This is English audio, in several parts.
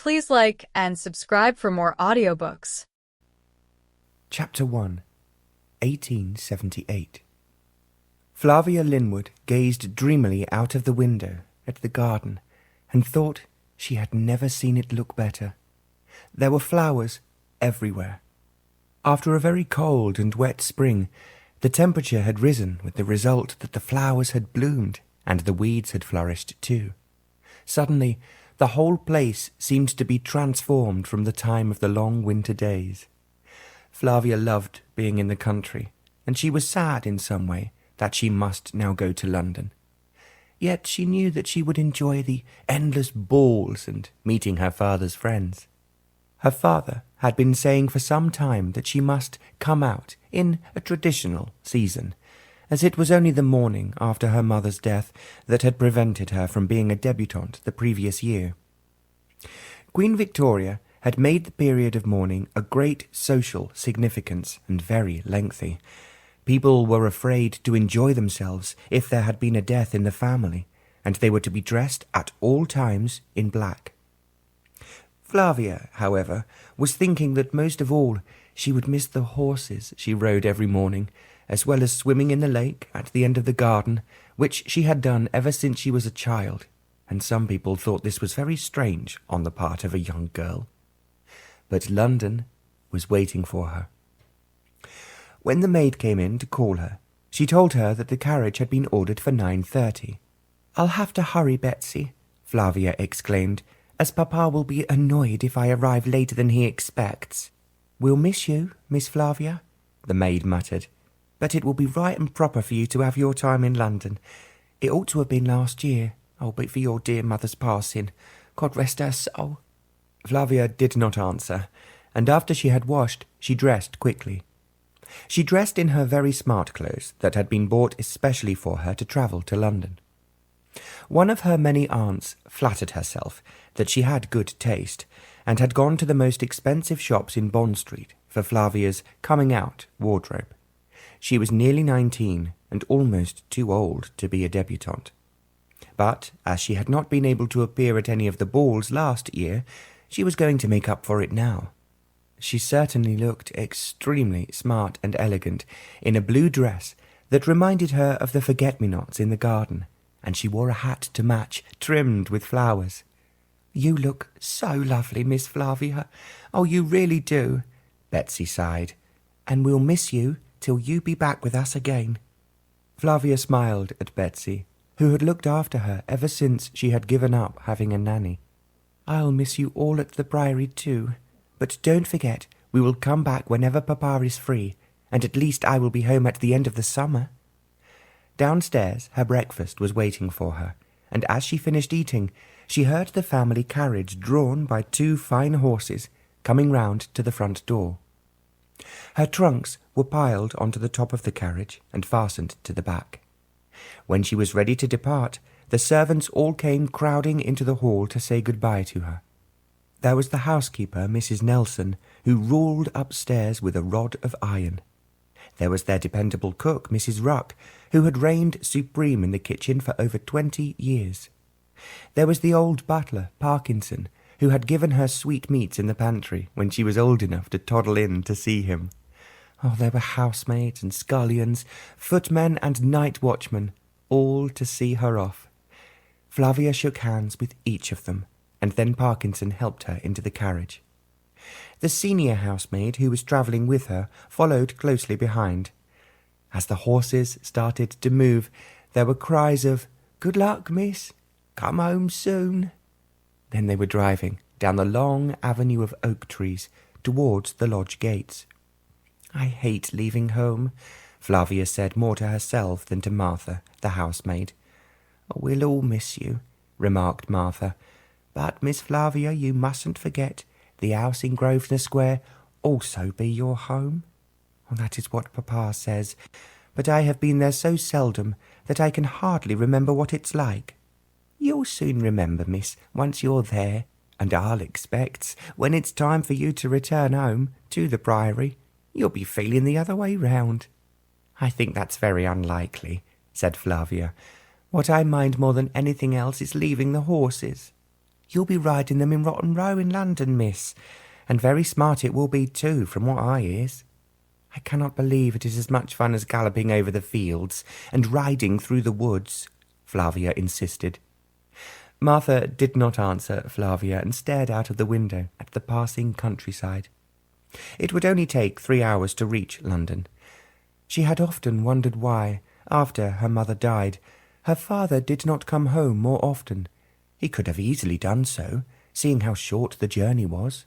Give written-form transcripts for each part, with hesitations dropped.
Please like and subscribe for more audiobooks. Chapter 1, 1878. Flavia Linwood gazed dreamily out of the window at the garden and thought she had never seen it look better. There were flowers everywhere. After a very cold and wet spring, the temperature had risen with the result that the flowers had bloomed and the weeds had flourished too. Suddenly, the whole place seemed to be transformed from the time of the long winter days. Flavia loved being in the country, and she was sad in some way that she must now go to London. Yet she knew that she would enjoy the endless balls and meeting her father's friends. Her father had been saying for some time that she must come out in a traditional season, as it was only the morning after her mother's death that had prevented her from being a debutante the previous year. Queen Victoria had made the period of mourning a great social significance and very lengthy. People were afraid to enjoy themselves if there had been a death in the family, and they were to be dressed at all times in black. Flavia, however, was thinking that most of all she would miss the horses she rode every morning, as well as swimming in the lake at the end of the garden, which she had done ever since she was a child, and some people thought this was very strange on the part of a young girl. But London was waiting for her. When the maid came in to call her, she told her that the carriage had been ordered for 9:30. "I'll have to hurry, Betsy," Flavia exclaimed, "as Papa will be annoyed if I arrive later than he expects." "We'll miss you, Miss Flavia," the maid muttered, "but it will be right and proper for you to have your time in London. It ought to have been last year, but for your dear mother's passing. God rest her soul." Flavia did not answer, and after she had washed, she dressed quickly. She dressed in her very smart clothes that had been bought especially for her to travel to London. One of her many aunts flattered herself that she had good taste, and had gone to the most expensive shops in Bond Street for Flavia's coming-out wardrobe. She was nearly 19 and almost too old to be a debutante. But as she had not been able to appear at any of the balls last year, she was going to make up for it now. She certainly looked extremely smart and elegant in a blue dress that reminded her of the forget-me-nots in the garden, and she wore a hat to match, trimmed with flowers. "You look so lovely, Miss Flavia. Oh, you really do," Betsy sighed. "And we'll miss you till you be back with us again." Flavia smiled at Betsy, who had looked after her ever since she had given up having a nanny. "I'll miss you all at the Priory too, but don't forget we will come back whenever Papa is free, and at least I will be home at the end of the summer." Downstairs her breakfast was waiting for her, and as she finished eating, she heard the family carriage drawn by 2 fine horses coming round to the front door. Her trunks were piled onto the top of the carriage and fastened to the back. When she was ready to depart, the servants all came crowding into the hall to say goodbye to her. There was the housekeeper, Mrs. Nelson, who ruled upstairs with a rod of iron. There was their dependable cook, Mrs. Ruck, who had reigned supreme in the kitchen for over 20 years. There was the old butler, Parkinson, who had given her sweetmeats in the pantry when she was old enough to toddle in to see him. There were housemaids and scullions, footmen and night watchmen, all to see her off. Flavia shook hands with each of them, and then Parkinson helped her into the carriage. The senior housemaid, who was travelling with her, followed closely behind. As the horses started to move, there were cries of, "Good luck, miss. Come home soon." Then they were driving down the long avenue of oak trees towards the lodge gates. "I hate leaving home," Flavia said more to herself than to Martha, the housemaid. "We'll all miss you," remarked Martha. "But, Miss Flavia, you mustn't forget the house in Grosvenor Square also be your home." "That is what Papa says, but I have been there so seldom that I can hardly remember what it's like." "You'll soon remember, miss, once you're there, and I'll expect, when it's time for you to return home to the Priory, you'll be feeling the other way round." "I think that's very unlikely," said Flavia. "What I mind more than anything else is leaving the horses." You'll be riding them in Rotten Row in London, miss, and very smart it will be too, from what I hears. I cannot believe it is as much fun as galloping over the fields and riding through the woods," Flavia insisted. Martha did not answer Flavia and stared out of the window at the passing countryside. It would only take 3 hours to reach London. She had often wondered why, after her mother died, her father did not come home more often. He could have easily done so, seeing how short the journey was.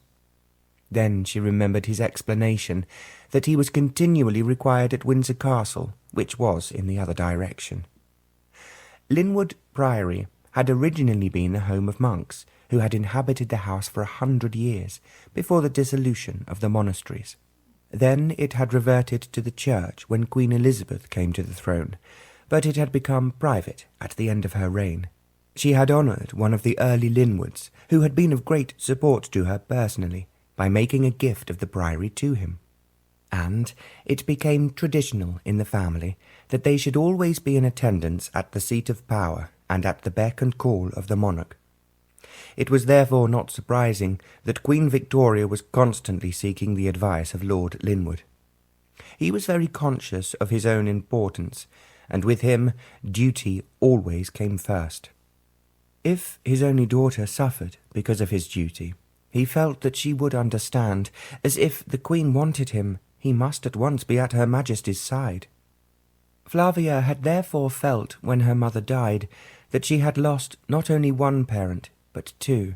Then she remembered his explanation that he was continually required at Windsor Castle, which was in the other direction. Linwood Priory had originally been the home of monks who had inhabited the house for 100 years before the dissolution of the monasteries. Then it had reverted to the church when Queen Elizabeth came to the throne, but it had become private at the end of her reign. She had honoured one of the early Linwoods, who had been of great support to her personally, by making a gift of the priory to him. And it became traditional in the family that they should always be in attendance at the seat of power and at the beck and call of the monarch. It was therefore not surprising that Queen Victoria was constantly seeking the advice of Lord Linwood. He was very conscious of his own importance, and with him duty always came first. If his only daughter suffered because of his duty, he felt that she would understand, as if the Queen wanted him, he must at once be at Her Majesty's side. Flavia had therefore felt, when her mother died, that she had lost not only one parent, but two,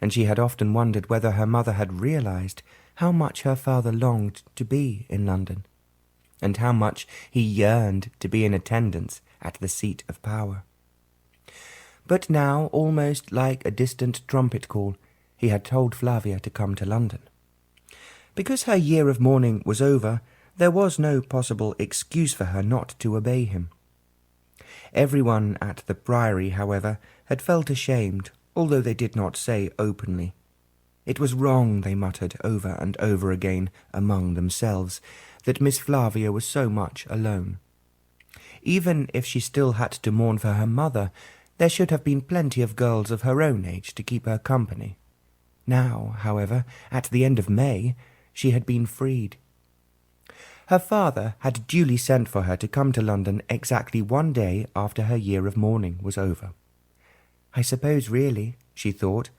and she had often wondered whether her mother had realized how much her father longed to be in London, and how much he yearned to be in attendance at the seat of power. But now, almost like a distant trumpet call, he had told Flavia to come to London. Because her year of mourning was over, there was no possible excuse for her not to obey him. Everyone at the priory, however, had felt ashamed, although they did not say openly. It was wrong, they muttered over and over again among themselves, that Miss Flavia was so much alone. Even if she still had to mourn for her mother, there should have been plenty of girls of her own age to keep her company. Now, however, at the end of May, she had been freed. Her father had duly sent for her to come to London exactly 1 day after her year of mourning was over. I suppose really, she thought,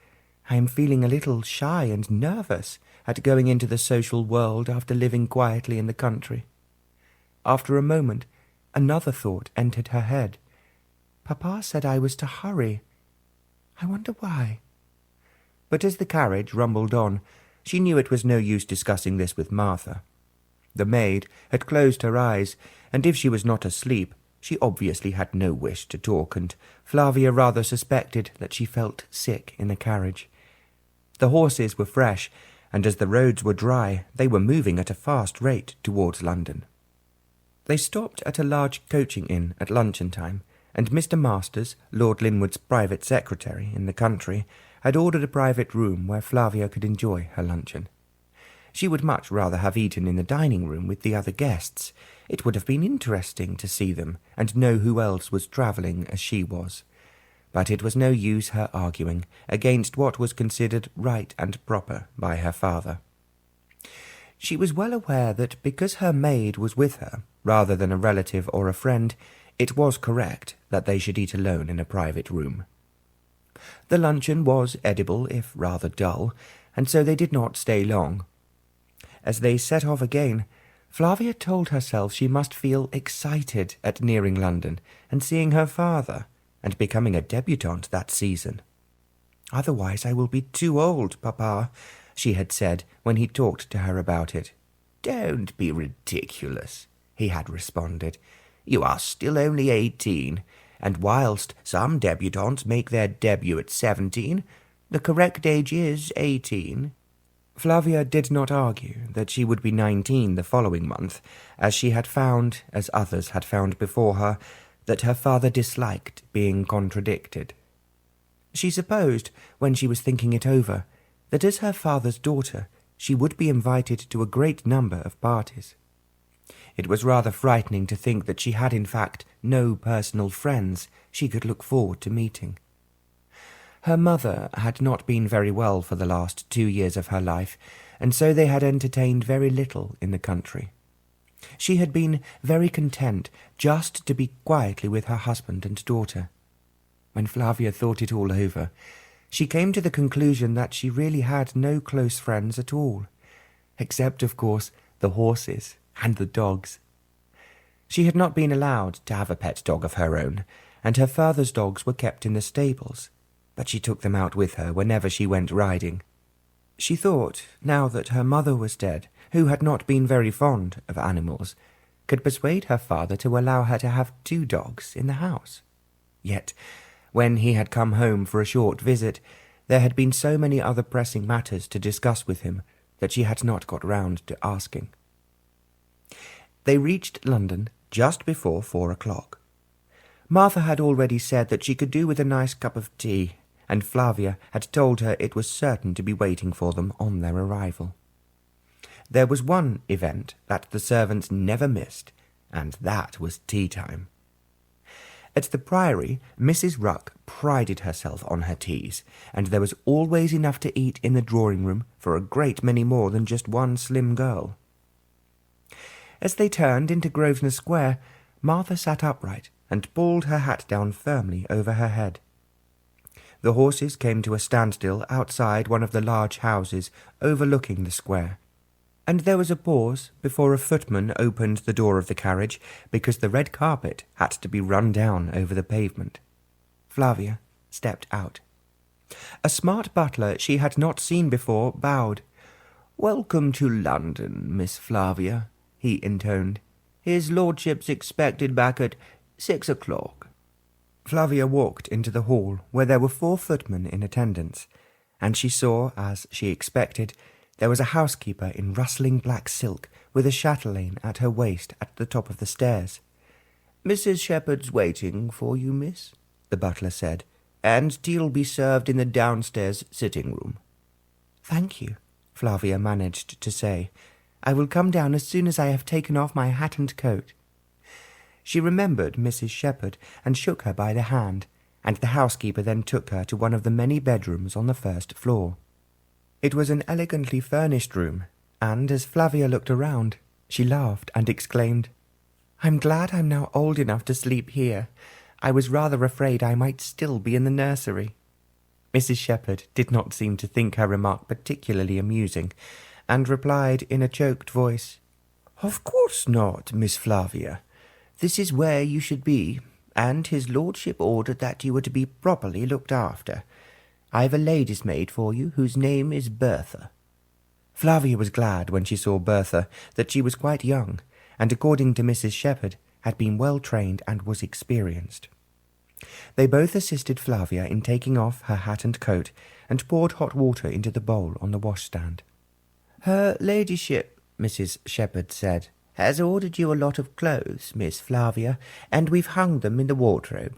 I am feeling a little shy and nervous at going into the social world after living quietly in the country. After a moment, another thought entered her head. Papa said I was to hurry. I wonder why. But as the carriage rumbled on, she knew it was no use discussing this with Martha. The maid had closed her eyes, and if she was not asleep, she obviously had no wish to talk, and Flavia rather suspected that she felt sick in the carriage. The horses were fresh, and as the roads were dry, they were moving at a fast rate towards London. They stopped at a large coaching inn at luncheon time, and Mr. Masters, Lord Linwood's private secretary in the country, had ordered a private room where Flavia could enjoy her luncheon. She would much rather have eaten in the dining-room with the other guests. It would have been interesting to see them and know who else was travelling as she was. But it was no use her arguing against what was considered right and proper by her father. She was well aware that because her maid was with her, rather than a relative or a friend, it was correct that they should eat alone in a private room. The luncheon was edible, if rather dull, and so they did not stay long. As they set off again, Flavia told herself she must feel excited at nearing London and seeing her father, and becoming a debutante that season. Otherwise I will be too old, Papa, she had said when he talked to her about it. Don't be ridiculous, he had responded. You are still only 18, and whilst some debutantes make their debut at 17, the correct age is 18. Flavia did not argue that she would be 19 the following month, as she had found, as others had found before her, that her father disliked being contradicted. She supposed, when she was thinking it over, that as her father's daughter she would be invited to a great number of parties. It was rather frightening to think that she had in fact no personal friends she could look forward to meeting. Her mother had not been very well for the last 2 years of her life, and so they had entertained very little in the country. She had been very content just to be quietly with her husband and daughter. When Flavia thought it all over, she came to the conclusion that she really had no close friends at all, except, of course, the horses and the dogs. She had not been allowed to have a pet dog of her own, and her father's dogs were kept in the stables, but she took them out with her whenever she went riding. She thought, now that her mother was dead, who had not been very fond of animals, could persuade her father to allow her to have 2 dogs in the house. Yet, when he had come home for a short visit, there had been so many other pressing matters to discuss with him that she had not got round to asking. They reached London just before 4 o'clock. Martha had already said that she could do with a nice cup of tea, and Flavia had told her it was certain to be waiting for them on their arrival. There was one event that the servants never missed, and that was tea-time. At the Priory, Mrs. Ruck prided herself on her teas, and there was always enough to eat in the drawing-room for a great many more than just one slim girl. As they turned into Grosvenor Square, Martha sat upright and pulled her hat down firmly over her head. The horses came to a standstill outside one of the large houses overlooking the square, and there was a pause before a footman opened the door of the carriage because the red carpet had to be run down over the pavement. Flavia stepped out. A smart butler she had not seen before bowed. "Welcome to London, Miss Flavia," he intoned. "His lordship's expected back at 6 o'clock. Flavia walked into the hall, where there were 4 footmen in attendance, and she saw, as she expected, there was a housekeeper in rustling black silk, with a chatelaine at her waist at the top of the stairs. "Mrs. Shepherd's waiting for you, miss," the butler said, "and tea'll be served in the downstairs sitting-room." "Thank you," Flavia managed to say. "I will come down as soon as I have taken off my hat and coat." She remembered Mrs. Shepherd and shook her by the hand, and the housekeeper then took her to one of the many bedrooms on the first floor. It was an elegantly furnished room, and as Flavia looked around, she laughed and exclaimed, "I'm glad I'm now old enough to sleep here. I was rather afraid I might still be in the nursery." Mrs. Shepherd did not seem to think her remark particularly amusing, and replied in a choked voice, "Of course not, Miss Flavia. This is where you should be, and his lordship ordered that you were to be properly looked after. I've a lady's maid for you, whose name is Bertha." Flavia was glad when she saw Bertha that she was quite young, and according to Mrs. Shepherd, had been well trained and was experienced. They both assisted Flavia in taking off her hat and coat, and poured hot water into the bowl on the washstand. "Her ladyship," Mrs. Shepherd said, "has ordered you a lot of clothes, Miss Flavia, and we've hung them in the wardrobe."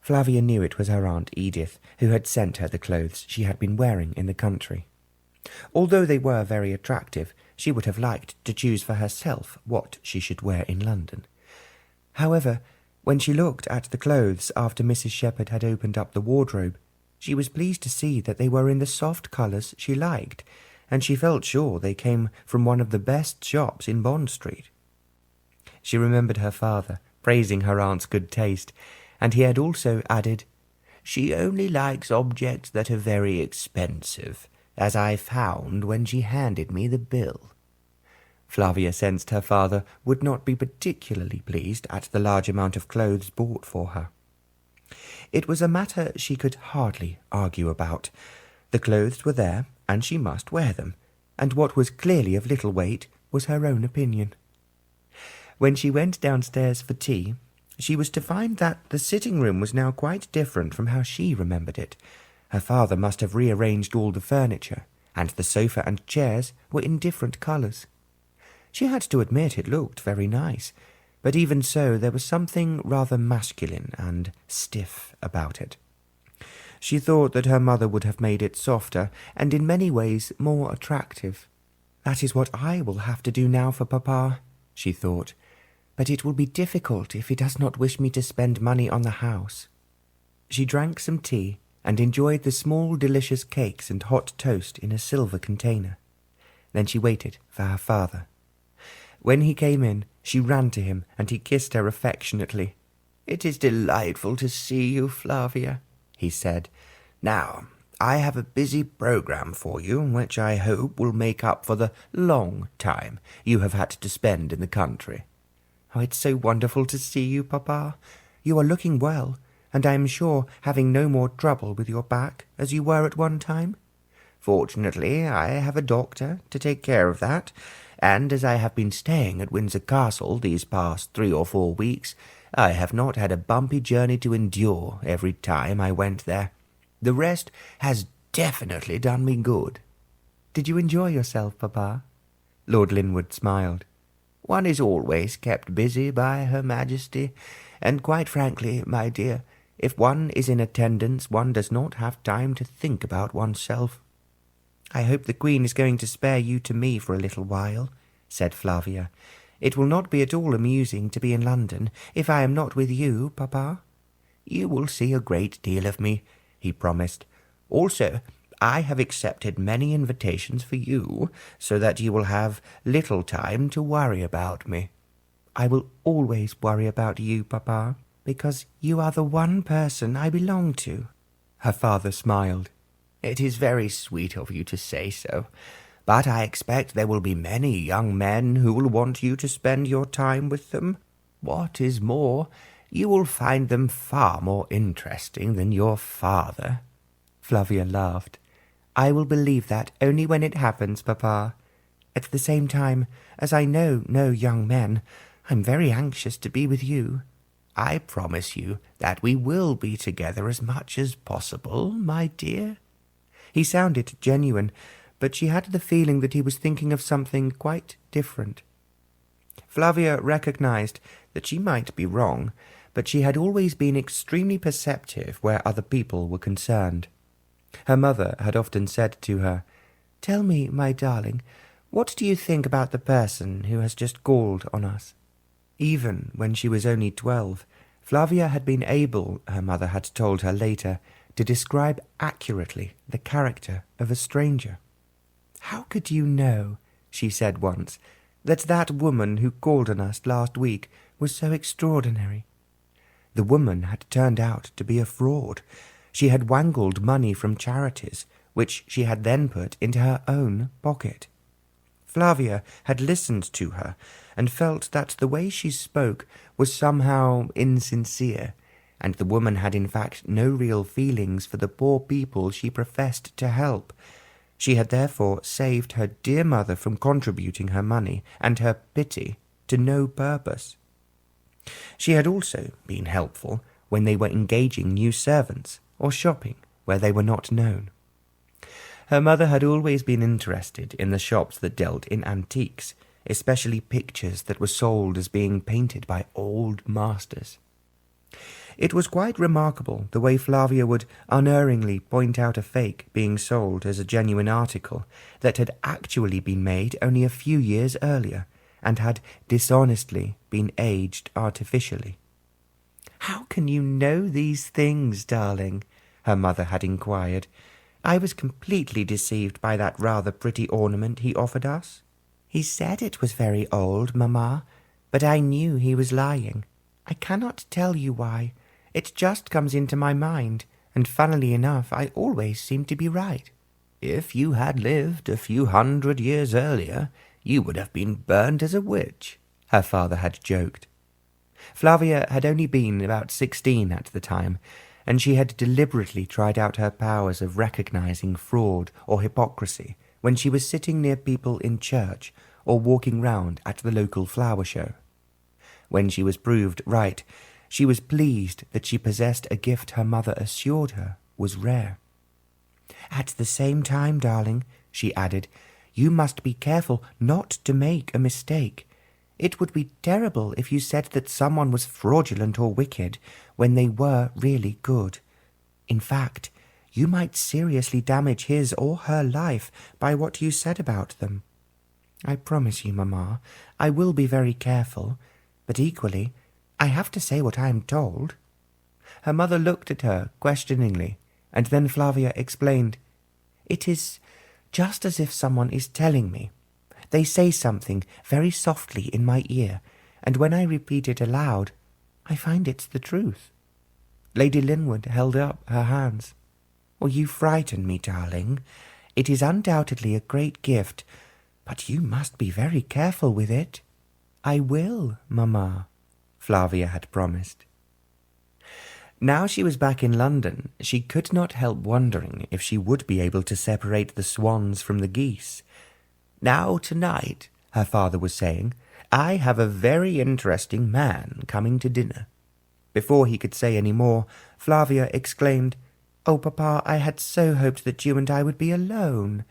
Flavia knew it was her Aunt Edith who had sent her the clothes she had been wearing in the country. Although they were very attractive, she would have liked to choose for herself what she should wear in London. However, when she looked at the clothes after Mrs. Shepherd had opened up the wardrobe, she was pleased to see that they were in the soft colours she liked, and she felt sure they came from one of the best shops in Bond Street. She remembered her father praising her aunt's good taste, and he had also added, "She only likes objects that are very expensive, as I found when she handed me the bill." Flavia sensed her father would not be particularly pleased at the large amount of clothes bought for her. It was a matter she could hardly argue about. The clothes were there, and she must wear them, and what was clearly of little weight was her own opinion. When she went downstairs for tea, she was to find that the sitting-room was now quite different from how she remembered it. Her father must have rearranged all the furniture, and the sofa and chairs were in different colours. She had to admit it looked very nice, but even so there was something rather masculine and stiff about it. She thought that her mother would have made it softer and in many ways more attractive. "That is what I will have to do now for Papa," she thought, "but it will be difficult if he does not wish me to spend money on the house." She drank some tea and enjoyed the small delicious cakes and hot toast in a silver container. Then she waited for her father. When he came in, she ran to him, and he kissed her affectionately. "It is delightful to see you, Flavia," he said. "Now, I have a busy programme for you, which I hope will make up for the long time you have had to spend in the country." "Oh, it's so wonderful to see you, Papa. You are looking well, and I am sure having no more trouble with your back, as you were at one time." "Fortunately, I have a doctor to take care of that, and as I have been staying at Windsor Castle these past 3 or 4 weeks, I have not had a bumpy journey to endure every time I went there. The rest has definitely done me good." "Did you enjoy yourself, Papa?" Lord Linwood smiled. "One is always kept busy by Her Majesty, and quite frankly, my dear, if one is in attendance, one does not have time to think about oneself." "I hope the Queen is going to spare you to me for a little while," said Flavia. "It will not be at all amusing to be in London if I am not with you, Papa." "You will see a great deal of me," he promised. "Also, I have accepted many invitations for you, so that you will have little time to worry about me." "I will always worry about you, Papa, because you are the one person I belong to." Her father smiled. "It is very sweet of you to say so, but I expect there will be many young men who will want you to spend your time with them. What is more, you will find them far more interesting than your father." Flavia laughed. "I will believe that only when it happens, Papa. At the same time, as I know no young men, I'm very anxious to be with you." "I promise you that we will be together as much as possible, my dear." He sounded genuine, but she had the feeling that he was thinking of something quite different. Flavia recognized that she might be wrong, but she had always been extremely perceptive where other people were concerned. Her mother had often said to her, "Tell me, my darling, what do you think about the person who has just called on us?" Even when she was only 12, Flavia had been able, her mother had told her later, to describe accurately the character of a stranger. "How could you know," she said once, "that that woman who called on us last week was so extraordinary?" The woman had turned out to be a fraud. She had wangled money from charities, which she had then put into her own pocket. Flavia had listened to her and felt that the way she spoke was somehow insincere, and the woman had in fact no real feelings for the poor people she professed to help. She had therefore saved her dear mother from contributing her money and her pity to no purpose. She had also been helpful when they were engaging new servants or shopping where they were not known. Her mother had always been interested in the shops that dealt in antiques, especially pictures that were sold as being painted by old masters. It was quite remarkable the way Flavia would unerringly point out a fake being sold as a genuine article that had actually been made only a few years earlier and had dishonestly been aged artificially. "How can you know these things, darling?" her mother had inquired. "I was completely deceived by that rather pretty ornament he offered us." "He said it was very old, Mamma, but I knew he was lying. I cannot tell you why. It just comes into my mind, and funnily enough, I always seem to be right." "If you had lived a few 100 years earlier, you would have been burned as a witch," her father had joked. Flavia had only been about 16 at the time, and she had deliberately tried out her powers of recognizing fraud or hypocrisy when she was sitting near people in church or walking round at the local flower show. When she was proved right, she was pleased that she possessed a gift her mother assured her was rare. "At the same time, darling," she added, "you must be careful not to make a mistake. It would be terrible if you said that someone was fraudulent or wicked when they were really good. In fact, you might seriously damage his or her life by what you said about them. I promise you, Mamma, I will be very careful, but equally, I have to say what I am told." Her mother looked at her questioningly, and then Flavia explained, "It is just as if someone is telling me. They say something very softly in my ear, and when I repeat it aloud, I find it's the truth." Lady Linwood held up her hands. "Oh, you frighten me, darling. It is undoubtedly a great gift, but you must be very careful with it." "I will, mamma," Flavia had promised. Now she was back in London, she could not help wondering if she would be able to separate the swans from the geese. "Now tonight," her father was saying, "I have a very interesting man coming to dinner." Before he could say any more, Flavia exclaimed, "Oh, Papa, I had so hoped that you and I would be alone.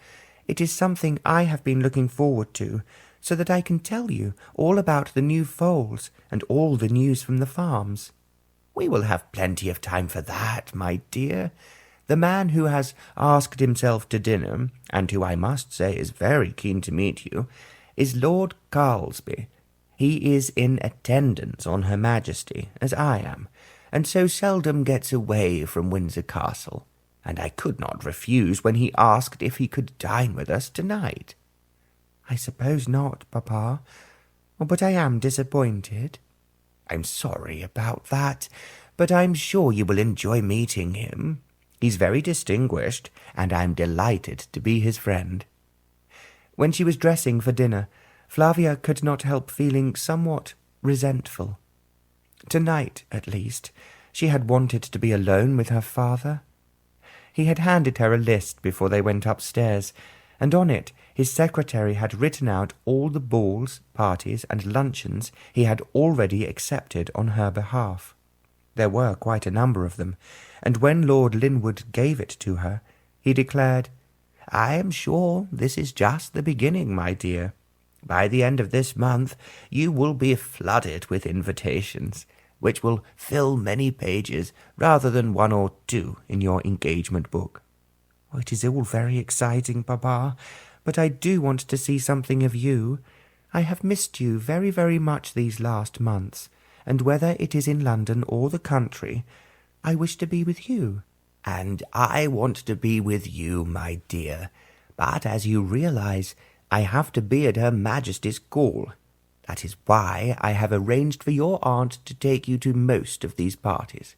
It is something I have been looking forward to, so that I can tell you all about the new foals and all the news from the farms." "We will have plenty of time for that, my dear. The man who has asked himself to dinner, and who I must say is very keen to meet you, is Lord Carlsby. He is in attendance on Her Majesty, as I am, and so seldom gets away from Windsor Castle, and I could not refuse when he asked if he could dine with us tonight." "I suppose not, Papa, but I am disappointed." "I'm sorry about that, but I'm sure you will enjoy meeting him. He's very distinguished, and I'm delighted to be his friend." When she was dressing for dinner, Flavia could not help feeling somewhat resentful. Tonight, at least, she had wanted to be alone with her father. He had handed her a list before they went upstairs, and on it his secretary had written out all the balls, parties, and luncheons he had already accepted on her behalf. There were quite a number of them, and when Lord Linwood gave it to her, he declared, "I am sure this is just the beginning, my dear. By the end of this month you will be flooded with invitations, which will fill many pages rather than one or two in your engagement book." "Oh, it is all very exciting, Papa, but I do want to see something of you. I have missed you very, very much these last months, and whether it is in London or the country, I wish to be with you." "And I want to be with you, my dear, but as you realize, I have to be at Her Majesty's call. That is why I have arranged for your aunt to take you to most of these parties."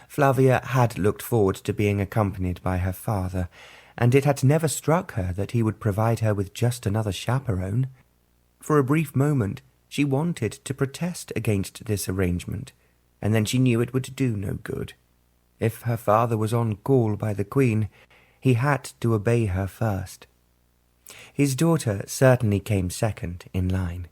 Flavia had looked forward to being accompanied by her father, and it had never struck her that he would provide her with just another chaperone. For a brief moment she wanted to protest against this arrangement, and then she knew it would do no good. If her father was on call by the Queen, he had to obey her first. His daughter certainly came second in line.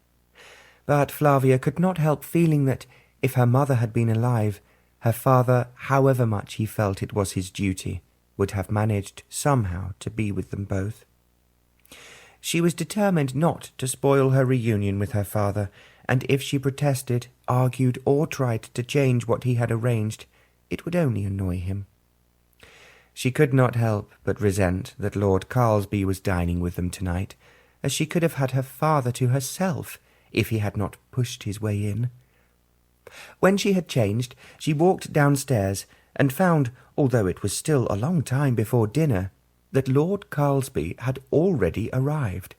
But Flavia could not help feeling that if her mother had been alive, her father, however much he felt it was his duty, would have managed somehow to be with them both. She was determined not to spoil her reunion with her father, and if she protested, argued, or tried to change what he had arranged, it would only annoy him. She could not help but resent that Lord Carlsby was dining with them tonight, as she could have had her father to herself if he had not pushed his way in. When she had changed, she walked downstairs and found, although it was still a long time before dinner, that Lord Carlsby had already arrived.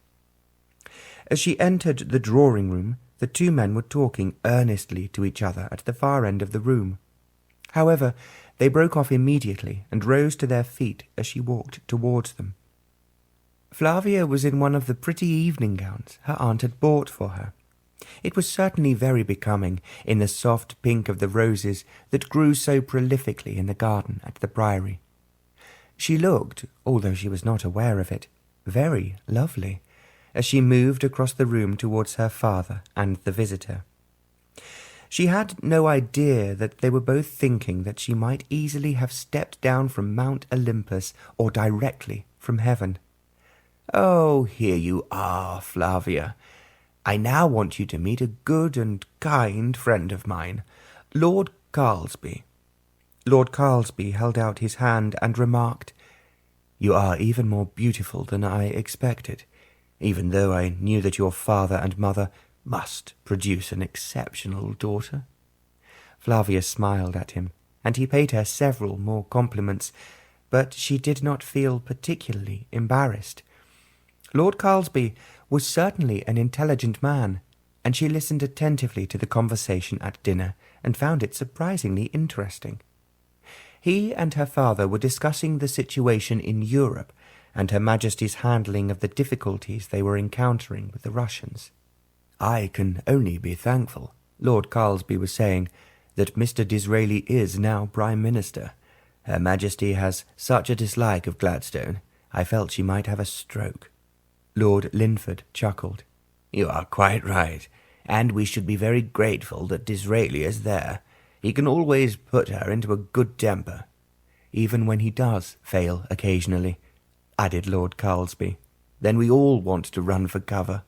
As she entered the drawing-room, the two men were talking earnestly to each other at the far end of the room. However, they broke off immediately and rose to their feet as she walked towards them. Flavia was in one of the pretty evening gowns her aunt had bought for her. It was certainly very becoming in the soft pink of the roses that grew so prolifically in the garden at the Priory. She looked, although she was not aware of it, very lovely, as she moved across the room towards her father and the visitor. She had no idea that they were both thinking that she might easily have stepped down from Mount Olympus or directly from heaven. "Oh, here you are, Flavia. I now want you to meet a good and kind friend of mine, Lord Carlsby." Lord Carlsby held out his hand and remarked, "You are even more beautiful than I expected, even though I knew that your father and mother must produce an exceptional daughter." Flavia smiled at him, and he paid her several more compliments, but she did not feel particularly embarrassed. Lord Carlsby was certainly an intelligent man, and she listened attentively to the conversation at dinner and found it surprisingly interesting. He and her father were discussing the situation in Europe and Her Majesty's handling of the difficulties they were encountering with the Russians. "I can only be thankful," Lord Carlsby was saying, "that Mr. Disraeli is now Prime Minister. Her Majesty has such a dislike of Gladstone, I felt she might have a stroke." Lord Linford chuckled. "You are quite right, and we should be very grateful that Disraeli is there. He can always put her into a good temper." "Even when he does fail occasionally," added Lord Carlsby. "Then we all want to run for cover."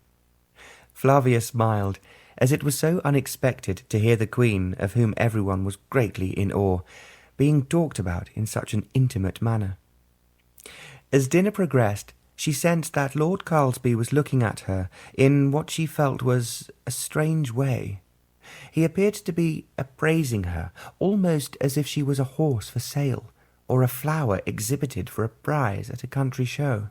Flavia smiled, as it was so unexpected to hear the Queen, of whom everyone was greatly in awe, being talked about in such an intimate manner. As dinner progressed, she sensed that Lord Carlsby was looking at her in what she felt was a strange way. He appeared to be appraising her, almost as if she was a horse for sale, or a flower exhibited for a prize at a country show.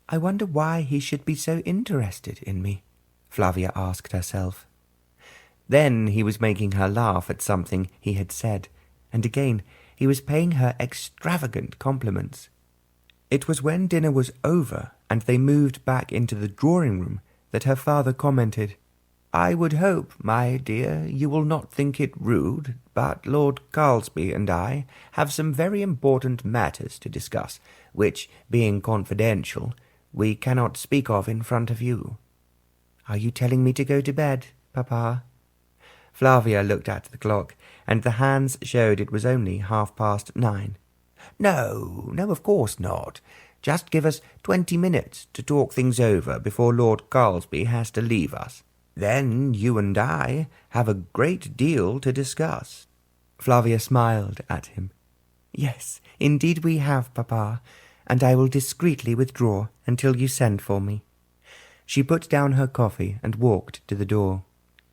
"I wonder why he should be so interested in me," Flavia asked herself. Then he was making her laugh at something he had said, and again he was paying her extravagant compliments. It was when dinner was over and they moved back into the drawing-room that her father commented, "I would hope, my dear, you will not think it rude, but Lord Carlsby and I have some very important matters to discuss, which, being confidential, we cannot speak of in front of you." "Are you telling me to go to bed, Papa?" Flavia looked at the clock, and the hands showed it was only 9:30. No, of course not. Just give us 20 minutes to talk things over before Lord Carlsby has to leave us. Then you and I have a great deal to discuss." Flavia smiled at him. "Yes, indeed we have, Papa, and I will discreetly withdraw until you send for me." She put down her coffee and walked to the door.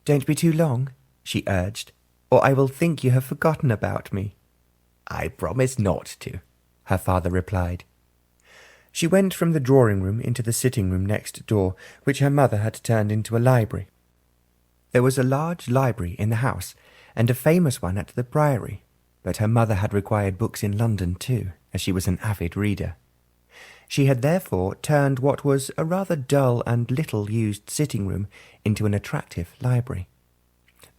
"Don't be too long," she urged, "or I will think you have forgotten about me." "I promise not to," her father replied. She went from the drawing-room into the sitting-room next door, which her mother had turned into a library. There was a large library in the house, and a famous one at the Priory, but her mother had required books in London too, as she was an avid reader. She had therefore turned what was a rather dull and little-used sitting-room into an attractive library.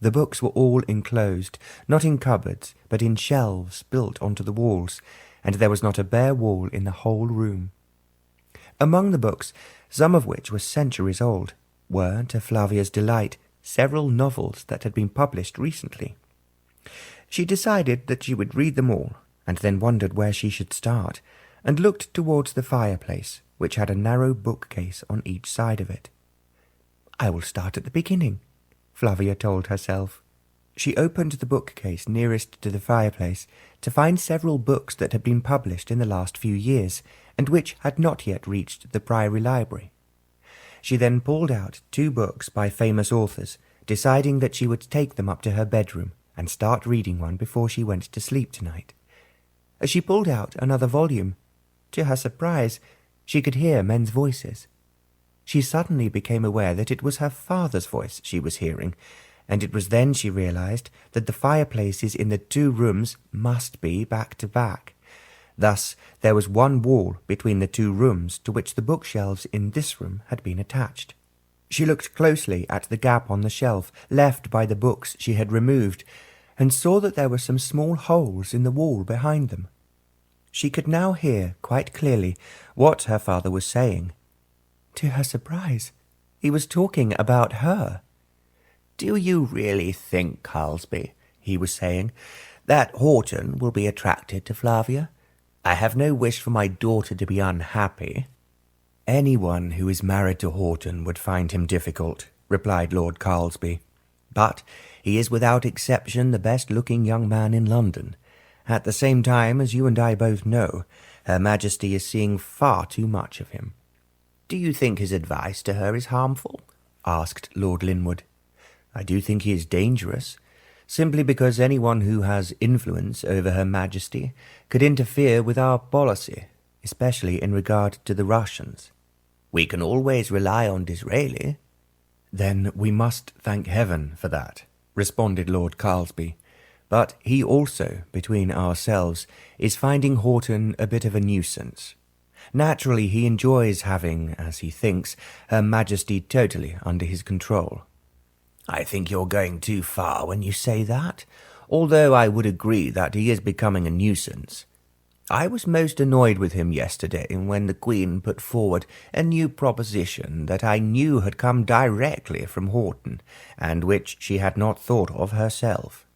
The books were all enclosed, not in cupboards, but in shelves built onto the walls, and there was not a bare wall in the whole room. Among the books, some of which were centuries old, were, to Flavia's delight, several novels that had been published recently. She decided that she would read them all, and then wondered where she should start, and looked towards the fireplace, which had a narrow bookcase on each side of it. "I will start at the beginning," Flavia told herself. She opened the bookcase nearest to the fireplace to find several books that had been published in the last few years, and which had not yet reached the Priory Library. She then pulled out 2 books by famous authors, deciding that she would take them up to her bedroom and start reading one before she went to sleep tonight. As she pulled out another volume, to her surprise, she could hear men's voices. She suddenly became aware that it was her father's voice she was hearing, and it was then she realized that the fireplaces in the 2 rooms must be back to back. Thus, there was one wall between the 2 rooms to which the bookshelves in this room had been attached. She looked closely at the gap on the shelf left by the books she had removed, and saw that there were some small holes in the wall behind them. She could now hear quite clearly what her father was saying. To her surprise, he was talking about her. "Do you really think, Carlsby," he was saying, "that Haugton will be attracted to Flavia? I have no wish for my daughter to be unhappy." "Anyone who is married to Haugton would find him difficult," replied Lord Carlsby. "But he is without exception the best-looking young man in London. At the same time, as you and I both know, Her Majesty is seeing far too much of him." "Do you think his advice to her is harmful?" asked Lord Linwood. "I do think he is dangerous. simply because anyone who has influence over Her Majesty could interfere with our policy, especially in regard to the Russians. We can always rely on Disraeli." "Then we must thank heaven for that," responded Lord Carlsby. "But he also, between ourselves, is finding Haugton a bit of a nuisance. Naturally, he enjoys having, as he thinks, Her Majesty totally under his control." "I think you're going too far when you say that, although I would agree that he is becoming a nuisance. I was most annoyed with him yesterday when the Queen put forward a new proposition that I knew had come directly from Haugton, and which she had not thought of herself.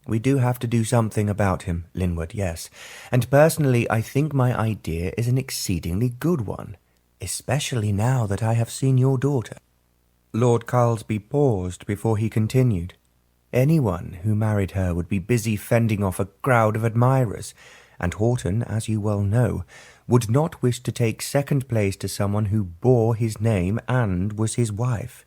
We do have to do something about him, Linwood, yes, and personally I think my idea is an exceedingly good one, especially now that I have seen your daughter." Lord Carlsby paused before he continued. Anyone who married her would be busy fending off a crowd of admirers, and Haugton, as you well know, would not wish to take second place to someone who bore his name and was his wife.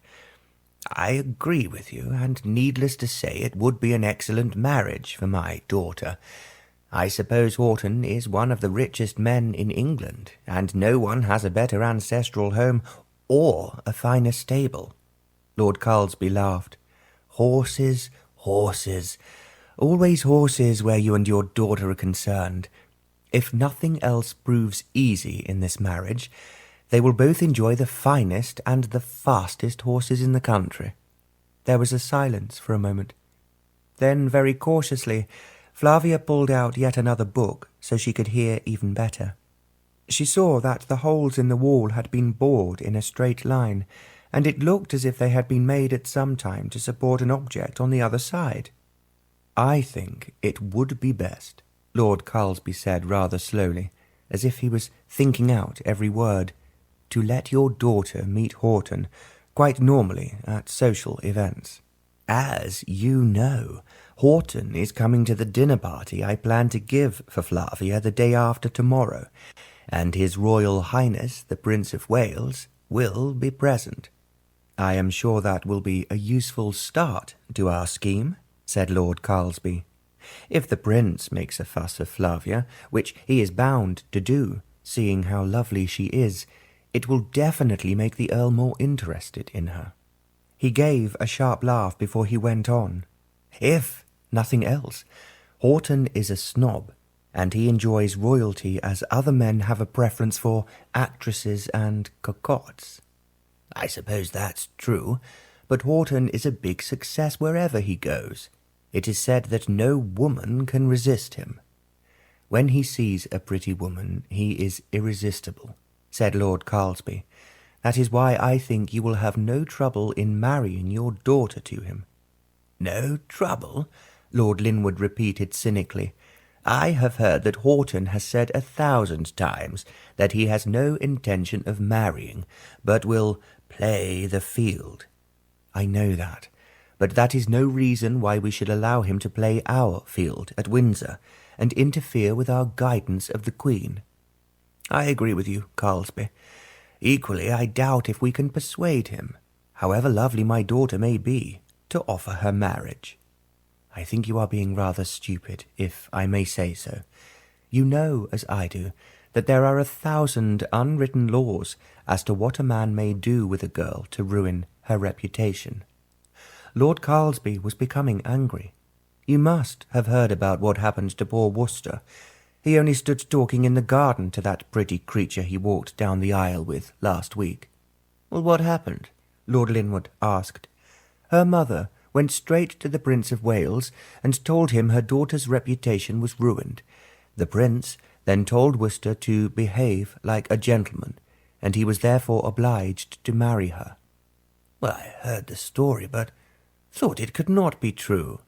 "I agree with you, and needless to say it would be an excellent marriage for my daughter. I suppose Haugton is one of the richest men in England, and no one has a better ancestral home or a finer stable." Lord Carlsby laughed. "Horses, horses. Always horses where you and your daughter are concerned. If nothing else proves easy in this marriage, they will both enjoy the finest and the fastest horses in the country." There was a silence for a moment. Then, very cautiously, Flavia pulled out yet another book so she could hear even better. She saw that the holes in the wall had been bored in a straight line, and it looked as if they had been made at some time to support an object on the other side. "I think it would be best," Lord Carlsby said rather slowly, as if he was thinking out every word, "to let your daughter meet Haugton quite normally at social events. As you know, Haugton is coming to the dinner party I plan to give for Flavia the day after tomorrow, and His Royal Highness the Prince of Wales will be present." "I am sure that will be a useful start to our scheme," said Lord Carlsby. "If the Prince makes a fuss of Flavia, which he is bound to do, seeing how lovely she is, it will definitely make the Earl more interested in her." He gave a sharp laugh before he went on. "If nothing else, Haugton is a snob, and he enjoys royalty as other men have a preference for actresses and cocottes. I suppose that's true, but Haugton is a big success wherever he goes. It is said that no woman can resist him." "When he sees a pretty woman, he is irresistible," said Lord Carlsby. "That is why I think you will have no trouble in marrying your daughter to him." "No trouble?" Lord Linwood repeated cynically. "I have heard that Haugton has said 1,000 times that he has no intention of marrying, but will play the field." "I know that, but that is no reason why we should allow him to play our field at Windsor and interfere with our guidance of the Queen." "I agree with you, Carlsby. Equally, I doubt if we can persuade him, however lovely my daughter may be, to offer her marriage." "I think you are being rather stupid, if I may say so. You know, as I do, that there are 1,000 unwritten laws as to what a man may do with a girl to ruin her reputation." Lord Carlsby was becoming angry. "You must have heard about what happened to poor Worcester. He only stood talking in the garden to that pretty creature he walked down the aisle with last week." "Well, what happened?" Lord Linwood asked. "Her mother went straight to the Prince of Wales and told him her daughter's reputation was ruined. The Prince then told Worcester to behave like a gentleman, and he was therefore obliged to marry her." "Well, I heard the story, but thought it could not be true."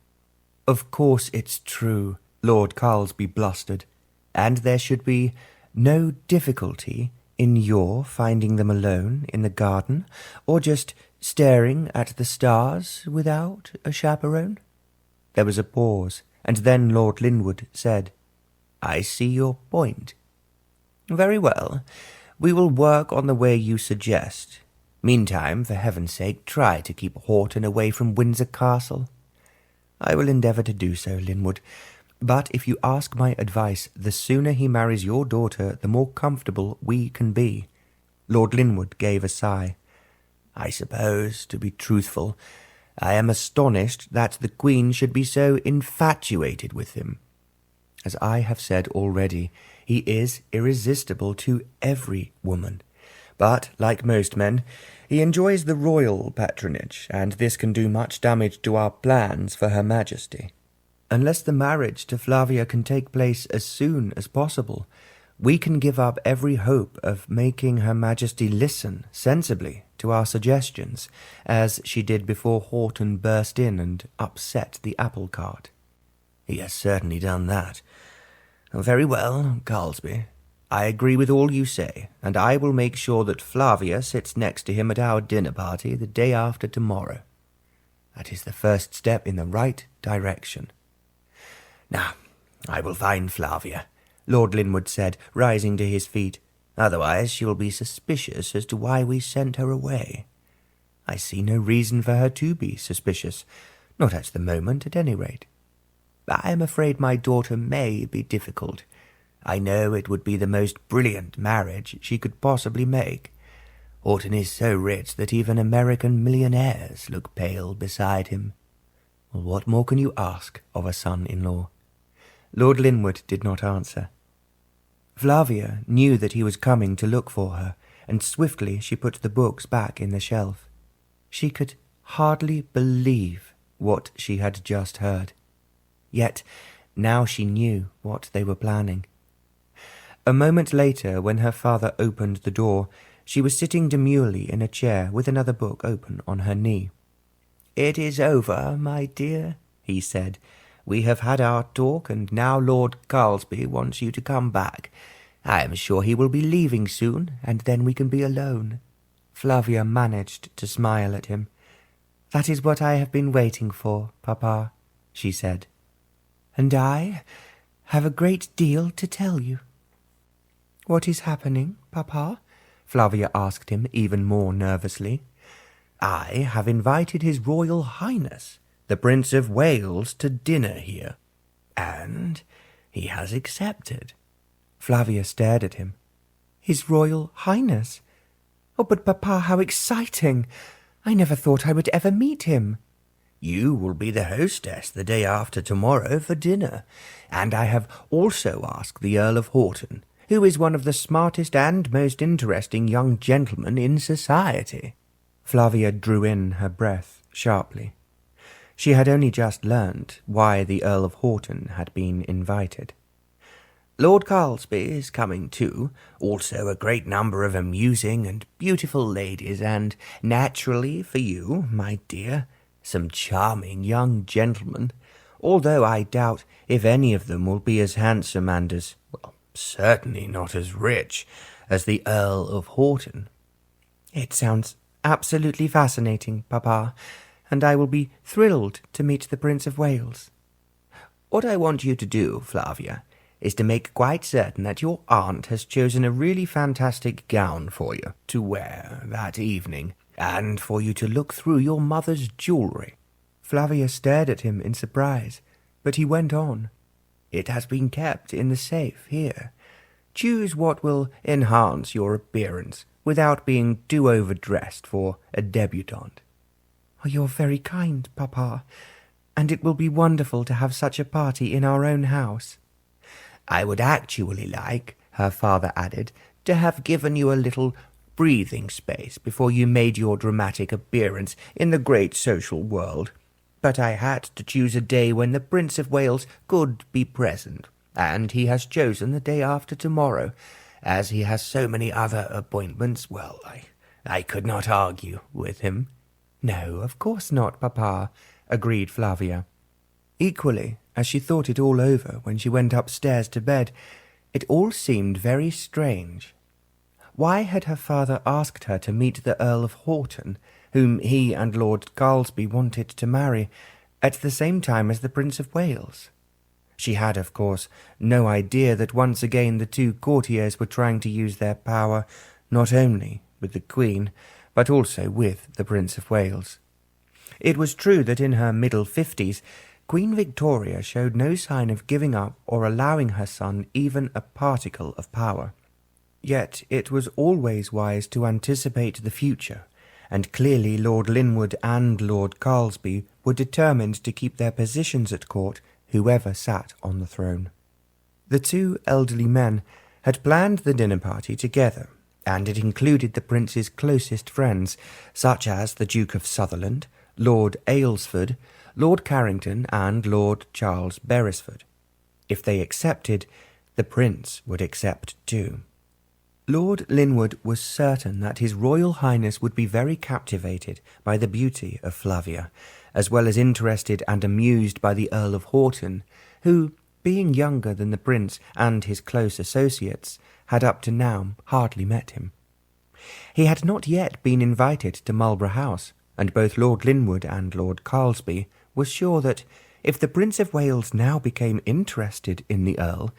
"Of course it's true," Lord Carlsby blustered, "and there should be no difficulty in your finding them alone in the garden, or just staring at the stars without a chaperone." There was a pause, and then Lord Linwood said, "I see your point. Very well, we will work on the way you suggest. Meantime, for heaven's sake, try to keep Haugton away from Windsor Castle." I will endeavour to do so, Linwood. But if you ask my advice, the sooner he marries your daughter, the more comfortable we can be." Lord Linwood gave a sigh. "I suppose, to be truthful, I am astonished that the Queen should be so infatuated with him. As I have said already, he is irresistible to every woman. But, like most men, he enjoys the royal patronage, and this can do much damage to our plans for Her Majesty. Unless the marriage to Flavia can take place as soon as possible, we can give up every hope of making Her Majesty listen sensibly to our suggestions, as she did before Haugton burst in and upset the apple cart." "He has certainly done that. Very well, Carlsby. I agree with all you say, and I will make sure that Flavia sits next to him at our dinner party the day after tomorrow. That is the first step in the right direction." "Now, I will find Flavia," Lord Linwood said, rising to his feet. "Otherwise she will be suspicious as to why we sent her away." "I see no reason for her to be suspicious, not at the moment, at any rate. I am afraid my daughter may be difficult. I know it would be the most brilliant marriage she could possibly make. Haugton is so rich that even American millionaires look pale beside him. Well, what more can you ask of a son-in-law?" Lord Linwood did not answer. Flavia knew that he was coming to look for her, and swiftly she put the books back in the shelf. She could hardly believe what she had just heard. Yet now she knew what they were planning. A moment later, when her father opened the door, she was sitting demurely in a chair with another book open on her knee. "It is over, my dear," he said. "We have had our talk, and now Lord Carlsby wants you to come back. I am sure he will be leaving soon, and then we can be alone." Flavia managed to smile at him. "That is what I have been waiting for, Papa," she said. "And I have a great deal to tell you." "What is happening, Papa?" Flavia asked him even more nervously. "I have invited His Royal Highness, the Prince of Wales, to dinner here, and he has accepted." Flavia stared at him. "His Royal Highness? Oh, but Papa, how exciting! I never thought I would ever meet him." "You will be the hostess the day after tomorrow for dinner, and I have also asked the Earl of Haugton, who is one of the smartest and most interesting young gentlemen in society." Flavia drew in her breath sharply. She had only just learnt why the Earl of Haugton had been invited. "Lord Carlsby is coming too, also a great number of amusing and beautiful ladies, and, naturally for you, my dear, some charming young gentlemen, although I doubt if any of them will be as handsome and as, well, certainly not as rich as the Earl of Haugton." "It sounds absolutely fascinating, Papa, and I will be thrilled to meet the Prince of Wales." "What I want you to do, Flavia, is to make quite certain that your aunt has chosen a really fantastic gown for you to wear that evening, and for you to look through your mother's jewellery." Flavia stared at him in surprise, but he went on. "It has been kept in the safe here. Choose what will enhance your appearance without being too overdressed for a debutante." "Oh, you're very kind, Papa, and it will be wonderful to have such a party in our own house." "I would actually like," her father added, "to have given you a little breathing space before you made your dramatic appearance in the great social world. But I had to choose a day when the Prince of Wales could be present, and he has chosen the day after tomorrow. As he has so many other appointments, well, I could not argue with him." "No, of course not, Papa," agreed Flavia. Equally, as she thought it all over when she went upstairs to bed, it all seemed very strange. Why had her father asked her to meet the Earl of Haugton, whom he and Lord Carlsby wanted to marry, at the same time as the Prince of Wales? She had, of course, no idea that once again the two courtiers were trying to use their power not only with the Queen, but also with the Prince of Wales. It was true that in her middle 50s Queen Victoria showed no sign of giving up or allowing her son even a particle of power. Yet it was always wise to anticipate the future, and clearly Lord Linwood and Lord Carlsby were determined to keep their positions at court, whoever sat on the throne. The two elderly men had planned the dinner party together, and it included the prince's closest friends, such as the Duke of Sutherland, Lord Aylesford, Lord Carrington, and Lord Charles Beresford. If they accepted, the prince would accept too. Lord Linwood was certain that His Royal Highness would be very captivated by the beauty of Flavia, as well as interested and amused by the Earl of Haugton, who, being younger than the prince and his close associates, had up to now hardly met him. He had not yet been invited to Marlborough House, and both Lord Linwood and Lord Carlsby were sure that, if the Prince of Wales now became interested in the Earl,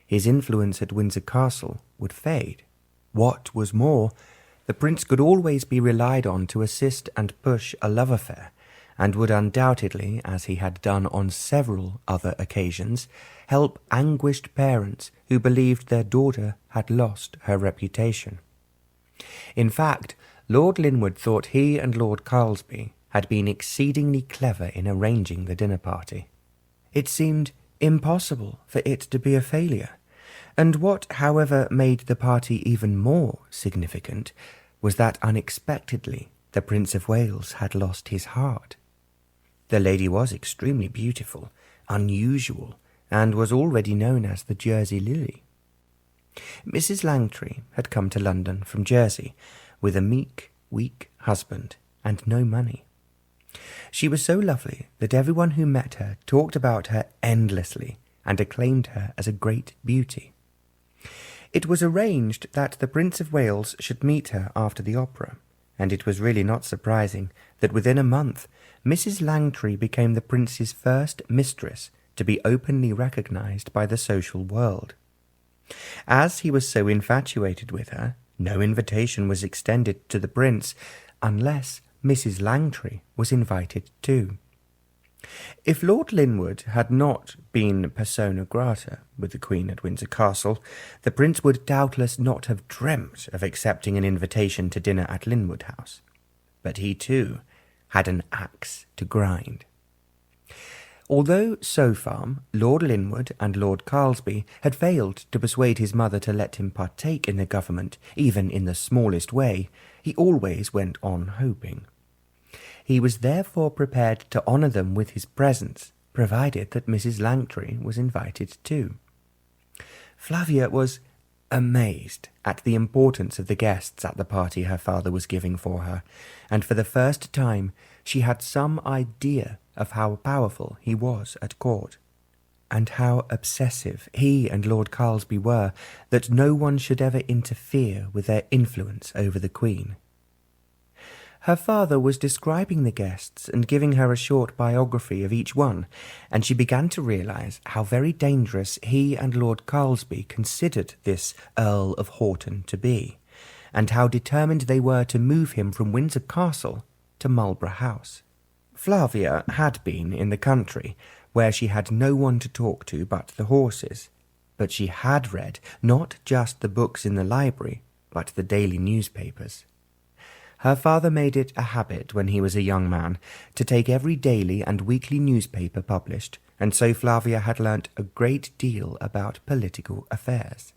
his influence at Windsor Castle would fade. What was more, the Prince could always be relied on to assist and push a love affair, and would undoubtedly, as he had done on several other occasions, help anguished parents who believed their daughter had lost her reputation. In fact, Lord Linwood thought he and Lord Carlsby had been exceedingly clever in arranging the dinner party. It seemed impossible for it to be a failure, and what, however, made the party even more significant was that unexpectedly the Prince of Wales had lost his heart. The lady was extremely beautiful, unusual, and was already known as the Jersey Lily. Mrs. Langtry had come to London from Jersey with a meek, weak husband and no money. She was so lovely that everyone who met her talked about her endlessly and acclaimed her as a great beauty. It was arranged that the Prince of Wales should meet her after the opera, and it was really not surprising that within a month Mrs. Langtry became the Prince's first mistress to be openly recognised by the social world. As he was so infatuated with her, no invitation was extended to the Prince unless Mrs. Langtry was invited too. If Lord Linwood had not been persona grata with the Queen at Windsor Castle, the Prince would doubtless not have dreamt of accepting an invitation to dinner at Linwood House. But he, too, had an axe to grind. Although, so far, Lord Linwood and Lord Carlsby had failed to persuade his mother to let him partake in the government, even in the smallest way, he always went on hoping. He was therefore prepared to honour them with his presence, provided that Mrs. Langtry was invited too. Flavia was amazed at the importance of the guests at the party her father was giving for her, and for the first time she had some idea of how powerful he was at court, and how obsessive he and Lord Carlsby were that no one should ever interfere with their influence over the Queen. Her father was describing the guests and giving her a short biography of each one, and she began to realise how very dangerous he and Lord Carlsby considered this Earl of Haugton to be, and how determined they were to move him from Windsor Castle to Marlborough House. Flavia had been in the country, where she had no one to talk to but the horses, but she had read not just the books in the library, but the daily newspapers. Her father made it a habit when he was a young man to take every daily and weekly newspaper published, and so Flavia had learnt a great deal about political affairs.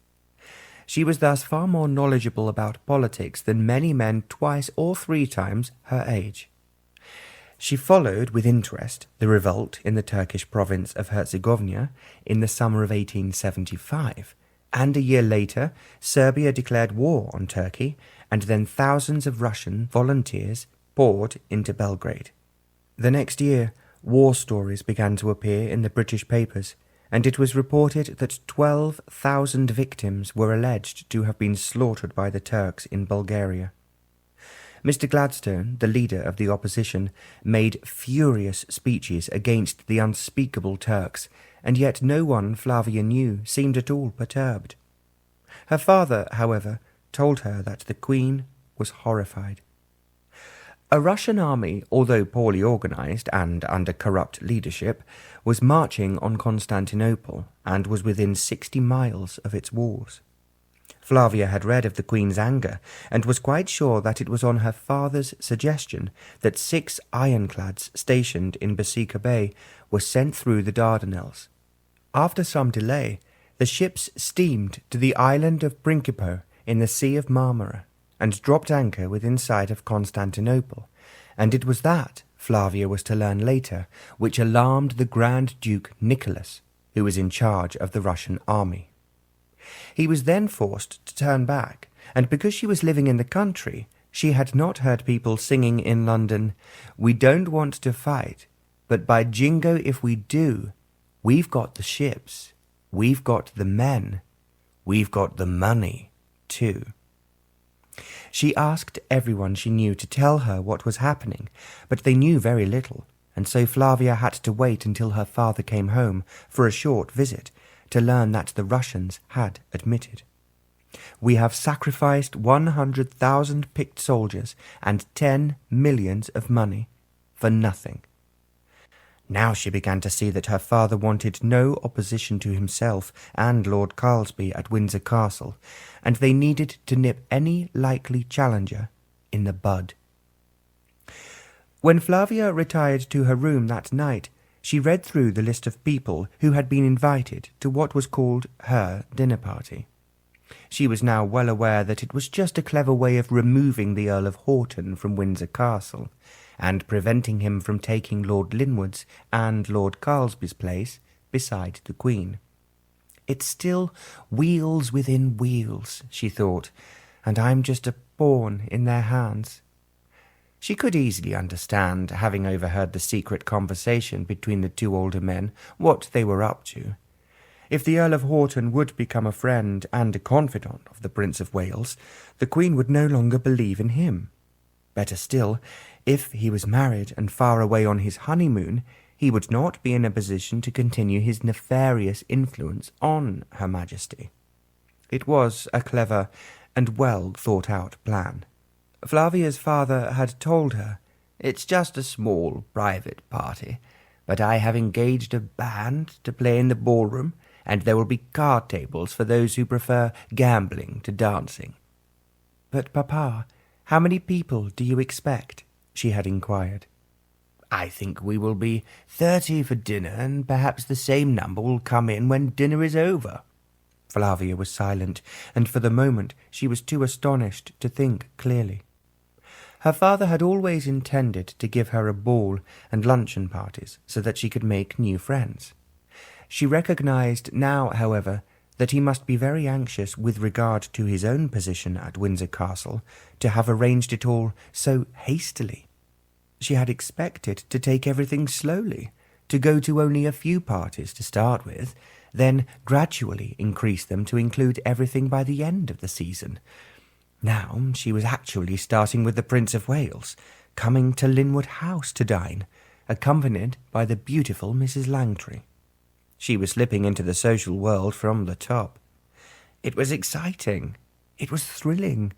She was thus far more knowledgeable about politics than many men twice or three times her age. She followed with interest the revolt in the Turkish province of Herzegovina in the summer of 1875, and a year later Serbia declared war on Turkey, and then thousands of Russian volunteers poured into Belgrade. The next year, war stories began to appear in the British papers, and it was reported that 12,000 victims were alleged to have been slaughtered by the Turks in Bulgaria. Mr. Gladstone, the leader of the opposition, made furious speeches against the unspeakable Turks, and yet no one Flavia knew seemed at all perturbed. Her father, however, told her that the Queen was horrified. A Russian army, although poorly organized and under corrupt leadership, was marching on Constantinople and was within 60 miles of its walls. Flavia had read of the Queen's anger and was quite sure that it was on her father's suggestion that 6 ironclads stationed in Basica Bay were sent through the Dardanelles. After some delay, the ships steamed to the island of Principe in the Sea of Marmara and dropped anchor within sight of Constantinople, and it was that, Flavia was to learn later, which alarmed the Grand Duke Nicholas, who was in charge of the Russian army. He was then forced to turn back, and because she was living in the country, she had not heard people singing in London, "We don't want to fight, but by jingo if we do, we've got the ships, we've got the men, we've got the money, too." She asked everyone she knew to tell her what was happening, but they knew very little, and so Flavia had to wait until her father came home for a short visit to learn that the Russians had admitted. "We have sacrificed 100,000 picked soldiers and 10 millions of money for nothing." Now she began to see that her father wanted no opposition to himself and Lord Carlsby at Windsor Castle, and they needed to nip any likely challenger in the bud. When Flavia retired to her room that night, she read through the list of people who had been invited to what was called her dinner party. She was now well aware that it was just a clever way of removing the Earl of Haugton from Windsor Castle, and preventing him from taking Lord Linwood's and Lord Carlsby's place beside the Queen. "It's still wheels within wheels," she thought, "and I'm just a pawn in their hands." She could easily understand, having overheard the secret conversation between the 2 older men, what they were up to. If the Earl of Haugton would become a friend and a confidant of the Prince of Wales, the Queen would no longer believe in him. Better still, if he was married and far away on his honeymoon, he would not be in a position to continue his nefarious influence on Her Majesty. It was a clever and well thought-out plan. Flavia's father had told her, "It's just a small private party, but I have engaged a band to play in the ballroom, and there will be card tables for those who prefer gambling to dancing." "But, Papa, how many people do you expect?" she had inquired. "I think we will be 30 for dinner, and perhaps the same number will come in when dinner is over." Flavia was silent, and for the moment she was too astonished to think clearly. Her father had always intended to give her a ball and luncheon parties so that she could make new friends. She recognized now, however, that he must be very anxious with regard to his own position at Windsor Castle to have arranged it all so hastily. She had expected to take everything slowly, to go to only a few parties to start with, then gradually increase them to include everything by the end of the season. Now she was actually starting with the Prince of Wales, coming to Linwood House to dine, accompanied by the beautiful Mrs. Langtry. She was slipping into the social world from the top. It was exciting, it was thrilling,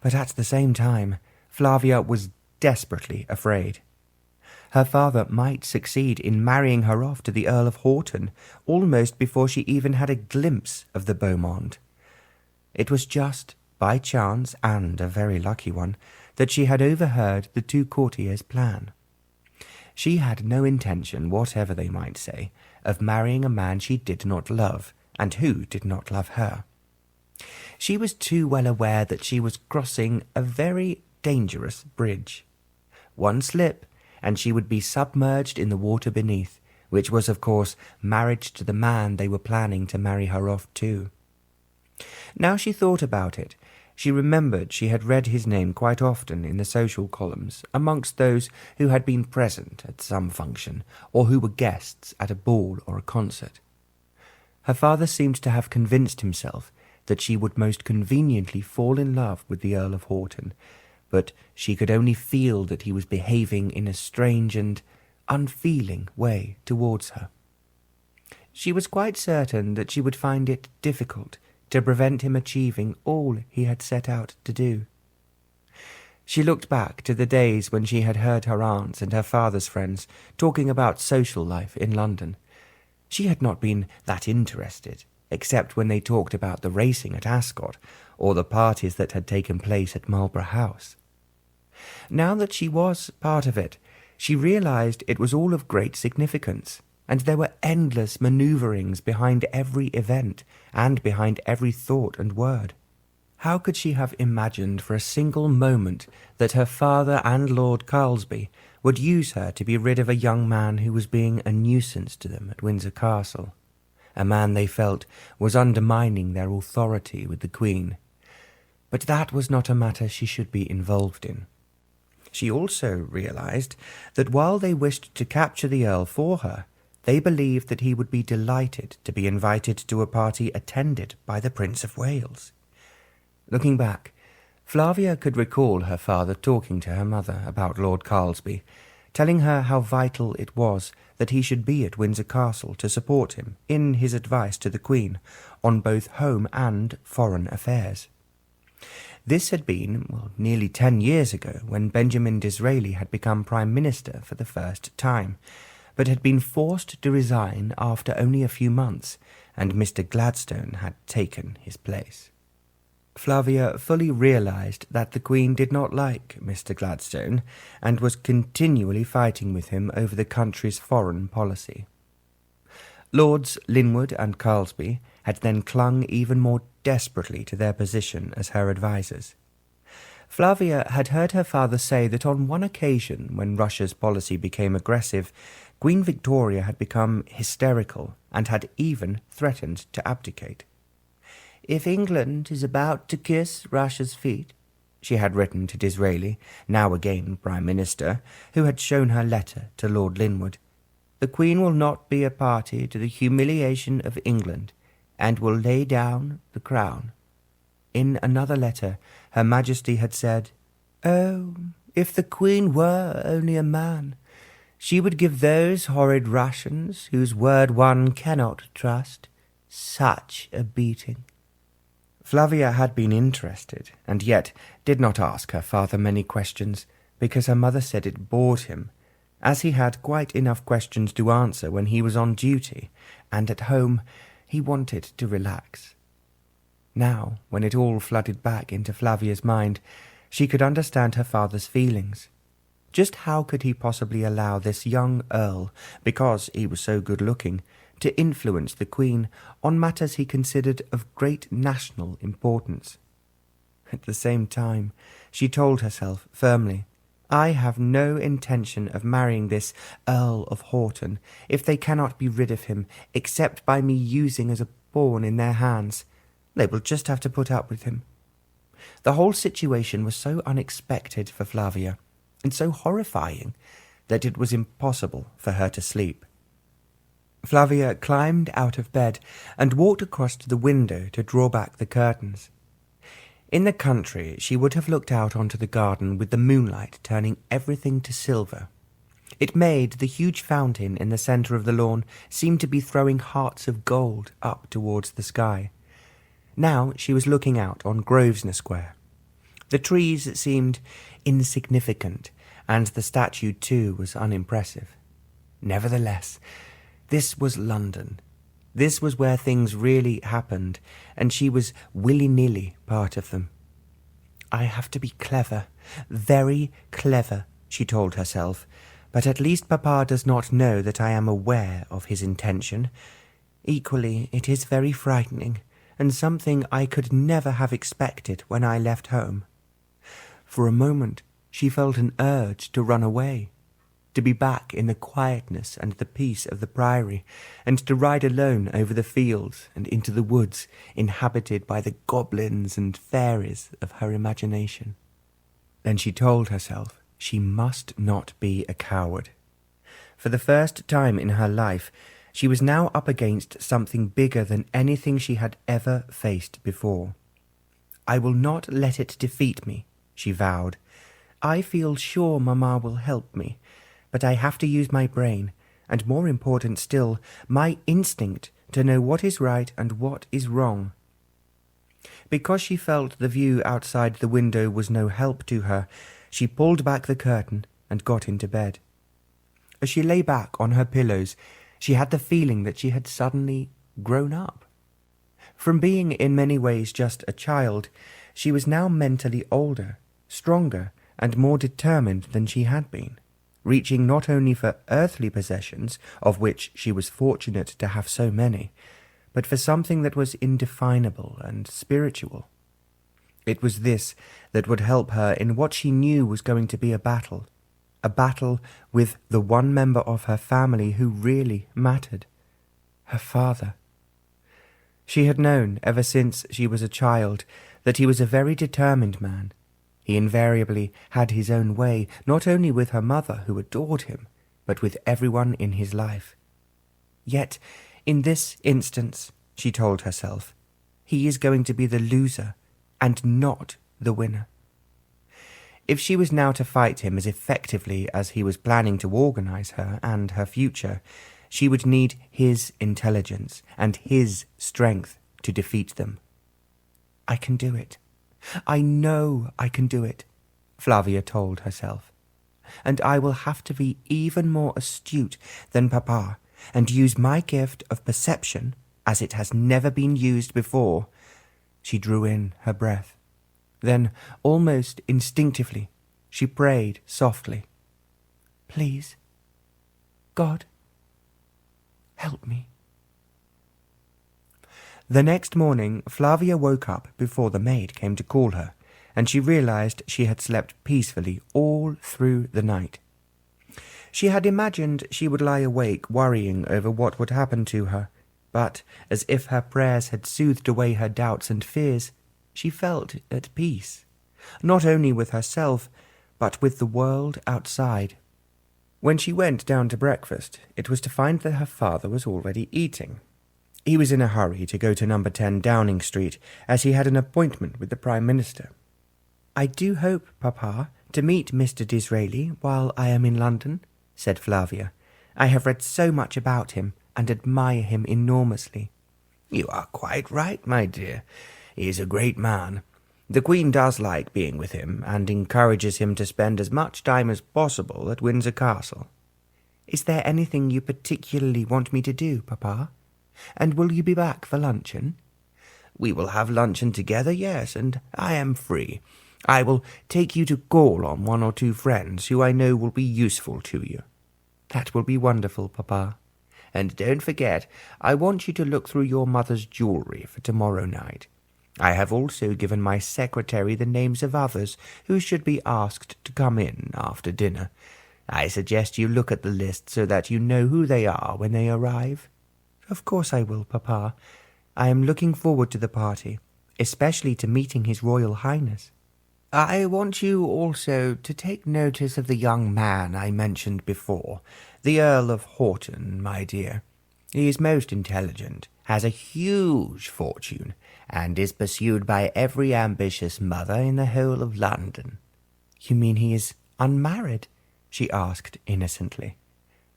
but at the same time, Flavia was desperately afraid. Her father might succeed in marrying her off to the Earl of Haugton almost before she even had a glimpse of the beau monde. It was just by chance, and a very lucky one, that she had overheard the 2 courtiers' plan. She had no intention, whatever they might say, of marrying a man she did not love, and who did not love her. She was too well aware that she was crossing a very dangerous bridge. One slip, and she would be submerged in the water beneath, which was, of course, marriage to the man they were planning to marry her off to. Now she thought about it, she remembered she had read his name quite often in the social columns amongst those who had been present at some function, or who were guests at a ball or a concert. Her father seemed to have convinced himself that she would most conveniently fall in love with the Earl of Haugton, but she could only feel that he was behaving in a strange and unfeeling way towards her. She was quite certain that she would find it difficult to prevent him achieving all he had set out to do. She looked back to the days when she had heard her aunts and her father's friends talking about social life in London. She had not been that interested, except when they talked about the racing at Ascot or the parties that had taken place at Marlborough House. Now that she was part of it, she realized it was all of great significance, and there were endless manoeuvrings behind every event and behind every thought and word. How could she have imagined for a single moment that her father and Lord Carlsby would use her to be rid of a young man who was being a nuisance to them at Windsor Castle, a man they felt was undermining their authority with the Queen? But that was not a matter she should be involved in. She also realized that while they wished to capture the Earl for her, they believed that he would be delighted to be invited to a party attended by the Prince of Wales. Looking back, Flavia could recall her father talking to her mother about Lord Carlsby, telling her how vital it was that he should be at Windsor Castle to support him in his advice to the Queen on both home and foreign affairs. This had been, nearly 10 years ago, when Benjamin Disraeli had become Prime Minister for the first time, but had been forced to resign after only a few months, and Mr. Gladstone had taken his place. Flavia fully realized that the Queen did not like Mr. Gladstone, and was continually fighting with him over the country's foreign policy. Lords Linwood and Carlsby had then clung even more desperately to their position as her advisers. Flavia had heard her father say that on one occasion, when Russia's policy became aggressive, Queen Victoria had become hysterical and had even threatened to abdicate. "If England is about to kiss Russia's feet," she had written to Disraeli, now again Prime Minister, who had shown her letter to Lord Linwood, "the Queen will not be a party to the humiliation of England, and will lay down the crown." In another letter, Her Majesty had said, "Oh, if the Queen were only a man, she would give those horrid Russians, whose word one cannot trust, such a beating." Flavia had been interested, and yet did not ask her father many questions, because her mother said it bored him, as he had quite enough questions to answer when he was on duty, and at home he wanted to relax. Now, when it all flooded back into Flavia's mind, she could understand her father's feelings. Just how could he possibly allow this young Earl, because he was so good-looking, to influence the Queen on matters he considered of great national importance? At the same time, she told herself firmly, "I have no intention of marrying this Earl of Haugton if they cannot be rid of him, except by me using as a pawn in their hands. They will just have to put up with him." The whole situation was so unexpected for Flavia, and so horrifying, that it was impossible for her to sleep. Flavia climbed out of bed and walked across to the window to draw back the curtains. In the country, she would have looked out onto the garden with the moonlight turning everything to silver. It made the huge fountain in the centre of the lawn seem to be throwing hearts of gold up towards the sky. Now she was looking out on Grosvenor Square. The trees seemed insignificant, and the statue too was unimpressive. Nevertheless, this was London. This was where things really happened, and she was willy-nilly part of them. "I have to be clever, very clever," she told herself, "but at least Papa does not know that I am aware of his intention. Equally, it is very frightening, and something I could never have expected when I left home." For a moment she felt an urge to run away, to be back in the quietness and the peace of the priory, and to ride alone over the fields and into the woods inhabited by the goblins and fairies of her imagination. Then she told herself she must not be a coward. For the first time in her life, she was now up against something bigger than anything she had ever faced before. "I will not let it defeat me," she vowed. "I feel sure Mamma will help me, but I have to use my brain, and more important still, my instinct to know what is right and what is wrong." Because she felt the view outside the window was no help to her, she pulled back the curtain and got into bed. As she lay back on her pillows, she had the feeling that she had suddenly grown up. From being in many ways just a child, she was now mentally older, stronger, and more determined than she had been, reaching not only for earthly possessions, of which she was fortunate to have so many, but for something that was indefinable and spiritual. It was this that would help her in what she knew was going to be a battle with the one member of her family who really mattered, her father. She had known ever since she was a child that he was a very determined man. He invariably had his own way, not only with her mother, who adored him, but with everyone in his life. Yet, in this instance, she told herself, he is going to be the loser and not the winner. If she was now to fight him as effectively as he was planning to organize her and her future, she would need his intelligence and his strength to defeat them. I can do it. I know I can do it, Flavia told herself. And I will have to be even more astute than Papa and use my gift of perception as it has never been used before. She drew in her breath. Then, almost instinctively, she prayed softly. Please, God, help me. The next morning, Flavia woke up before the maid came to call her, and she realized she had slept peacefully all through the night. She had imagined she would lie awake worrying over what would happen to her, but as if her prayers had soothed away her doubts and fears, she felt at peace, not only with herself, but with the world outside. When she went down to breakfast, it was to find that her father was already eating. He was in a hurry to go to number 10 Downing Street, as he had an appointment with the Prime Minister. I do hope, Papa, to meet Mr. Disraeli while I am in London, said Flavia. I have read so much about him and admire him enormously. You are quite right, my dear. He is a great man. The Queen does like being with him, and encourages him to spend as much time as possible at Windsor Castle. Is there anything you particularly want me to do, Papa? And will you be back for luncheon? We will have luncheon together, yes, and I am free. I will take you to call on one or two friends who I know will be useful to you. That will be wonderful, Papa. And don't forget, I want you to look through your mother's jewellery for tomorrow night. I have also given my secretary the names of others who should be asked to come in after dinner. I suggest you look at the list so that you know who they are when they arrive. Of course I will, Papa. I am looking forward to the party, especially to meeting His Royal Highness. I want you also to take notice of the young man I mentioned before, the Earl of Haugton, my dear. He is most intelligent, has a huge fortune, and is pursued by every ambitious mother in the whole of London. You mean he is unmarried? She asked innocently.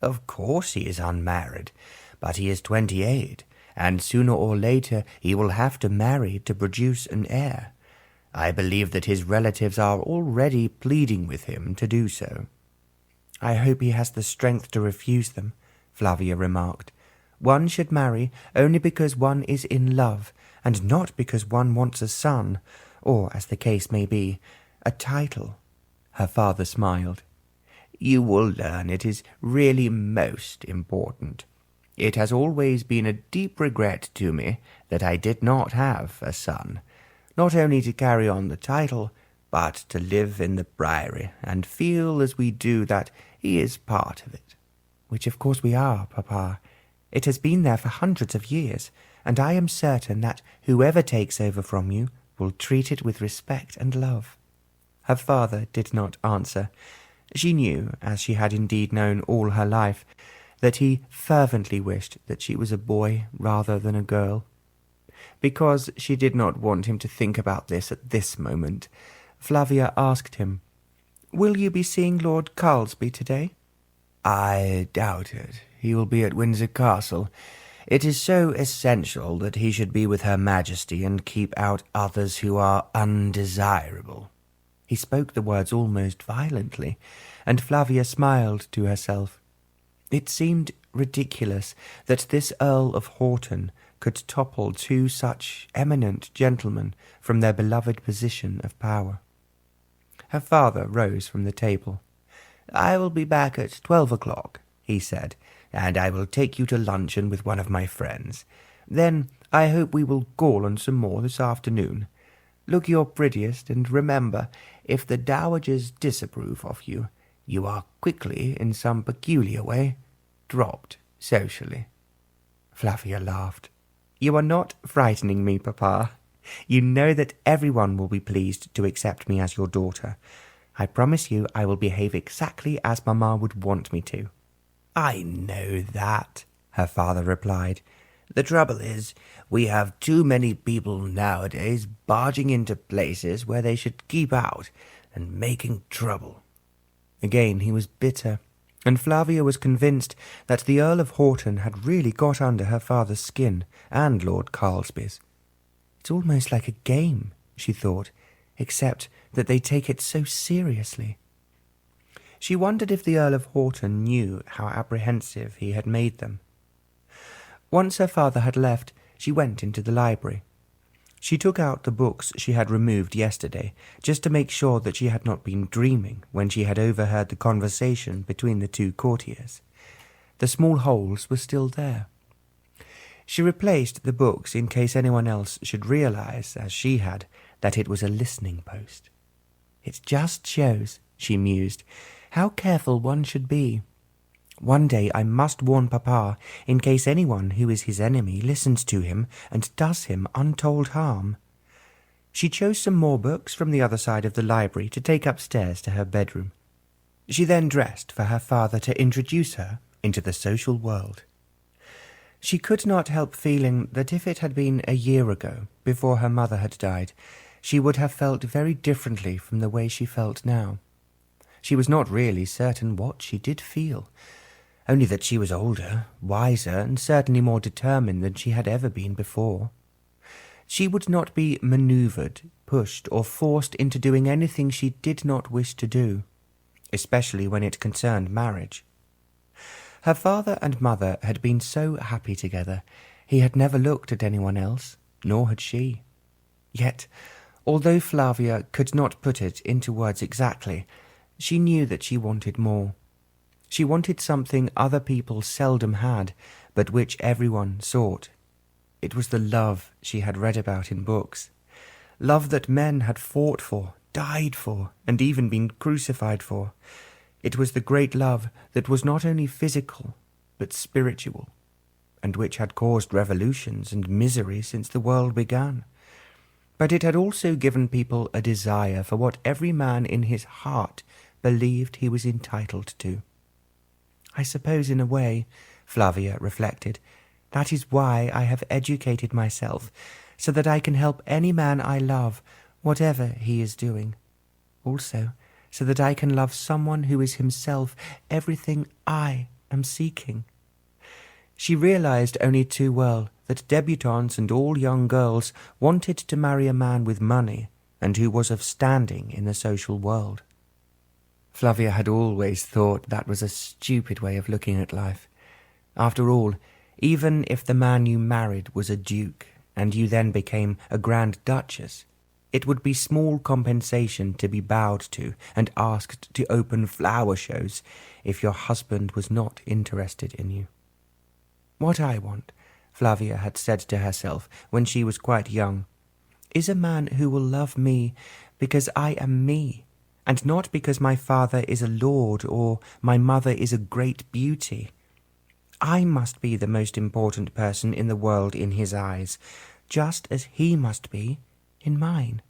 Of course he is unmarried, but he is 28, and sooner or later he will have to marry to produce an heir. I believe that his relatives are already pleading with him to do so. I hope he has the strength to refuse them, Flavia remarked. One should marry only because one is in love, and not because one wants a son, or, as the case may be, a title. Her father smiled. You will learn it is really most important. It has always been a deep regret to me that I did not have a son, not only to carry on the title, but to live in the Priory and feel as we do that he is part of it. Which of course we are, Papa. It has been there for hundreds of years, and I am certain that whoever takes over from you will treat it with respect and love. Her father did not answer. She knew, as she had indeed known all her life, that he fervently wished that she was a boy rather than a girl. Because she did not want him to think about this at this moment, Flavia asked him, Will you be seeing Lord Carlsby today? I doubt it. He will be at Windsor Castle. It is so essential that he should be with Her Majesty and keep out others who are undesirable." He spoke the words almost violently, and Flavia smiled to herself. It seemed ridiculous that this Earl of Haugton could topple two such eminent gentlemen from their beloved position of power. Her father rose from the table. "I will be back at 12 o'clock, he said, "and I will take you to luncheon with one of my friends. Then I hope we will call on some more this afternoon. Look your prettiest, and remember, if the dowagers disapprove of you, you are quickly, in some peculiar way, dropped socially." Flavia laughed. "You are not frightening me, Papa. You know that everyone will be pleased to accept me as your daughter. I promise you I will behave exactly as Mamma would want me to." "I know that," her father replied. "The trouble is, we have too many people nowadays barging into places where they should keep out and making trouble." Again he was bitter, and Flavia was convinced that the Earl of Haugton had really got under her father's skin and Lord Carlsby's. "It's almost like a game," she thought, "except that they take it so seriously." She wondered if the Earl of Haugton knew how apprehensive he had made them. Once her father had left, she went into the library. She took out the books she had removed yesterday, just to make sure that she had not been dreaming when she had overheard the conversation between the two courtiers. The small holes were still there. She replaced the books in case anyone else should realize, as she had, that it was a listening post. "It just shows," she mused, "how careful one should be. One day I must warn Papa, in case anyone who is his enemy listens to him and does him untold harm." She chose some more books from the other side of the library to take upstairs to her bedroom. She then dressed for her father to introduce her into the social world. She could not help feeling that if it had been a year ago, before her mother had died, she would have felt very differently from the way she felt now. She was not really certain what she did feel, only that she was older, wiser, and certainly more determined than she had ever been before. She would not be manoeuvred, pushed, or forced into doing anything she did not wish to do, especially when it concerned marriage. Her father and mother had been so happy together, he had never looked at anyone else, nor had she. Yet, although Flavia could not put it into words exactly, she knew that she wanted more. She wanted something other people seldom had, but which everyone sought. It was the love she had read about in books. Love that men had fought for, died for, and even been crucified for. It was the great love that was not only physical, but spiritual, and which had caused revolutions and misery since the world began. But it had also given people a desire for what every man in his heart believed he was entitled to. I suppose in a way, Flavia reflected, that is why I have educated myself, so that I can help any man I love, whatever he is doing. Also, so that I can love someone who is himself everything I am seeking. She realized only too well that debutantes and all young girls wanted to marry a man with money and who was of standing in the social world. Flavia had always thought that was a stupid way of looking at life. After all, even if the man you married was a duke, and you then became a Grand Duchess, it would be small compensation to be bowed to and asked to open flower shows if your husband was not interested in you. What I want, Flavia had said to herself when she was quite young, is a man who will love me because I am me, and not because my father is a lord or my mother is a great beauty. I must be the most important person in the world in his eyes, just as he must be in mine.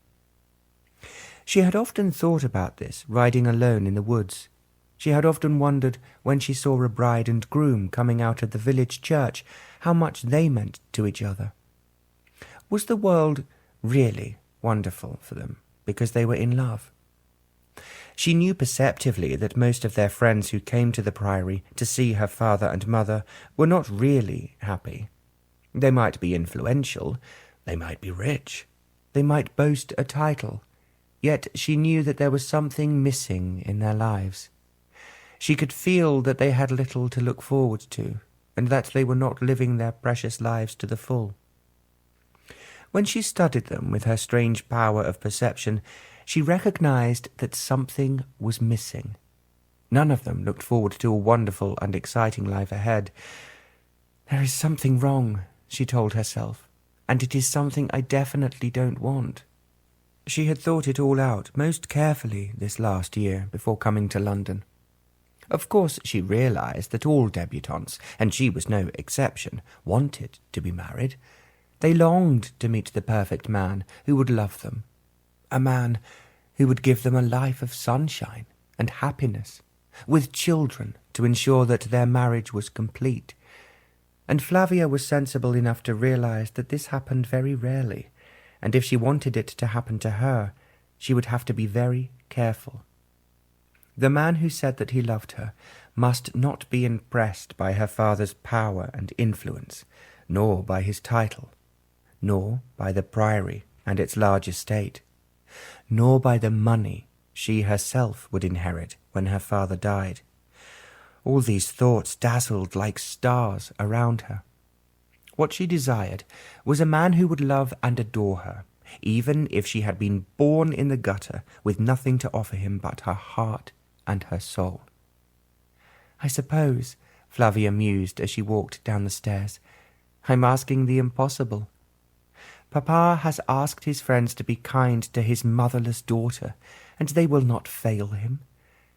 She had often thought about this, riding alone in the woods. She had often wondered, when she saw a bride and groom coming out of the village church, how much they meant to each other. Was the world really wonderful for them because they were in love? She knew perceptively that most of their friends who came to the priory to see her father and mother were not really happy, They might be influential, they might be rich, they might boast a title, yet she knew that there was something missing in their lives. She could feel that they had little to look forward to, and that they were not living their precious lives to the full. When she studied them with her strange power of perception, she recognized that something was missing. None of them looked forward to a wonderful and exciting life ahead. "There is something wrong," she told herself, "and it is something I definitely don't want." She had thought it all out most carefully this last year before coming to London. Of course, she realized that all debutantes, and she was no exception, wanted to be married. They longed to meet the perfect man who would love them, a man who would give them a life of sunshine and happiness, with children to ensure that their marriage was complete. And Flavia was sensible enough to realize that this happened very rarely, and if she wanted it to happen to her, she would have to be very careful. The man who said that he loved her must not be impressed by her father's power and influence, nor by his title, nor by the priory and its large estate, nor by the money she herself would inherit when her father died. All these thoughts dazzled like stars around her. What she desired was a man who would love and adore her, even if she had been born in the gutter with nothing to offer him but her heart and her soul. "I suppose," Flavia mused as she walked down the stairs, "I'm asking the impossible. Papa has asked his friends to be kind to his motherless daughter, and they will not fail him.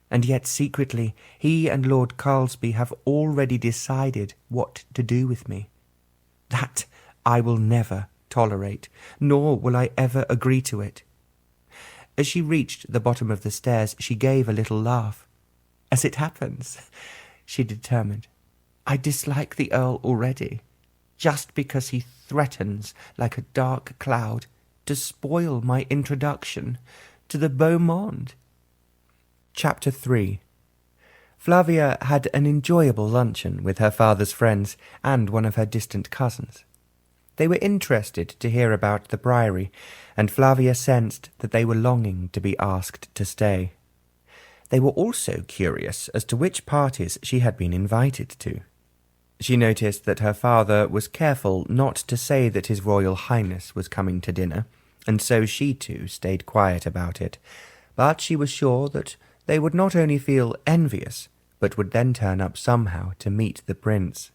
And yet secretly he and Lord Carlsby have already decided what to do with me. That I will never tolerate, nor will I ever agree to it." As she reached the bottom of the stairs, she gave a little laugh. "As it happens," she determined, "I dislike the Earl already, just because he threatens like a dark cloud to spoil my introduction to the beau monde." Chapter 3. Flavia had an enjoyable luncheon with her father's friends and one of her distant cousins. They were interested to hear about the priory, and Flavia sensed that they were longing to be asked to stay. They were also curious as to which parties she had been invited to. She noticed that her father was careful not to say that His Royal Highness was coming to dinner, and so she too stayed quiet about it, but she was sure that they would not only feel envious, but would then turn up somehow to meet the prince.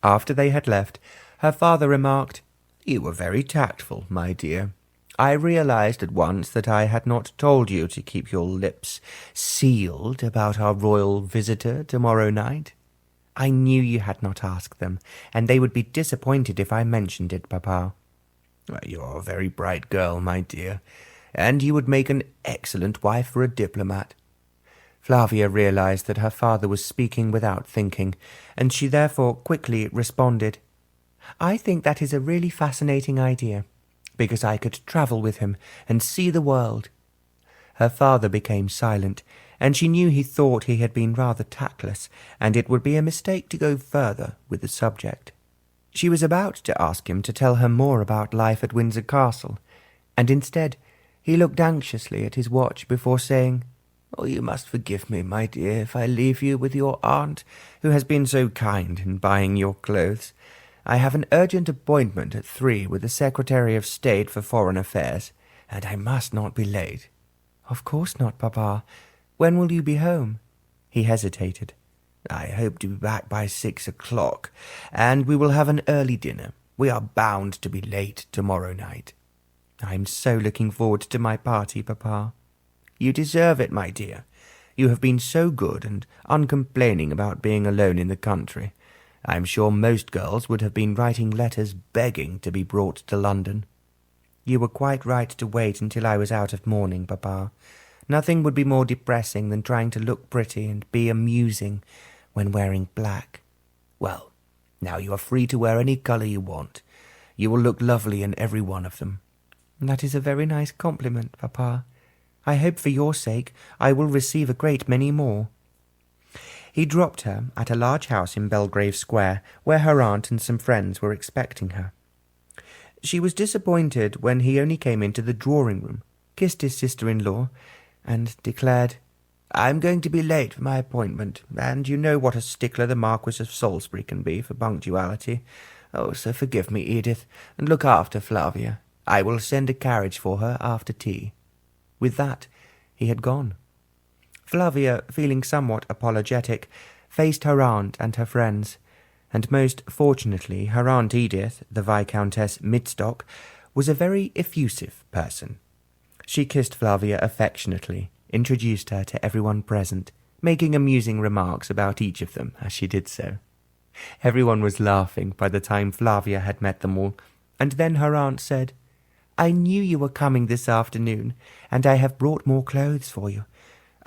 After they had left, her father remarked, "You were very tactful, my dear. I realized at once that I had not told you to keep your lips sealed about our royal visitor tomorrow night. I knew you had not asked them, and they would be disappointed if I mentioned it, Papa." "You're a very bright girl, my dear, and you would make an excellent wife for a diplomat." Flavia realized that her father was speaking without thinking, and she therefore quickly responded, "I think that is a really fascinating idea, because I could travel with him and see the world." Her father became silent, and she knew he thought he had been rather tactless, and it would be a mistake to go further with the subject. She was about to ask him to tell her more about life at Windsor Castle, and instead he looked anxiously at his watch before saying, "Oh, you must forgive me, my dear, if I leave you with your aunt, who has been so kind in buying your clothes. I have an urgent appointment at 3 with the Secretary of State for Foreign Affairs, and I must not be late." "Of course not, Papa. When will you be home?" He hesitated. "I hope to be back by 6 o'clock, and we will have an early dinner. We are bound to be late tomorrow night." "I'm so looking forward to my party, Papa." "You deserve it, my dear. You have been so good and uncomplaining about being alone in the country. I am sure most girls would have been writing letters begging to be brought to London." "You were quite right to wait until I was out of mourning, Papa. Nothing would be more depressing than trying to look pretty and be amusing when wearing black." "Well, now you are free to wear any colour you want. You will look lovely in every one of them." "That is a very nice compliment, Papa. I hope for your sake I will receive a great many more." He dropped her at a large house in Belgrave Square, where her aunt and some friends were expecting her. She was disappointed when he only came into the drawing-room, kissed his sister-in-law, and declared, "I'm going to be late for my appointment, and you know what a stickler the Marquis of Salisbury can be for punctuality. Oh, so forgive me, Edith, and look after Flavia. I will send a carriage for her after tea." With that, he had gone. Flavia, feeling somewhat apologetic, faced her aunt and her friends, and most fortunately her Aunt Edith, the Viscountess Midstock, was a very effusive person. She kissed Flavia affectionately, introduced her to everyone present, making amusing remarks about each of them as she did so. Everyone was laughing by the time Flavia had met them all, and then her aunt said, "I knew you were coming this afternoon, and I have brought more clothes for you.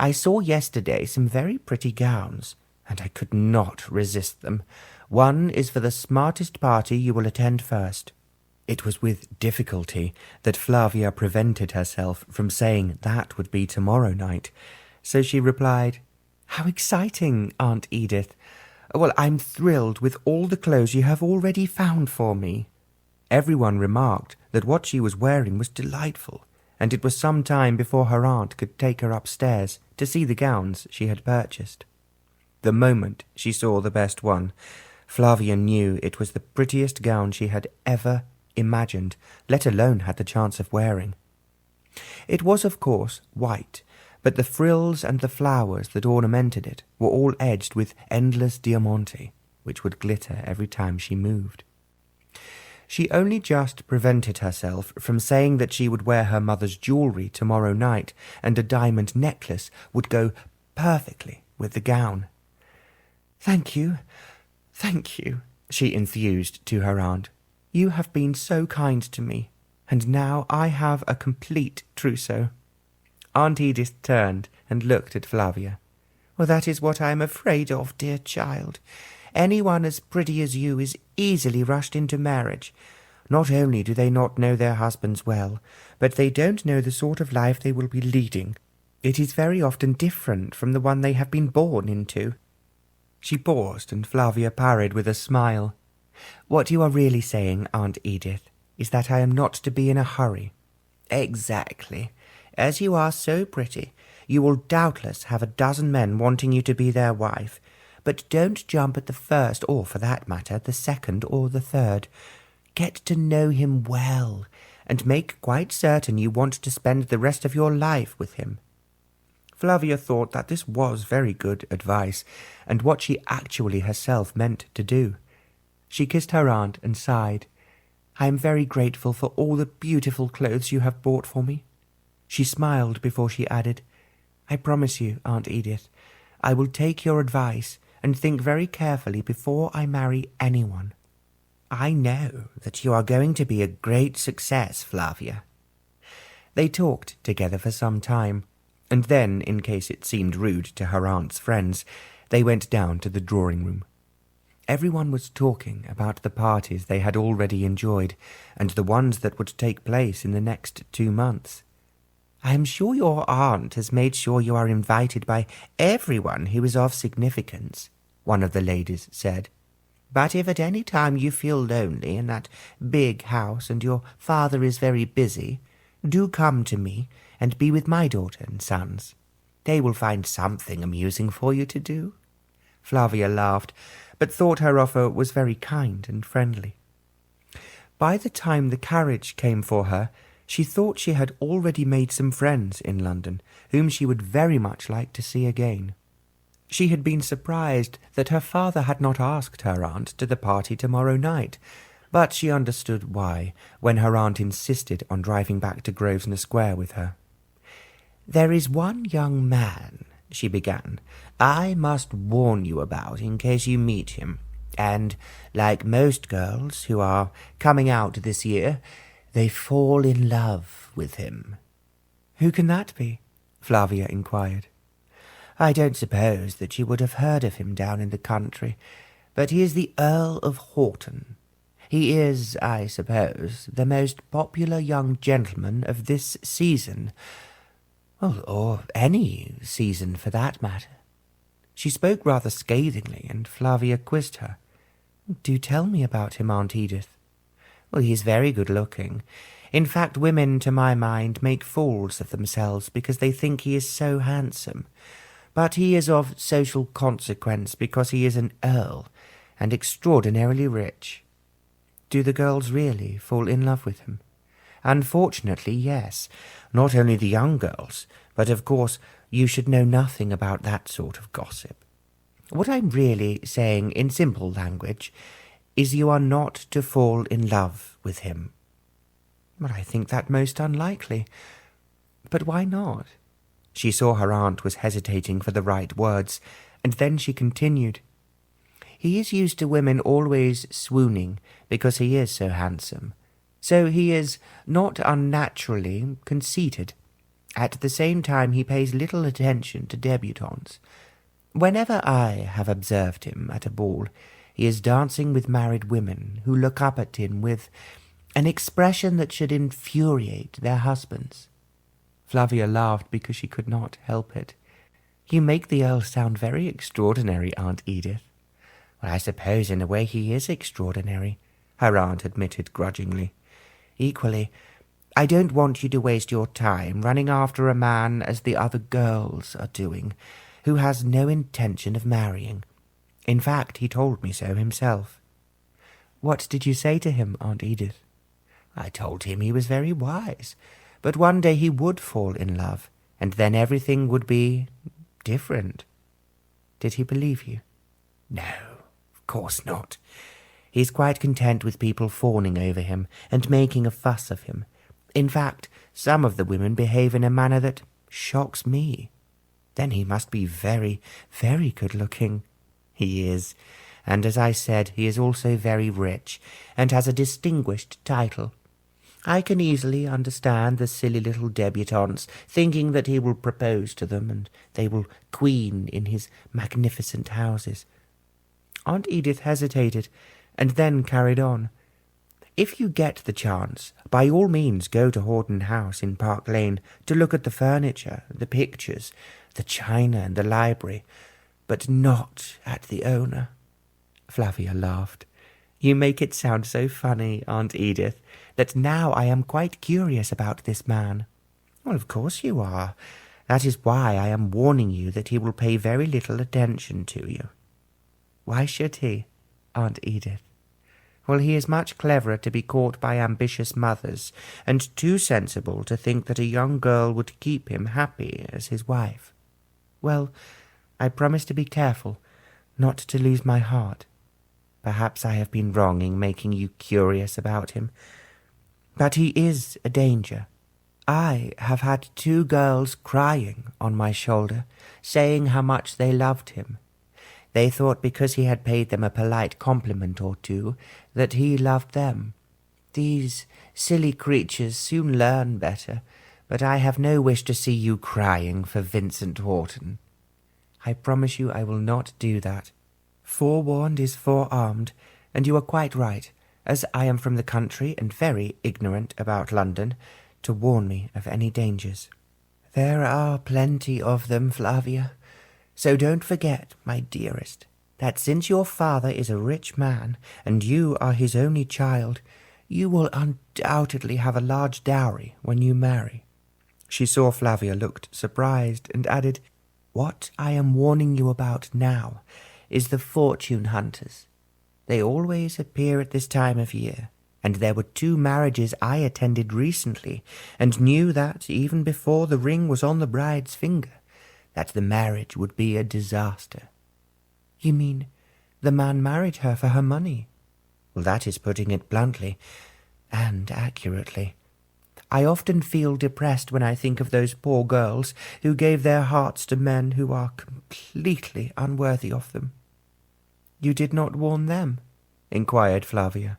I saw yesterday some very pretty gowns, and I could not resist them. One is for the smartest party you will attend first." It was with difficulty that Flavia prevented herself from saying that would be tomorrow night, so she replied, "How exciting, Aunt Edith! Well, I'm thrilled with all the clothes you have already found for me." Everyone remarked that what she was wearing was delightful, and it was some time before her aunt could take her upstairs to see the gowns she had purchased. The moment she saw the best one, Flavia knew it was the prettiest gown she had ever imagined, let alone had the chance of wearing. It was, of course, white, but the frills and the flowers that ornamented it were all edged with endless diamante, which would glitter every time she moved. She only just prevented herself from saying that she would wear her mother's jewellery tomorrow night, and a diamond necklace would go perfectly with the gown. "Thank you, she enthused to her aunt. "You have been so kind to me, and now I have a complete trousseau." Aunt Edith turned and looked at Flavia. "Well, that is what I am afraid of, dear child. Anyone as pretty as you is easily rushed into marriage. Not only do they not know their husbands well, but they don't know the sort of life they will be leading. It is very often different from the one they have been born into." She paused, and Flavia parried with a smile. "What you are really saying, Aunt Edith, is that I am not to be in a hurry." "Exactly. As you are so pretty, you will doubtless have a dozen men wanting you to be their wife. But don't jump at the first, or, for that matter, the second or the third. Get to know him well, and make quite certain you want to spend the rest of your life with him." Flavia thought that this was very good advice, and what she actually herself meant to do. She kissed her aunt and sighed. "I am very grateful for all the beautiful clothes you have bought for me." She smiled before she added, "I promise you, Aunt Edith, I will take your advice and think very carefully before I marry anyone." "I know that you are going to be a great success, Flavia." They talked together for some time, and then, in case it seemed rude to her aunt's friends, they went down to the drawing-room. Everyone was talking about the parties they had already enjoyed, and the ones that would take place in the next 2 months. "I am sure your aunt has made sure you are invited by everyone who is of significance," one of the ladies said. "But if at any time you feel lonely in that big house and your father is very busy, do come to me and be with my daughter and sons. They will find something amusing for you to do." Flavia laughed, but thought her offer was very kind and friendly. By the time the carriage came for her, she thought she had already made some friends in London, whom she would very much like to see again. She had been surprised that her father had not asked her aunt to the party tomorrow night, but she understood why, when her aunt insisted on driving back to Grosvenor Square with her. "There is one young man," she began, "I must warn you about in case you meet him, and, like most girls who are coming out this year, they fall in love with him." "Who can that be?" Flavia inquired. "I don't suppose that you would have heard of him down in the country, but he is the Earl of Haugton. He is, I suppose, the most popular young gentleman of this season, or any season for that matter." She spoke rather scathingly, and Flavia quizzed her. "Do tell me about him, Aunt Edith." "Well, he's very good-looking. In fact, women, to my mind, make fools of themselves because they think he is so handsome. But he is of social consequence because he is an earl, and extraordinarily rich." "Do the girls really fall in love with him?" "Unfortunately, yes. Not only the young girls, but of course you should know nothing about that sort of gossip. What I'm really saying in simple language is you are not to fall in love with him." "But I think that most unlikely. But why not?" She saw her aunt was hesitating for the right words, and then she continued, "He is used to women always swooning because he is so handsome. So he is not unnaturally conceited. At the same time, he pays little attention to debutantes. Whenever I have observed him at a ball, he is dancing with married women who look up at him with an expression that should infuriate their husbands." Flavia laughed because she could not help it. "You make the Earl sound very extraordinary, Aunt Edith." "Well, I suppose in a way he is extraordinary," her aunt admitted grudgingly. "Equally, I don't want you to waste your time running after a man as the other girls are doing, who has no intention of marrying. In fact, he told me so himself." "What did you say to him, Aunt Edith?" "I told him he was very wise, but one day he would fall in love, and then everything would be different." "Did he believe you?" "No, of course not. He's quite content with people fawning over him and making a fuss of him. In fact, some of the women behave in a manner that shocks me. Then he must be very, very good-looking." "He is, and as I said, he is also very rich, and has a distinguished title. I can easily understand the silly little debutantes thinking that he will propose to them, and they will queen in his magnificent houses." Aunt Edith hesitated, and then carried on. "If you get the chance, by all means go to Haugton House in Park Lane to look at the furniture, the pictures, the china and the library, but not at the owner." Flavia laughed. "You make it sound so funny, Aunt Edith, that now I am quite curious about this man." "Well, of course you are. That is why I am warning you that he will pay very little attention to you." "Why should he, Aunt Edith?" "Well, he is much cleverer to be caught by ambitious mothers, and too sensible to think that a young girl would keep him happy as his wife." "Well, I promise to be careful, not to lose my heart. Perhaps I have been wrong in making you curious about him, but he is a danger. I have had 2 girls crying on my shoulder, saying how much they loved him. They thought because he had paid them a polite compliment or two that he loved them. These silly creatures soon learn better, but I have no wish to see you crying for Vincent Haugton." "I promise you I will not do that. Forewarned is forearmed, and you are quite right, as I am from the country and very ignorant about London, to warn me of any dangers." "There are plenty of them, Flavia. So don't forget, my dearest, that since your father is a rich man, and you are his only child, you will undoubtedly have a large dowry when you marry." She saw Flavia looked surprised, and added, "What I am warning you about now is the fortune hunters. They always appear at this time of year, and there were 2 marriages I attended recently, and knew that, even before the ring was on the bride's finger, that the marriage would be a disaster." "You mean the man married her for her money?" "Well, that is putting it bluntly, and accurately. I often feel depressed when I think of those poor girls who gave their hearts to men who are completely unworthy of them." "You did not warn them?" inquired Flavia.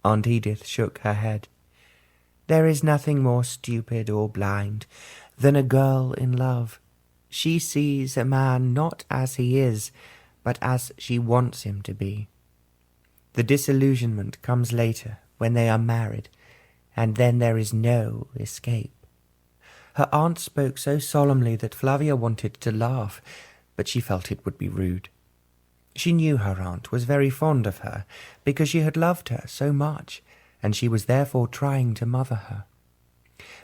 Aunt Edith shook her head. "There is nothing more stupid or blind than a girl in love. She sees a man not as he is, but as she wants him to be. The disillusionment comes later, when they are married, and then there is no escape." Her aunt spoke so solemnly that Flavia wanted to laugh, but she felt it would be rude. She knew her aunt was very fond of her because she had loved her so much, and she was therefore trying to mother her.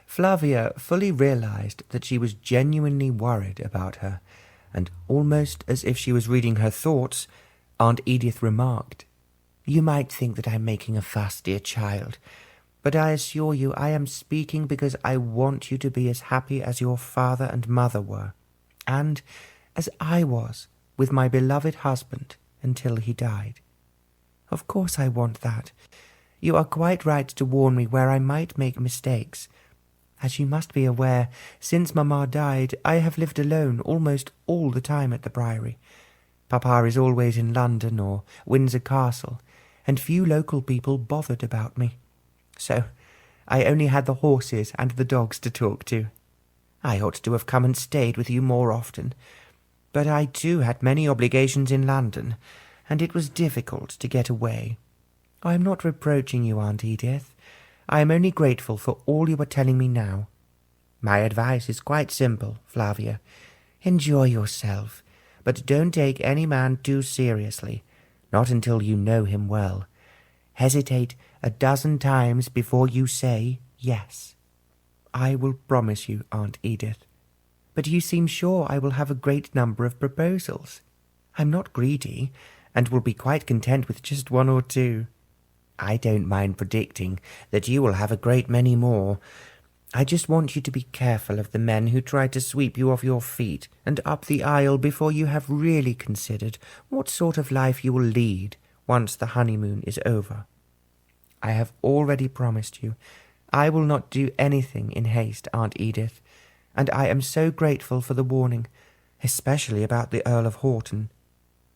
Flavia fully realized that she was genuinely worried about her, and almost as if she was reading her thoughts, Aunt Edith remarked, "You might think that I'm making a fuss, dear child, but I assure you I am speaking because I want you to be as happy as your father and mother were, and as I was with my beloved husband until he died. Of course I want that. You are quite right to warn me where I might make mistakes. As you must be aware, since Mamma died, I have lived alone almost all the time at the Priory. Papa is always in London or Windsor Castle, and few local people bothered about me. So I only had the horses and the dogs to talk to. I ought to have come and stayed with you more often, but I too had many obligations in London, and it was difficult to get away. I am not reproaching you, Aunt Edith. I am only grateful for all you are telling me now. My advice is quite simple, Flavia. Enjoy yourself, but don't take any man too seriously, not until you know him well. Hesitate a dozen times before you say yes. I will promise you, Aunt Edith. But you seem sure I will have a great number of proposals. I'm not greedy, and will be quite content with just one or two. I don't mind predicting that you will have a great many more. I just want you to be careful of the men who try to sweep you off your feet and up the aisle before you have really considered what sort of life you will lead once the honeymoon is over. I have already promised you I will not do anything in haste, Aunt Edith, and I am so grateful for the warning, especially about the Earl of Haugton.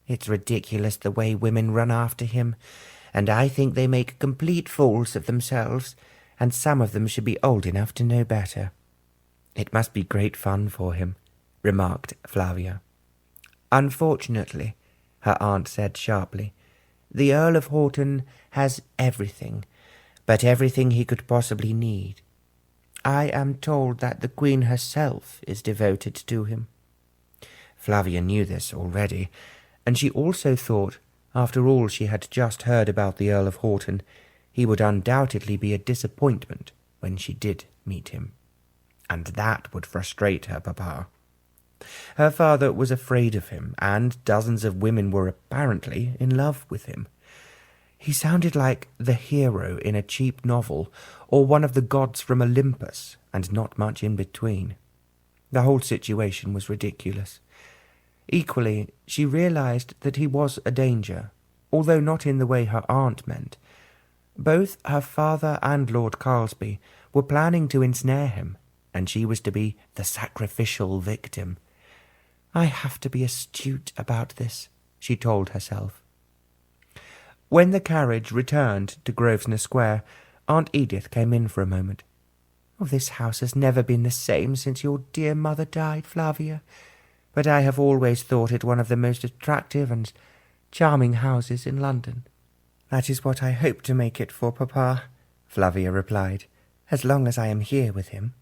It's ridiculous the way women run after him, and I think they make complete fools of themselves, and some of them should be old enough to know better. It must be great fun for him, remarked Flavia. Unfortunately, her aunt said sharply, the Earl of Haugton has everything, but everything he could possibly need. I am told that the Queen herself is devoted to him. Flavia knew this already, and she also thought, after all she had just heard about the Earl of Haugton, he would undoubtedly be a disappointment when she did meet him. And that would frustrate her papa. Her father was afraid of him, and dozens of women were apparently in love with him. He sounded like the hero in a cheap novel, or one of the gods from Olympus, and not much in between. The whole situation was ridiculous. Equally, she realized that he was a danger, although not in the way her aunt meant. Both her father and Lord Carlsby were planning to ensnare him, and she was to be the sacrificial victim. I have to be astute about this, she told herself. When the carriage returned to Grosvenor Square, Aunt Edith came in for a moment. "Oh, this house has never been the same since your dear mother died, Flavia, but I have always thought it one of the most attractive and charming houses in London." "That is what I hope to make it for Papa," Flavia replied, "as long as I am here with him."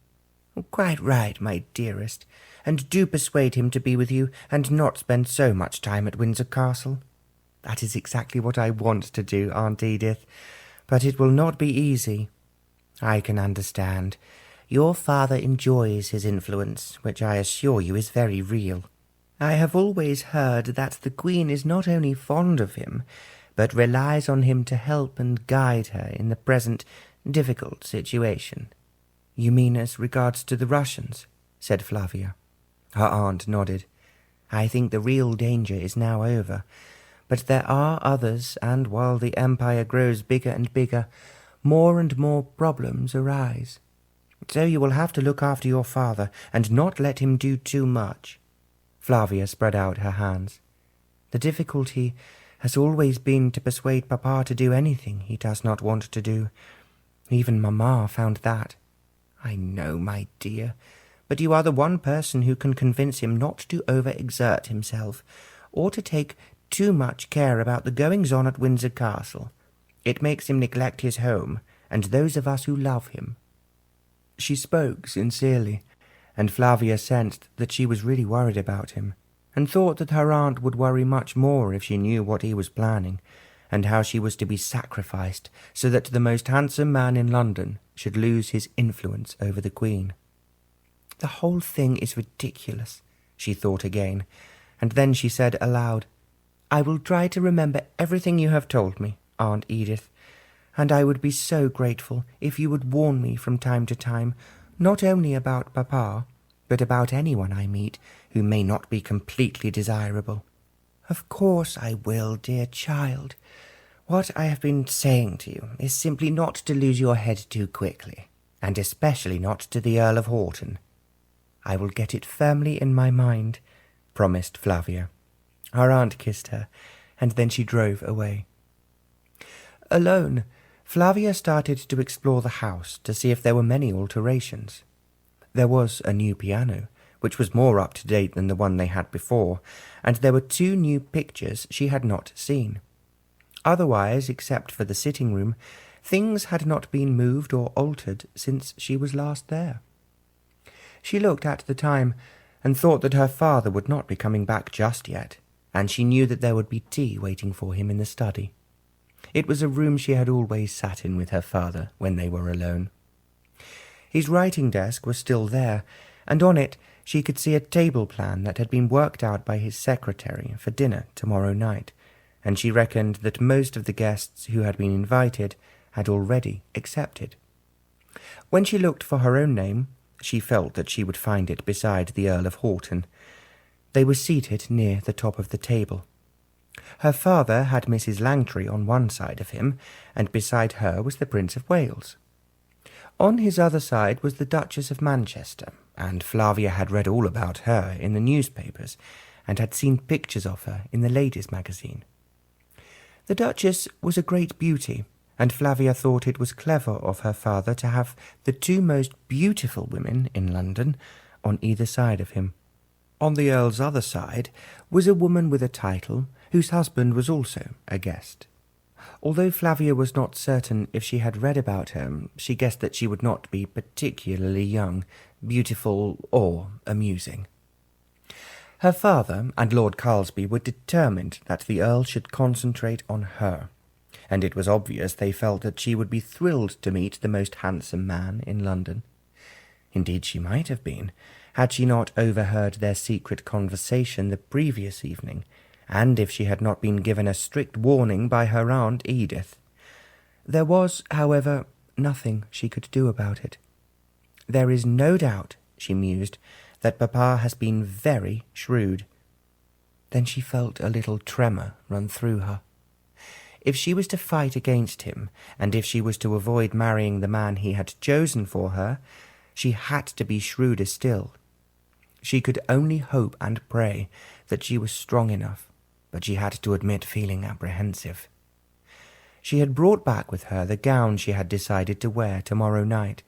"Quite right, my dearest, and do persuade him to be with you and not spend so much time at Windsor Castle." "That is exactly what I want to do, Aunt Edith, but it will not be easy." "I can understand. Your father enjoys his influence, which I assure you is very real. I have always heard that the Queen is not only fond of him, but relies on him to help and guide her in the present difficult situation." "You mean as regards to the Russians?" said Flavia. Her aunt nodded. "I think the real danger is now over, but there are others, and while the empire grows bigger and bigger, more and more problems arise. So you will have to look after your father, and not let him do too much." Flavia spread out her hands. "The difficulty has always been to persuade Papa to do anything he does not want to do. Even Mamma found that." "I know, my dear, but you are the one person who can convince him not to overexert himself, or to take too much care about the goings-on at Windsor Castle. It makes him neglect his home, and those of us who love him." She spoke sincerely, and Flavia sensed that she was really worried about him, and thought that her aunt would worry much more if she knew what he was planning, and how she was to be sacrificed so that the most handsome man in London should lose his influence over the Queen. The whole thing is ridiculous, she thought again, and then she said aloud, I will try to remember everything you have told me, Aunt Edith, and I would be so grateful if you would warn me from time to time, not only about Papa, but about anyone I meet who may not be completely desirable. Of course I will, dear child. What I have been saying to you is simply not to lose your head too quickly, and especially not to the Earl of Haugton. I will get it firmly in my mind, promised Flavia. Her aunt kissed her, and then she drove away. Alone, Flavia started to explore the house to see if there were many alterations. There was a new piano, which was more up to date than the one they had before, and there were 2 new pictures she had not seen. Otherwise, except for the sitting room, things had not been moved or altered since she was last there. She looked at the time and thought that her father would not be coming back just yet, and she knew that there would be tea waiting for him in the study. It was a room she had always sat in with her father when they were alone. His writing desk was still there, and on it she could see a table plan that had been worked out by his secretary for dinner tomorrow night, and she reckoned that most of the guests who had been invited had already accepted. When she looked for her own name, she felt that she would find it beside the Earl of Haugton. They were seated near the top of the table. Her father had Mrs. Langtry on one side of him, and beside her was the Prince of Wales. On his other side was the Duchess of Manchester, and Flavia had read all about her in the newspapers, and had seen pictures of her in the ladies' magazine. The Duchess was a great beauty, and Flavia thought it was clever of her father to have the 2 most beautiful women in London on either side of him. On the Earl's other side was a woman with a title, whose husband was also a guest. Although Flavia was not certain if she had read about her, she guessed that she would not be particularly young, beautiful, or amusing. Her father and Lord Carlsby were determined that the Earl should concentrate on her, and it was obvious they felt that she would be thrilled to meet the most handsome man in London. Indeed, she might have been, had she not overheard their secret conversation the previous evening, and if she had not been given a strict warning by her Aunt Edith. There was, however, nothing she could do about it. There is no doubt, she mused, that Papa has been very shrewd. Then she felt a little tremor run through her. If she was to fight against him, and if she was to avoid marrying the man he had chosen for her, she had to be shrewder still. She could only hope and pray that she was strong enough, but she had to admit feeling apprehensive. She had brought back with her the gown she had decided to wear tomorrow night,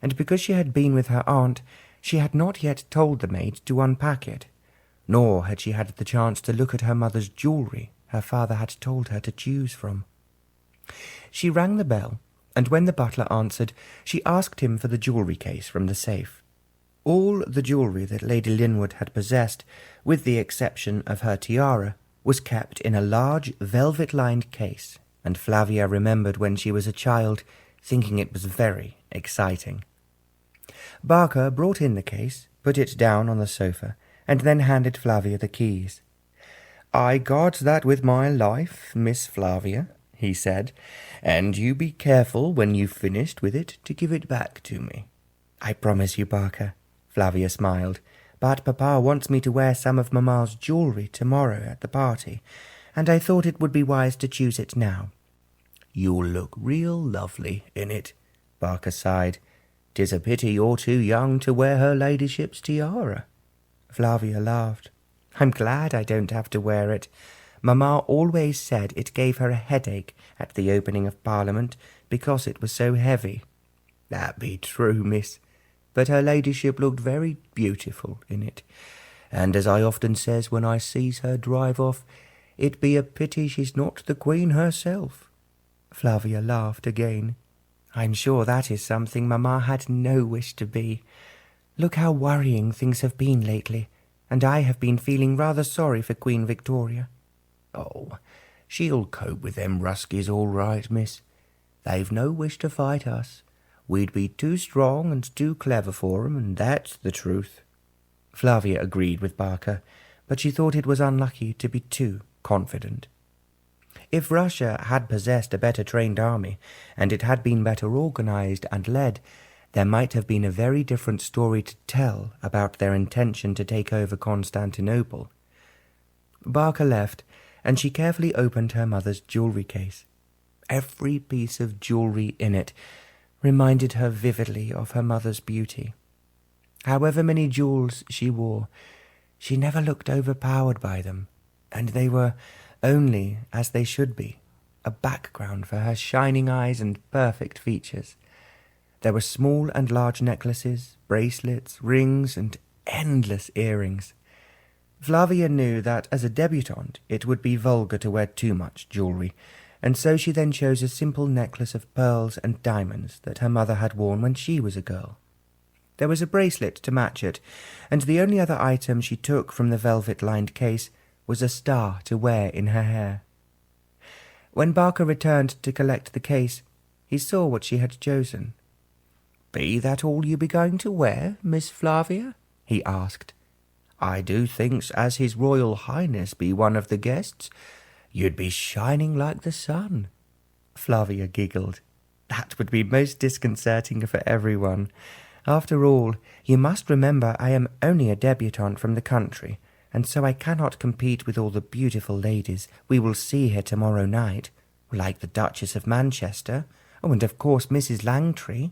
and because she had been with her aunt, she had not yet told the maid to unpack it, nor had she had the chance to look at her mother's jewellery her father had told her to choose from. She rang the bell, and when the butler answered, she asked him for the jewellery case from the safe. All the jewellery that Lady Linwood had possessed, with the exception of her tiara, was kept in a large velvet-lined case, and Flavia remembered when she was a child, thinking it was very exciting. Barker brought in the case, put it down on the sofa, and then handed Flavia the keys. "I guards that with my life, Miss Flavia," he said, "and you be careful when you've finished with it to give it back to me." "I promise you, Barker," Flavia smiled, "but Papa wants me to wear some of Mamma's jewellery tomorrow at the party, and I thought it would be wise to choose it now." "You'll look real lovely in it," Barker sighed. "'Tis a pity you're too young to wear her ladyship's tiara." Flavia laughed. "I'm glad I don't have to wear it. Mamma always said it gave her a headache at the opening of Parliament because it was so heavy." "That be true, miss, but her ladyship looked very beautiful in it, and as I often says when I sees her drive off, it be a pity she's not the Queen herself." Flavia laughed again. "I'm sure that is something Mamma had no wish to be. Look how worrying things have been lately, and I have been feeling rather sorry for Queen Victoria." "Oh, she'll cope with them Ruskies all right, miss. They've no wish to fight us. We'd be too strong and too clever for 'em, and that's the truth." Flavia agreed with Barker, but she thought it was unlucky to be too confident. If Russia had possessed a better trained army, and it had been better organized and led, there might have been a very different story to tell about their intention to take over Constantinople. Barker left, and she carefully opened her mother's jewelry case. Every piece of jewelry in it reminded her vividly of her mother's beauty. However many jewels she wore, she never looked overpowered by them, and they were only as they should be, a background for her shining eyes and perfect features. There were small and large necklaces, bracelets, rings, and endless earrings. Flavia knew that as a debutante it would be vulgar to wear too much jewelry, and so she then chose a simple necklace of pearls and diamonds that her mother had worn when she was a girl. There was a bracelet to match it, and the only other item she took from the velvet-lined case was a star to wear in her hair. When Barker returned to collect the case, he saw what she had chosen. "Be that all you be going to wear, Miss Flavia?" he asked. "I do thinks as His Royal Highness be one of the guests, you'd be shining like the sun." Flavia giggled. That would be most disconcerting for everyone. After all, you must remember I am only a debutante from the country, and so I cannot compete with all the beautiful ladies we will see here tomorrow night, like the Duchess of Manchester, and of course Mrs. Langtry.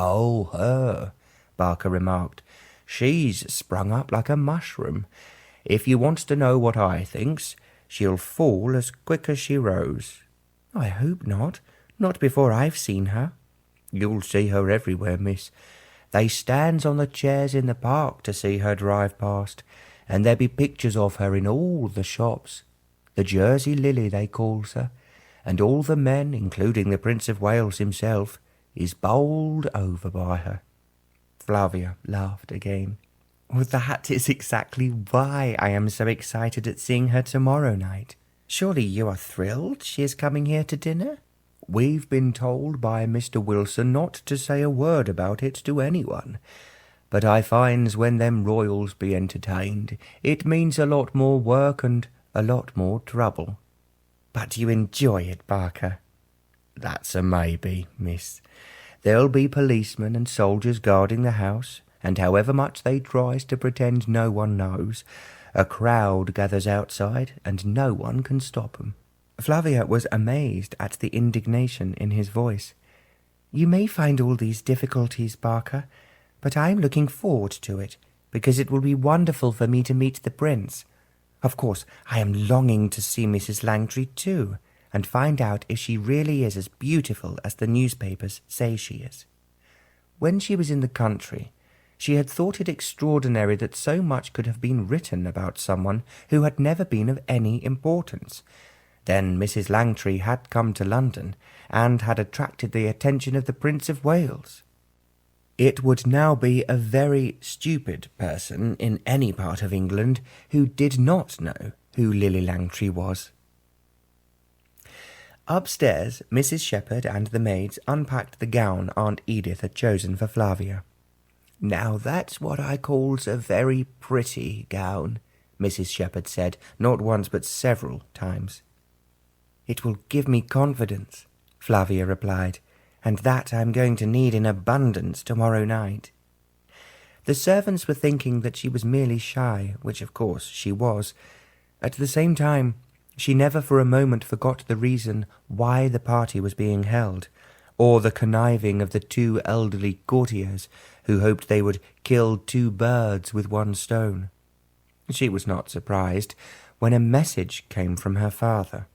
"Oh, her," Barker remarked. "She's sprung up like a mushroom. If you wants to know what I thinks, she'll fall as quick as she rose." "I hope not. Not before I've seen her." "You'll see her everywhere, miss. They stands on the chairs in the park to see her drive past, and there be pictures of her in all the shops. The Jersey Lily they calls her, and all the men, including the Prince of Wales himself, is bowled over by her." Flavia laughed again. "Well, that is exactly why I am so excited at seeing her tomorrow night. Surely you are thrilled she is coming here to dinner?" "We've been told by Mr. Wilson not to say a word about it to anyone, but I finds when them royals be entertained, it means a lot more work and a lot more trouble." "But you enjoy it, Barker?" "That's a maybe, miss. There'll be policemen and soldiers guarding the house, and however much they tries to pretend no one knows, a crowd gathers outside and no one can stop 'em." Flavia was amazed at the indignation in his voice. "You may find all these difficulties, Barker, but I am looking forward to it, because it will be wonderful for me to meet the prince. Of course, I am longing to see Mrs. Langtry too, and find out if she really is as beautiful as the newspapers say she is." When she was in the country, she had thought it extraordinary that so much could have been written about someone who had never been of any importance. Then Mrs. Langtry had come to London, and had attracted the attention of the Prince of Wales. It would now be a very stupid person in any part of England who did not know who Lily Langtry was. Upstairs, Mrs. Shepherd and the maids unpacked the gown Aunt Edith had chosen for Flavia. "Now that's what I calls a very pretty gown," Mrs. Shepherd said, not once but several times. "It will give me confidence," Flavia replied, "and that I'm going to need in abundance tomorrow night." The servants were thinking that she was merely shy, which of course she was. At the same time, she never for a moment forgot the reason why the party was being held, or the conniving of the two elderly courtiers who hoped they would kill two birds with one stone. She was not surprised when a message came from her father.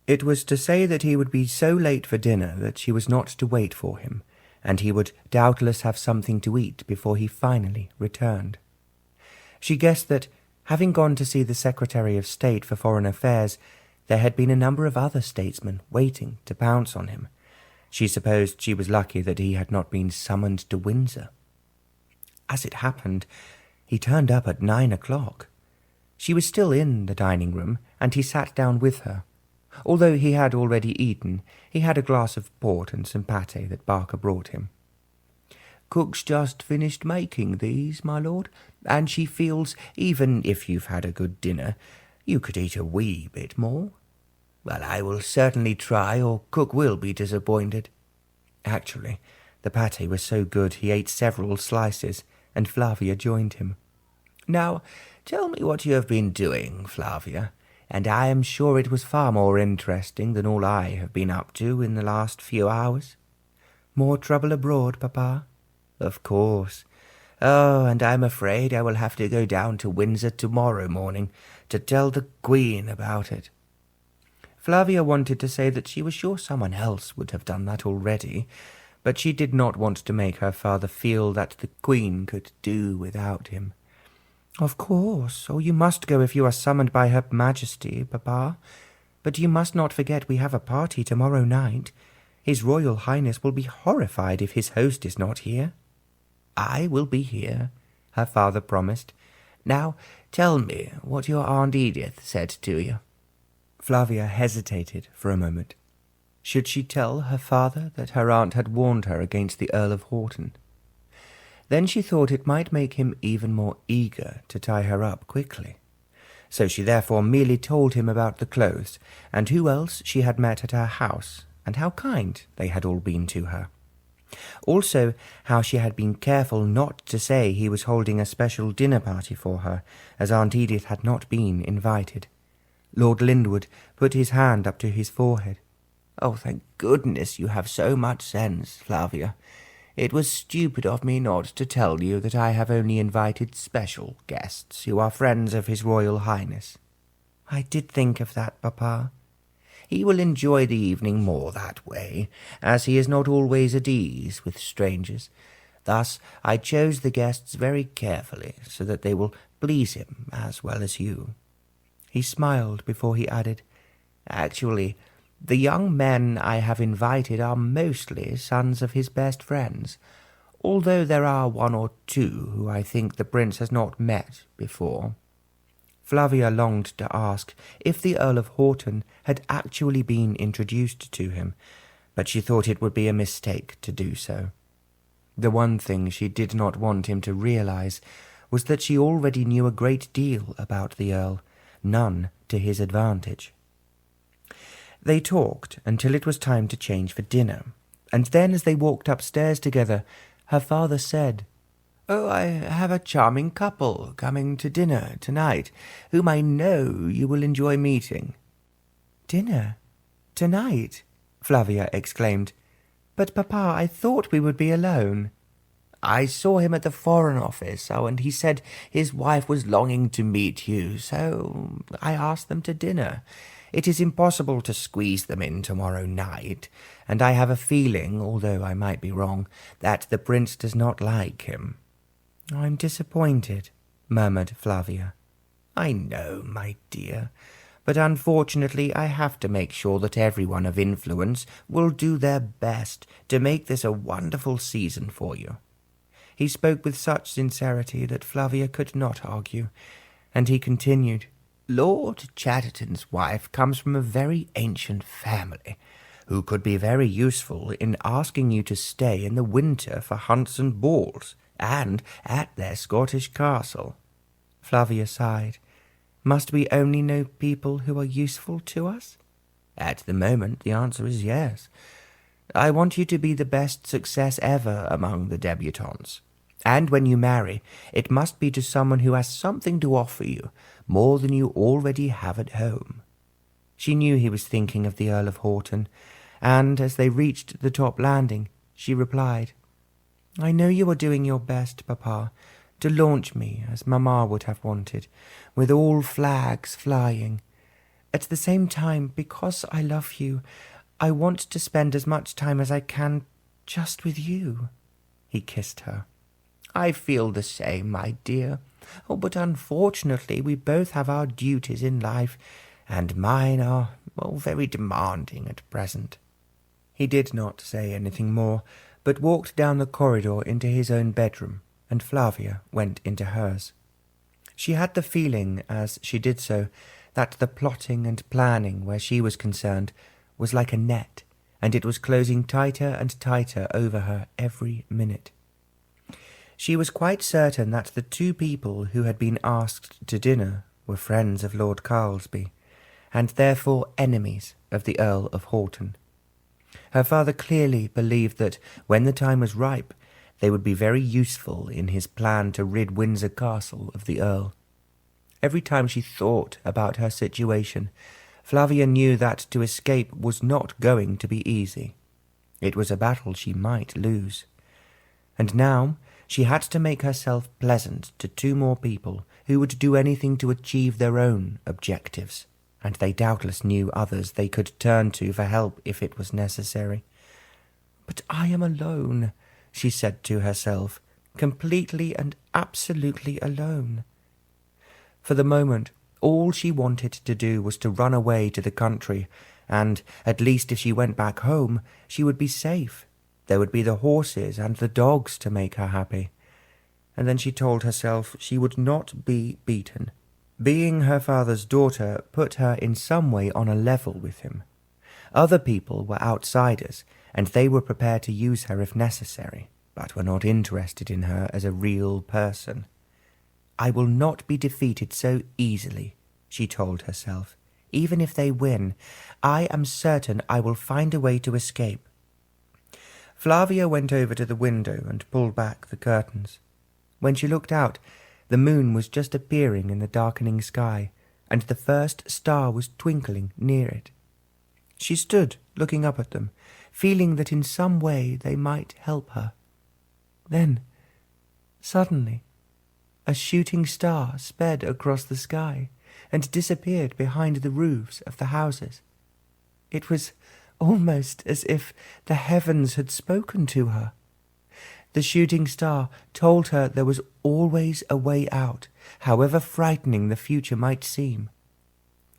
It was to say that he would be so late for dinner that she was not to wait for him, and he would doubtless have something to eat before he finally returned. She guessed that, having gone to see the Secretary of State for Foreign Affairs, there had been a number of other statesmen waiting to pounce on him. She supposed she was lucky that he had not been summoned to Windsor. As it happened, He turned up at 9 o'clock. She was still in the dining-room, and he sat down with her. Although he had already eaten, he had a glass of port and some pâté that Barker brought him. "Cook's just finished making these, my lord, and she feels, even if you've had a good dinner, you could eat a wee bit more." "Well, I will certainly try, or Cook will be disappointed." Actually, the pâté was so good he ate several slices, and Flavia joined him. "Now, tell me what you have been doing, Flavia, and I am sure it was far more interesting than all I have been up to in the last few hours." "More trouble abroad, Papa?" "Of course. Oh, and I'm afraid I will have to go down to Windsor tomorrow morning to tell the Queen about it." Flavia wanted to say that she was sure someone else would have done that already, but she did not want to make her father feel that the Queen could do without him. "Of course, or you must go if you are summoned by Her Majesty, Papa. But you must not forget we have a party tomorrow night. His Royal Highness will be horrified if his host is not here." "I will be here," her father promised. "Now tell me what your Aunt Edith said to you." Flavia hesitated for a moment. Should she tell her father that her aunt had warned her against the Earl of Haugton? Then she thought it might make him even more eager to tie her up quickly. So she therefore merely told him about the clothes, and who else she had met at her house, and how kind they had all been to her. Also, how she had been careful not to say he was holding a special dinner party for her, as Aunt Edith had not been invited. Lord Linwood put his hand up to his forehead. "Oh, thank goodness you have so much sense, Flavia. It was stupid of me not to tell you that I have only invited special guests who are friends of His Royal Highness." "I did think of that, Papa." "He will enjoy the evening more that way, as he is not always at ease with strangers. Thus I chose the guests very carefully, so that they will please him as well as you." He smiled before he added, "Actually, the young men I have invited are mostly sons of his best friends, although there are one or two who I think the Prince has not met before." Flavia longed to ask if the Earl of Haugton had actually been introduced to him, but she thought it would be a mistake to do so. The one thing she did not want him to realize was that she already knew a great deal about the Earl, none to his advantage. They talked until it was time to change for dinner, and then as they walked upstairs together, her father said, "Oh, I have a charming couple coming to dinner tonight, whom I know you will enjoy meeting." "Dinner? Tonight?" Flavia exclaimed. "But, Papa, I thought we would be alone." "I saw him at the Foreign Office, and he said his wife was longing to meet you, so I asked them to dinner. It is impossible to squeeze them in tomorrow night, and I have a feeling, although I might be wrong, that the Prince does not like him." "I'm disappointed," murmured Flavia. "I know, my dear, but unfortunately I have to make sure that everyone of influence will do their best to make this a wonderful season for you." He spoke with such sincerity that Flavia could not argue, and he continued, "Lord Chatterton's wife comes from a very ancient family, who could be very useful in asking you to stay in the winter for hunts and balls, and at their Scottish castle." Flavia sighed. "Must we only know people who are useful to us?" "At the moment the answer is yes. I want you to be the best success ever among the debutantes. And when you marry, it must be to someone who has something to offer you, more than you already have at home." She knew he was thinking of the Earl of Haugton, and as they reached the top landing, she replied, "I know you are doing your best, Papa, to launch me as Mamma would have wanted, with all flags flying. At the same time, because I love you, I want to spend as much time as I can just with you." He kissed her. "I feel the same, my dear. Oh, but unfortunately we both have our duties in life, and mine are very demanding at present." He did not say anything more, but walked down the corridor into his own bedroom, and Flavia went into hers. She had the feeling, as she did so, that the plotting and planning where she was concerned was like a net, and it was closing tighter and tighter over her every minute. She was quite certain that the two people who had been asked to dinner were friends of Lord Carlsby, and therefore enemies of the Earl of Haugton. Her father clearly believed that, when the time was ripe, they would be very useful in his plan to rid Windsor Castle of the Earl. Every time she thought about her situation, Flavia knew that to escape was not going to be easy. It was a battle she might lose. And now she had to make herself pleasant to two more people who would do anything to achieve their own objectives, and they doubtless knew others they could turn to for help if it was necessary. "But I am alone," she said to herself, "completely and absolutely alone." For the moment, all she wanted to do was to run away to the country, and, at least if she went back home, she would be safe. There would be the horses and the dogs to make her happy. And then she told herself she would not be beaten. Being her father's daughter put her in some way on a level with him. Other people were outsiders, and they were prepared to use her if necessary, but were not interested in her as a real person. "I will not be defeated so easily," she told herself. "Even if they win, I am certain I will find a way to escape." Flavia went over to the window and pulled back the curtains. When she looked out, the moon was just appearing in the darkening sky, and the first star was twinkling near it. She stood looking up at them, feeling that in some way they might help her. Then, suddenly, a shooting star sped across the sky and disappeared behind the roofs of the houses. It was almost as if the heavens had spoken to her. The shooting star told her there was always a way out, however frightening the future might seem.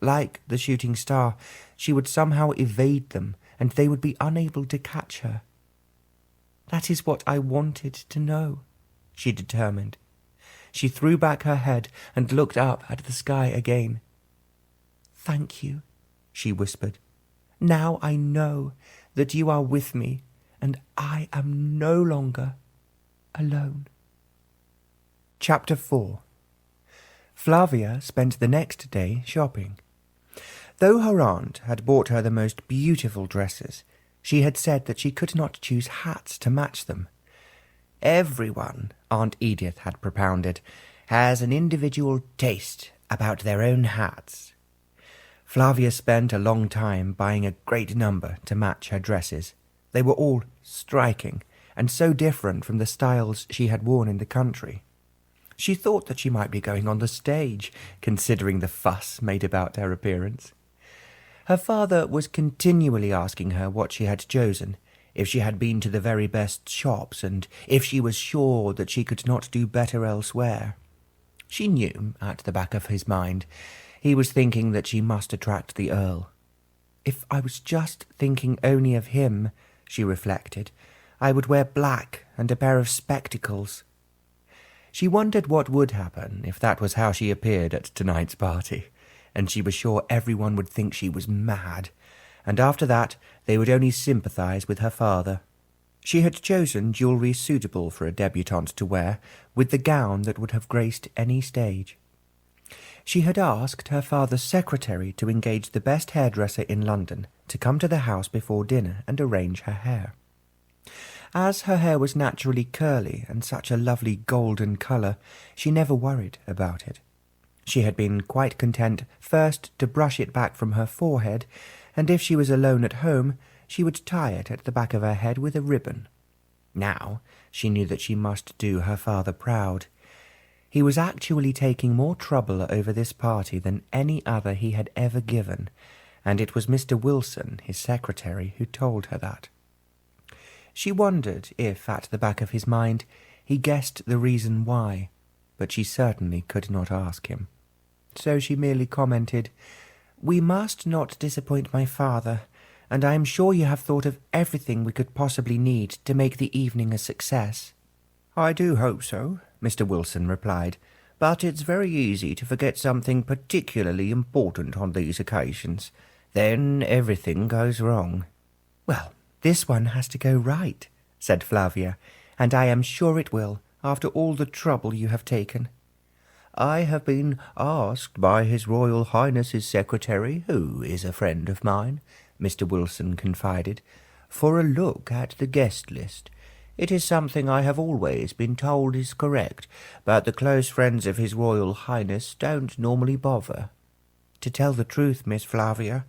Like the shooting star, she would somehow evade them, and they would be unable to catch her. "That is what I wanted to know," she determined. She threw back her head and looked up at the sky again. "Thank you," she whispered. "Now I know that you are with me, and I am no longer alone." Chapter 4. Flavia spent the next day shopping. Though her aunt had bought her the most beautiful dresses, she had said that she could not choose hats to match them. Everyone, Aunt Edith had propounded, has an individual taste about their own hats. Flavia spent a long time buying a great number to match her dresses. They were all striking, and so different from the styles she had worn in the country. She thought that she might be going on the stage, considering the fuss made about her appearance. Her father was continually asking her what she had chosen, if she had been to the very best shops, and if she was sure that she could not do better elsewhere. She knew, at the back of his mind, he was thinking that she must attract the Earl. "If I was just thinking only of him," she reflected, "I would wear black and a pair of spectacles." She wondered what would happen if that was how she appeared at tonight's party, and she was sure everyone would think she was mad, and after that they would only sympathize with her father. She had chosen jewellery suitable for a debutante to wear, with the gown that would have graced any stage. She had asked her father's secretary to engage the best hairdresser in London to come to the house before dinner and arrange her hair. As her hair was naturally curly and such a lovely golden colour, she never worried about it. She had been quite content first to brush it back from her forehead, and if she was alone at home, she would tie it at the back of her head with a ribbon. Now she knew that she must do her father proud. He was actually taking more trouble over this party than any other he had ever given, and it was Mr. Wilson, his secretary, who told her that. She wondered if, at the back of his mind, he guessed the reason why, but she certainly could not ask him. So she merely commented, "We must not disappoint my father, and I am sure you have thought of everything we could possibly need to make the evening a success." "I do hope so," Mr. Wilson replied, "but it's very easy to forget something particularly important on these occasions. Then everything goes wrong." "Well, this one has to go right," said Flavia, "and I am sure it will, after all the trouble you have taken." "I have been asked by His Royal Highness's secretary, who is a friend of mine," Mr. Wilson confided, "for a look at the guest list. It is something I have always been told is correct, but the close friends of His Royal Highness don't normally bother. To tell the truth, Miss Flavia,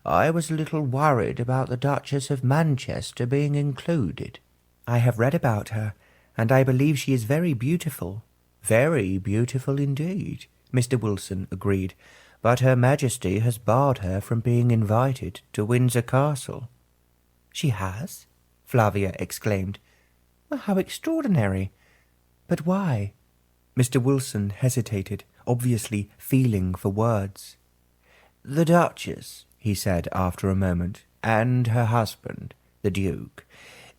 I was a little worried about the Duchess of Manchester being included." "I have read about her, and I believe she is very beautiful." "Very beautiful indeed," Mr. Wilson agreed, "but Her Majesty has barred her from being invited to Windsor Castle." "She has?" Flavia exclaimed. "Well, how extraordinary! But why?" Mr. Wilson hesitated, obviously feeling for words. "The Duchess," he said after a moment, "and her husband, the Duke,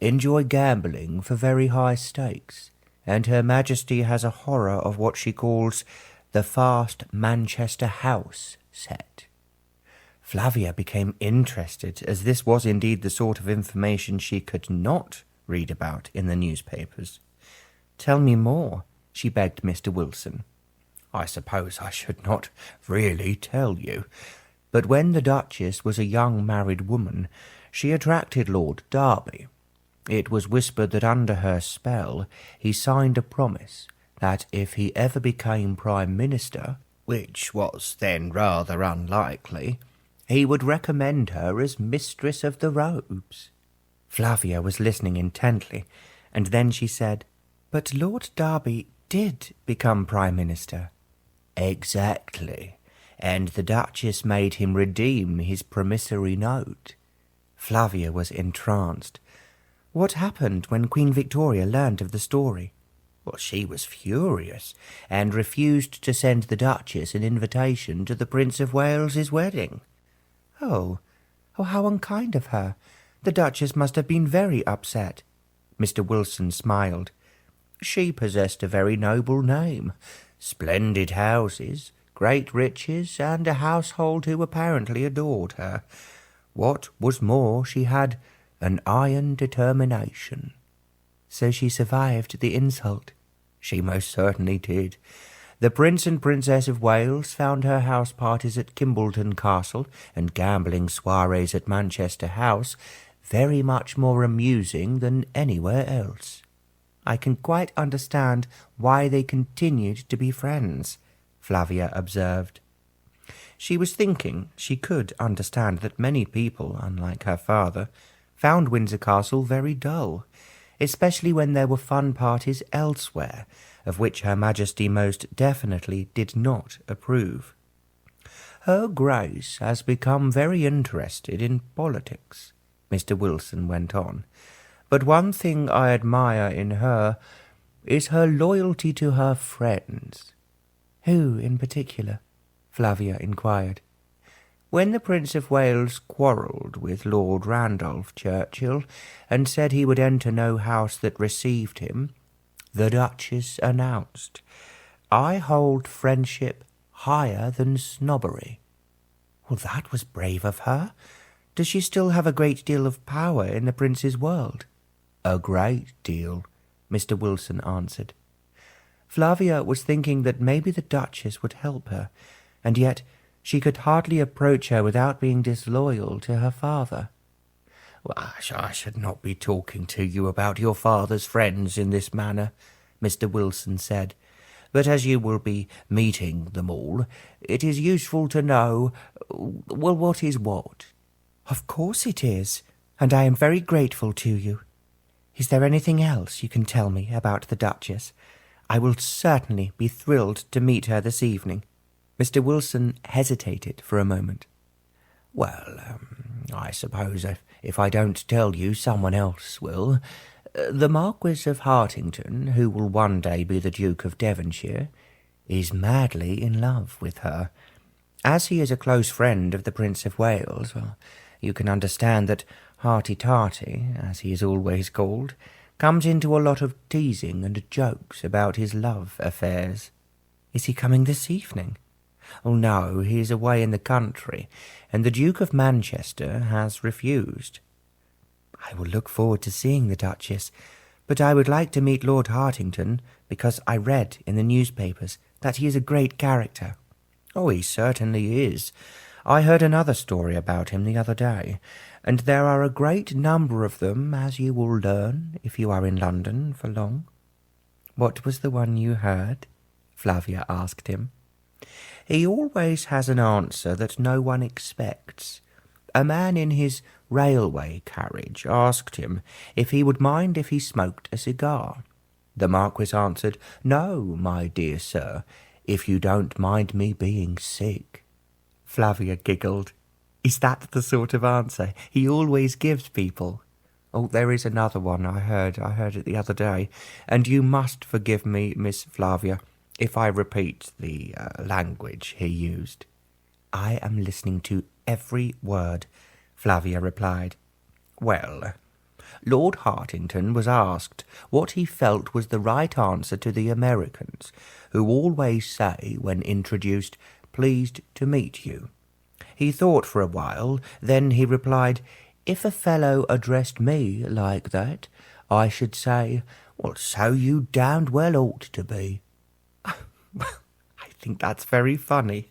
enjoy gambling for very high stakes, and Her Majesty has a horror of what she calls the fast Manchester house set." Flavia became interested, as this was indeed the sort of information she could not read about in the newspapers. "Tell me more," she begged Mr. Wilson. "I suppose I should not really tell you, but when the Duchess was a young married woman, she attracted Lord Derby. It was whispered that under her spell he signed a promise that if he ever became Prime Minister, which was then rather unlikely, he would recommend her as Mistress of the Robes." Flavia was listening intently, and then she said, "But Lord Derby did become Prime Minister." "Exactly, and the Duchess made him redeem his promissory note." Flavia was entranced. What happened when Queen Victoria learned of the story? Well, she was furious, and refused to send the Duchess an invitation to the Prince of Wales's wedding. Oh, how unkind of her. The Duchess must have been very upset." Mr. Wilson smiled. "She possessed a very noble name, splendid houses, great riches, and a household who apparently adored her. What was more, she had an iron determination." "So she survived the insult?" "She most certainly did. The Prince and Princess of Wales found her house parties at Kimbleton Castle and gambling soirees at Manchester House very much more amusing than anywhere else." "I can quite understand why they continued to be friends," Flavia observed. She was thinking she could understand that many people, unlike her father, found Windsor Castle very dull, especially when there were fun parties elsewhere, of which Her Majesty most definitely did not approve. "Her Grace has become very interested in politics," Mr. Wilson went on, "but one thing I admire in her is her loyalty to her friends." "Who in particular?" Flavia inquired. "When the Prince of Wales quarrelled with Lord Randolph Churchill and said he would enter no house that received him, the Duchess announced, 'I hold friendship higher than snobbery.'" "Well, that was brave of her. Does she still have a great deal of power in the Prince's world?" "A great deal," Mr. Wilson answered. Flavia was thinking that maybe the Duchess would help her, and yet she could hardly approach her without being disloyal to her father. "Well, I should not be talking to you about your father's friends in this manner," Mr. Wilson said, "but as you will be meeting them all, it is useful to know, well, what is what." "Of course it is, and I am very grateful to you. Is there anything else you can tell me about the Duchess? I will certainly be thrilled to meet her this evening." Mr. Wilson hesitated for a moment. "Well, I suppose if I don't tell you, someone else will. The Marquis of Haugton, who will one day be the Duke of Devonshire, is madly in love with her. As he is a close friend of the Prince of Wales, well, you can understand that Hearty-Tarty, as he is always called, comes into a lot of teasing and jokes about his love affairs." "Is he coming this evening?" "Oh, no, he is away in the country, and the Duke of Manchester has refused." "I will look forward to seeing the Duchess, but I would like to meet Lord Hartington, because I read in the newspapers that he is a great character." "Oh, he certainly is. I heard another story about him the other day, and there are a great number of them, as you will learn if you are in London for long." "What was the one you heard?" Flavia asked him. "He always has an answer that no one expects. A man in his railway carriage asked him if he would mind if he smoked a cigar. The Marquis answered, 'No, my dear sir, if you don't mind me being sick.'" Flavia giggled. "Is that the sort of answer he always gives people?" "Oh, there is another one I heard it the other day, and you must forgive me, Miss Flavia, if I repeat the language he used." "I am listening to every word," Flavia replied. "Well, Lord Hartington was asked what he felt was the right answer to the Americans, who always say, when introduced, 'Pleased to meet you.' He thought for a while, then he replied, 'If a fellow addressed me like that, I should say, well, so you damned well ought to be.'" "I think that's very funny,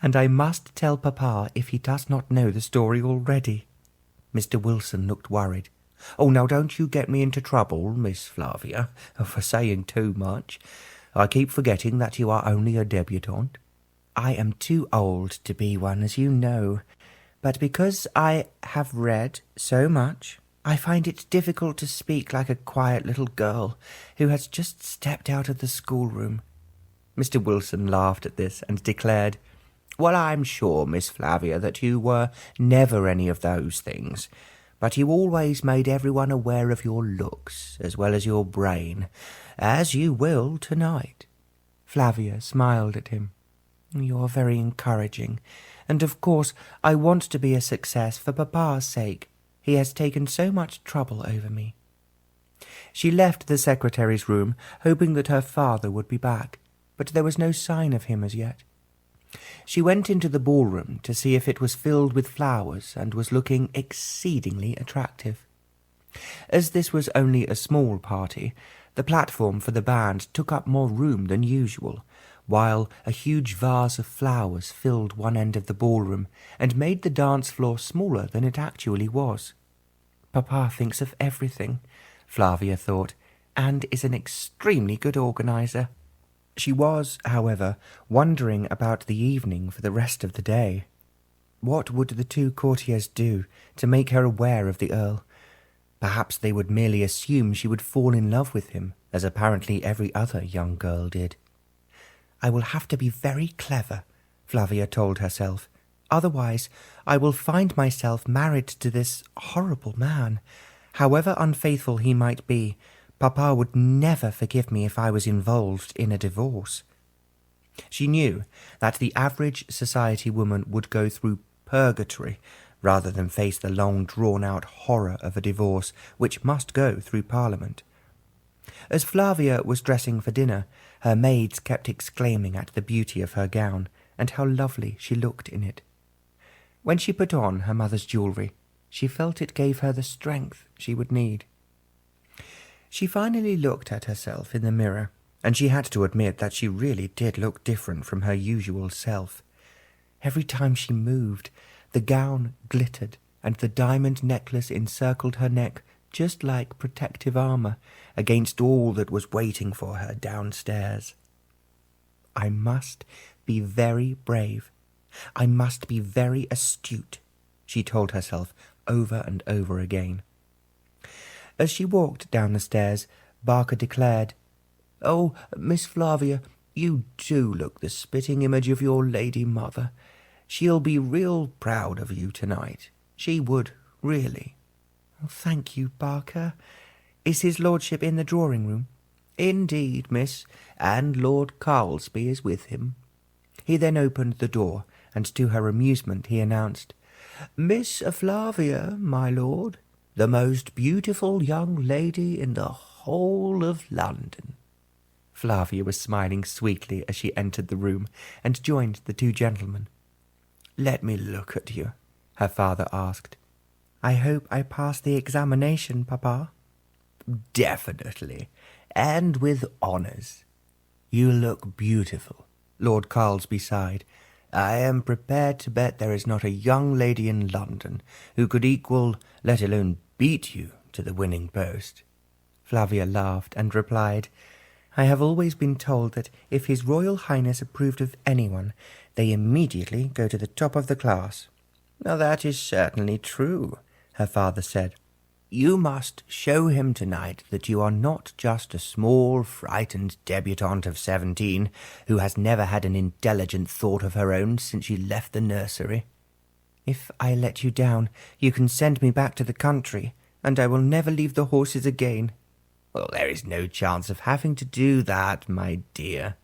and I must tell Papa if he does not know the story already." Mr. Wilson looked worried. "Oh, now don't you get me into trouble, Miss Flavia, for saying too much. I keep forgetting that you are only a debutante." "I am too old to be one, as you know, but because I have read so much, I find it difficult to speak like a quiet little girl who has just stepped out of the schoolroom." Mr. Wilson laughed at this and declared, "Well, I'm sure, Miss Flavia, that you were never any of those things, but you always made everyone aware of your looks as well as your brain, as you will tonight." Flavia smiled at him. "You're very encouraging, and of course I want to be a success for Papa's sake. He has taken so much trouble over me." She left the secretary's room, hoping that her father would be back, but there was no sign of him as yet. She went into the ballroom to see if it was filled with flowers and was looking exceedingly attractive. As this was only a small party, the platform for the band took up more room than usual, while a huge vase of flowers filled one end of the ballroom and made the dance floor smaller than it actually was. "Papa thinks of everything," Flavia thought, "and is an extremely good organizer." She was, however, wondering about the evening for the rest of the day. What would the two courtiers do to make her aware of the Earl? Perhaps they would merely assume she would fall in love with him, as apparently every other young girl did. "I will have to be very clever," Flavia told herself. "Otherwise I will find myself married to this horrible man. However unfaithful he might be, Papa would never forgive me if I was involved in a divorce." She knew that the average society woman would go through purgatory rather than face the long drawn-out horror of a divorce which must go through Parliament. As Flavia was dressing for dinner, her maids kept exclaiming at the beauty of her gown and how lovely she looked in it. When she put on her mother's jewellery, she felt it gave her the strength she would need. She finally looked at herself in the mirror, and she had to admit that she really did look different from her usual self. Every time she moved, the gown glittered, and the diamond necklace encircled her neck just like protective armour against all that was waiting for her downstairs. "I must be very brave. I must be very astute," she told herself over and over again. As she walked down the stairs, Barker declared, "Oh, Miss Flavia, you do look the spitting image of your lady mother. She'll be real proud of you tonight. She would, really." "Thank you, Barker. Is his lordship in the drawing-room?" "Indeed, miss, and Lord Carlsby is with him." He then opened the door, and to her amusement he announced, "Miss Flavia, my lord, the most beautiful young lady in the whole of London." Flavia was smiling sweetly as she entered the room and joined the two gentlemen. "Let me look at you," her father asked. "I hope I pass the examination, Papa." "Definitely, and with honours. You look beautiful," Lord Carlsby sighed. "I am prepared to bet there is not a young lady in London who could equal, let alone beat you, to the winning post." Flavia laughed and replied, "I have always been told that if His Royal Highness approved of anyone, they immediately go to the top of the class." "Now that is certainly true," her father said. "You must show him tonight that you are not just a small, frightened debutante of 17 who has never had an intelligent thought of her own since she left the nursery." "If I let you down, you can send me back to the country, and I will never leave the horses again." "Well, there is no chance of having to do that, my dear."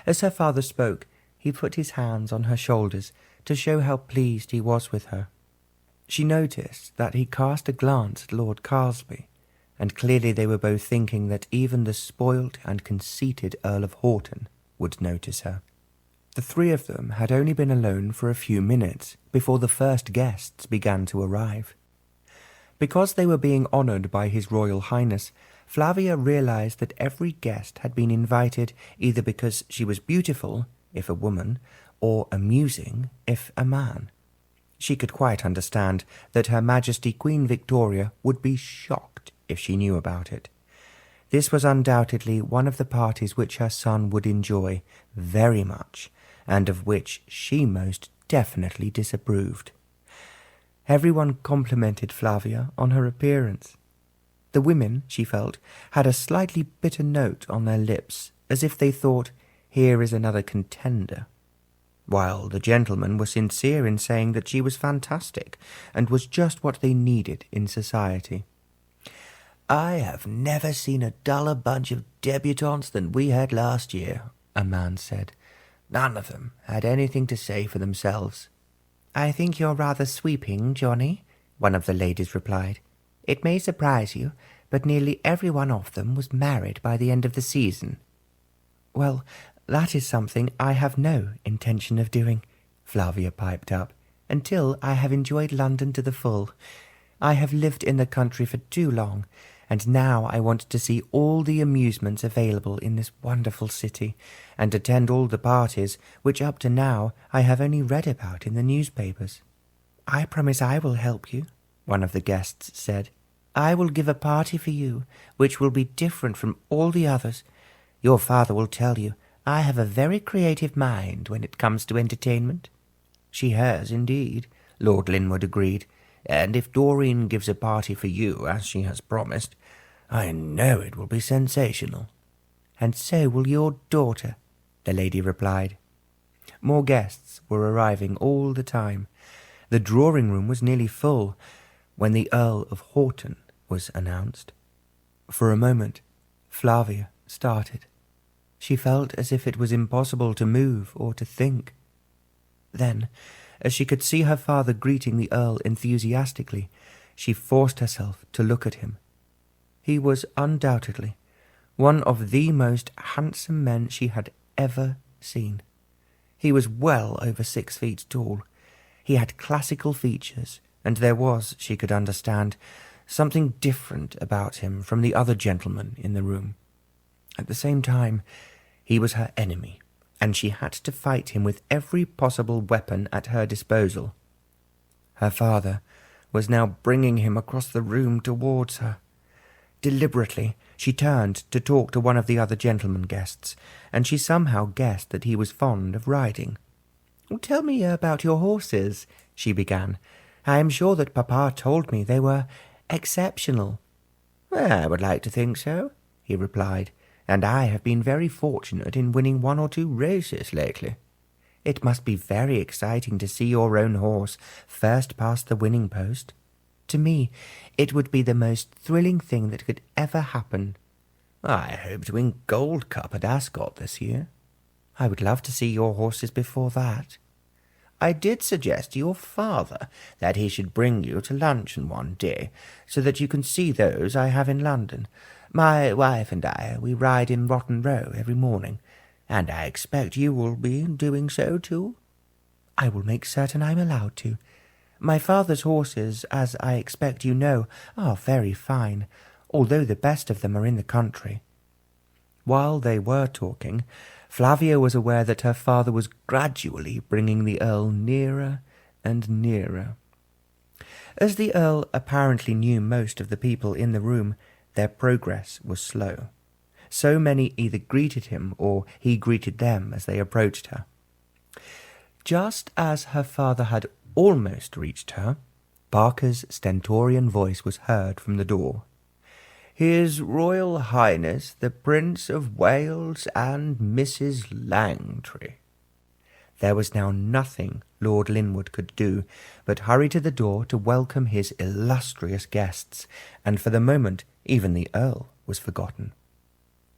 As her father spoke, he put his hands on her shoulders to show how pleased he was with her. She noticed that he cast a glance at Lord Carlsby, and clearly they were both thinking that even the spoilt and conceited Earl of Haugton would notice her. The three of them had only been alone for a few minutes before the first guests began to arrive. Because they were being honoured by His Royal Highness, Flavia realized that every guest had been invited either because she was beautiful, if a woman, or amusing, if a man. She could quite understand that Her Majesty Queen Victoria would be shocked if she knew about it. This was undoubtedly one of the parties which her son would enjoy very much, and of which she most definitely disapproved. Everyone complimented Flavia on her appearance. The women, she felt, had a slightly bitter note on their lips, as if they thought, "Here is another contender," while the gentlemen were sincere in saying that she was fantastic and was just what they needed in society. "I have never seen a duller bunch of debutantes than we had last year," a man said. "None of them had anything to say for themselves." "I think you're rather sweeping, Johnny," one of the ladies replied. "It may surprise you, but nearly every one of them was married by the end of the season." "Well, that is something I have no intention of doing," Flavia piped up, "until I have enjoyed London to the full. I have lived in the country for too long, and now I want to see all the amusements available in this wonderful city, and attend all the parties which up to now I have only read about in the newspapers." "I promise I will help you," one of the guests said. "I will give a party for you, which will be different from all the others. Your father will tell you I have a very creative mind when it comes to entertainment." "She has, indeed," Lord Linwood agreed. "And if Doreen gives a party for you, as she has promised, I know it will be sensational." "And so will your daughter," the lady replied. More guests were arriving all the time. The drawing-room was nearly full when the Earl of Haugton was announced. For a moment, Flavia started. She felt as if it was impossible to move or to think. Then, as she could see her father greeting the Earl enthusiastically, she forced herself to look at him. He was undoubtedly one of the most handsome men she had ever seen. He was well over 6 feet tall. He had classical features, and there was, she could understand, something different about him from the other gentlemen in the room. At the same time, he was her enemy, and she had to fight him with every possible weapon at her disposal. Her father was now bringing him across the room towards her. Deliberately, she turned to talk to one of the other gentlemen guests, and she somehow guessed that he was fond of riding. "Tell me about your horses," she began. "I am sure that Papa told me they were exceptional." "I would like to think so," he replied, "and I have been very fortunate in winning 1 or 2 races lately." "It must be very exciting to see your own horse first past the winning post. To me, it would be the most thrilling thing that could ever happen." "I hope to win Gold Cup at Ascot this year." "I would love to see your horses before that." "I did suggest to your father that he should bring you to luncheon one day, so that you can see those I have in London. My wife and we ride in Rotten Row every morning, and I expect you will be doing so too." "I will make certain I'm allowed to. My father's horses, as I expect you know, are very fine, although the best of them are in the country." While they were talking, Flavia was aware that her father was gradually bringing the Earl nearer and nearer. As the Earl apparently knew most of the people in the room, their progress was slow. So many either greeted him or he greeted them as they approached her. Just as her father had almost reached her, Barker's stentorian voice was heard from the door. "His Royal Highness the Prince of Wales and Mrs. Langtry." There was now nothing Lord Linwood could do but hurry to the door to welcome his illustrious guests, and for the moment even the Earl was forgotten.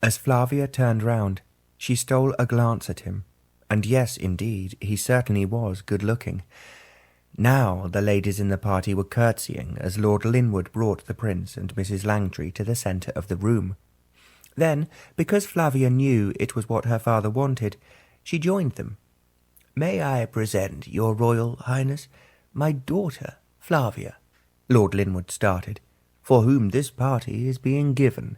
As Flavia turned round, she stole a glance at him, and yes, indeed, he certainly was good-looking. Now the ladies in the party were curtsying as Lord Linwood brought the Prince and Mrs. Langtry to the centre of the room. Then, because Flavia knew it was what her father wanted, she joined them. "May I present your Royal Highness, my daughter, Flavia," Lord Linwood started, "for whom this party is being given.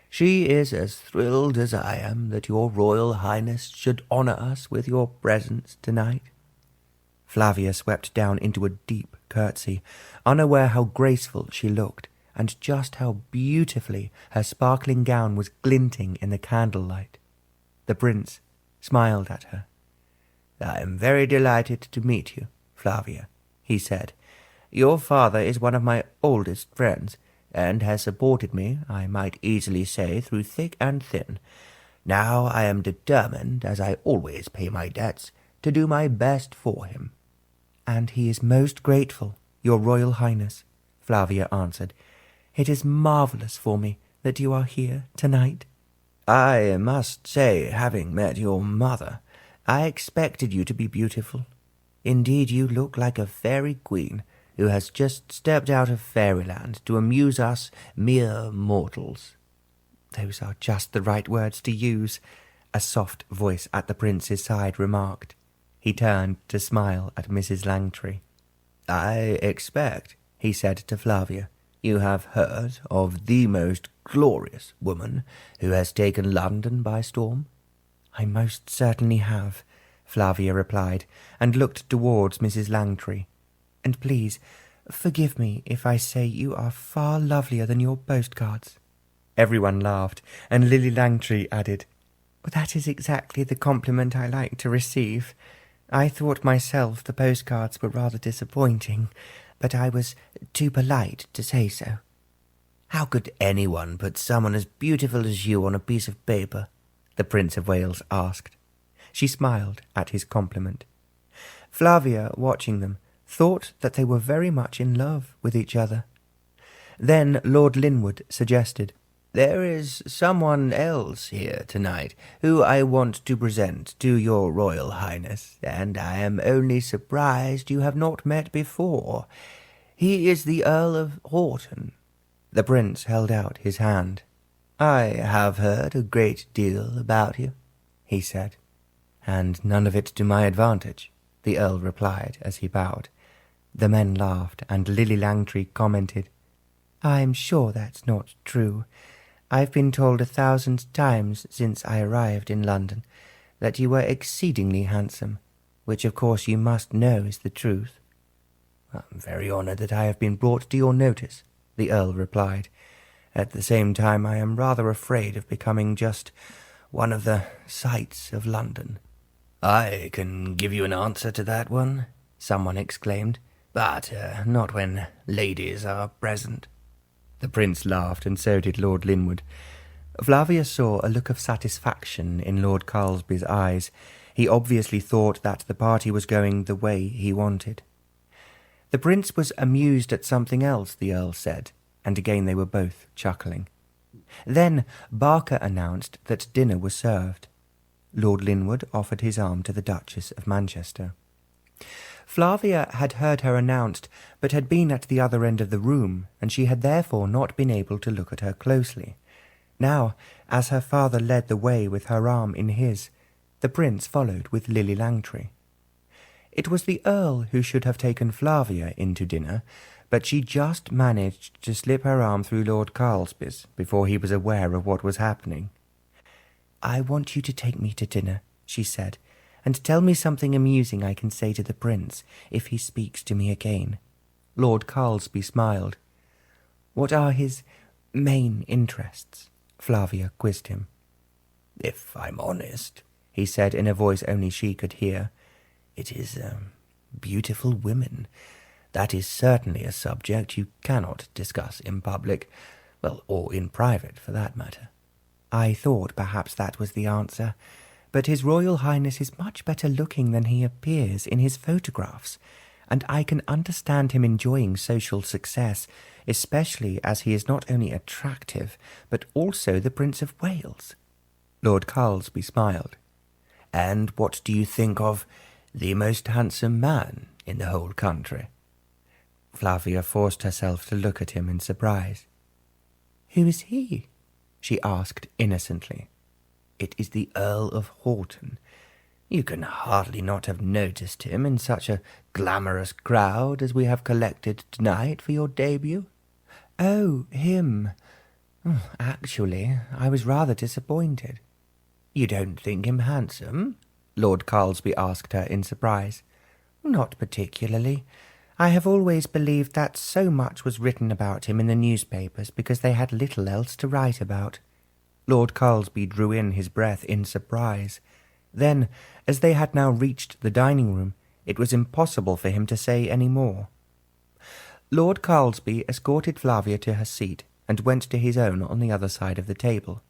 She is as thrilled as I am that your Royal Highness should honour us with your presence tonight." Flavia swept down into a deep curtsy, unaware how graceful she looked, and just how beautifully her sparkling gown was glinting in the candlelight. The Prince smiled at her. "I am very delighted to meet you, Flavia," he said. "Your father is one of my oldest friends, and has supported me, I might easily say, through thick and thin. Now I am determined, as I always pay my debts, to do my best for him." "And he is most grateful, your Royal Highness," Flavia answered. "It is marvellous for me that you are here tonight." "I must say, having met your mother, I expected you to be beautiful. Indeed, you look like a fairy queen who has just stepped out of fairyland to amuse us mere mortals." "Those are just the right words to use," a soft voice at the Prince's side remarked. He turned to smile at Mrs. Langtry. "I expect," he said to Flavia, "you have heard of the most glorious woman who has taken London by storm?" "I most certainly have," Flavia replied, and looked towards Mrs. Langtry. "And please, forgive me if I say you are far lovelier than your postcards." Everyone laughed, and Lily Langtry added, "That is exactly the compliment I like to receive. I thought myself the postcards were rather disappointing, but I was too polite to say so." "How could anyone put someone as beautiful as you on a piece of paper?" the Prince of Wales asked. She smiled at his compliment. Flavia, watching them, thought that they were very much in love with each other. Then Lord Linwood suggested, "There is someone else here tonight who I want to present to your Royal Highness, and I am only surprised you have not met before. He is the Earl of Haugton." The Prince held out his hand. "I have heard a great deal about you," he said. "And none of it to my advantage," the Earl replied as he bowed. The men laughed, and Lily Langtry commented, "I'm sure that's not true. I've been told 1,000 times since I arrived in London that you were exceedingly handsome, which of course you must know is the truth." "I'm very honoured that I have been brought to your notice," the Earl replied. "At the same time, I am rather afraid of becoming just one of the sights of London." "I can give you an answer to that one," someone exclaimed, "but not when ladies are present." The Prince laughed, and so did Lord Linwood. Flavia saw a look of satisfaction in Lord Carlsby's eyes. He obviously thought that the party was going the way he wanted. The Prince was amused at something else the Earl said, and again they were both chuckling. Then Barker announced that dinner was served. Lord Linwood offered his arm to the Duchess of Manchester. Flavia had heard her announced, but had been at the other end of the room, and she had therefore not been able to look at her closely. Now, as her father led the way with her arm in his, the prince followed with Lily Langtry. It was the Earl who should have taken Flavia into dinner, but she just managed to slip her arm through Lord Carlsby's before he was aware of what was happening. "I want you to take me to dinner," she said, "and tell me something amusing I can say to the prince if he speaks to me again." Lord Carlsby smiled. "What are his main interests?" Flavia quizzed him. "If I'm honest," he said in a voice only she could hear, "it is beautiful women. That is certainly a subject you cannot discuss in public, well, or in private for that matter." I thought perhaps that was the answer, but His Royal Highness is much better looking than he appears in his photographs, and I can understand him enjoying social success, especially as he is not only attractive, but also the Prince of Wales. Lord Carlsby smiled. "And what do you think of the most handsome man in the whole country?" Flavia forced herself to look at him in surprise. "Who is he?" she asked innocently. "It is the Earl of Haugton. You can hardly not have noticed him in such a glamorous crowd as we have collected tonight for your debut." "Oh, him. Actually, I was rather disappointed." "You don't think him handsome?" Lord Carlsby asked her in surprise. "Not particularly. I have always believed that so much was written about him in the newspapers because they had little else to write about." Lord Carlsby drew in his breath in surprise. Then, as they had now reached the dining-room, it was impossible for him to say any more. Lord Carlsby escorted Flavia to her seat and went to his own on the other side of the table.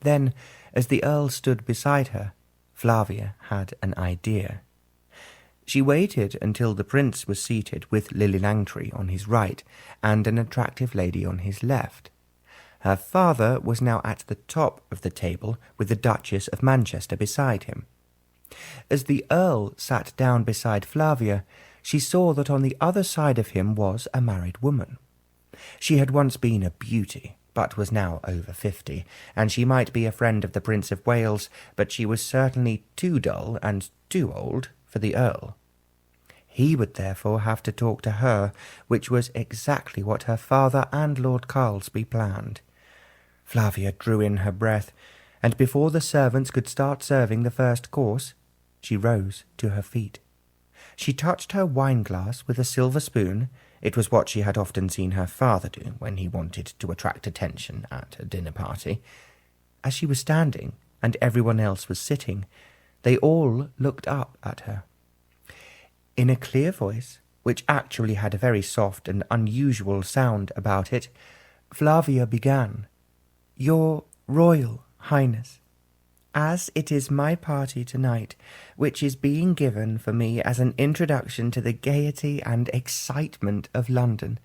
Then, as the Earl stood beside her, Flavia had an idea. She waited until the prince was seated with Lily Langtry on his right and an attractive lady on his left. Her father was now at the top of the table with the Duchess of Manchester beside him. As the Earl sat down beside Flavia, she saw that on the other side of him was a married woman. She had once been a beauty, but was now over 50, and she might be a friend of the Prince of Wales, but she was certainly too dull and too old for the Earl. He would therefore have to talk to her, which was exactly what her father and Lord Carlsby planned. Flavia drew in her breath, and before the servants could start serving the first course, she rose to her feet. She touched her wine-glass with a silver spoon. It was what she had often seen her father do when he wanted to attract attention at a dinner party. As she was standing, and everyone else was sitting, they all looked up at her. In a clear voice, which actually had a very soft and unusual sound about it, Flavia began, "Your Royal Highness, as it is my party tonight, which is being given for me as an introduction to the gaiety and excitement of London,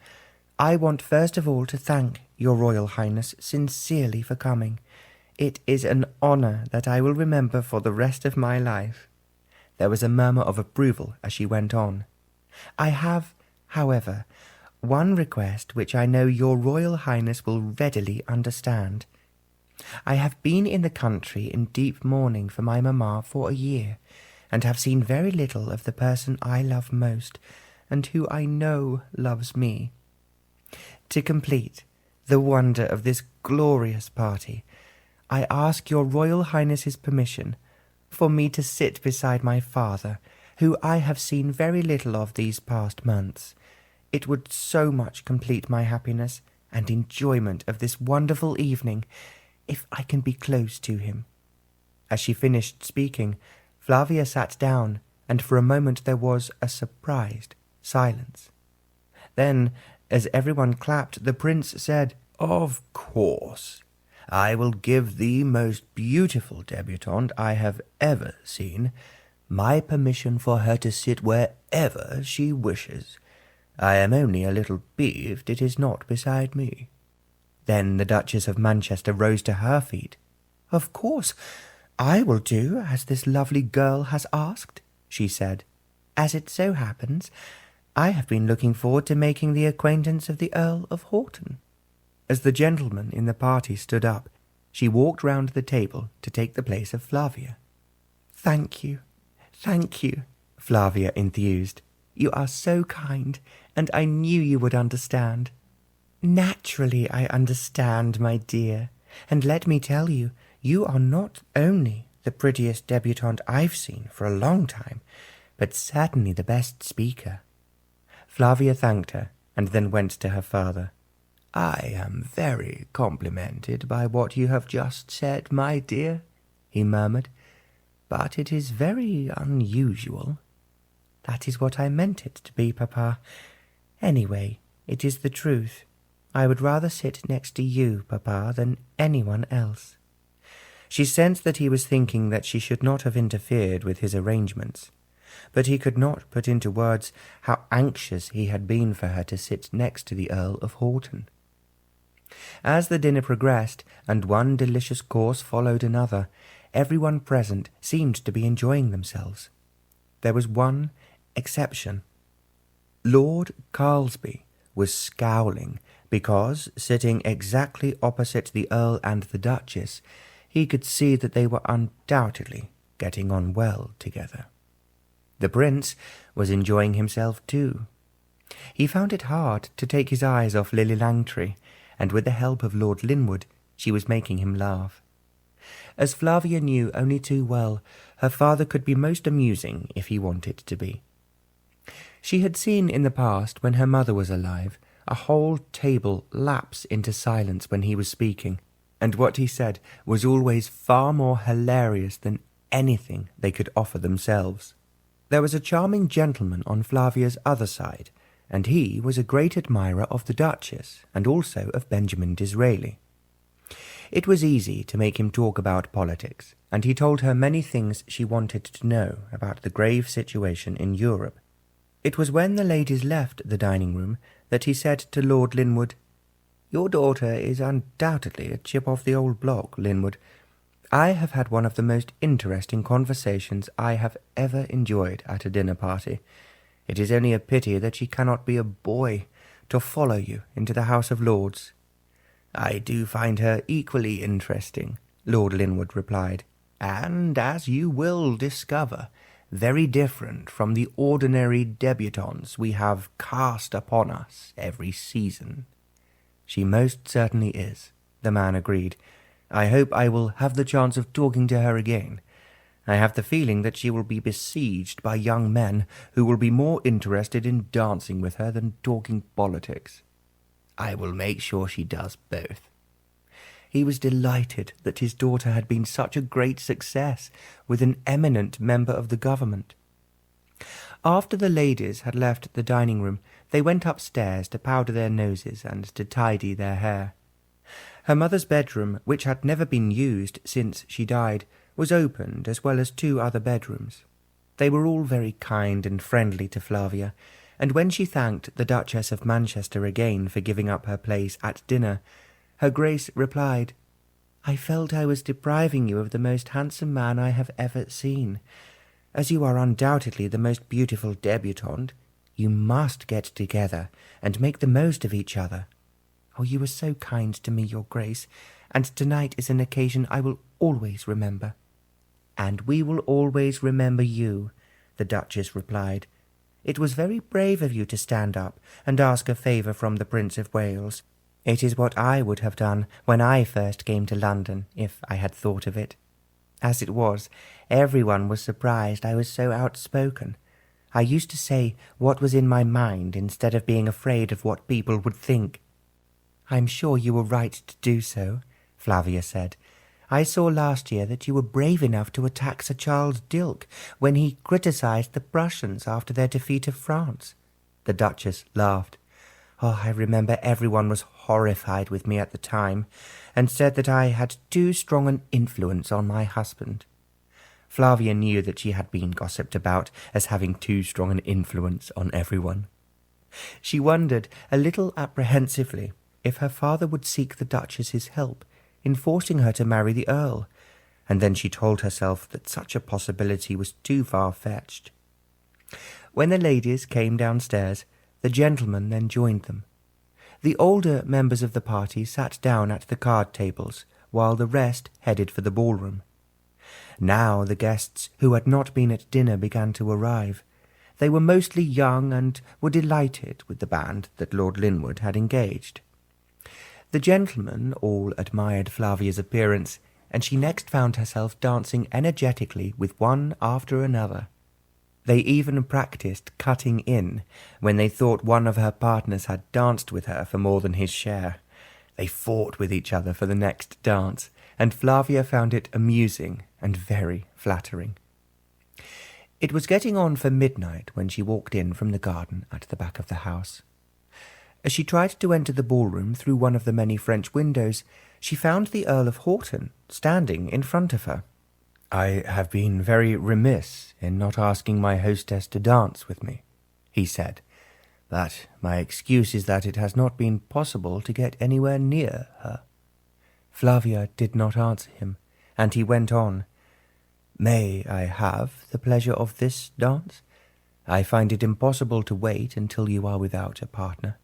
I want first of all to thank your Royal Highness sincerely for coming. It is an honour that I will remember for the rest of my life." There was a murmur of approval as she went on. "I have, however, one request which I know your Royal Highness will readily understand. I have been in the country in deep mourning for my mamma for a year, and have seen very little of the person I love most, and who I know loves me. To complete the wonder of this glorious party, I ask your Royal Highness's permission for me to sit beside my father, who I have seen very little of these past months. It would so much complete my happiness and enjoyment of this wonderful evening if I can be close to him." As she finished speaking, Flavia sat down, and for a moment there was a surprised silence. Then, as everyone clapped, the prince said, "Of course. I will give the most beautiful debutante I have ever seen my permission for her to sit wherever she wishes. I am only a little peeved it is not beside me." Then the Duchess of Manchester rose to her feet. "Of course, I will do as this lovely girl has asked," she said. "As it so happens, I have been looking forward to making the acquaintance of the Earl of Haugton." As the gentlemen in the party stood up, She walked round the table to take the place of Flavia. Thank you, Flavia enthused. You are so kind, and I knew you would understand. Naturally I understand, my dear, and let me tell you, you are not only the prettiest debutante I've seen for a long time, but certainly the best speaker. Flavia thanked her, and then went to her father. I am very complimented by what you have just said, my dear, he murmured, but it is very unusual. That is what I meant it to be, Papa. Anyway, it is the truth. I would rather sit next to you, Papa, than anyone else. She sensed that he was thinking that she should not have interfered with his arrangements, but he could not put into words how anxious he had been for her to sit next to the Earl of Haugton. As the dinner progressed, and one delicious course followed another, everyone present seemed to be enjoying themselves. There was one exception. Lord Carlsby was scowling because, sitting exactly opposite the Earl and the Duchess, he could see that they were undoubtedly getting on well together. The Prince was enjoying himself too. He found it hard to take his eyes off Lily Langtry, and with the help of Lord Linwood, she was making him laugh. As Flavia knew only too well, her father could be most amusing if he wanted to be. She had seen in the past, when her mother was alive, a whole table lapse into silence when he was speaking, and what he said was always far more hilarious than anything they could offer themselves. There was a charming gentleman on Flavia's other side, and he was a great admirer of the Duchess, and also of Benjamin Disraeli. It was easy to make him talk about politics, and he told her many things she wanted to know about the grave situation in Europe. It was when the ladies left the dining-room that he said to Lord Linwood, "Your daughter is undoubtedly a chip off the old block, Linwood. I have had one of the most interesting conversations I have ever enjoyed at a dinner party. It is only a pity that she cannot be a boy to follow you into the House of Lords." "I do find her equally interesting," Lord Linwood replied, "and, as you will discover, very different from the ordinary debutantes we have cast upon us every season." "She most certainly is," the man agreed. "I hope I will have the chance of talking to her again. I have the feeling that she will be besieged by young men who will be more interested in dancing with her than talking politics." "I will make sure she does both." He was delighted that his daughter had been such a great success with an eminent member of the government. After the ladies had left the dining-room, they went upstairs to powder their noses and to tidy their hair. Her mother's bedroom, which had never been used since she died, was opened, as well as 2 other bedrooms. They were all very kind and friendly to Flavia, and when she thanked the Duchess of Manchester again for giving up her place at dinner, her Grace replied, "I felt I was depriving you of the most handsome man I have ever seen. As you are undoubtedly the most beautiful debutante, you must get together and make the most of each other. Oh, you were so kind to me, your Grace, and tonight is an occasion I will always remember." "And we will always remember you," the Duchess replied. "It was very brave of you to stand up and ask a favour from the Prince of Wales. It is what I would have done when I first came to London, if I had thought of it. As it was, everyone was surprised I was so outspoken. I used to say what was in my mind instead of being afraid of what people would think." "I'm sure you were right to do so," Flavia said. "I saw last year that you were brave enough to attack Sir Charles Dilke when he criticised the Prussians after their defeat of France." The Duchess laughed. "Oh, I remember everyone was horrified with me at the time, and said that I had too strong an influence on my husband." Flavia knew that she had been gossiped about as having too strong an influence on everyone. She wondered, a little apprehensively, if her father would seek the Duchess's help in forcing her to marry the Earl, and then she told herself that such a possibility was too far-fetched. When the ladies came downstairs, the gentlemen then joined them. The older members of the party sat down at the card tables, while the rest headed for the ballroom. Now the guests who had not been at dinner began to arrive. They were mostly young and were delighted with the band that Lord Linwood had engaged. The gentlemen all admired Flavia's appearance, and she next found herself dancing energetically with one after another. They even practised cutting in when they thought one of her partners had danced with her for more than his share. They fought with each other for the next dance, and Flavia found it amusing and very flattering. It was getting on for midnight when she walked in from the garden at the back of the house. As she tried to enter the ballroom through one of the many French windows, she found the Earl of Haugton standing in front of her. "I have been very remiss in not asking my hostess to dance with me," he said, "but my excuse is that it has not been possible to get anywhere near her." Flavia did not answer him, and he went on, "May I have the pleasure of this dance? I find it impossible to wait until you are without a partner."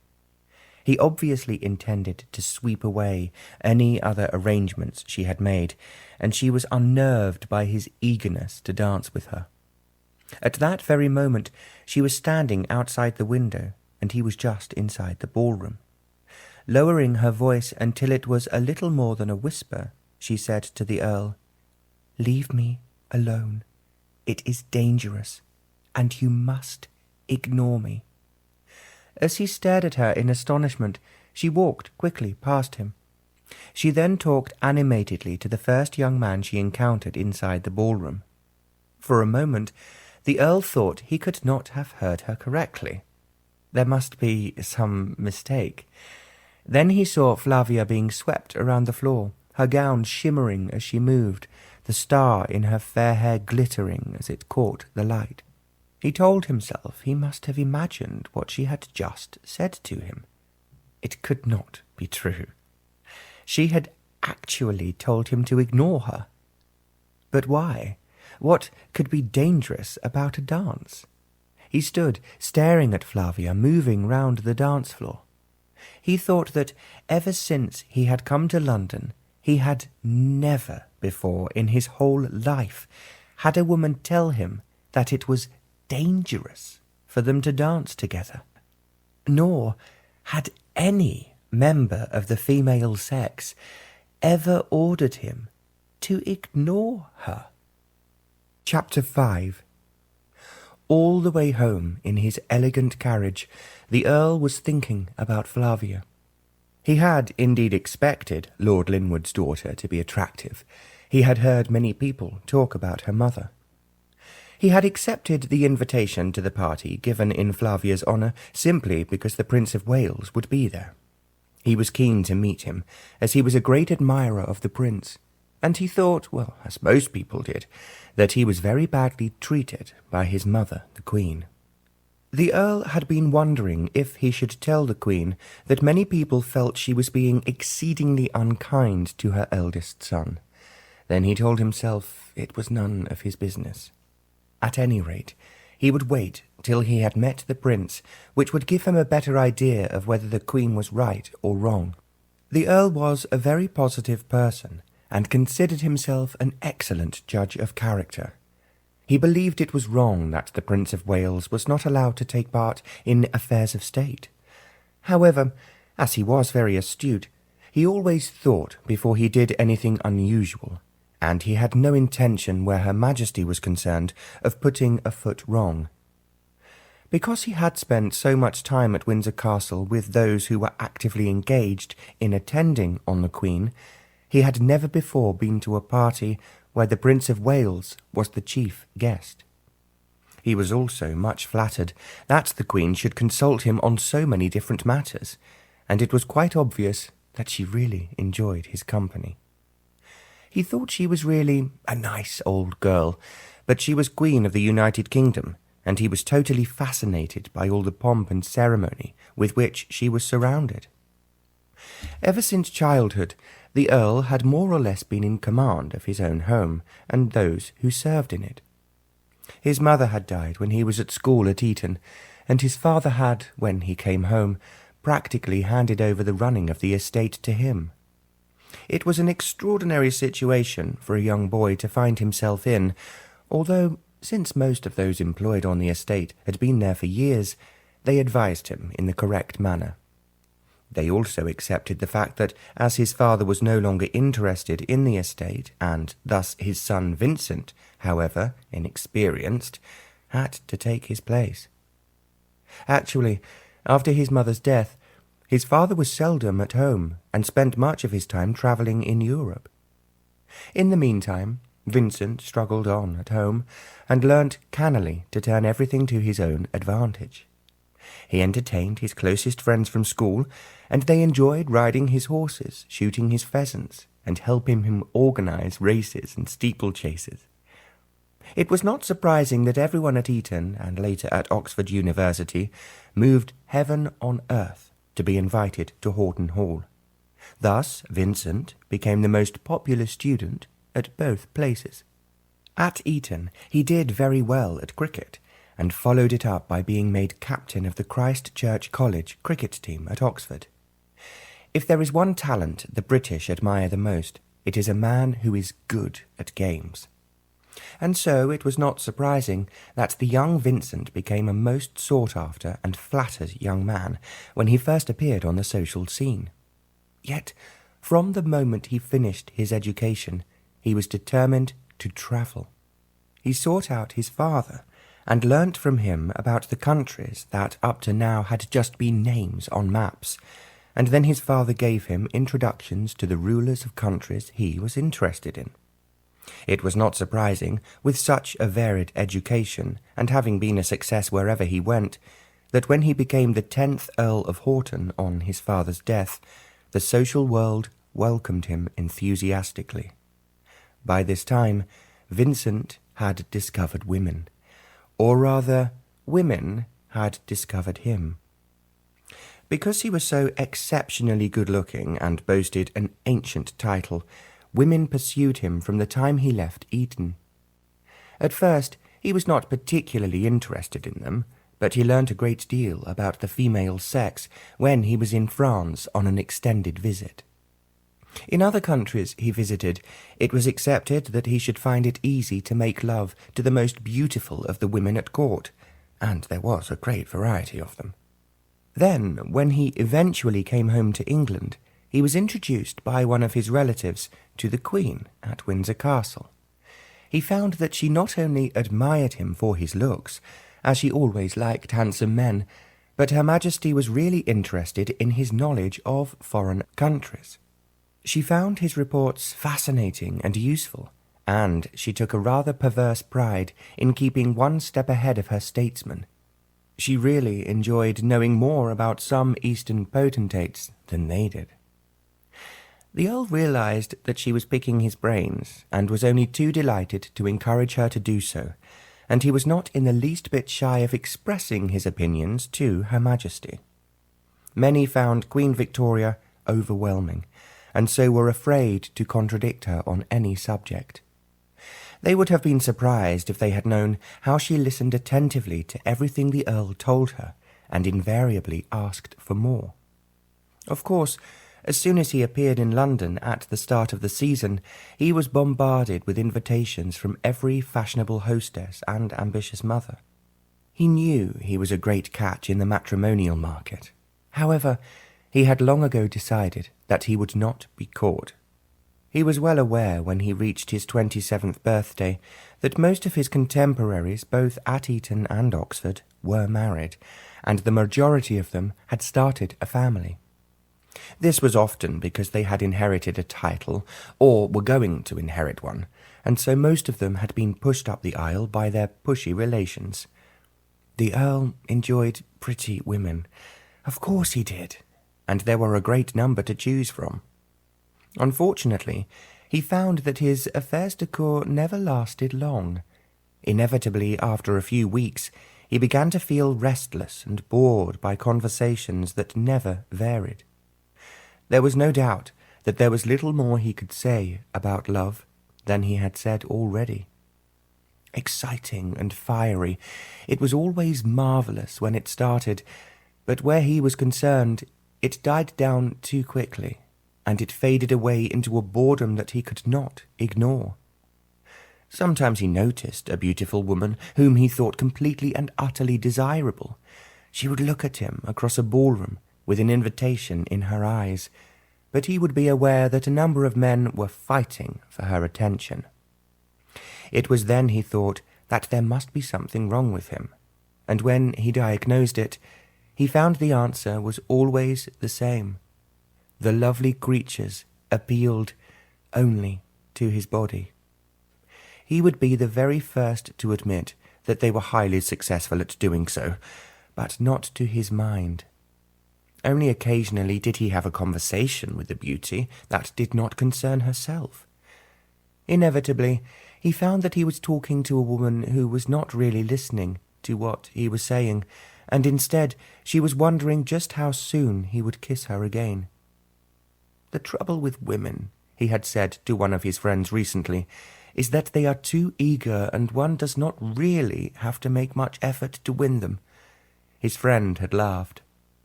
He obviously intended to sweep away any other arrangements she had made, and she was unnerved by his eagerness to dance with her. At that very moment she was standing outside the window, and he was just inside the ballroom. Lowering her voice until it was a little more than a whisper, she said to the Earl, "Leave me alone. It is dangerous, and you must ignore me." As he stared at her in astonishment, she walked quickly past him. She then talked animatedly to the first young man she encountered inside the ballroom. For a moment, the Earl thought he could not have heard her correctly. There must be some mistake. Then he saw Flavia being swept around the floor, her gown shimmering as she moved, the star in her fair hair glittering as it caught the light. He told himself he must have imagined what she had just said to him. It could not be true. She had actually told him to ignore her. But why? What could be dangerous about a dance? He stood staring at Flavia moving round the dance floor. He thought that ever since he had come to London, he had never before in his whole life had a woman tell him that it was dangerous for them to dance together. Nor had any member of the female sex ever ordered him to ignore her. Chapter 5. All the way home in his elegant carriage, the Earl was thinking about Flavia. He had indeed expected Lord Linwood's daughter to be attractive. He had heard many people talk about her mother. He had accepted the invitation to the party given in Flavia's honour simply because the Prince of Wales would be there. He was keen to meet him, as he was a great admirer of the prince, and he thought, well, as most people did, that he was very badly treated by his mother, the Queen. The Earl had been wondering if he should tell the Queen that many people felt she was being exceedingly unkind to her eldest son. Then he told himself it was none of his business. At any rate, he would wait till he had met the prince, which would give him a better idea of whether the Queen was right or wrong. The Earl was a very positive person, and considered himself an excellent judge of character. He believed it was wrong that the Prince of Wales was not allowed to take part in affairs of state. However, as he was very astute, he always thought before he did anything unusual, and he had no intention, where Her Majesty was concerned, of putting a foot wrong. Because he had spent so much time at Windsor Castle with those who were actively engaged in attending on the Queen, he had never before been to a party where the Prince of Wales was the chief guest. He was also much flattered that the Queen should consult him on so many different matters, and it was quite obvious that she really enjoyed his company. He thought she was really a nice old girl, but she was Queen of the United Kingdom, and he was totally fascinated by all the pomp and ceremony with which she was surrounded. Ever since childhood, the Earl had more or less been in command of his own home and those who served in it. His mother had died when he was at school at Eton, and his father had, when he came home, practically handed over the running of the estate to him. It was an extraordinary situation for a young boy to find himself in, although, since most of those employed on the estate had been there for years, they advised him in the correct manner. They also accepted the fact that, as his father was no longer interested in the estate, and thus his son Vincent, however inexperienced, had to take his place. Actually, after his mother's death, his father was seldom at home and spent much of his time travelling in Europe. In the meantime, Vincent struggled on at home and learnt cannily to turn everything to his own advantage. He entertained his closest friends from school, and they enjoyed riding his horses, shooting his pheasants, and helping him organise races and steeplechases. It was not surprising that everyone at Eton, and later at Oxford University, moved heaven on earth to be invited to Haugton Hall. Thus Vincent became the most popular student at both places. At Eton he did very well at cricket, and followed it up by being made captain of the Christ Church College cricket team at Oxford. If there is one talent the British admire the most, it is a man who is good at games. And so it was not surprising that the young Vincent became a most sought-after and flattered young man when he first appeared on the social scene. Yet, from the moment he finished his education, he was determined to travel. He sought out his father, and learnt from him about the countries that up to now had just been names on maps, and then his father gave him introductions to the rulers of countries he was interested in. It was not surprising, with such a varied education, and having been a success wherever he went, that when he became the 10th Earl of Haugton on his father's death, the social world welcomed him enthusiastically. By this time, Vincent had discovered women, or rather, women had discovered him. Because he was so exceptionally good-looking and boasted an ancient title, women pursued him from the time he left Eton. At first, he was not particularly interested in them, but he learnt a great deal about the female sex when he was in France on an extended visit. In other countries he visited, it was accepted that he should find it easy to make love to the most beautiful of the women at court, and there was a great variety of them. Then, when he eventually came home to England, he was introduced by one of his relatives to the Queen at Windsor Castle. He found that she not only admired him for his looks, as she always liked handsome men, but Her Majesty was really interested in his knowledge of foreign countries. She found his reports fascinating and useful, and she took a rather perverse pride in keeping one step ahead of her statesmen. She really enjoyed knowing more about some Eastern potentates than they did. The Earl realized that she was picking his brains, and was only too delighted to encourage her to do so, and he was not in the least bit shy of expressing his opinions to Her Majesty. Many found Queen Victoria overwhelming, and so were afraid to contradict her on any subject. They would have been surprised if they had known how she listened attentively to everything the Earl told her, and invariably asked for more. Of course, as soon as he appeared in London at the start of the season, he was bombarded with invitations from every fashionable hostess and ambitious mother. He knew he was a great catch in the matrimonial market. However, he had long ago decided that he would not be caught. He was well aware when he reached his 27th birthday that most of his contemporaries, both at Eton and Oxford, were married, and the majority of them had started a family. This was often because they had inherited a title, or were going to inherit one, and so most of them had been pushed up the aisle by their pushy relations. The Earl enjoyed pretty women. Of course he did, and there were a great number to choose from. Unfortunately, he found that his affairs de cour never lasted long. Inevitably, after a few weeks, he began to feel restless and bored by conversations that never varied. There was no doubt that there was little more he could say about love than he had said already. Exciting and fiery, it was always marvellous when it started, but where he was concerned, it died down too quickly, and it faded away into a boredom that he could not ignore. Sometimes he noticed a beautiful woman whom he thought completely and utterly desirable. She would look at him across a ballroom with an invitation in her eyes, but he would be aware that a number of men were fighting for her attention. It was then he thought that there must be something wrong with him, and when he diagnosed it, he found the answer was always the same. The lovely creatures appealed only to his body. He would be the very first to admit that they were highly successful at doing so, but not to his mind. Only occasionally did he have a conversation with the beauty that did not concern herself. Inevitably, he found that he was talking to a woman who was not really listening to what he was saying, and instead she was wondering just how soon he would kiss her again. The trouble with women, he had said to one of his friends recently, is that they are too eager and one does not really have to make much effort to win them. His friend had laughed.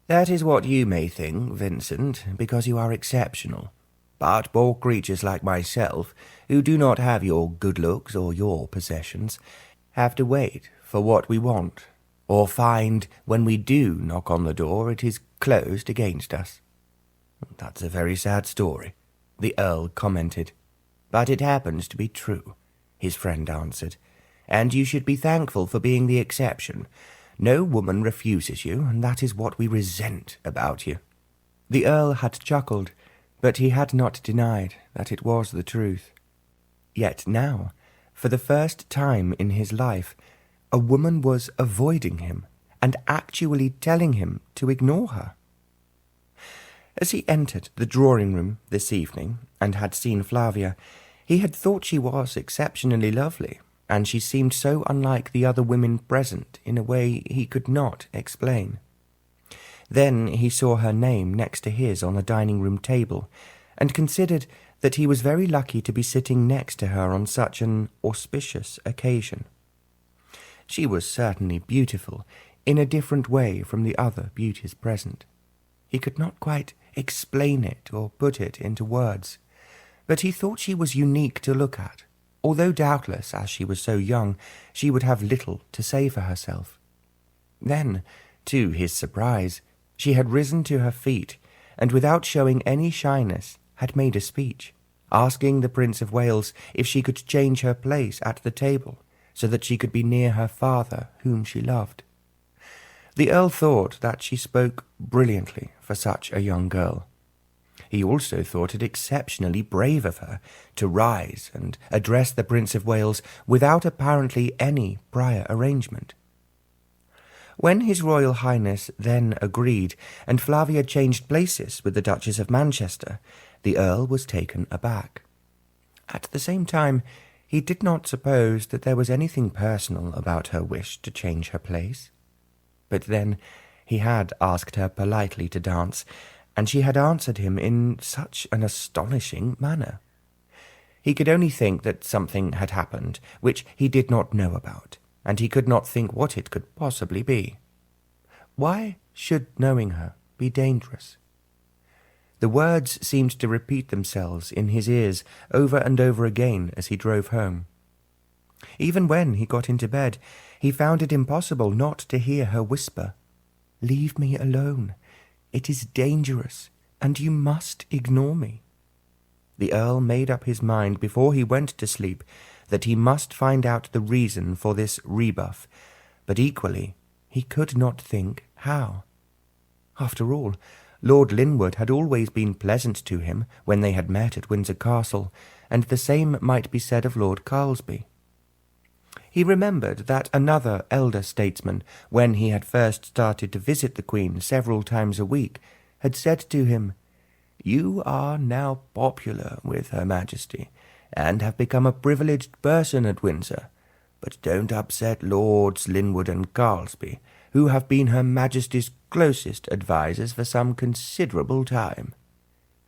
"That is what you may think, Vincent, because you are exceptional. But poor creatures like myself, who do not have your good looks or your possessions, have to wait for what we want, or find when we do knock on the door it is closed against us." "That's a very sad story," the Earl commented. "But it happens to be true," his friend answered, "and you should be thankful for being the exception. No woman refuses you, and that is what we resent about you." The Earl had chuckled, but he had not denied that it was the truth. Yet now, for the first time in his life, a woman was avoiding him and actually telling him to ignore her. As he entered the drawing-room this evening and had seen Flavia, he had thought she was exceptionally lovely, and she seemed so unlike the other women present in a way he could not explain. Then he saw her name next to his on the dining-room table, and considered that he was very lucky to be sitting next to her on such an auspicious occasion. She was certainly beautiful, in a different way from the other beauties present. He could not quite explain it or put it into words, but he thought she was unique to look at, although doubtless, as she was so young, she would have little to say for herself. Then, to his surprise, she had risen to her feet, and without showing any shyness, had made a speech, asking the Prince of Wales if she could change her place at the table, so that she could be near her father, whom she loved. The Earl thought that she spoke brilliantly for such a young girl. He also thought it exceptionally brave of her to rise and address the Prince of Wales without apparently any prior arrangement. When His Royal Highness then agreed, and Flavia changed places with the Duchess of Manchester, the Earl was taken aback. At the same time, he did not suppose that there was anything personal about her wish to change her place. But then he had asked her politely to dance, and she had answered him in such an astonishing manner. He could only think that something had happened which he did not know about, and he could not think what it could possibly be. Why should knowing her be dangerous? The words seemed to repeat themselves in his ears over and over again as he drove home. Even when he got into bed, he found it impossible not to hear her whisper, "Leave me alone. It is dangerous, and you must ignore me." The Earl made up his mind before he went to sleep that he must find out the reason for this rebuff, but equally he could not think how. After all, Lord Linwood had always been pleasant to him when they had met at Windsor Castle, and the same might be said of Lord Carlsby. He remembered that another elder statesman, when he had first started to visit the Queen several times a week, had said to him, "You are now popular with Her Majesty, and have become a privileged person at Windsor, but don't upset Lords Linwood and Carlsby, who have been Her Majesty's closest advisers for some considerable time."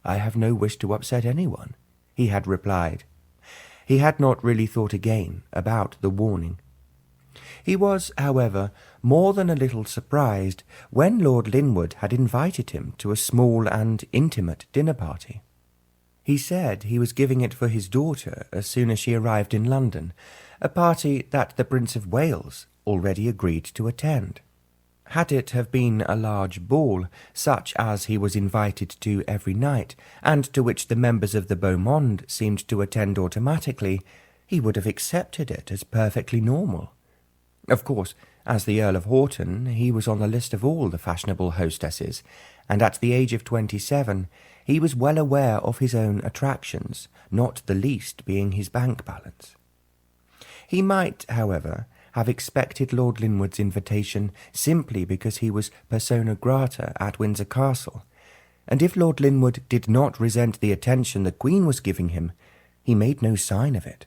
"I have no wish to upset anyone," he had replied. He had not really thought again about the warning. He was, however, more than a little surprised when Lord Linwood had invited him to a small and intimate dinner party. He said he was giving it for his daughter as soon as she arrived in London, a party that the Prince of Wales already agreed to attend. Had it have been a large ball, such as he was invited to every night, and to which the members of the beau monde seemed to attend automatically, he would have accepted it as perfectly normal. Of course, as the Earl of Haugton, he was on the list of all the fashionable hostesses, and at the age of 27 he was well aware of his own attractions, not the least being his bank balance. He might, however, have expected Lord Linwood's invitation simply because he was persona grata at Windsor Castle, and if Lord Linwood did not resent the attention the Queen was giving him, he made no sign of it.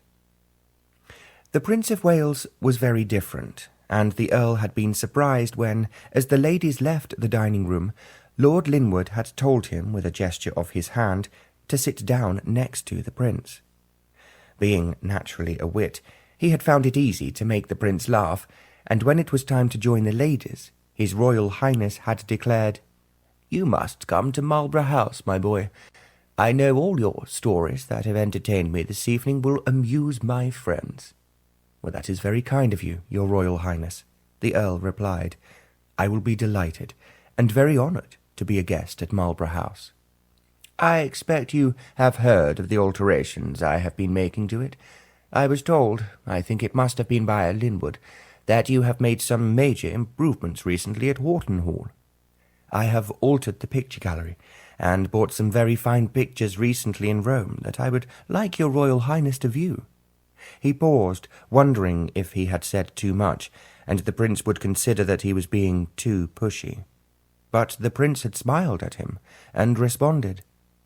The Prince of Wales was very different, and the Earl had been surprised when, as the ladies left the dining-room, Lord Linwood had told him, with a gesture of his hand, to sit down next to the Prince. Being naturally a wit, he had found it easy to make the Prince laugh, and when it was time to join the ladies, His Royal Highness had declared, "You must come to Marlborough House, my boy. I know all your stories that have entertained me this evening will amuse my friends." "Well, that is very kind of you, your Royal Highness," the Earl replied. "I will be delighted, and very honoured, to be a guest at Marlborough House." "I expect you have heard of the alterations I have been making to it. I was told, I think it must have been by Linwood, that you have made some major improvements recently at Haugton Hall." "I have altered the picture gallery, and bought some very fine pictures recently in Rome that I would like your Royal Highness to view." He paused, wondering if he had said too much, and the Prince would consider that he was being too pushy. But the Prince had smiled at him, and responded,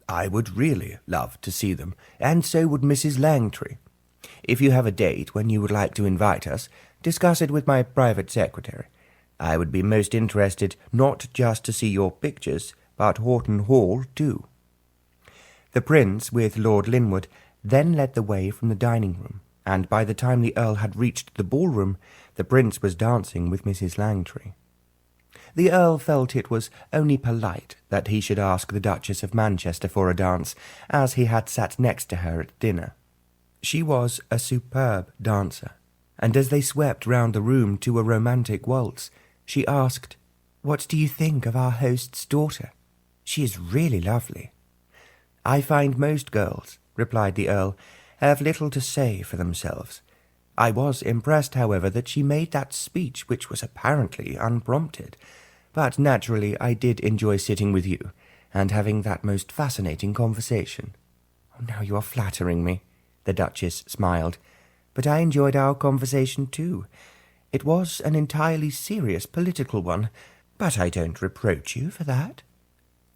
"I would really love to see them, and so would Mrs. Langtry. If you have a date when you would like to invite us, discuss it with my private secretary. I would be most interested not just to see your pictures, but Haugton Hall too." The Prince, with Lord Linwood, then led the way from the dining-room, and by the time the Earl had reached the ballroom, the Prince was dancing with Mrs. Langtry. The Earl felt it was only polite that he should ask the Duchess of Manchester for a dance, as he had sat next to her at dinner. She was a superb dancer, and as they swept round the room to a romantic waltz, she asked, "What do you think of our host's daughter? She is really lovely." "I find most girls," replied the Earl, "have little to say for themselves. I was impressed, however, that she made that speech which was apparently unprompted. But naturally I did enjoy sitting with you, and having that most fascinating conversation." "Oh, now you are flattering me," the Duchess smiled. "But I enjoyed our conversation too. It was an entirely serious political one, but I don't reproach you for that."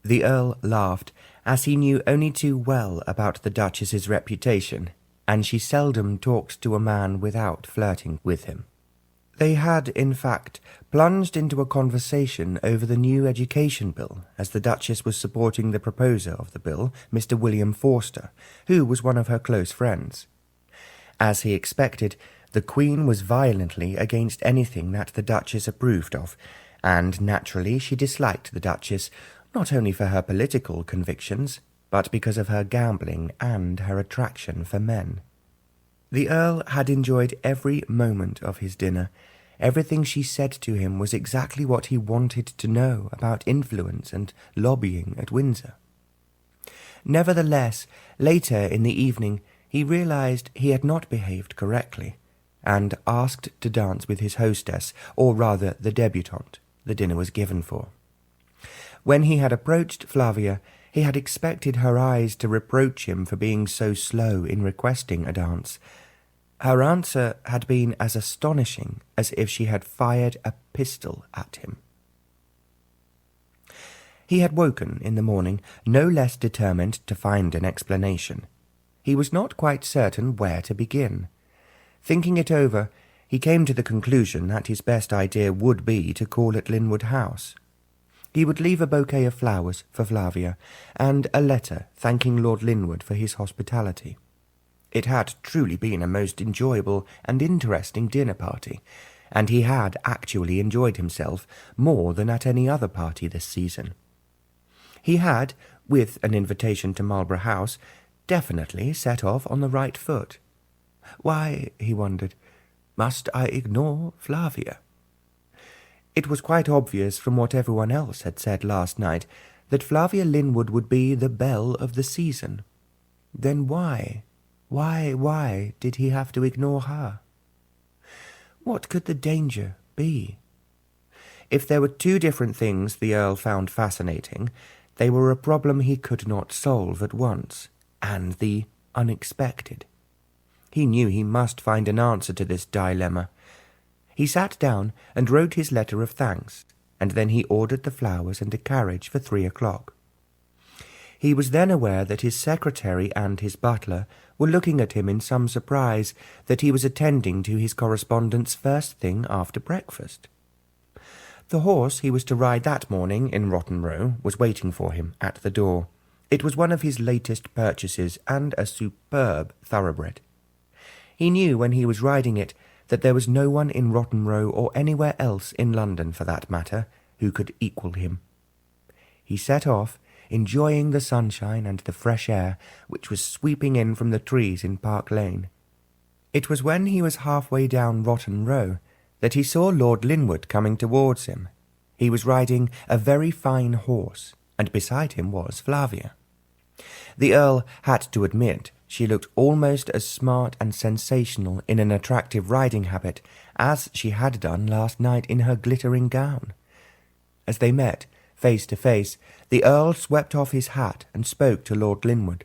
The Earl laughed, as he knew only too well about the Duchess's reputation, and she seldom talked to a man without flirting with him. They had, in fact, plunged into a conversation over the new education bill, as the Duchess was supporting the proposer of the bill, Mr. William Forster, who was one of her close friends. As he expected, the Queen was violently against anything that the Duchess approved of, and naturally she disliked the Duchess, not only for her political convictions, but because of her gambling and her attraction for men. The Earl had enjoyed every moment of his dinner. Everything she said to him was exactly what he wanted to know about influence and lobbying at Windsor. Nevertheless, later in the evening, he realized he had not behaved correctly, and asked to dance with his hostess, or rather the debutante the dinner was given for. When he had approached Flavia, he had expected her eyes to reproach him for being so slow in requesting a dance. Her answer had been as astonishing as if she had fired a pistol at him. He had woken in the morning no less determined to find an explanation. He was not quite certain where to begin. Thinking it over, he came to the conclusion that his best idea would be to call at Linwood House. He would leave a bouquet of flowers for Flavia, and a letter thanking Lord Linwood for his hospitality. It had truly been a most enjoyable and interesting dinner party, and he had actually enjoyed himself more than at any other party this season. He had, with an invitation to Marlborough House, definitely set off on the right foot. Why, he wondered, must I ignore Flavia? It was quite obvious from what everyone else had said last night that Flavia Linwood would be the belle of the season. Then why did he have to ignore her? What could the danger be? If there were two different things the Earl found fascinating, they were a problem he could not solve at once, and the unexpected. He knew he must find an answer to this dilemma. He sat down and wrote his letter of thanks, and then he ordered the flowers and a carriage for 3 o'clock. He was then aware that his secretary and his butler were looking at him in some surprise that he was attending to his correspondence first thing after breakfast. The horse he was to ride that morning in Rotten Row was waiting for him at the door. It was one of his latest purchases, and a superb thoroughbred. He knew when he was riding it that there was no one in Rotten Row, or anywhere else in London for that matter, who could equal him. He set off, enjoying the sunshine and the fresh air which was sweeping in from the trees in Park Lane. It was when he was halfway down Rotten Row that he saw Lord Linwood coming towards him. He was riding a very fine horse, and beside him was Flavia. The Earl had to admit she looked almost as smart and sensational in an attractive riding habit as she had done last night in her glittering gown. As they met, face to face, the Earl swept off his hat and spoke to Lord Linwood.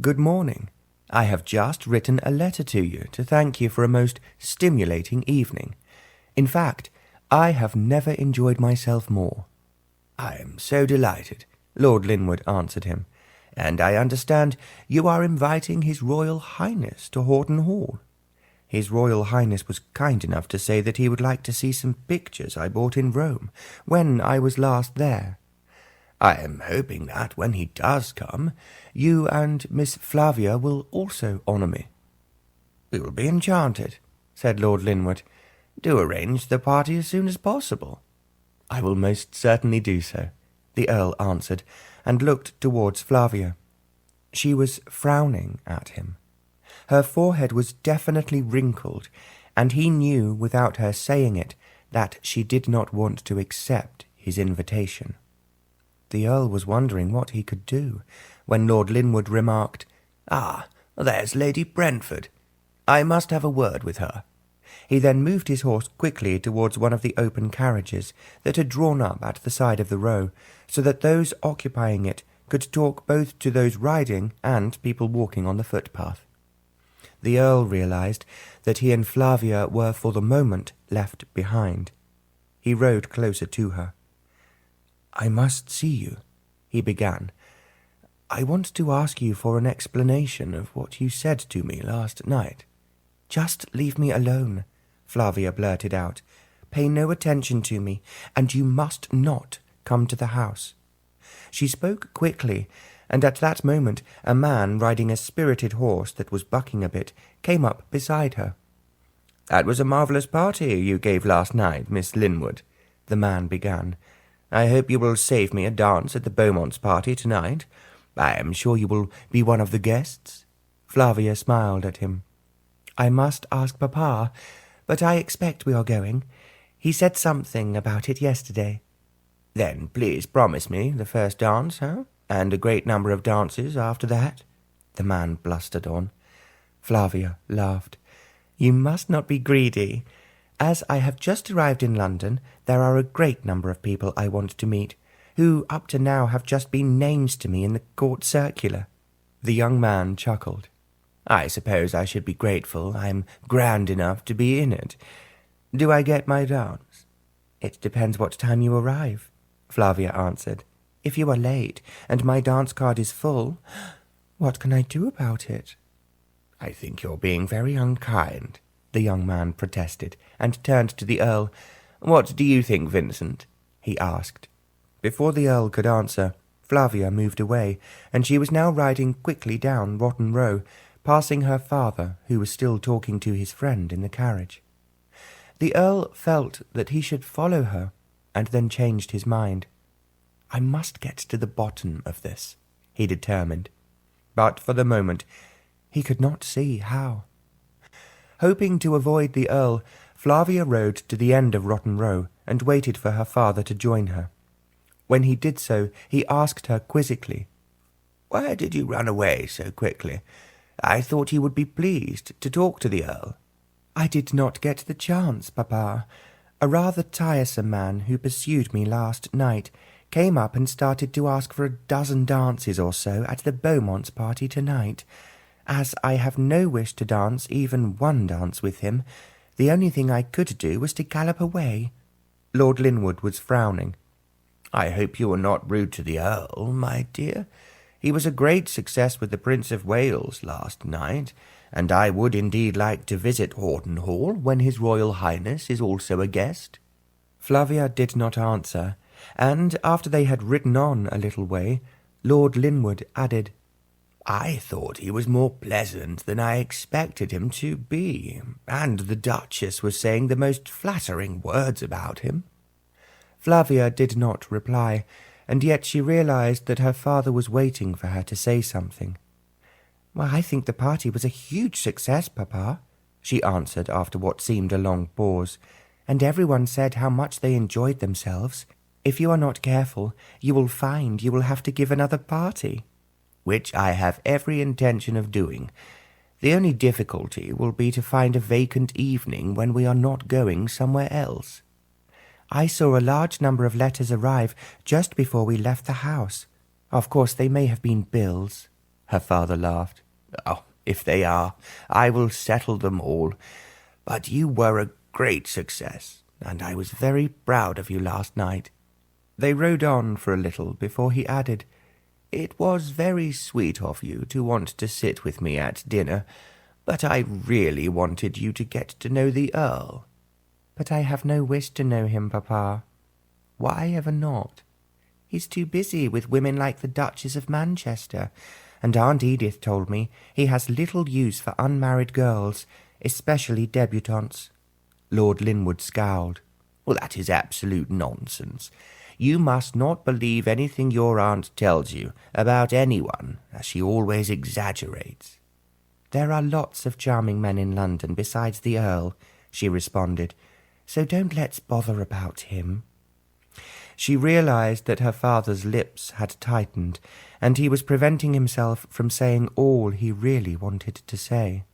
"Good morning. I have just written a letter to you to thank you for a most stimulating evening. In fact, I have never enjoyed myself more." "I am so delighted," Lord Linwood answered him. "And I understand you are inviting His Royal Highness to Haugton Hall." "His Royal Highness was kind enough to say that he would like to see some pictures I bought in Rome when I was last there." "I am hoping that when he does come, you and Miss Flavia will also honour me." "We will be enchanted," said Lord Linwood. "Do arrange the party as soon as possible." "I will most certainly do so," the Earl answered, and looked towards Flavia. She was frowning at him. Her forehead was definitely wrinkled, and he knew without her saying it that she did not want to accept his invitation. The Earl was wondering what he could do, when Lord Linwood remarked, "Ah, there's Lady Brentford. I must have a word with her." He then moved his horse quickly towards one of the open carriages that had drawn up at the side of the row, so that those occupying it could talk both to those riding and people walking on the footpath. The Earl realized that he and Flavia were for the moment left behind. He rode closer to her. "I must see you," he began. "I want to ask you for an explanation of what you said to me last night." "Just leave me alone," Flavia blurted out. "Pay no attention to me, and you must not come to the house." She spoke quickly, and at that moment a man riding a spirited horse that was bucking a bit came up beside her. "That was a marvellous party you gave last night, Miss Linwood," the man began. "I hope you will save me a dance at the Beaumonts' party tonight. I am sure you will be one of the guests." Flavia smiled at him. "I must ask Papa, but I expect we are going. He said something about it yesterday." "Then please promise me the first dance, and a great number of dances after that," the man blustered on. Flavia laughed. "You must not be greedy. As I have just arrived in London, there are a great number of people I want to meet, who up to now have just been names to me in the court circular." The young man chuckled. "I suppose I should be grateful. I'm grand enough to be in it. Do I get my dance?" "It depends what time you arrive," Flavia answered. "If you are late, and my dance card is full, what can I do about it?" "I think you're being very unkind," the young man protested, and turned to the Earl. "What do you think, Vincent?" he asked. Before the Earl could answer, Flavia moved away, and she was now riding quickly down Rotten Row, passing her father, who was still talking to his friend in the carriage. The Earl felt that he should follow her, and then changed his mind. "I must get to the bottom of this," he determined. but for the moment he could not see how. Hoping to avoid the Earl, Flavia rode to the end of Rotten Row and waited for her father to join her. When he did so, he asked her quizzically, "Why did you run away so quickly? I thought you would be pleased to talk to the Earl." "I did not get the chance, Papa. A rather tiresome man who pursued me last night came up and started to ask for a dozen dances or so at the Beaumonts' party tonight. As I have no wish to dance even one dance with him, the only thing I could do was to gallop away." Lord Linwood was frowning. "I hope you were not rude to the Earl, my dear. He was a great success with the Prince of Wales last night, and I would indeed like to visit Haugton Hall when his Royal Highness is also a guest." Flavia did not answer, and after they had ridden on a little way, Lord Linwood added, "I thought he was more pleasant than I expected him to be, and the Duchess was saying the most flattering words about him." Flavia did not reply, and yet she realized that her father was waiting for her to say something. "Well, I think the party was a huge success, Papa," she answered after what seemed a long pause, "and everyone said how much they enjoyed themselves. If you are not careful, you will find you will have to give another party." "Which I have every intention of doing. The only difficulty will be to find a vacant evening when we are not going somewhere else." "I saw a large number of letters arrive just before we left the house. Of course they may have been bills." Her father laughed. "Oh, if they are, I will settle them all. But you were a great success, and I was very proud of you last night." They rode on for a little before he added, "It was very sweet of you to want to sit with me at dinner, but I really wanted you to get to know the Earl." "But I have no wish to know him, Papa." "Why ever not?" "He's too busy with women like the Duchess of Manchester, and Aunt Edith told me he has little use for unmarried girls, especially debutantes." Lord Linwood scowled. "Well, that is absolute nonsense. You must not believe anything your aunt tells you about anyone, as she always exaggerates." "There are lots of charming men in London besides the Earl," she responded, "so don't let's bother about him." She realized that her father's lips had tightened, and he was preventing himself from saying all he really wanted to say.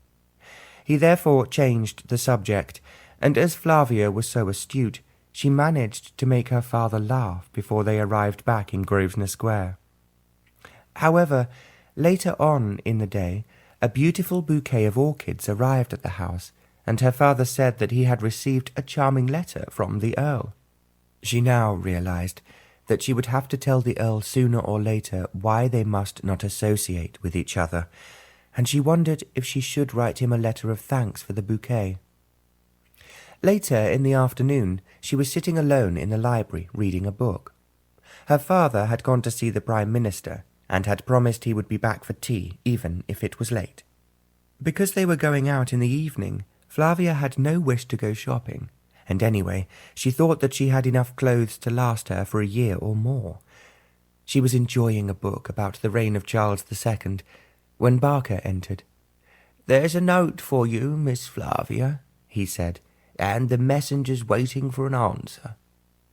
He therefore changed the subject, and as Flavia was so astute, she managed to make her father laugh before they arrived back in Grosvenor Square. However, later on in the day, a beautiful bouquet of orchids arrived at the house, and her father said that he had received a charming letter from the Earl. She now realized that she would have to tell the Earl sooner or later why they must not associate with each other, and she wondered if she should write him a letter of thanks for the bouquet. Later in the afternoon, she was sitting alone in the library reading a book. Her father had gone to see the Prime Minister, and had promised he would be back for tea, even if it was late. Because they were going out in the evening, Flavia had no wish to go shopping, and anyway, she thought that she had enough clothes to last her for a year or more. She was enjoying a book about the reign of Charles II, when Barker entered. "There's a note for you, Miss Flavia," he said, "and the messenger's waiting for an answer."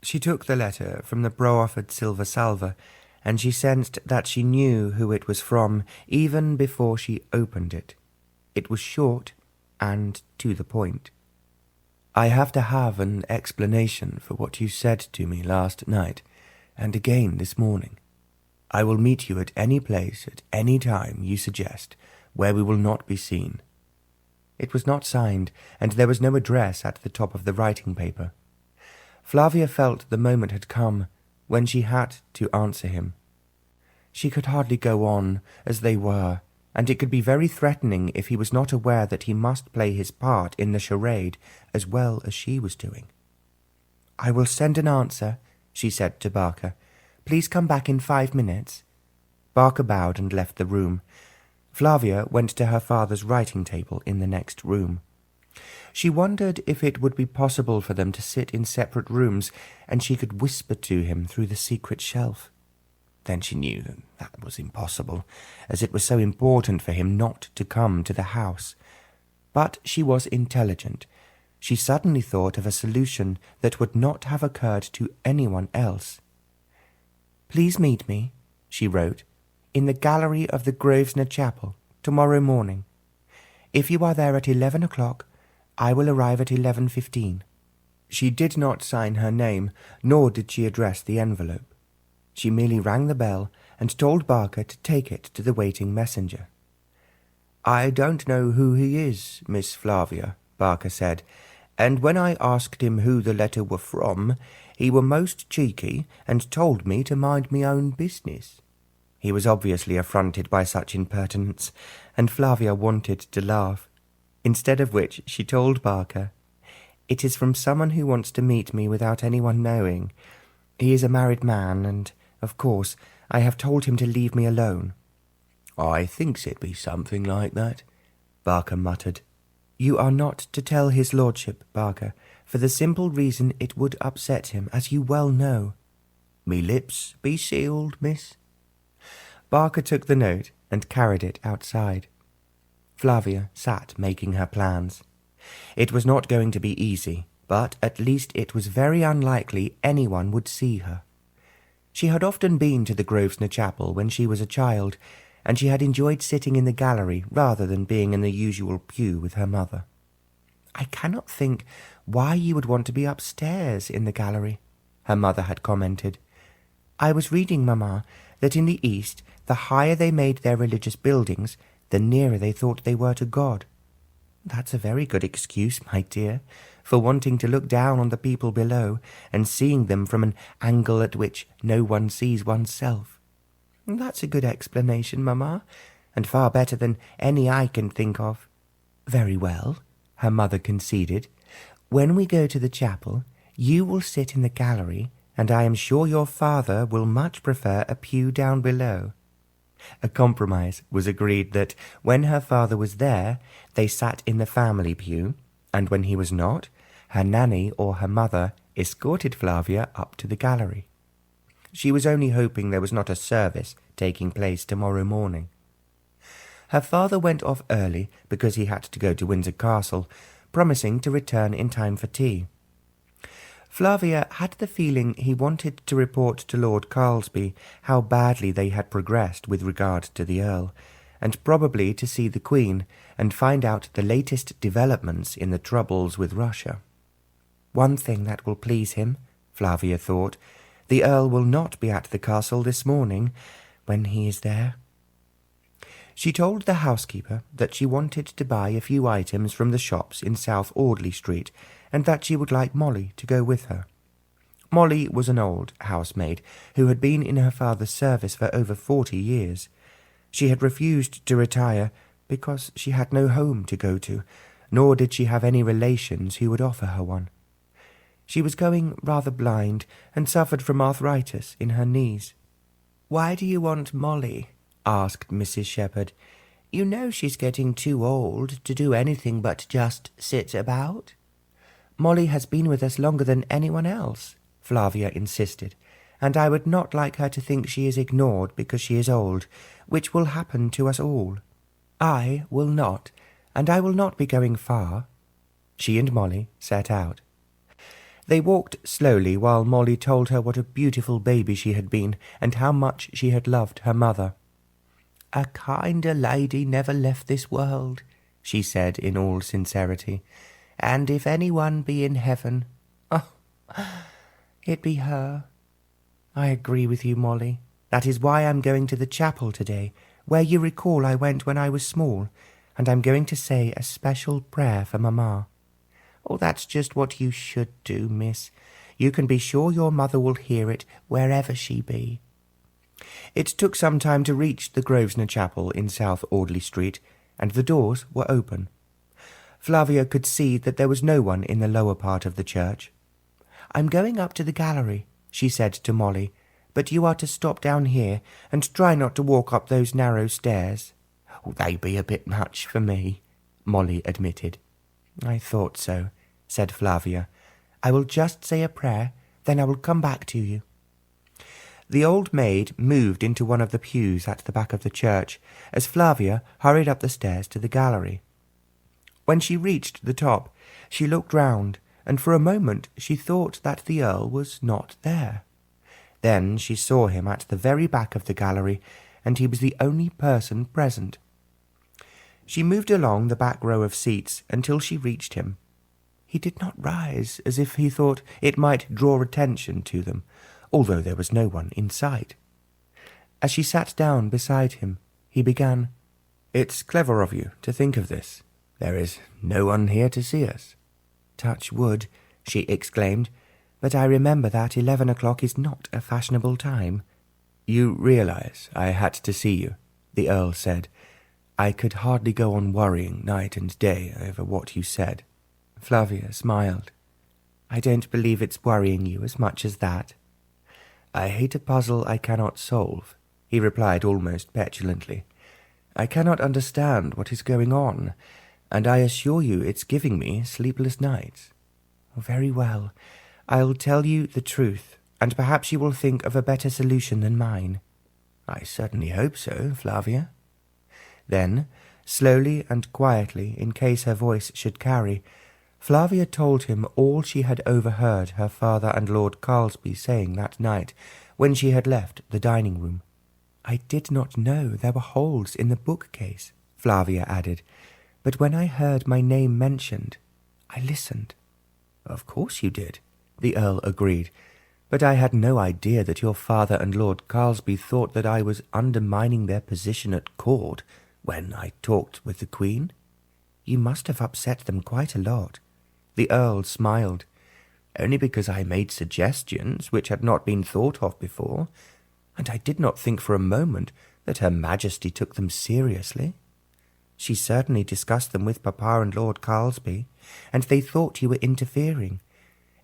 She took the letter from the proffered silver salver, and she sensed that she knew who it was from even before she opened it. It was short and to the point. "I have to have an explanation for what you said to me last night, and again this morning. I will meet you at any place at any time you suggest, where we will not be seen." It was not signed, and there was no address at the top of the writing paper. Flavia felt the moment had come when she had to answer him. She could hardly go on as they were, and it could be very threatening if he was not aware that he must play his part in the charade as well as she was doing. "I will send an answer," she said to Barker. "Please come back in 5 minutes." Barker bowed and left the room. Flavia went to her father's writing table in the next room. She wondered if it would be possible for them to sit in separate rooms, and she could whisper to him through the secret shelf. then she knew that was impossible, as it was so important for him not to come to the house. But she was intelligent. She suddenly thought of a solution that would not have occurred to anyone else. "Please meet me," she wrote, "in the gallery of the Grosvenor Chapel tomorrow morning. If you are there at 11 o'clock, I will arrive at 11:15. She did not sign her name, nor did she address the envelope. She merely rang the bell and told Barker to take it to the waiting messenger. "I don't know who he is, Miss Flavia," Barker said, "and when I asked him who the letter were from, he were most cheeky and told me to mind me own business." He was obviously affronted by such impertinence, and Flavia wanted to laugh, instead of which she told Barker, "It is from someone who wants to meet me without anyone knowing. He is a married man, and, of course, I have told him to leave me alone." "I thinks it be something like that," Barker muttered. "You are not to tell his lordship, Barker, for the simple reason it would upset him, as you well know." "Me lips be sealed, miss." Barker took the note and carried it outside. Flavia sat making her plans. It was not going to be easy, but at least it was very unlikely anyone would see her. She had often been to the Grosvenor Chapel when she was a child, and she had enjoyed sitting in the gallery rather than being in the usual pew with her mother. "I cannot think why you would want to be upstairs in the gallery," her mother had commented. "I was reading, Mamma, that in the East the higher they made their religious buildings, the nearer they thought they were to God." "That's a very good excuse, my dear, for wanting to look down on the people below and seeing them from an angle at which no one sees oneself." "That's a good explanation, Mamma, and far better than any I can think of." "Very well," her mother conceded. "When we go to the chapel, you will sit in the gallery, and I am sure your father will much prefer a pew down below." A compromise was agreed that when her father was there, they sat in the family pew, and when he was not, her nanny or her mother escorted Flavia up to the gallery. She was only hoping there was not a service taking place tomorrow morning. Her father went off early because he had to go to Windsor Castle, promising to return in time for tea. Flavia had the feeling he wanted to report to Lord Carlsby how badly they had progressed with regard to the Earl, and probably to see the Queen and find out the latest developments in the troubles with Russia. One thing that will please him, Flavia thought, the Earl will not be at the castle this morning when he is there. She told the housekeeper that she wanted to buy a few items from the shops in South Audley Street, and that she would like Molly to go with her. Molly was an old housemaid who had been in her father's service for over 40 years. She had refused to retire because she had no home to go to, nor did she have any relations who would offer her one. She was going rather blind and suffered from arthritis in her knees. "Why do you want Molly?" asked Mrs. Shepherd. "You know she's getting too old to do anything but just sit about." "Molly has been with us longer than anyone else," Flavia insisted, "and I would not like her to think she is ignored because she is old, which will happen to us all. I will not, and I will not be going far." She and Molly set out. They walked slowly while Molly told her what a beautiful baby she had been and how much she had loved her mother. "A kinder lady never left this world," she said in all sincerity, "and if anyone be in heaven, it be her." "I agree with you, Molly. That is why I'm going to the chapel today, where you recall I went when I was small, and I'm going to say a special prayer for Mamma." "Oh, that's just what you should do, miss. You can be sure your mother will hear it wherever she be." It took some time to reach the Grosvenor Chapel in South Audley Street, and the doors were open. Flavia could see that there was no one in the lower part of the church. "I'm going up to the gallery," she said to Molly, "but you are to stop down here and try not to walk up those narrow stairs." "Oh, they be a bit much for me," Molly admitted. "I thought so," said Flavia. "I will just say a prayer, then I will come back to you." The old maid moved into one of the pews at the back of the church, as Flavia hurried up the stairs to the gallery. When she reached the top, she looked round, and for a moment she thought that the Earl was not there. Then she saw him at the very back of the gallery, and he was the only person present. She moved along the back row of seats until she reached him. He did not rise, as if he thought it might draw attention to them, although there was no one in sight. As she sat down beside him, he began, "It's clever of you to think of this. There is no one here to see us." "Touch wood," she exclaimed, "but I remember that 11 o'clock is not a fashionable time." "You realize I had to see you," the Earl said. "I could hardly go on worrying night and day over what you said." Flavia smiled. "I don't believe it's worrying you as much as that." "I hate a puzzle I cannot solve," he replied almost petulantly. "I cannot understand what is going on, and I assure you it's giving me sleepless nights." "Very well. I'll tell you the truth, and perhaps you will think of a better solution than mine." "I certainly hope so, Flavia." Then, slowly and quietly, in case her voice should carry, Flavia told him all she had overheard her father and Lord Carlsby saying that night when she had left the dining-room. "I did not know there were holes in the bookcase," Flavia added, "but when I heard my name mentioned, I listened." "Of course you did," the Earl agreed, "but I had no idea that your father and Lord Carlsby thought that I was undermining their position at court when I talked with the Queen." "You must have upset them quite a lot." The Earl smiled. "Only because I made suggestions which had not been thought of before, and I did not think for a moment that Her Majesty took them seriously." "She certainly discussed them with Papa and Lord Carlsby, and they thought you were interfering.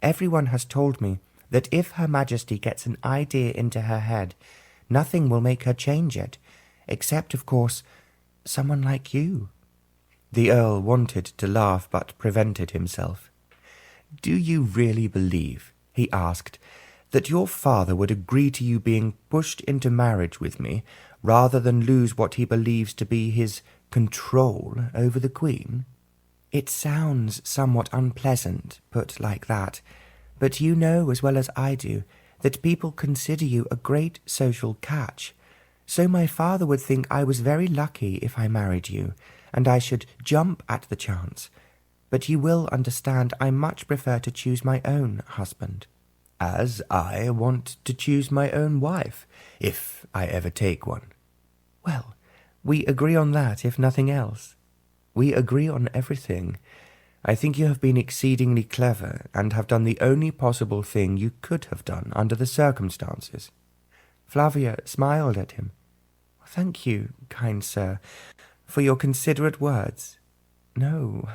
Everyone has told me that if Her Majesty gets an idea into her head, nothing will make her change it, except, of course, someone like you." The Earl wanted to laugh, but prevented himself. "Do you really believe," he asked, "that your father would agree to you being pushed into marriage with me rather than lose what he believes to be his control over the Queen?" "It sounds somewhat unpleasant, put like that, but you know as well as I do that people consider you a great social catch, so my father would think I was very lucky if I married you, and I should jump at the chance. But you will understand I much prefer to choose my own husband." "As I want to choose my own wife, if I ever take one." "Well, we agree on that, if nothing else." "We agree on everything. I think you have been exceedingly clever, and have done the only possible thing you could have done under the circumstances." Flavia smiled at him. "Thank you, kind sir, for your considerate words. No,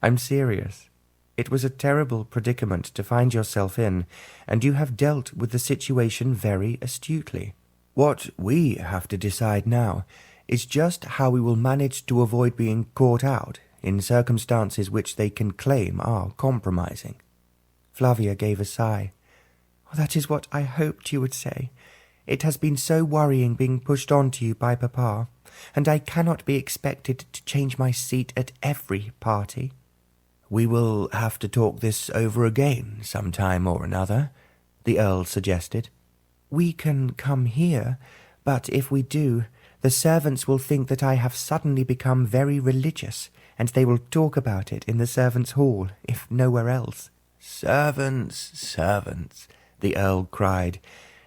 I'm serious. It was a terrible predicament to find yourself in, and you have dealt with the situation very astutely. What we have to decide now is just how we will manage to avoid being caught out in circumstances which they can claim are compromising." Flavia gave a sigh. "That is what I hoped you would say. It has been so worrying being pushed on to you by Papa, and I cannot be expected to change my seat at every party." "We will have to talk this over again some time or another," the Earl suggested. "We can come here, but if we do, the servants will think that I have suddenly become very religious, and they will talk about it in the servants' hall, if nowhere else." "Servants, servants," the Earl cried.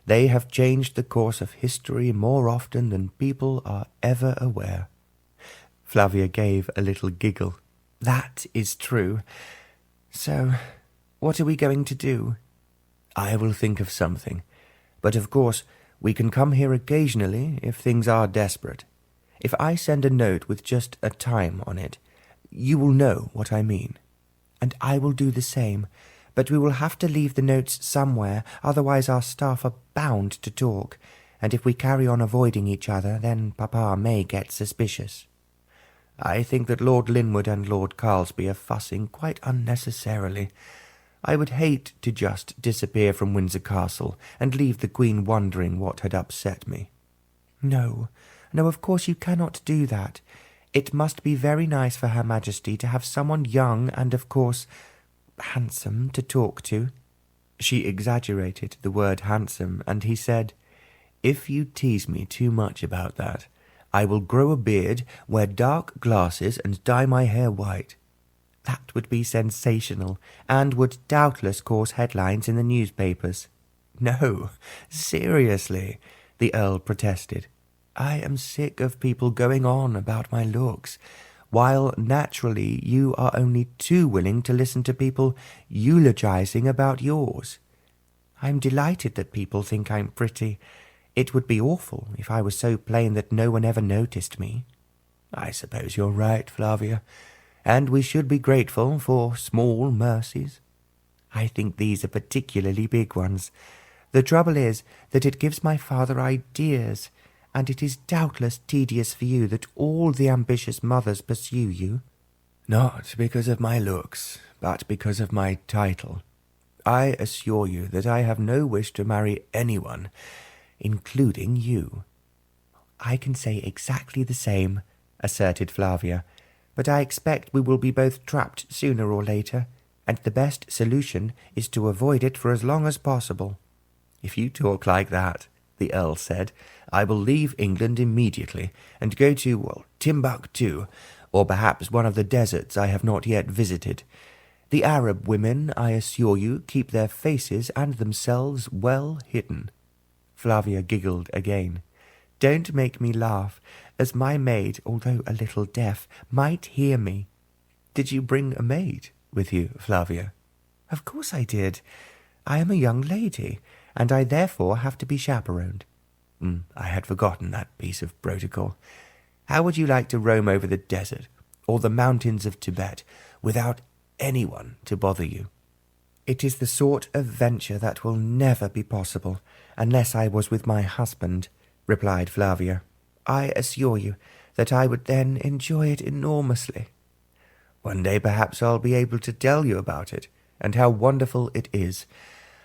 "They have changed the course of history more often than people are ever aware." Flavia gave a little giggle. "That is true. So, what are we going to do?" "I will think of something. But of course, we can come here occasionally if things are desperate. If I send a note with just a time on it, you will know what I mean." "And I will do the same. But we will have to leave the notes somewhere, otherwise our staff are bound to talk, and if we carry on avoiding each other, then Papa may get suspicious." "I think that Lord Linwood and Lord Carlsby are fussing quite unnecessarily. I would hate to just disappear from Windsor Castle and leave the Queen wondering what had upset me." "No, no, of course you cannot do that. It must be very nice for Her Majesty to have someone young and, of course, handsome to talk to." She exaggerated the word handsome, and he said, "If you tease me too much about that, I will grow a beard, wear dark glasses, and dye my hair white." "That would be sensational, and would doubtless cause headlines in the newspapers." "No, seriously," the Earl protested. "I am sick of people going on about my looks, while naturally you are only too willing to listen to people eulogizing about yours." "I'm delighted that people think I'm pretty. It would be awful if I was so plain that no one ever noticed me." "I suppose you're right, Flavia, and we should be grateful for small mercies." "I think these are particularly big ones. The trouble is that it gives my father ideas, and it is doubtless tedious for you that all the ambitious mothers pursue you." "Not because of my looks, but because of my title. I assure you that I have no wish to marry anyone, including you." "I can say exactly the same," asserted Flavia, "but I expect we will be both trapped sooner or later, and the best solution is to avoid it for as long as possible." "If you talk like that," the Earl said, "I will leave England immediately and go to, Timbuktu, or perhaps one of the deserts I have not yet visited. The Arab women, I assure you, keep their faces and themselves well hidden." Flavia giggled again. "Don't make me laugh, as my maid, although a little deaf, might hear me." "Did you bring a maid with you, Flavia?" "Of course I did. I am a young lady, and I therefore have to be chaperoned." I had forgotten that piece of protocol. How would you like to roam over the desert or the mountains of Tibet without anyone to bother you?" "It is the sort of venture that will never be possible unless I was with my husband," replied Flavia. "I assure you that I would then enjoy it enormously." "One day perhaps I'll be able to tell you about it, and how wonderful it is.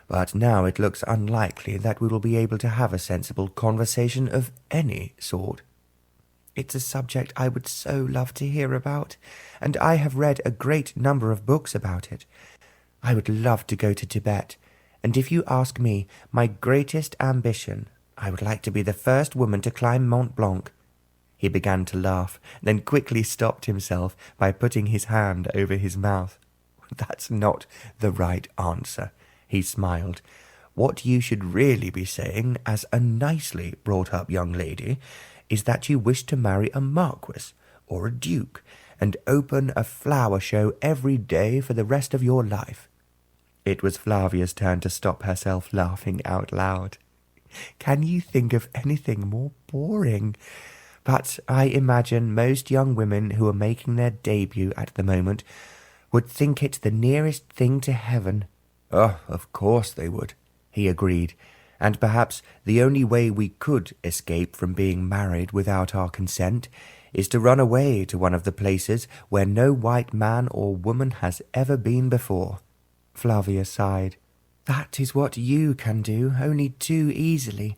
But now it looks unlikely that we will be able to have a sensible conversation of any sort." "It's a subject I would so love to hear about, and I have read a great number of books about it. I would love to go to Tibet, and if you ask me, my greatest ambition, I would like to be the first woman to climb Mont Blanc." He began to laugh, then quickly stopped himself by putting his hand over his mouth. "That's not the right answer," he smiled. "What you should really be saying, as a nicely brought-up young lady, is that you wish to marry a marquis or a duke, and open a flower show every day for the rest of your life." It was Flavia's turn to stop herself laughing out loud. "Can you think of anything more boring? But I imagine most young women who are making their debut at the moment would think it the nearest thing to heaven." "Oh, of course they would," he agreed, "and perhaps the only way we could escape from being married without our consent is to run away to one of the places where no white man or woman has ever been before." Flavia sighed. "That is what you can do, only too easily.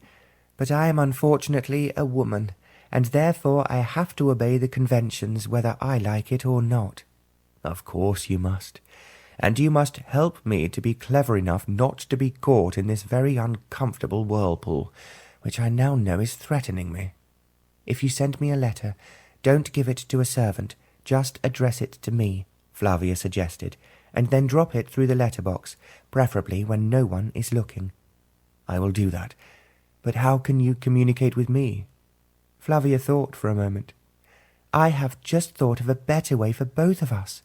But I am unfortunately a woman, and therefore I have to obey the conventions whether I like it or not." "Of course you must. And you must help me to be clever enough not to be caught in this very uncomfortable whirlpool, which I now know is threatening me." "If you send me a letter, don't give it to a servant, just address it to me," Flavia suggested, "and then drop it through the letterbox, preferably when no one is looking." "I will do that. But how can you communicate with me?" Flavia thought for a moment. "I have just thought of a better way for both of us.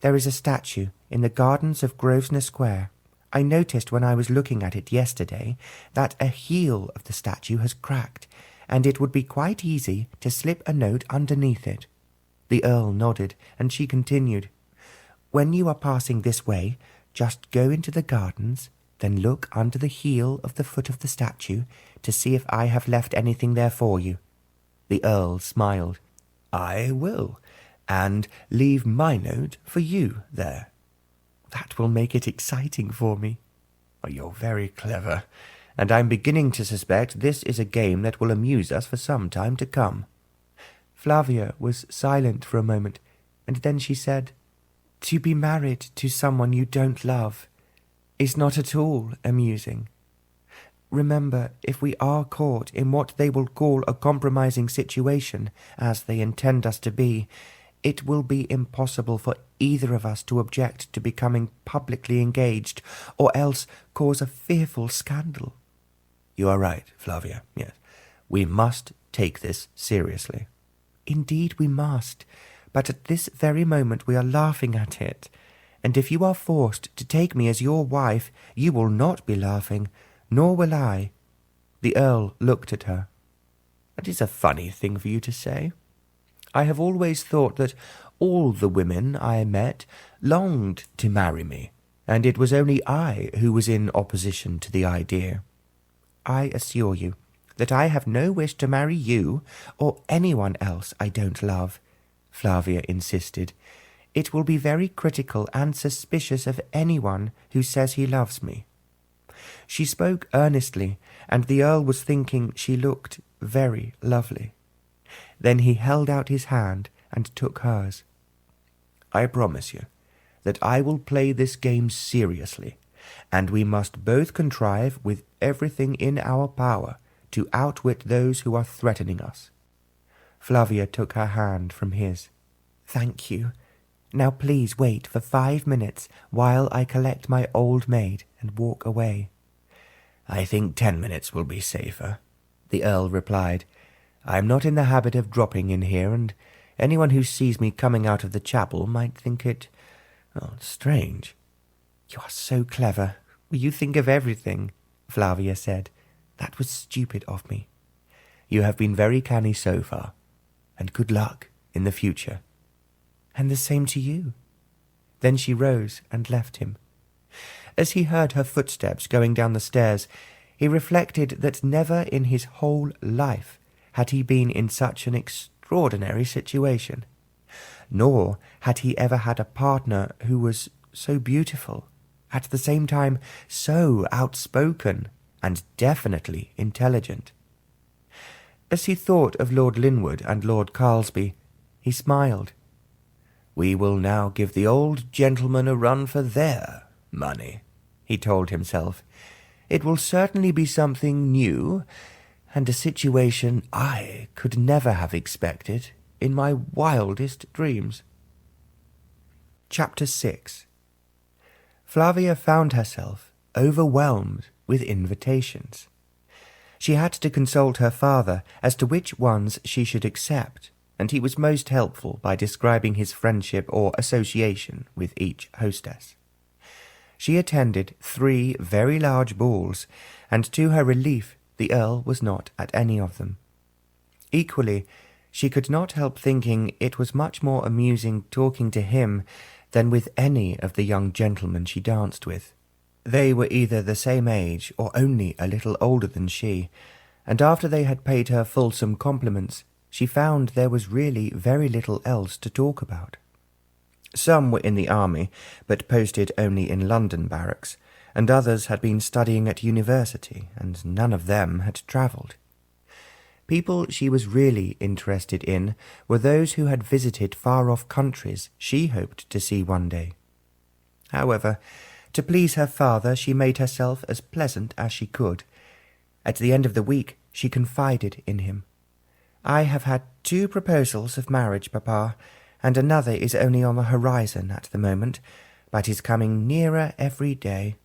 There is a statue in the gardens of Grosvenor Square. I noticed when I was looking at it yesterday that a heel of the statue has cracked, and it would be quite easy to slip a note underneath it." The Earl nodded, and she continued, "When you are passing this way, just go into the gardens, then look under the heel of the foot of the statue to see if I have left anything there for you." The Earl smiled. "I will, and leave my note for you there." That will make it exciting for me." "Oh, you're very clever, and I'm beginning to suspect this is a game that will amuse us for some time to come." Flavia was silent for a moment, and then she said, "To be married to someone you don't love is not at all amusing. Remember, if we are caught in what they will call a compromising situation, as they intend us to be, it will be impossible for either of us to object to becoming publicly engaged, or else cause a fearful scandal." "You are right, Flavia, yes. We must take this seriously." "Indeed we must, but at this very moment we are laughing at it, and if you are forced to take me as your wife, you will not be laughing, nor will I." The Earl looked at her. "That is a funny thing for you to say. I have always thought that all the women I met longed to marry me, and it was only I who was in opposition to the idea." "I assure you that I have no wish to marry you or anyone else I don't love," Flavia insisted. "It will be very critical and suspicious of anyone who says he loves me." She spoke earnestly, and the Earl was thinking she looked very lovely. Then he held out his hand and took hers. "I promise you that I will play this game seriously, and we must both contrive with everything in our power to outwit those who are threatening us." Flavia took her hand from his. "Thank you. Now please wait for 5 minutes while I collect my old maid and walk away." "I think 10 minutes will be safer," the Earl replied. "I am not in the habit of dropping in here, and anyone who sees me coming out of the chapel might think it strange." "You are so clever. You think of everything," Flavia said. "That was stupid of me." "You have been very canny so far, and good luck in the future." "And the same to you." Then she rose and left him. As he heard her footsteps going down the stairs, he reflected that never in his whole life had he been in such an extraordinary situation, nor had he ever had a partner who was so beautiful, at the same time so outspoken and definitely intelligent. As he thought of Lord Linwood and Lord Carlsby, he smiled. "We will now give the old gentleman a run for their money," he told himself. "It will certainly be something new, and a situation I could never have expected in my wildest dreams." Chapter 6. Flavia found herself overwhelmed with invitations. She had to consult her father as to which ones she should accept, and he was most helpful by describing his friendship or association with each hostess. She attended 3 very large balls, and to her relief the Earl was not at any of them. Equally, she could not help thinking it was much more amusing talking to him than with any of the young gentlemen she danced with. They were either the same age or only a little older than she, and after they had paid her fulsome compliments, she found there was really very little else to talk about. Some were in the army, but posted only in London barracks, and others had been studying at university, and none of them had travelled. People she was really interested in were those who had visited far-off countries she hoped to see one day. However, to please her father, she made herself as pleasant as she could. At the end of the week, she confided in him. "I have had 2 proposals of marriage, Papa, and another is only on the horizon at the moment, but is coming nearer every day."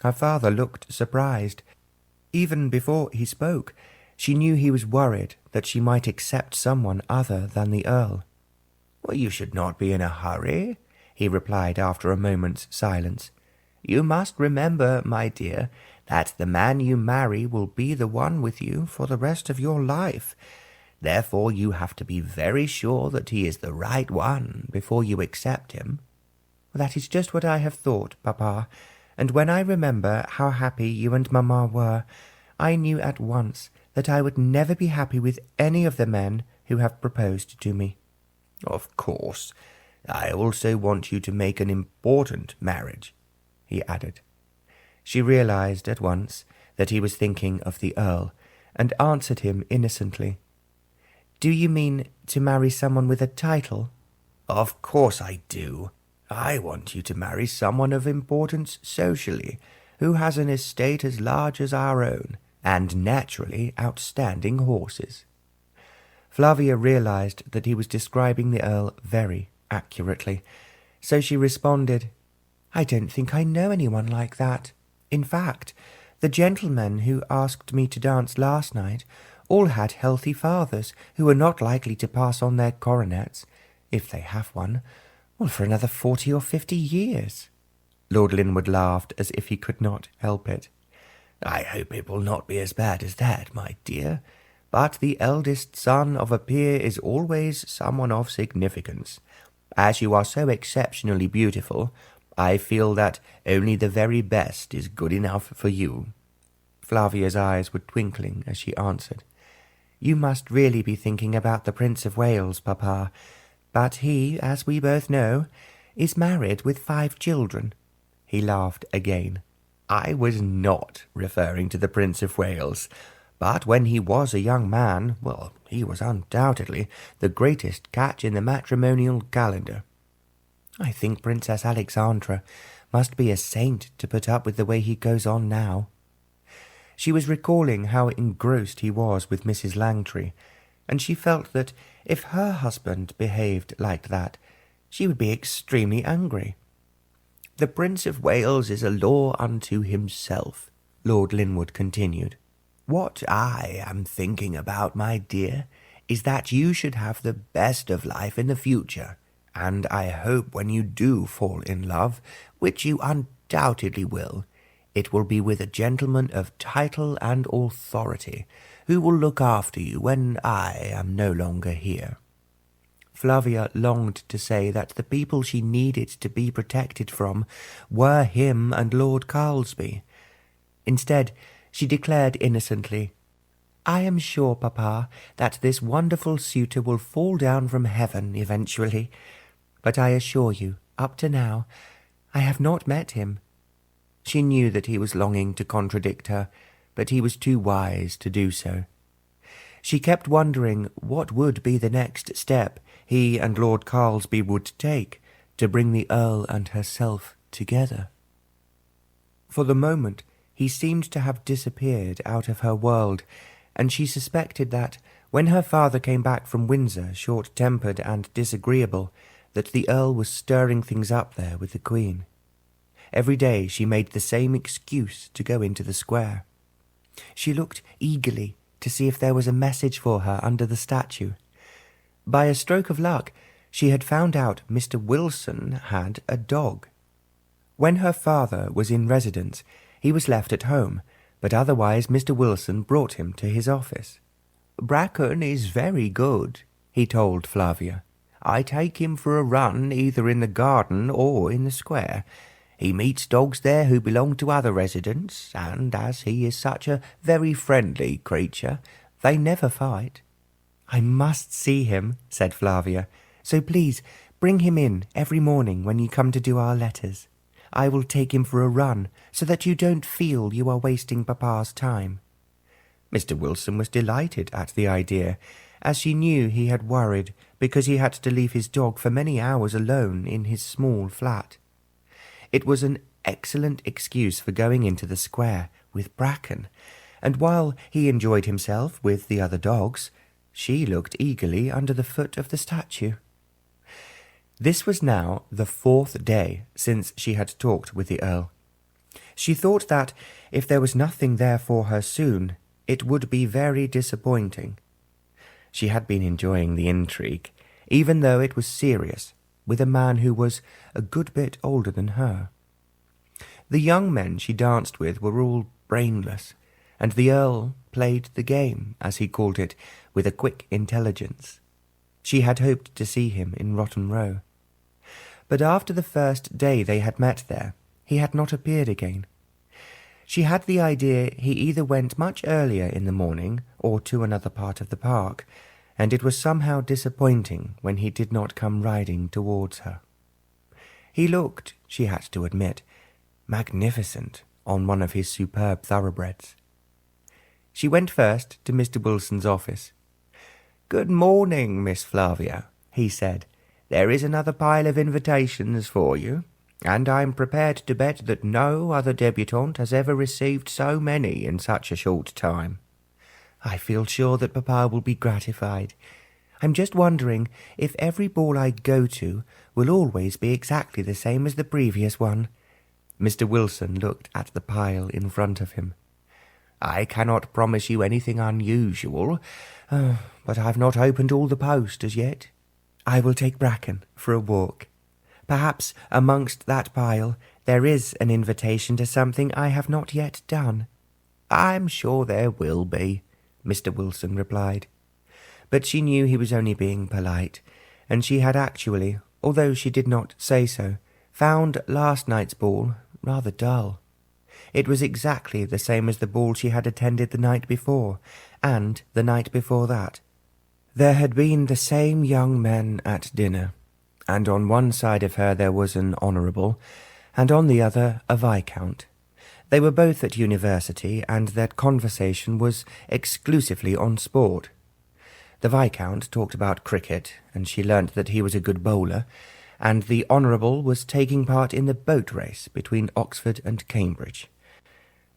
Her father looked surprised. Even before he spoke, she knew he was worried that she might accept someone other than the Earl. "Well, you should not be in a hurry," he replied after a moment's silence. "You must remember, my dear, that the man you marry will be the one with you for the rest of your life. Therefore you have to be very sure that he is the right one before you accept him." "That is just what I have thought, Papa, and when I remember how happy you and Mamma were, I knew at once that I would never be happy with any of the men who have proposed to me." "Of course, I also want you to make an important marriage," he added. She realized at once that he was thinking of the Earl, and answered him innocently. "Do you mean to marry someone with a title?" "Of course I do. I want you to marry someone of importance socially, who has an estate as large as our own, and naturally outstanding horses." Flavia realized that he was describing the Earl very accurately, so she responded, "I don't think I know anyone like that. In fact, the gentlemen who asked me to dance last night all had healthy fathers who were not likely to pass on their coronets, if they have one, for another 40 or 50 years. Lord Linwood laughed as if he could not help it. "I hope it will not be as bad as that, my dear. But the eldest son of a peer is always someone of significance. As you are so exceptionally beautiful, I feel that only the very best is good enough for you." Flavia's eyes were twinkling as she answered, "You must really be thinking about the Prince of Wales, Papa. But he, as we both know, is married with 5 children." He laughed again. "I was not referring to the Prince of Wales. But when he was a young man, he was undoubtedly the greatest catch in the matrimonial calendar. I think Princess Alexandra must be a saint to put up with the way he goes on now." She was recalling how engrossed he was with Mrs. Langtry, and she felt that if her husband behaved like that, she would be extremely angry. "The Prince of Wales is a law unto himself," Lord Linwood continued. "What I am thinking about, my dear, is that you should have the best of life in the future, and I hope when you do fall in love, which you undoubtedly will, it will be with a gentleman of title and authority, who will look after you when I am no longer here." Flavia longed to say that the people she needed to be protected from were him and Lord Carlsby. Instead, she declared innocently, "I am sure, Papa, that this wonderful suitor will fall down from heaven eventually. But I assure you, up to now, I have not met him." She knew that he was longing to contradict her, but he was too wise to do so. She kept wondering what would be the next step he and Lord Carlsby would take to bring the Earl and herself together. For the moment, he seemed to have disappeared out of her world, and she suspected that, when her father came back from Windsor, short-tempered and disagreeable, that the Earl was stirring things up there with the Queen. Every day she made the same excuse to go into the square. She looked eagerly to see if there was a message for her under the statue. By a stroke of luck, she had found out Mr. Wilson had a dog. When her father was in residence, he was left at home, but otherwise Mr. Wilson brought him to his office. "Bracken is very good," he told Flavia. "I take him for a run either in the garden or in the square. He meets dogs there who belong to other residents, and as he is such a very friendly creature, they never fight." "I must see him," said Flavia, "so please bring him in every morning when you come to do our letters. I will take him for a run, so that you don't feel you are wasting Papa's time." Mr. Wilson was delighted at the idea, as she knew he had worried because he had to leave his dog for many hours alone in his small flat. It was an excellent excuse for going into the square with Bracken, and while he enjoyed himself with the other dogs, she looked eagerly under the foot of the statue. This was now the 4th day since she had talked with the Earl. She thought that, if there was nothing there for her soon, it would be very disappointing. She had been enjoying the intrigue, even though it was serious, with a man who was a good bit older than her. The young men she danced with were all brainless, and the Earl played the game, as he called it, with a quick intelligence. She had hoped to see him in Rotten Row. But after the first day they had met there, he had not appeared again. She had the idea he either went much earlier in the morning or to another part of the park, and it was somehow disappointing when he did not come riding towards her. He looked, she had to admit, magnificent on one of his superb thoroughbreds. She went first to Mr. Wilson's office. "Good morning, Miss Flavia," he said. "There is another pile of invitations for you, and I'm prepared to bet that no other debutante has ever received so many in such a short time." "I feel sure that Papa will be gratified. I'm just wondering if every ball I go to will always be exactly the same as the previous one." Mr. Wilson looked at the pile in front of him. "I cannot promise you anything unusual, but I've not opened all the post as yet." "I will take Bracken for a walk. Perhaps amongst that pile there is an invitation to something I have not yet done." "I'm sure there will be," Mr. Wilson replied. But she knew he was only being polite, and she had actually, although she did not say so, found last night's ball rather dull. It was exactly the same as the ball she had attended the night before, and the night before that. There had been the same young men at dinner, and on one side of her there was an honourable, and on the other a viscount. They were both at university, and their conversation was exclusively on sport. The viscount talked about cricket, and she learnt that he was a good bowler, and the honourable was taking part in the boat race between Oxford and Cambridge.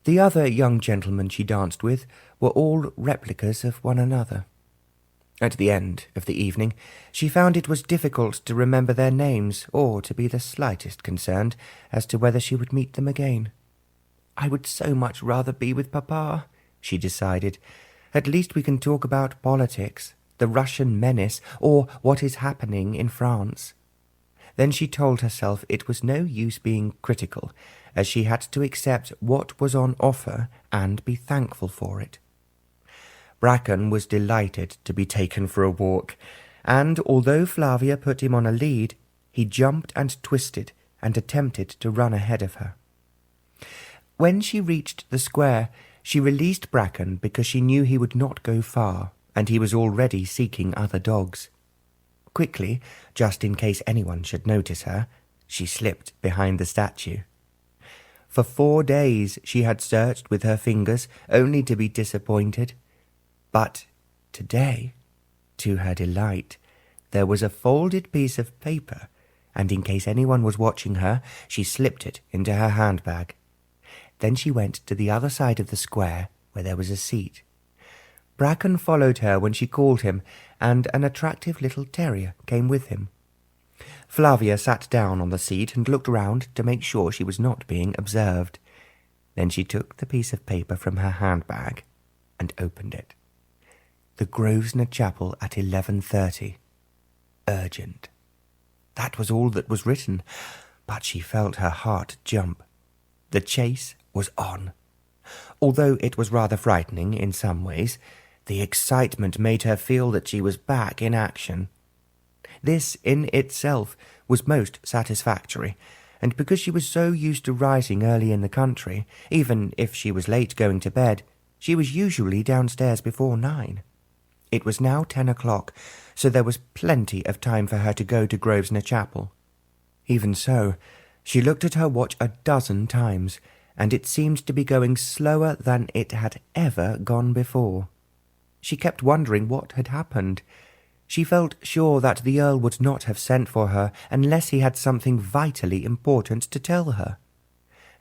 The other young gentlemen she danced with were all replicas of one another. At the end of the evening, she found it was difficult to remember their names or to be the slightest concerned as to whether she would meet them again. "I would so much rather be with Papa," she decided. "At least we can talk about politics, the Russian menace, or what is happening in France." Then she told herself it was no use being critical, as she had to accept what was on offer and be thankful for it. Bracken was delighted to be taken for a walk, and although Flavia put him on a lead, he jumped and twisted and attempted to run ahead of her. When she reached the square, she released Bracken because she knew he would not go far, and he was already seeking other dogs. Quickly, just in case anyone should notice her, she slipped behind the statue. For 4 days she had searched with her fingers, only to be disappointed. But today, to her delight, there was a folded piece of paper, and in case anyone was watching her, she slipped it into her handbag. Then she went to the other side of the square, where there was a seat. Bracken followed her when she called him, and an attractive little terrier came with him. Flavia sat down on the seat and looked round to make sure she was not being observed. Then she took the piece of paper from her handbag and opened it. The Grosvenor Chapel at 11:30. Urgent. That was all that was written, but she felt her heart jump. The chase was on. Although it was rather frightening in some ways, the excitement made her feel that she was back in action. This in itself was most satisfactory, and because she was so used to rising early in the country, even if she was late going to bed, she was usually downstairs before 9. It was now 10 o'clock, so there was plenty of time for her to go to Grosvenor Chapel. Even so, she looked at her watch a dozen times, and it seemed to be going slower than it had ever gone before. She kept wondering what had happened. She felt sure that the Earl would not have sent for her unless he had something vitally important to tell her,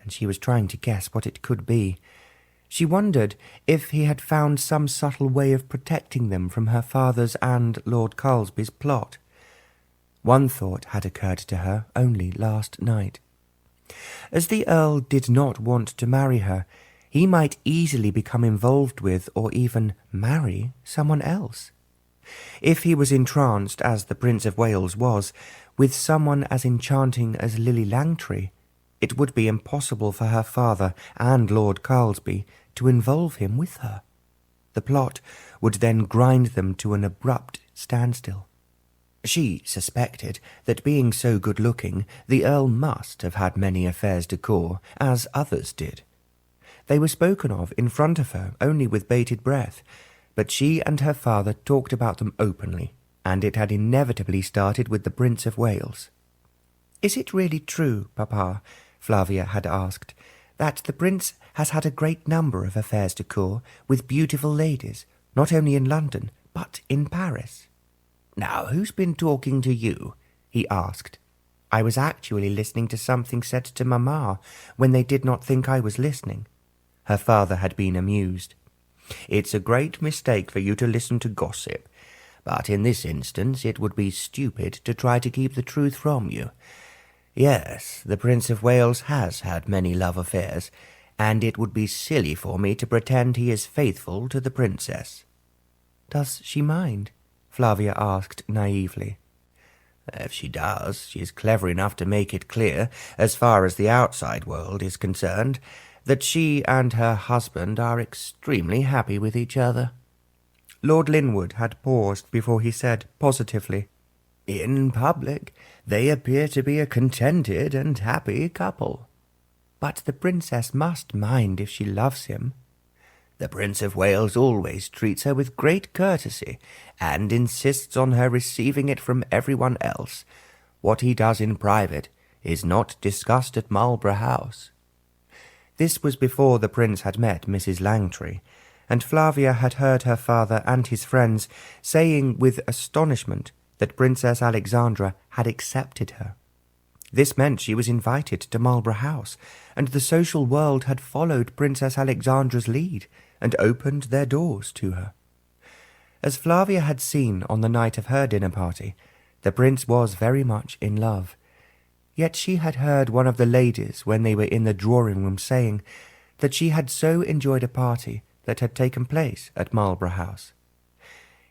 and she was trying to guess what it could be. She wondered if he had found some subtle way of protecting them from her father's and Lord Carlsby's plot. One thought had occurred to her only last night. As the Earl did not want to marry her, he might easily become involved with or even marry someone else. If he was entranced, as the Prince of Wales was, with someone as enchanting as Lily Langtry, it would be impossible for her father and Lord Carlsby to involve him with her. The plot would then grind them to an abrupt standstill. She suspected that being so good-looking, the Earl must have had many affairs de cour, as others did. They were spoken of in front of her only with bated breath, but she and her father talked about them openly, and it had inevitably started with the Prince of Wales. "Is it really true, Papa," Flavia had asked, "that the Prince has had a great number of affairs de cour with beautiful ladies, not only in London, but in Paris?" "Now, who's been talking to you?" he asked. "I was actually listening to something said to Mamma when they did not think I was listening." Her father had been amused. "It's a great mistake for you to listen to gossip, but in this instance it would be stupid to try to keep the truth from you. Yes, the Prince of Wales has had many love affairs, and it would be silly for me to pretend he is faithful to the Princess." "Does she mind?" Flavia asked naively. "If she does, she is clever enough to make it clear, as far as the outside world is concerned, that she and her husband are extremely happy with each other." Lord Linwood had paused before he said positively, "In public, they appear to be a contented and happy couple." "But the Princess must mind if she loves him." "The Prince of Wales always treats her with great courtesy, and insists on her receiving it from everyone else. What he does in private is not discussed at Marlborough House." This was before the Prince had met Mrs. Langtry, and Flavia had heard her father and his friends saying with astonishment that Princess Alexandra had accepted her. This meant she was invited to Marlborough House, and the social world had followed Princess Alexandra's lead and opened their doors to her. As Flavia had seen on the night of her dinner party, the Prince was very much in love. Yet she had heard one of the ladies, when they were in the drawing-room, saying that she had so enjoyed a party that had taken place at Marlborough House.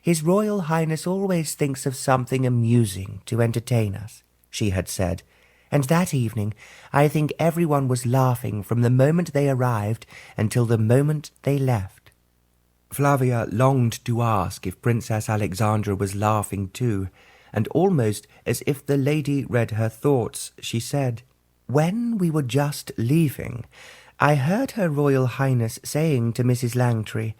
"His Royal Highness always thinks of something amusing to entertain us," she had said, "and that evening I think everyone was laughing from the moment they arrived until the moment they left." Flavia longed to ask if Princess Alexandra was laughing too, and almost as if the lady read her thoughts, she said, "When we were just leaving, I heard Her Royal Highness saying to Mrs. Langtry,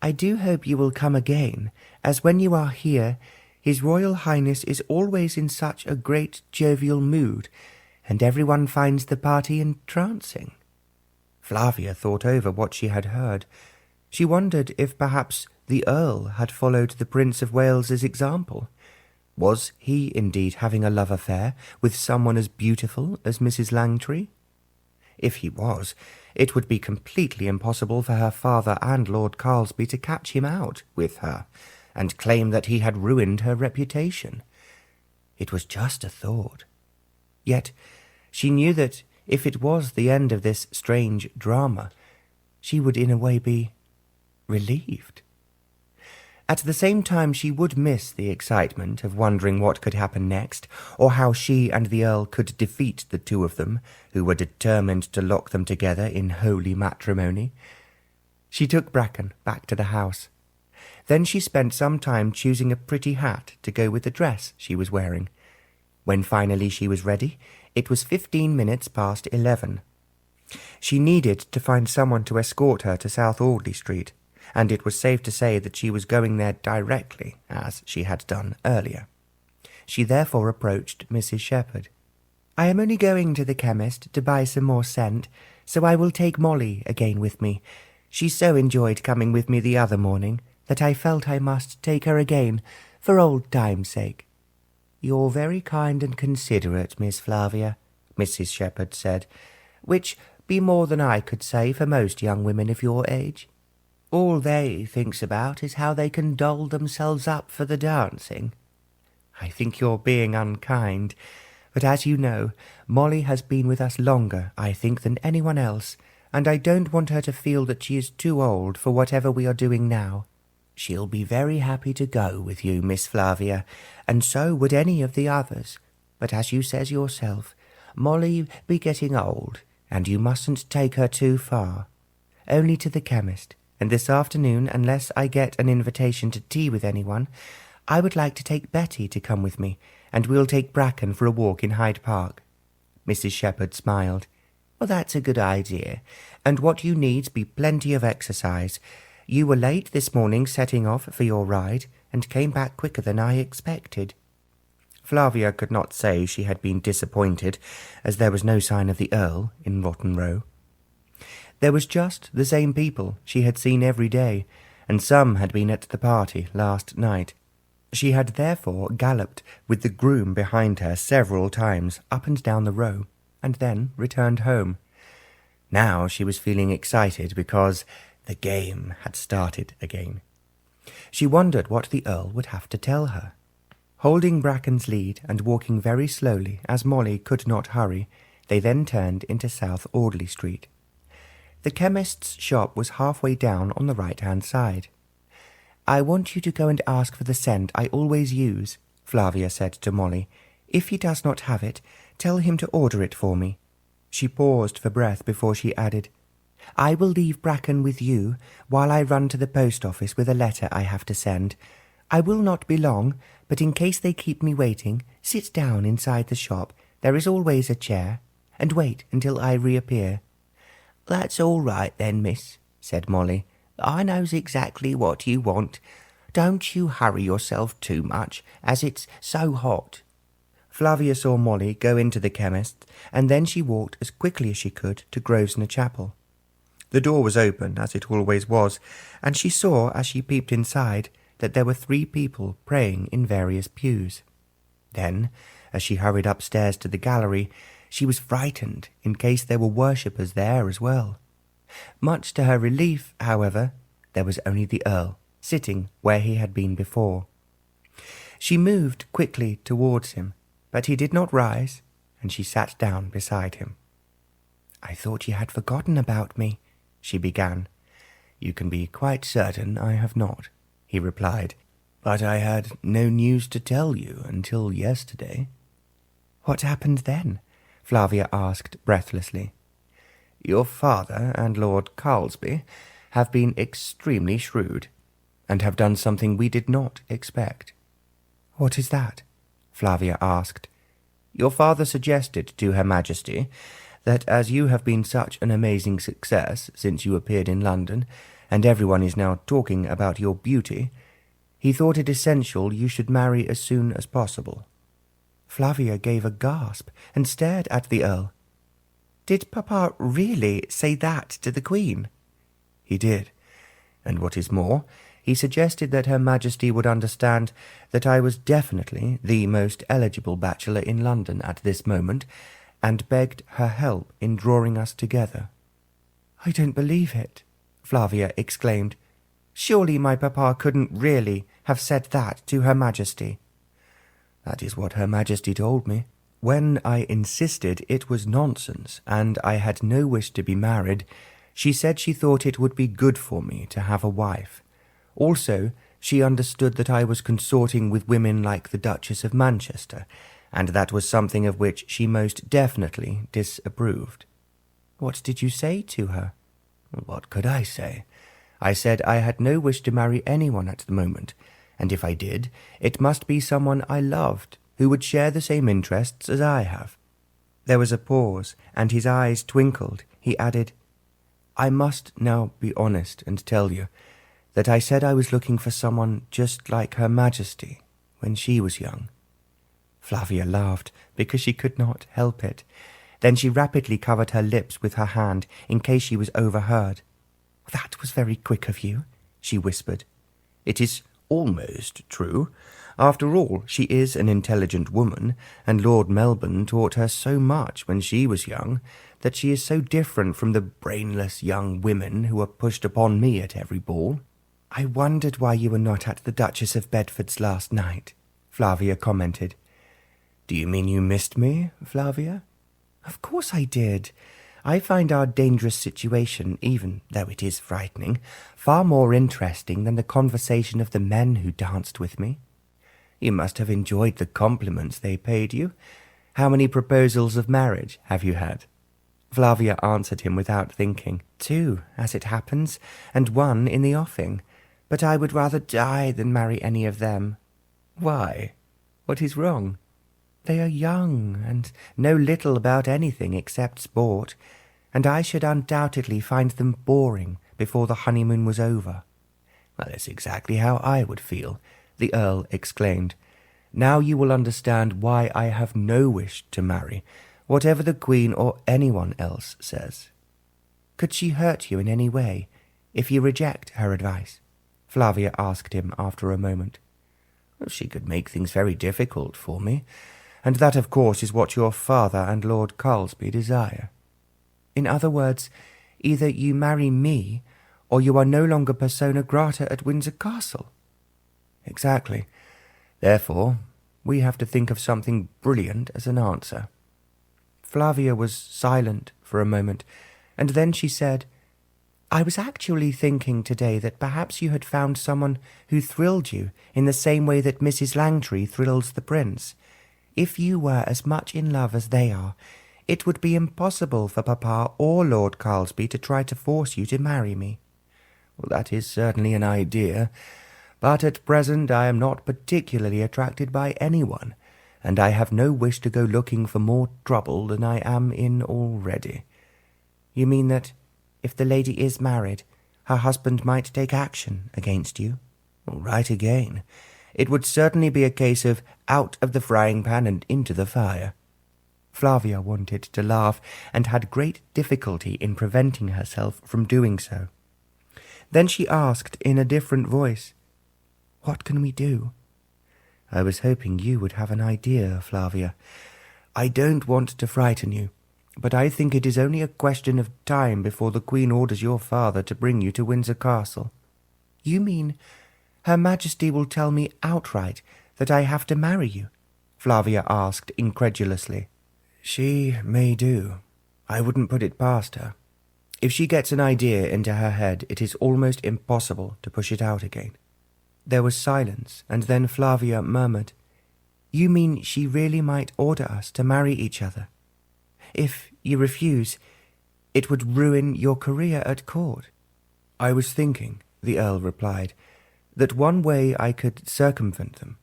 'I do hope you will come again, as when you are here, His Royal Highness is always in such a great jovial mood, and everyone finds the party entrancing.'" Flavia thought over what she had heard. She wondered if perhaps the Earl had followed the Prince of Wales's example. Was he indeed having a love affair with someone as beautiful as Mrs. Langtry? If he was, it would be completely impossible for her father and Lord Carlsby to catch him out with her, and claim that he had ruined her reputation. It was just a thought. Yet she knew that if it was the end of this strange drama, she would in a way be relieved. At the same time, she would miss the excitement of wondering what could happen next, or how she and the Earl could defeat the two of them, who were determined to lock them together in holy matrimony. She took Bracken back to the house. Then she spent some time choosing a pretty hat to go with the dress she was wearing. When finally she was ready, it was 15 minutes past 11. She needed to find someone to escort her to South Audley Street, and it was safe to say that she was going there directly, as she had done earlier. She therefore approached Mrs. Shepherd. "I am only going to the chemist to buy some more scent, so I will take Molly again with me. She so enjoyed coming with me the other morning that I felt I must take her again, for old time's sake." "You're very kind and considerate, Miss Flavia," Mrs. Shepherd said, "which be more than I could say for most young women of your age. All they thinks about is how they can doll themselves up for the dancing." "I think you're being unkind, but as you know, Molly has been with us longer, I think, than anyone else, and I don't want her to feel that she is too old for whatever we are doing now." "She'll be very happy to go with you, Miss Flavia, and so would any of the others. But as you says yourself, Molly be getting old, and you mustn't take her too far. Only to the chemist, and this afternoon, unless I get an invitation to tea with anyone, I would like to take Betty to come with me, and we'll take Bracken for a walk in Hyde Park." Mrs. Shepherd smiled. "Well, that's a good idea, and what you need's be plenty of exercise. You were late this morning setting off for your ride, and came back quicker than I expected." Flavia could not say she had been disappointed, as there was no sign of the Earl in Rotten Row. There was just the same people she had seen every day, and some had been at the party last night. She had therefore galloped with the groom behind her several times up and down the row, and then returned home. Now she was feeling excited because the game had started again. She wondered what the Earl would have to tell her. Holding Bracken's lead and walking very slowly, as Molly could not hurry, they then turned into South Audley Street. The chemist's shop was halfway down on the right-hand side. "I want you to go and ask for the scent I always use," Flavia said to Molly. "If he does not have it, tell him to order it for me." She paused for breath before she added, "I will leave Bracken with you while I run to the post office with a letter I have to send. I will not be long, but in case they keep me waiting, sit down inside the shop. There is always a chair, and wait until I reappear." "That's all right then, miss," said Molly. "I knows exactly what you want. Don't you hurry yourself too much, as it's so hot." Flavia saw Molly go into the chemist's, and then she walked as quickly as she could to Grosvenor Chapel. The door was open, as it always was, and she saw, as she peeped inside, that there were 3 people praying in various pews. Then, as she hurried upstairs to the gallery, she was frightened in case there were worshippers there as well. Much to her relief, however, there was only the Earl, sitting where he had been before. She moved quickly towards him, but he did not rise, and she sat down beside him. "I thought you had forgotten about me," she began. "You can be quite certain I have not," he replied, "but I had no news to tell you until yesterday." "What happened then?" Flavia asked breathlessly. "Your father and Lord Carlsby have been extremely shrewd, and have done something we did not expect." "What is that?" Flavia asked. "Your father suggested to Her Majesty that as you have been such an amazing success since you appeared in London, and everyone is now talking about your beauty, he thought it essential you should marry as soon as possible." Flavia gave a gasp and stared at the Earl. "Did Papa really say that to the Queen?" "He did, and what is more, he suggested that Her Majesty would understand that I was definitely the most eligible bachelor in London at this moment, and begged her help in drawing us together." "I don't believe it," Flavia exclaimed. "Surely my papa couldn't really have said that to Her Majesty." "That is what Her Majesty told me. When I insisted it was nonsense, and I had no wish to be married, she said she thought it would be good for me to have a wife. Also, she understood that I was consorting with women like the Duchess of Manchester, and that was something of which she most definitely disapproved." "What did you say to her?" "What could I say? I said I had no wish to marry anyone at the moment, and if I did, it must be someone I loved, who would share the same interests as I have." There was a pause, and his eyes twinkled. He added, "I must now be honest and tell you that I said I was looking for someone just like Her Majesty when she was young." Flavia laughed because she could not help it. Then she rapidly covered her lips with her hand in case she was overheard. "That was very quick of you," she whispered. "It is almost true. After all, she is an intelligent woman, and Lord Melbourne taught her so much when she was young that she is so different from the brainless young women who are pushed upon me at every ball." "I wondered why you were not at the Duchess of Bedford's last night," Flavia commented. "Do you mean you missed me, Flavia?" "Of course I did. I find our dangerous situation, even though it is frightening, far more interesting than the conversation of the men who danced with me." "You must have enjoyed the compliments they paid you. How many proposals of marriage have you had?" Flavia answered him without thinking. "2, as it happens, and 1 in the offing. But I would rather die than marry any of them." "Why? What is wrong?" "They are young, and know little about anything except sport, and I should undoubtedly find them boring before the honeymoon was over." "Well, that's exactly how I would feel," the Earl exclaimed. "Now you will understand why I have no wish to marry, whatever the Queen or anyone else says." "Could she hurt you in any way, if you reject her advice?" Flavia asked him after a moment. "Well, she could make things very difficult for me, and that, of course, is what your father and Lord Carlsby desire." "In other words, either you marry me, or you are no longer persona grata at Windsor Castle." "Exactly. Therefore, we have to think of something brilliant as an answer." Flavia was silent for a moment, and then she said, "I was actually thinking today that perhaps you had found someone who thrilled you in the same way that Mrs. Langtry thrills the prince. If you were as much in love as they are, it would be impossible for Papa or Lord Carlsby to try to force you to marry me." "Well, that is certainly an idea, but at present I am not particularly attracted by anyone, and I have no wish to go looking for more trouble than I am in already." "You mean that if the lady is married, her husband might take action against you?" "Well, right again. It would certainly be a case of out of the frying pan and into the fire." Flavia wanted to laugh, and had great difficulty in preventing herself from doing so. Then she asked in a different voice, "What can we do?" "I was hoping you would have an idea, Flavia. I don't want to frighten you, but I think it is only a question of time before the Queen orders your father to bring you to Windsor Castle." "You mean Her Majesty will tell me outright that I have to marry you?" Flavia asked incredulously. "She may do. I wouldn't put it past her. If she gets an idea into her head, it is almost impossible to push it out again." There was silence, and then Flavia murmured, "You mean she really might order us to marry each other? If you refuse, it would ruin your career at court." "I was thinking," the Earl replied, "that one way I could circumvent them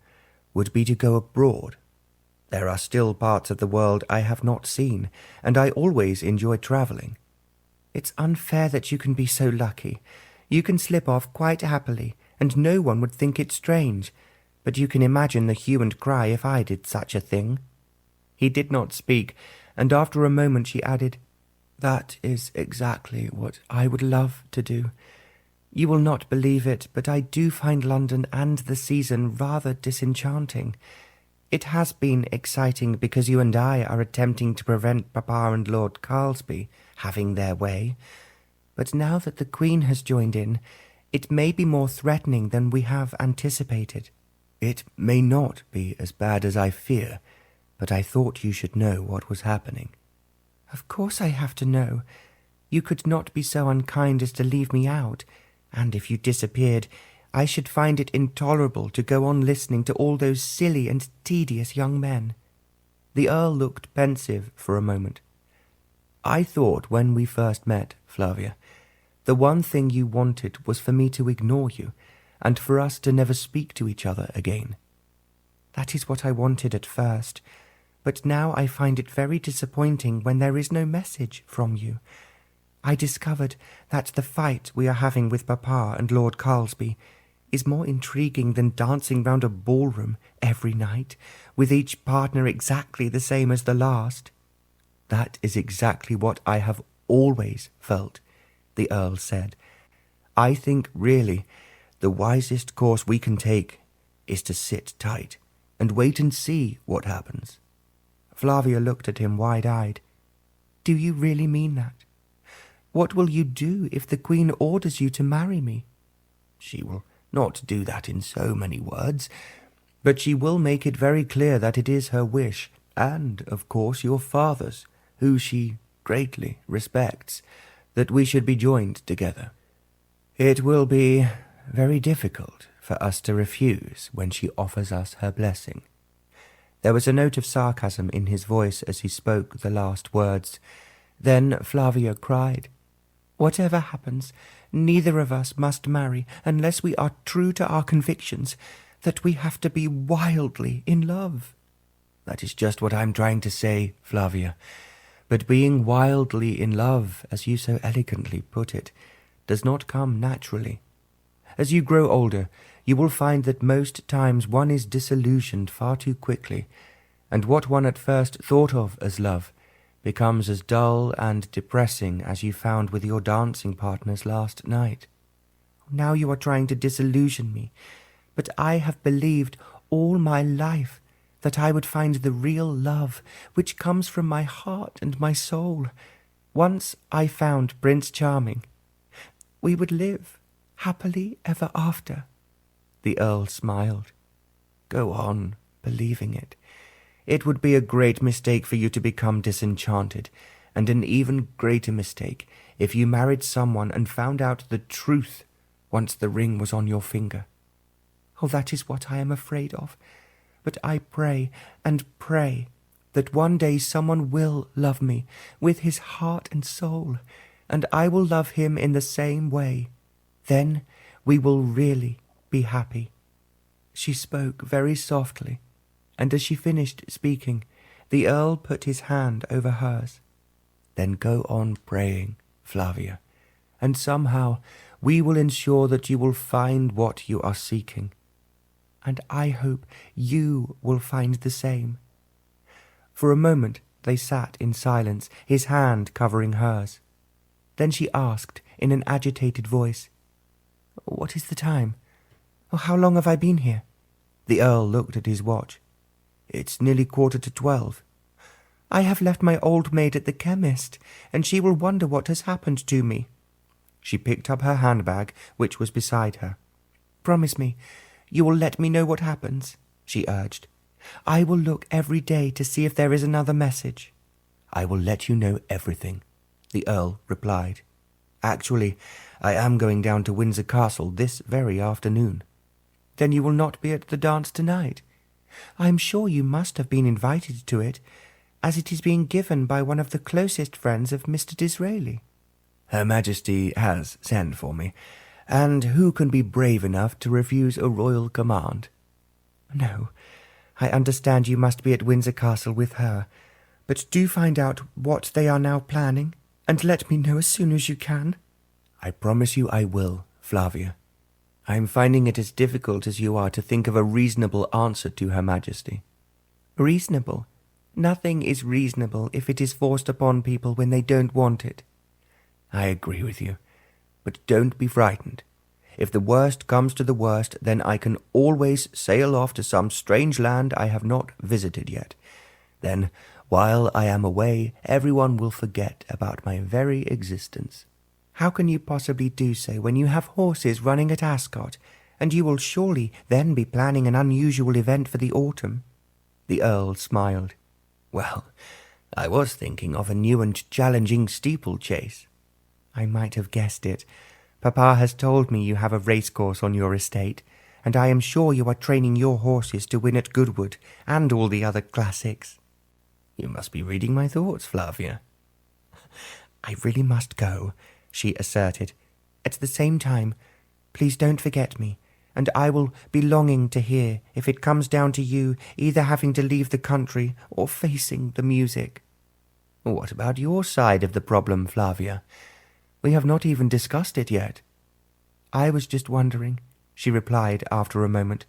would be to go abroad. There are still parts of the world I have not seen, and I always enjoy travelling." "It's unfair that you can be so lucky. You can slip off quite happily, and no one would think it strange, but you can imagine the hue and cry if I did such a thing." He did not speak, and after a moment she added, "That is exactly what I would love to do. You will not believe it, but I do find London and the season rather disenchanting. It has been exciting because you and I are attempting to prevent Papa and Lord Carlsby having their way, but now that the Queen has joined in, it may be more threatening than we have anticipated." "It may not be as bad as I fear, but I thought you should know what was happening." "Of course I have to know. You could not be so unkind as to leave me out, and if you disappeared, I should find it intolerable to go on listening to all those silly and tedious young men." The Earl looked pensive for a moment. "I thought when we first met, Flavia, the one thing you wanted was for me to ignore you, and for us to never speak to each other again." "That is what I wanted at first, but now I find it very disappointing when there is no message from you. I discovered that the fight we are having with Papa and Lord Carlsby is more intriguing than dancing round a ballroom every night, with each partner exactly the same as the last." "That is exactly what I have always felt," the Earl said. "I think really the wisest course we can take is to sit tight and wait and see what happens." Flavia looked at him wide-eyed. "Do you really mean that? What will you do if the Queen orders you to marry me?" "She will not do that in so many words, but she will make it very clear that it is her wish, and, of course, your father's, who she greatly respects, that we should be joined together. It will be very difficult for us to refuse when she offers us her blessing." There was a note of sarcasm in his voice as he spoke the last words. Then Flavia cried, "Whatever happens, neither of us must marry unless we are true to our convictions that we have to be wildly in love." "That is just what I'm trying to say, Flavia. But being wildly in love, as you so elegantly put it, does not come naturally. As you grow older, you will find that most times one is disillusioned far too quickly, and what one at first thought of as love becomes as dull and depressing as you found with your dancing partners last night. Now you are trying to disillusion me, but I have believed all my life that I would find the real love which comes from my heart and my soul. Once I found Prince Charming. We would live happily ever after." The Earl smiled. "Go on believing it. It would be a great mistake for you to become disenchanted, and an even greater mistake if you married someone and found out the truth once the ring was on your finger." "Oh, that is what I am afraid of. But I pray and pray that one day someone will love me with his heart and soul, and I will love him in the same way. Then we will really be happy." She spoke very softly, and as she finished speaking, the Earl put his hand over hers. "Then go on praying, Flavia, and somehow we will ensure that you will find what you are seeking. And I hope you will find the same." For a moment they sat in silence, his hand covering hers. Then she asked in an agitated voice, "What is the time? Oh, how long have I been here?" The Earl looked at his watch. "It's nearly 12:15. "I have left my old maid at the chemist, and she will wonder what has happened to me." She picked up her handbag, which was beside her. "Promise me you will let me know what happens," she urged. "I will look every day to see if there is another message." "I will let you know everything," the Earl replied. "Actually, I am going down to Windsor Castle this very afternoon." "Then you will not be at the dance tonight? I am sure you must have been invited to it, as it is being given by one of the closest friends of Mr. Disraeli." "Her Majesty has sent for me, and who can be brave enough to refuse a royal command?" "No, I understand you must be at Windsor Castle with her, but do find out what they are now planning, and let me know as soon as you can." "I promise you I will, Flavia. I am finding it as difficult as you are to think of a reasonable answer to Her Majesty." "Reasonable? Nothing is reasonable if it is forced upon people when they don't want it." "I agree with you, but don't be frightened. If the worst comes to the worst, then I can always sail off to some strange land I have not visited yet. Then, while I am away, everyone will forget about my very existence." "How can you possibly do so when you have horses running at Ascot, and you will surely then be planning an unusual event for the autumn?" The Earl smiled. "Well, I was thinking of a new and challenging steeplechase." "I might have guessed it. Papa has told me you have a racecourse on your estate, and I am sure you are training your horses to win at Goodwood and all the other classics." "You must be reading my thoughts, Flavia." "I really must go," she asserted. "At the same time, please don't forget me, and I will be longing to hear if it comes down to you either having to leave the country or facing the music." "What about your side of the problem, Flavia? We have not even discussed it yet." "I was just wondering," she replied after a moment,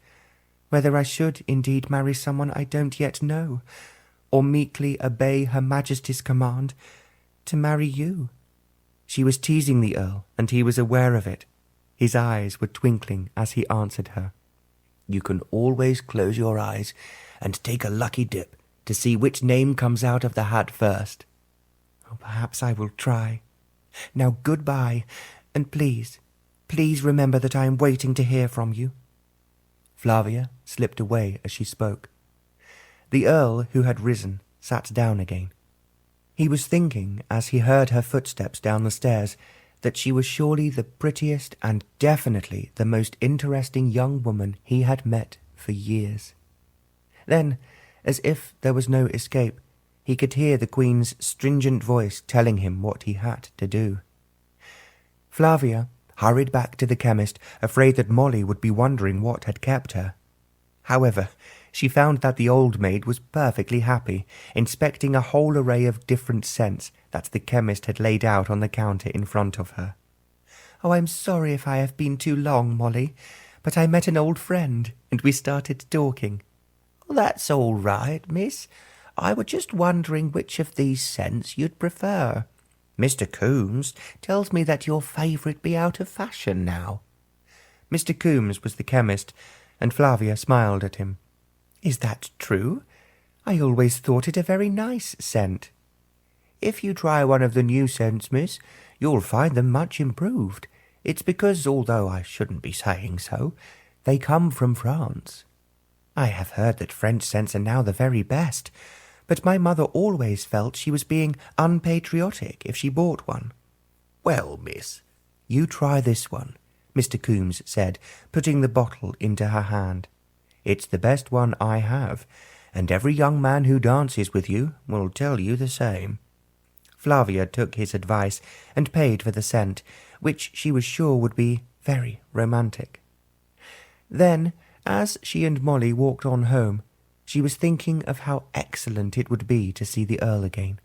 "whether I should indeed marry someone I don't yet know, or meekly obey Her Majesty's command to marry you." She was teasing the Earl, and he was aware of it. His eyes were twinkling as he answered her. "You can always close your eyes and take a lucky dip to see which name comes out of the hat first." "Oh, perhaps I will try. Now goodbye, and please remember that I am waiting to hear from you." Flavia slipped away as she spoke. The Earl, who had risen, sat down again. He was thinking, as he heard her footsteps down the stairs, that she was surely the prettiest and definitely the most interesting young woman he had met for years. Then, as if there was no escape, he could hear the Queen's stringent voice telling him what he had to do. Flavia hurried back to the chemist, afraid that Molly would be wondering what had kept her. However, she found that the old maid was perfectly happy, inspecting a whole array of different scents that the chemist had laid out on the counter in front of her. "Oh, I'm sorry if I have been too long, Molly, but I met an old friend, and we started talking." "That's all right, miss. I was just wondering which of these scents you'd prefer. Mr. Coombs tells me that your favourite be out of fashion now." Mr. Coombs was the chemist, and Flavia smiled at him. "Is that true? I always thought it a very nice scent." "If you try one of the new scents, miss, you'll find them much improved. It's because, although I shouldn't be saying so, they come from France." "I have heard that French scents are now the very best, but my mother always felt she was being unpatriotic if she bought one." "Well, miss, you try this one," Mr. Coombs said, putting the bottle into her hand. "It's the best one I have, and every young man who dances with you will tell you the same." Flavia took his advice and paid for the scent, which she was sure would be very romantic. Then, as she and Molly walked on home, she was thinking of how excellent it would be to see the Earl again.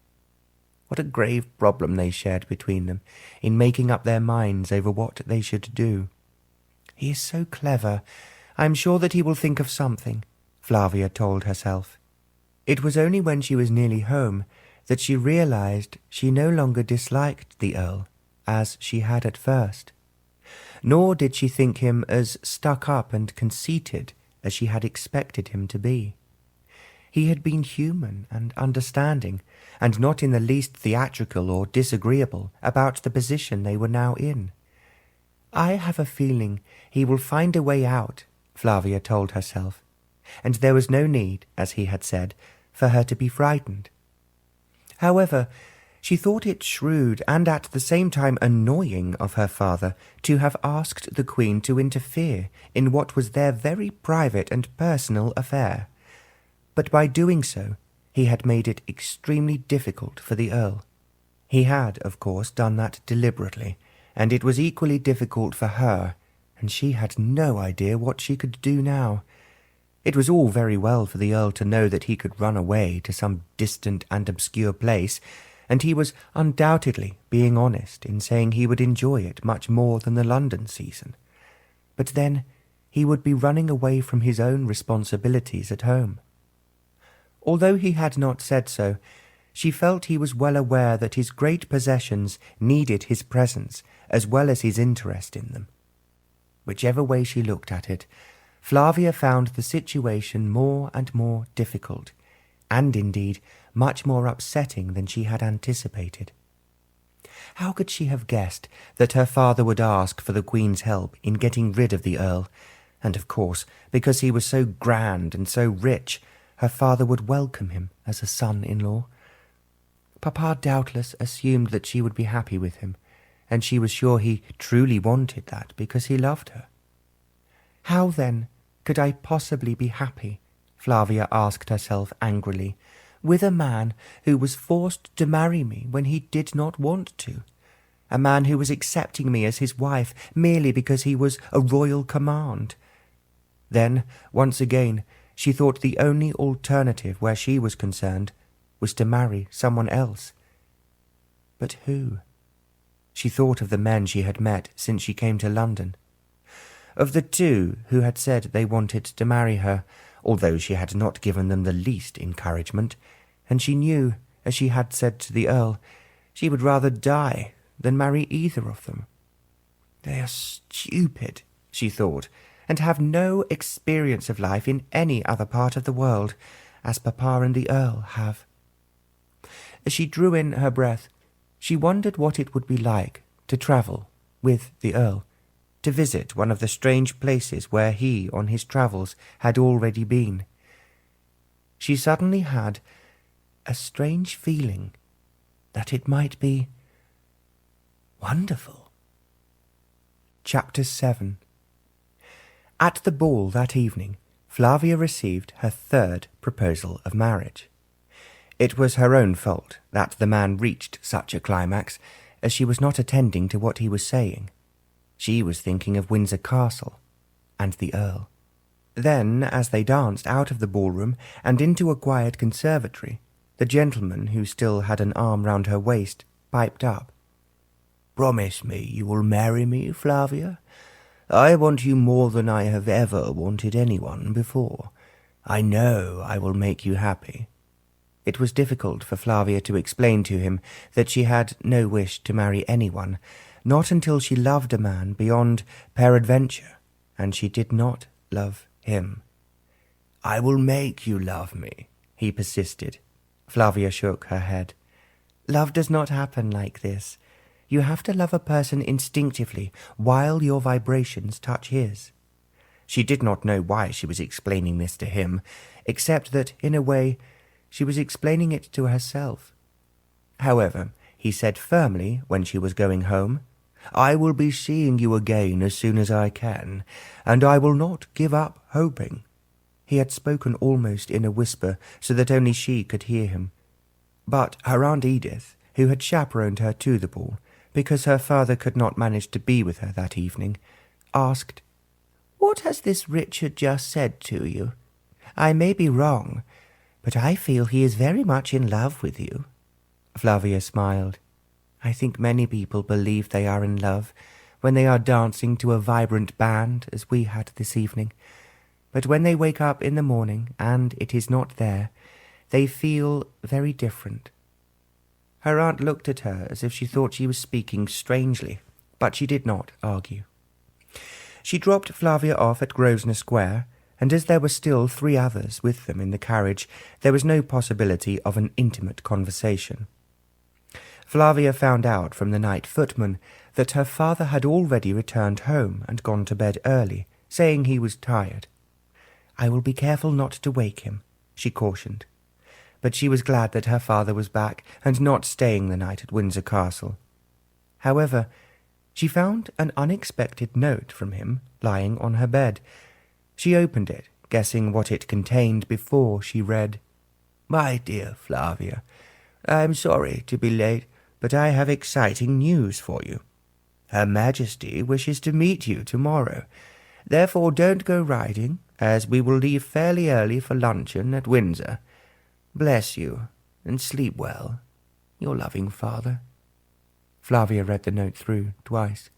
What a grave problem they shared between them in making up their minds over what they should do. "He is so clever. I am sure that he will think of something," Flavia told herself. It was only when she was nearly home that she realized she no longer disliked the Earl as she had at first. Nor did she think him as stuck-up and conceited as she had expected him to be. He had been human and understanding, and not in the least theatrical or disagreeable about the position they were now in. "I have a feeling he will find a way out," Flavia told herself, and there was no need, as he had said, for her to be frightened. However, she thought it shrewd and at the same time annoying of her father to have asked the Queen to interfere in what was their very private and personal affair. But by doing so, he had made it extremely difficult for the Earl. He had, of course, done that deliberately, and it was equally difficult for her, and she had no idea what she could do now. It was all very well for the Earl to know that he could run away to some distant and obscure place, and he was undoubtedly being honest in saying he would enjoy it much more than the London season. But then he would be running away from his own responsibilities at home. Although he had not said so, she felt he was well aware that his great possessions needed his presence as well as his interest in them. Whichever way she looked at it, Flavia found the situation more and more difficult, and indeed much more upsetting than she had anticipated. How could she have guessed that her father would ask for the Queen's help in getting rid of the Earl, and of course, because he was so grand and so rich, her father would welcome him as a son-in-law? Papa doubtless assumed that she would be happy with him, and she was sure he truly wanted that because he loved her. How, then, could I possibly be happy, Flavia asked herself angrily, with a man who was forced to marry me when he did not want to, a man who was accepting me as his wife merely because he was a royal command? Then, once again, she thought the only alternative where she was concerned was to marry someone else. But who? She thought of the men she had met since she came to London. Of the two who had said they wanted to marry her, although she had not given them the least encouragement, and she knew, as she had said to the Earl, she would rather die than marry either of them. They are stupid, she thought, and have no experience of life in any other part of the world, as Papa and the Earl have. As she drew in her breath, she wondered what it would be like to travel with the Earl, to visit one of the strange places where he, on his travels, had already been. She suddenly had a strange feeling that it might be wonderful. Chapter 7. At the ball that evening, Flavia received her third proposal of marriage. It was her own fault that the man reached such a climax, as she was not attending to what he was saying. She was thinking of Windsor Castle and the Earl. Then, as they danced out of the ballroom and into a quiet conservatory, the gentleman, who still had an arm round her waist, piped up. Promise me you will marry me, Flavia. I want you more than I have ever wanted anyone before. I know I will make you happy." It was difficult for Flavia to explain to him that she had no wish to marry anyone, not until she loved a man beyond peradventure, and she did not love him. "I will make you love me," he persisted. Flavia shook her head. "Love does not happen like this. You have to love a person instinctively while your vibrations touch his." She did not know why she was explaining this to him, except that, in a way, she was explaining it to herself. However, he said firmly when she was going home, "I will be seeing you again as soon as I can, and I will not give up hoping." He had spoken almost in a whisper so that only she could hear him. But her Aunt Edith, who had chaperoned her to the ball, because her father could not manage to be with her that evening, asked, "What has this Richard just said to you? I may be wrong, but I feel he is very much in love with you." Flavia smiled. "I think many people believe they are in love when they are dancing to a vibrant band, as we had this evening. But when they wake up in the morning and it is not there, they feel very different." Her aunt looked at her as if she thought she was speaking strangely, but she did not argue. She dropped Flavia off at Grosvenor Square, and as there were still 3 others with them in the carriage, there was no possibility of an intimate conversation. Flavia found out from the night footman that her father had already returned home and gone to bed early, saying he was tired. "I will be careful not to wake him," she cautioned. But she was glad that her father was back and not staying the night at Windsor Castle. However, she found an unexpected note from him lying on her bed. She opened it, guessing what it contained before she read, "My dear Flavia, I am sorry to be late, but I have exciting news for you. Her Majesty wishes to meet you tomorrow. Therefore don't go riding, as we will leave fairly early for luncheon at Windsor. Bless you, and sleep well. Your loving father." Flavia read the note through twice.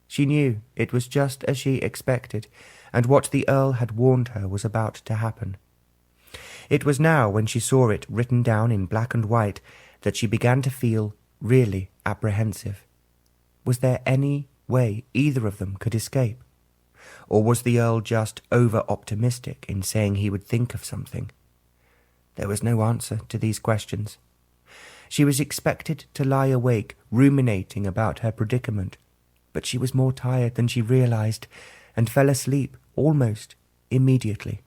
She knew it was just as she expected, and what the Earl had warned her was about to happen. It was now, when she saw it written down in black and white, that she began to feel really apprehensive. Was there any way either of them could escape? Or was the Earl just over-optimistic in saying he would think of something? There was no answer to these questions. She was expected to lie awake, ruminating about her predicament, but she was more tired than she realized, and fell asleep almost immediately.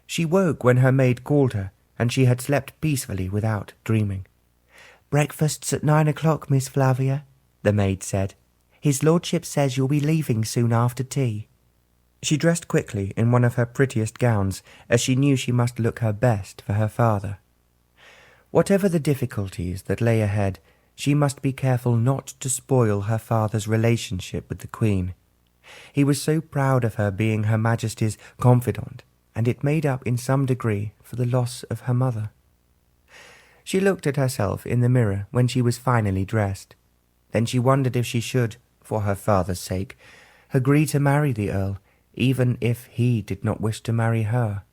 She woke when her maid called her, and she had slept peacefully without dreaming. "Breakfast's at 9 o'clock, Miss Flavia," the maid said. "His lordship says you'll be leaving soon after tea." She dressed quickly in one of her prettiest gowns, as she knew she must look her best for her father. Whatever the difficulties that lay ahead, she must be careful not to spoil her father's relationship with the Queen. He was so proud of her being Her Majesty's confidant, and it made up in some degree for the loss of her mother. She looked at herself in the mirror when she was finally dressed. Then she wondered if she should, for her father's sake, agree to marry the Earl, even if he did not wish to marry her.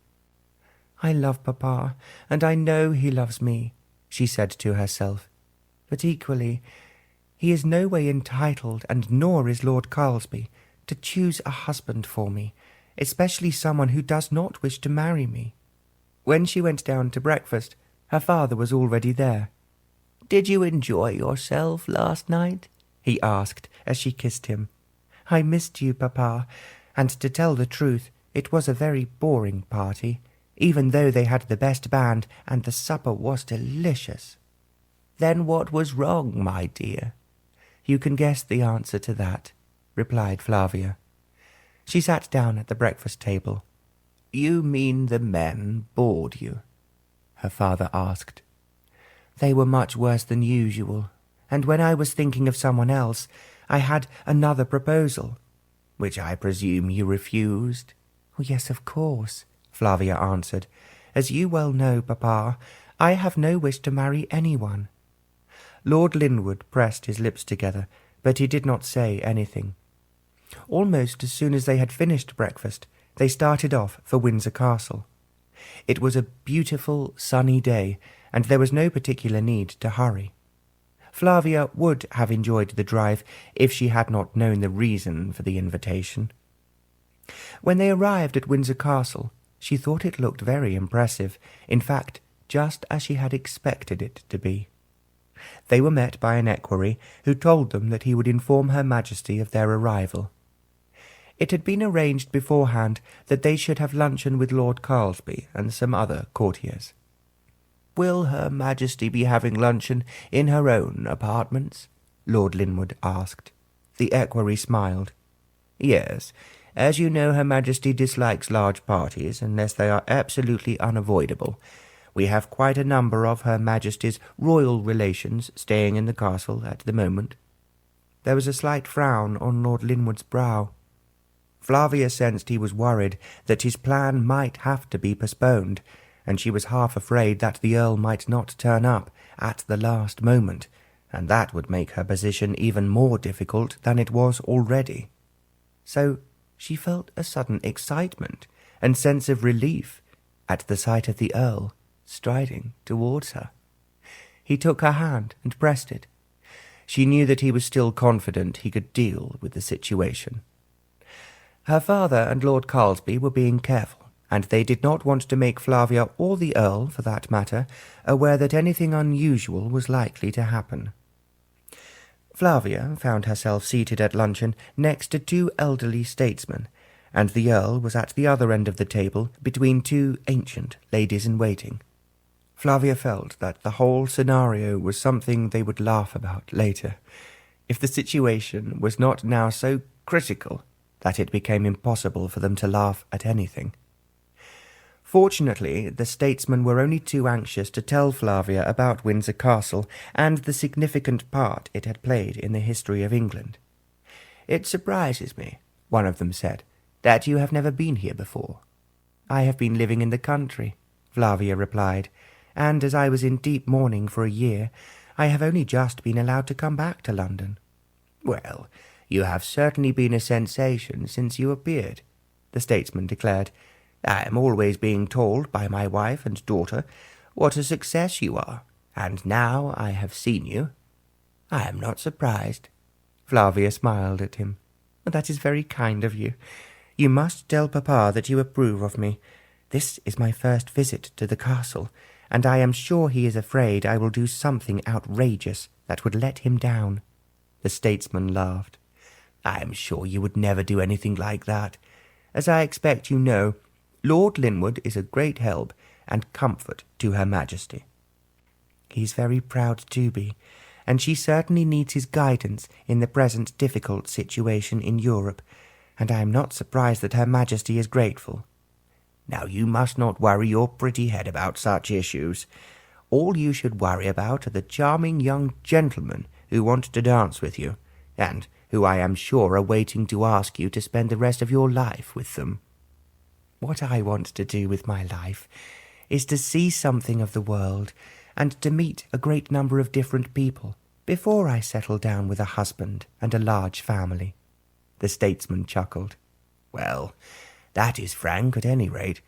"I love Papa, and I know he loves me," she said to herself. "But equally, he is no way entitled, and nor is Lord Carlsby, to choose a husband for me, especially someone who does not wish to marry me." When she went down to breakfast, her father was already there. "Did you enjoy yourself last night?" he asked as she kissed him. "I missed you, Papa, and to tell the truth, it was a very boring party, even though they had the best band and the supper was delicious." "Then what was wrong, my dear?" "You can guess the answer to that," replied Flavia. She sat down at the breakfast table. "You mean the men bored you?" her father asked. "They were much worse than usual, and when I was thinking of someone else, I had another proposal." "Which I presume you refused?" "Oh, yes, of course," Flavia answered. "As you well know, Papa, I have no wish to marry anyone." Lord Linwood pressed his lips together, but he did not say anything. Almost as soon as they had finished breakfast, they started off for Windsor Castle. It was a beautiful, sunny day, and there was no particular need to hurry. Flavia would have enjoyed the drive if she had not known the reason for the invitation. When they arrived at Windsor Castle, she thought it looked very impressive, in fact, just as she had expected it to be. They were met by an equerry who told them that he would inform Her Majesty of their arrival. It had been arranged beforehand that they should have luncheon with Lord Carlsby and some other courtiers. "Will Her Majesty be having luncheon in her own apartments?" Lord Linwood asked. The equerry smiled. "Yes. As you know, Her Majesty dislikes large parties unless they are absolutely unavoidable. We have quite a number of Her Majesty's royal relations staying in the castle at the moment." There was a slight frown on Lord Linwood's brow. Flavia sensed he was worried that his plan might have to be postponed, and she was half afraid that the Earl might not turn up at the last moment, and that would make her position even more difficult than it was already. So she felt a sudden excitement and sense of relief at the sight of the Earl striding towards her. He took her hand and pressed it. She knew that he was still confident he could deal with the situation. Her father and Lord Carlsby were being careful, and they did not want to make Flavia, or the Earl for that matter, aware that anything unusual was likely to happen. Flavia found herself seated at luncheon next to two elderly statesmen, and the Earl was at the other end of the table between two ancient ladies-in-waiting. Flavia felt that the whole scenario was something they would laugh about later, if the situation was not now so critical that it became impossible for them to laugh at anything. Fortunately, the statesmen were only too anxious to tell Flavia about Windsor Castle and the significant part it had played in the history of England. "It surprises me," one of them said, "that you have never been here before." "I have been living in the country," Flavia replied, "and as I was in deep mourning for a year, I have only just been allowed to come back to London." "Well, you have certainly been a sensation since you appeared," the statesman declared. "I am always being told by my wife and daughter what a success you are, and now I have seen you. I am not surprised." Flavia smiled at him. "That is very kind of you. You must tell Papa that you approve of me. This is my first visit to the castle, and I am sure he is afraid I will do something outrageous that would let him down." The statesman laughed. "I am sure you would never do anything like that. As I expect you know, Lord Linwood is a great help and comfort to Her Majesty." "He's very proud to be, and she certainly needs his guidance in the present difficult situation in Europe, and I am not surprised that Her Majesty is grateful." "Now you must not worry your pretty head about such issues. All you should worry about are the charming young gentlemen who want to dance with you, and who I am sure are waiting to ask you to spend the rest of your life with them." "What I want to do with my life is to see something of the world, and to meet a great number of different people before I settle down with a husband and a large family." The statesman chuckled. "Well, that is frank at any rate.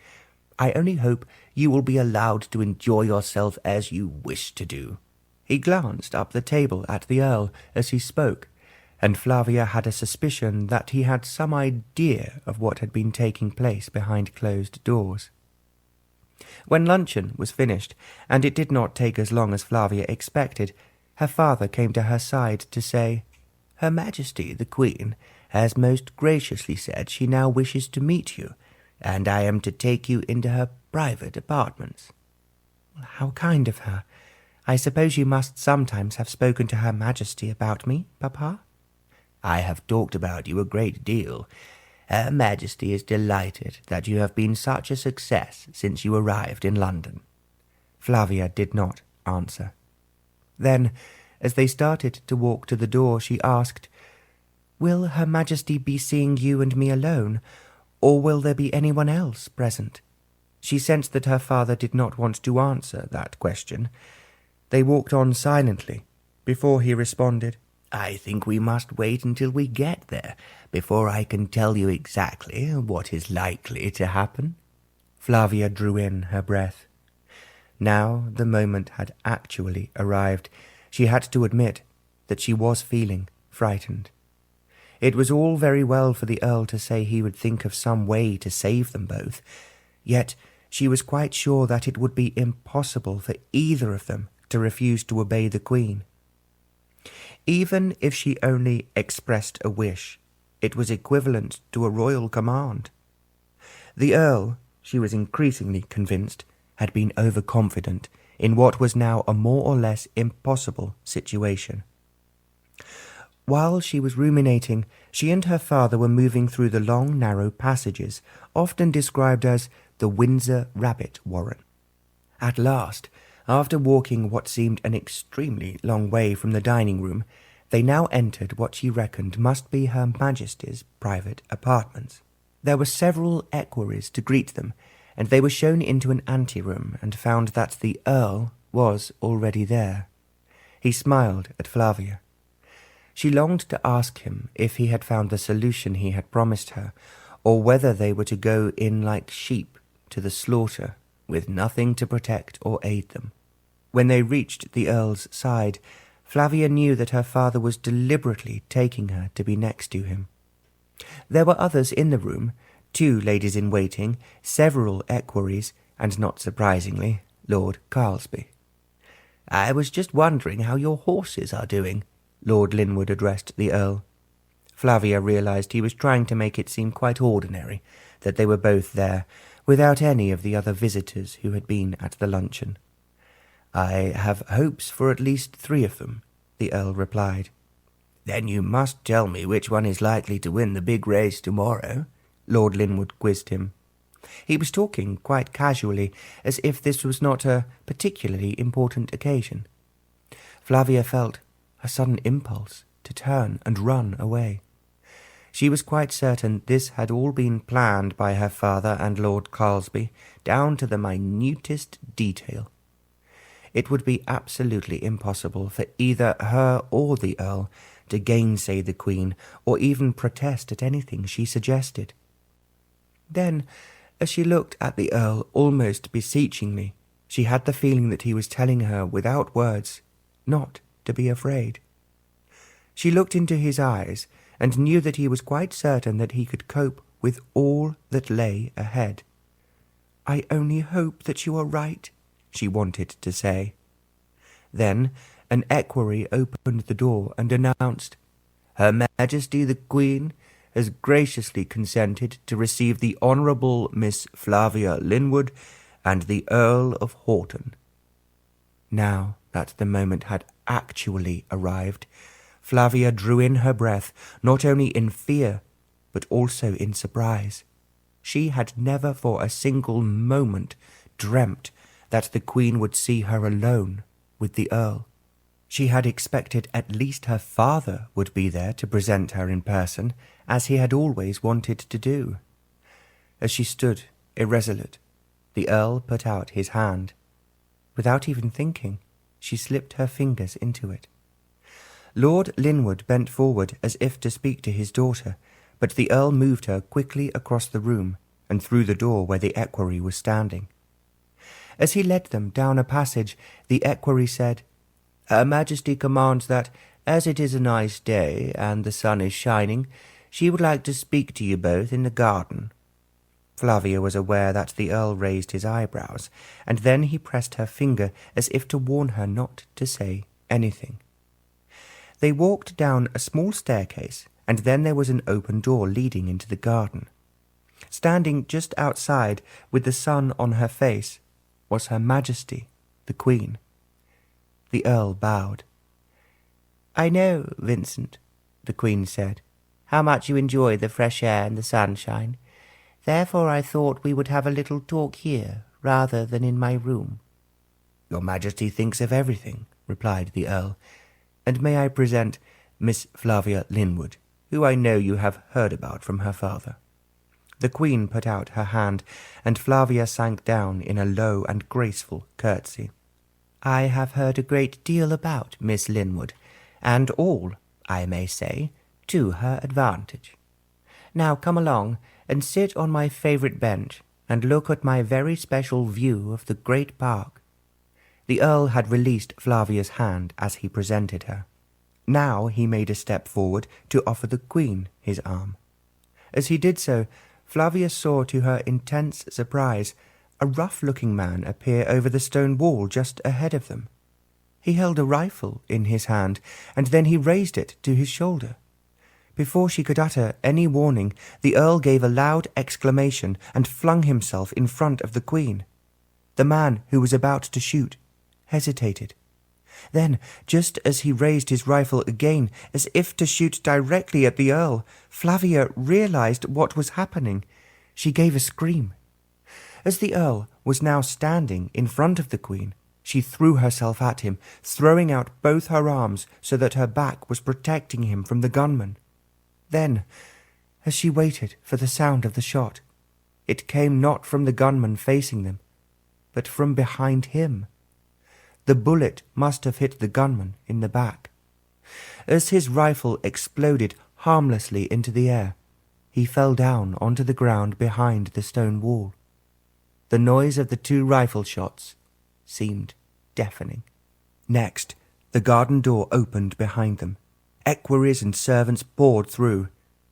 I only hope you will be allowed to enjoy yourself as you wish to do." He glanced up the table at the Earl as he spoke, and Flavia had a suspicion that he had some idea of what had been taking place behind closed doors. When luncheon was finished, and it did not take as long as Flavia expected, her father came to her side to say, "Her Majesty the Queen has most graciously said she now wishes to meet you, and I am to take you into her private apartments." "How kind of her. I suppose you must sometimes have spoken to Her Majesty about me, Papa?" "I have talked about you a great deal. Her Majesty is delighted that you have been such a success since you arrived in London." Flavia did not answer. Then, as they started to walk to the door, she asked, "Will Her Majesty be seeing you and me alone, or will there be anyone else present?" She sensed that her father did not want to answer that question. They walked on silently, Before he responded, "I think we must wait until we get there before I can tell you exactly what is likely to happen." Flavia drew in her breath. Now the moment had actually arrived. She had to admit that she was feeling frightened. It was all very well for the Earl to say he would think of some way to save them both, yet she was quite sure that it would be impossible for either of them to refuse to obey the Queen. Even if she only expressed a wish, it was equivalent to a royal command. The Earl, she was increasingly convinced, had been overconfident in what was now a more or less impossible situation. While she was ruminating, she and her father were moving through the long, narrow passages, often described as the Windsor Rabbit Warren. At last, after walking what seemed an extremely long way from the dining room, they now entered what she reckoned must be Her Majesty's private apartments. There were several equerries to greet them, and they were shown into an anteroom and found that the Earl was already there. He smiled at Flavia. She longed to ask him if he had found the solution he had promised her, or whether they were to go in like sheep to the slaughter, with nothing to protect or aid them. When they reached the Earl's side, Flavia knew that her father was deliberately taking her to be next to him. There were others in the room, 2 ladies-in-waiting, several equerries, and not surprisingly, Lord Carlsby. "I was just wondering how your horses are doing," Lord Linwood addressed the Earl. Flavia realized he was trying to make it seem quite ordinary that they were both there, without any of the other visitors who had been at the luncheon. "I have hopes for at least 3 of them," the Earl replied. "Then you must tell me which one is likely to win the big race tomorrow," Lord Linwood quizzed him. He was talking quite casually, as if this was not a particularly important occasion. Flavia felt a sudden impulse to turn and run away. She was quite certain this had all been planned by her father and Lord Carlsby, down to the minutest detail. It would be absolutely impossible for either her or the Earl to gainsay the Queen, or even protest at anything she suggested. Then, as she looked at the Earl almost beseechingly, she had the feeling that he was telling her without words not to be afraid. She looked into his eyes and knew that he was quite certain that he could cope with all that lay ahead. "I only hope that you are right," she wanted to say. Then an equerry opened the door and announced, "Her Majesty the Queen has graciously consented to receive the Honourable Miss Flavia Linwood and the Earl of Haugton." Now that the moment had actually arrived, Flavia drew in her breath, not only in fear, but also in surprise. She had never for a single moment dreamt that the Queen would see her alone with the Earl. She had expected at least her father would be there to present her in person, as he had always wanted to do. As she stood irresolute, the Earl put out his hand. Without even thinking, she slipped her fingers into it. Lord Linwood bent forward as if to speak to his daughter, but the Earl moved her quickly across the room and through the door where the equerry was standing. As he led them down a passage, the equerry said, "Her Majesty commands that, as it is a nice day and the sun is shining, she would like to speak to you both in the garden." Flavia was aware that the Earl raised his eyebrows, and then he pressed her finger as if to warn her not to say anything. They walked down a small staircase, and then there was an open door leading into the garden. Standing just outside, with the sun on her face, was Her Majesty the Queen. The Earl bowed. "I know, Vincent," the Queen said, "how much you enjoy the fresh air and the sunshine. Therefore I thought we would have a little talk here, rather than in my room." "Your Majesty thinks of everything," replied the Earl. "And may I present Miss Flavia Linwood, who I know you have heard about from her father." The Queen put out her hand, and Flavia sank down in a low and graceful curtsy. "I have heard a great deal about Miss Linwood, and all, I may say, to her advantage. Now come along and sit on my favourite bench and look at my very special view of the great park." The Earl had released Flavia's hand as he presented her. Now he made a step forward to offer the Queen his arm. As he did so, Flavia saw to her intense surprise a rough-looking man appear over the stone wall just ahead of them. He held a rifle in his hand, and then he raised it to his shoulder. Before she could utter any warning, the Earl gave a loud exclamation and flung himself in front of the Queen. The man who was about to shoot hesitated. Then, just as he raised his rifle again, as if to shoot directly at the Earl, Flavia realized what was happening. She gave a scream. As the Earl was now standing in front of the Queen, she threw herself at him, throwing out both her arms so that her back was protecting him from the gunman. Then, as she waited for the sound of the shot, it came not from the gunman facing them, but from behind him. The bullet must have hit the gunman in the back. As his rifle exploded harmlessly into the air, he fell down onto the ground behind the stone wall. The noise of the 2 rifle shots seemed deafening. Next, the garden door opened behind them. Equerries and servants poured through.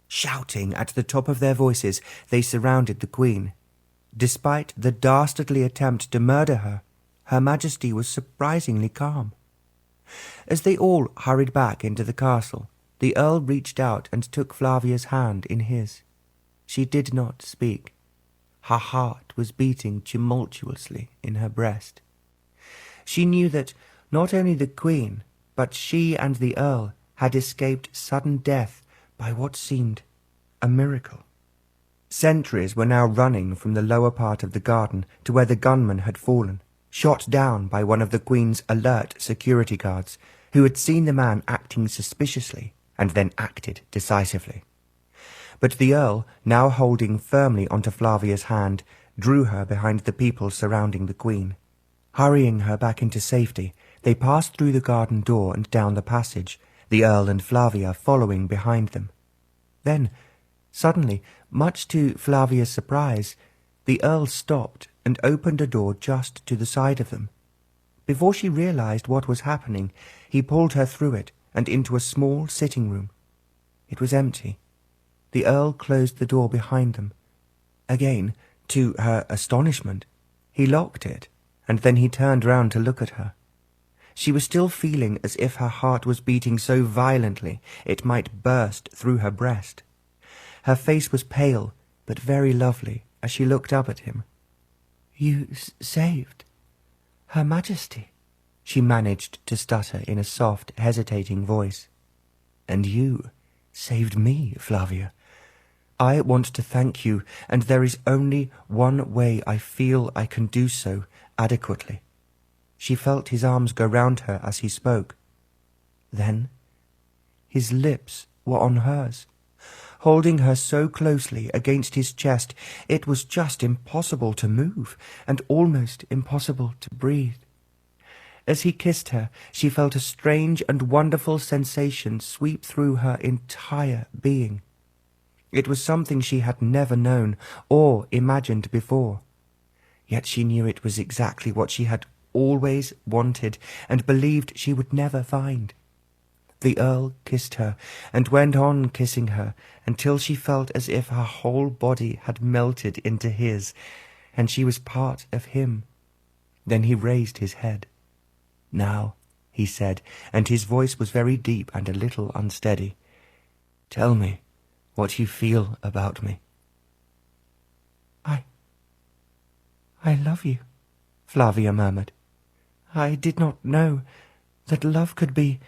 Shouting at the top of their voices, they surrounded the Queen. Despite the dastardly attempt to murder her, Her Majesty was surprisingly calm. As they all hurried back into the castle, the Earl reached out and took Flavia's hand in his. She did not speak. Her heart was beating tumultuously in her breast. She knew that not only the Queen, but she and the Earl had escaped sudden death by what seemed a miracle. Sentries were now running from the lower part of the garden to where the gunman had fallen, shot down by one of the Queen's alert security guards, who had seen the man acting suspiciously and then acted decisively. But the Earl, now holding firmly onto Flavia's hand, drew her behind the people surrounding the Queen. Hurrying her back into safety, they passed through the garden door and down the passage, the Earl and Flavia following behind them. Then, suddenly, much to Flavia's surprise, the Earl stopped and opened a door just to the side of them. Before she realized what was happening, he pulled her through it and into a small sitting room. It was empty. The Earl closed the door behind them. Again, to her astonishment, he locked it, and then he turned round to look at her. She was still feeling as if her heart was beating so violently it might burst through her breast. Her face was pale, but very lovely, as she looked up at him. "You saved Her Majesty," she managed to stutter in a soft, hesitating voice. "And you saved me, Flavia. I want to thank you, and there is only one way I feel I can do so adequately." She felt his arms go round her as he spoke. Then his lips were on hers, holding her so closely against his chest it was just impossible to move, and almost impossible to breathe. As he kissed her, she felt a strange and wonderful sensation sweep through her entire being. It was something she had never known or imagined before. Yet she knew it was exactly what she had always wanted and believed she would never find. The Earl kissed her and went on kissing her until she felt as if her whole body had melted into his, and she was part of him. Then he raised his head. "Now," he said, and his voice was very deep and a little unsteady, "tell me what you feel about me." I love you," Flavia murmured. "I did not know that love could be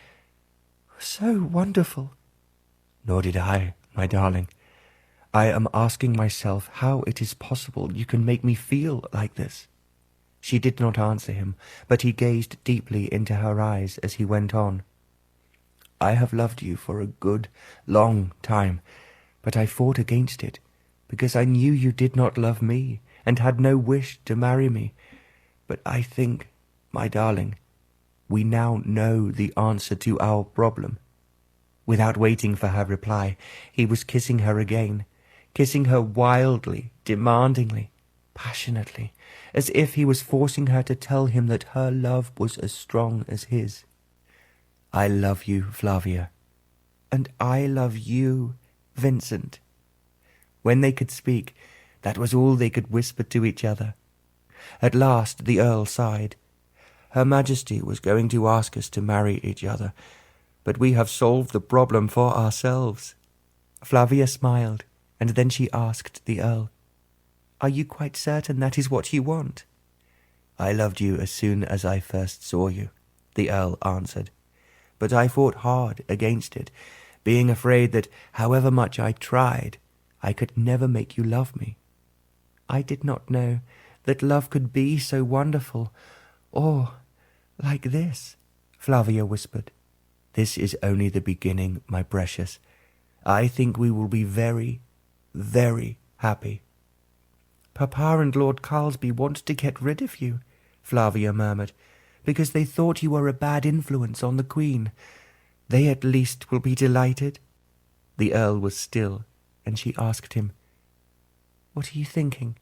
so wonderful." "Nor did I, my darling. I am asking myself how it is possible you can make me feel like this." She did not answer him, but he gazed deeply into her eyes as he went on. "I have loved you for a good, long time, but I fought against it, because I knew you did not love me, and had no wish to marry me. But I think, my darling, we now know the answer to our problem." Without waiting for her reply, he was kissing her again, kissing her wildly, demandingly, passionately, as if he was forcing her to tell him that her love was as strong as his. "I love you, Flavia." "And I love you, Vincent." When they could speak, that was all they could whisper to each other. At last the Earl sighed. "Her Majesty was going to ask us to marry each other, but we have solved the problem for ourselves." Flavia smiled, and then she asked the Earl, "Are you quite certain that is what you want?" "I loved you as soon as I first saw you," the Earl answered, "but I fought hard against it, being afraid that however much I tried, I could never make you love me." "I did not know that love could be so wonderful, or like this," Flavia whispered. "This is only the beginning, my precious. I think we will be very, very happy." "Papa and Lord Carlsby want to get rid of you," Flavia murmured, "because they thought you were a bad influence on the Queen. They at least will be delighted." The Earl was still, and she asked him, "What are you thinking?"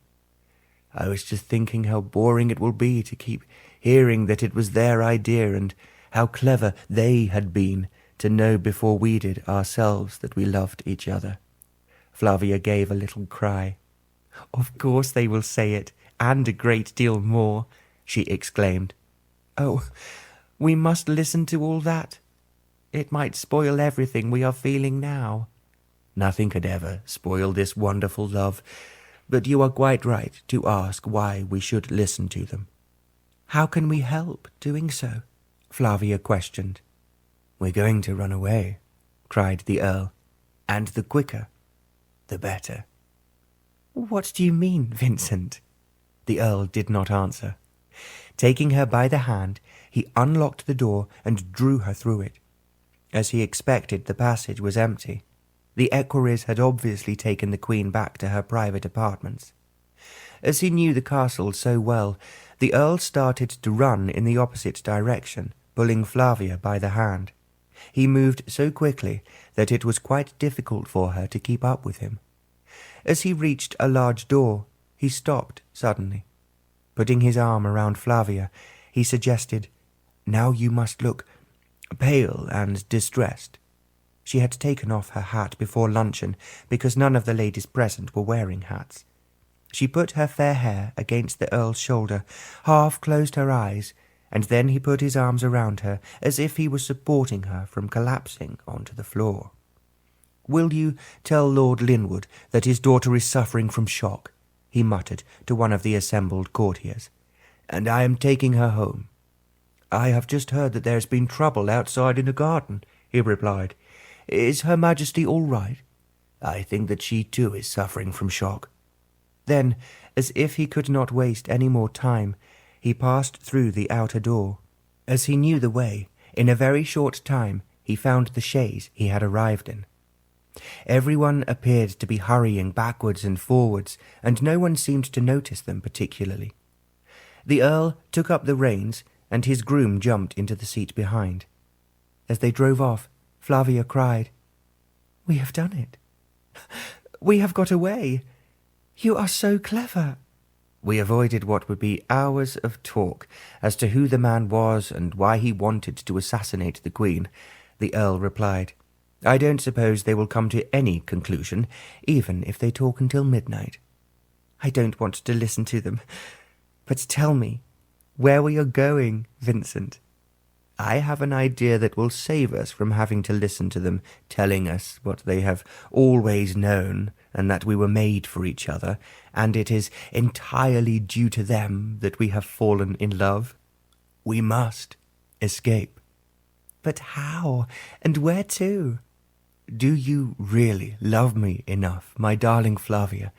"I was just thinking how boring it will be to keep hearing that it was their idea, and how clever they had been to know before we did ourselves that we loved each other." Flavia gave a little cry. "Of course they will say it, and a great deal more," she exclaimed. "Oh, we must listen to all that. It might spoil everything we are feeling now." "Nothing could ever spoil this wonderful love, but you are quite right to ask why we should listen to them." "How can we help doing so?" Flavia questioned. "We're going to run away," cried the Earl, "and the quicker, the better." "What do you mean, Vincent?" The Earl did not answer. Taking her by the hand, he unlocked the door and drew her through it. As he expected, the passage was empty. The equerries had obviously taken the Queen back to her private apartments. As he knew the castle so well, the Earl started to run in the opposite direction, pulling Flavia by the hand. He moved so quickly that it was quite difficult for her to keep up with him. As he reached a large door, he stopped suddenly. Putting his arm around Flavia, he suggested, "Now you must look pale and distressed." She had taken off her hat before luncheon because none of the ladies present were wearing hats. She put her fair hair against the Earl's shoulder, half closed her eyes, and then he put his arms around her as if he was supporting her from collapsing onto the floor. "Will you tell Lord Linwood that his daughter is suffering from shock?" he muttered to one of the assembled courtiers. "And I am taking her home." "I have just heard that there has been trouble outside in the garden," he replied. "Is Her Majesty all right?" "I think that she too is suffering from shock." Then, as if he could not waste any more time, he passed through the outer door. As he knew the way, in a very short time he found the chaise he had arrived in. Everyone appeared to be hurrying backwards and forwards, and no one seemed to notice them particularly. The Earl took up the reins, and his groom jumped into the seat behind. As they drove off, Flavia cried, "We have done it. We have got away. You are so clever." We avoided what would be hours of talk as to who the man was and why he wanted to assassinate the Queen, the Earl replied. "I don't suppose they will come to any conclusion, even if they talk until midnight." "I don't want to listen to them. But tell me, where we are going, Vincent?" "I have an idea that will save us from having to listen to them telling us what they have always known, and that we were made for each other, and it is entirely due to them that we have fallen in love. We must escape." "But how, and where to?" "Do you really love me enough, my darling Flavia,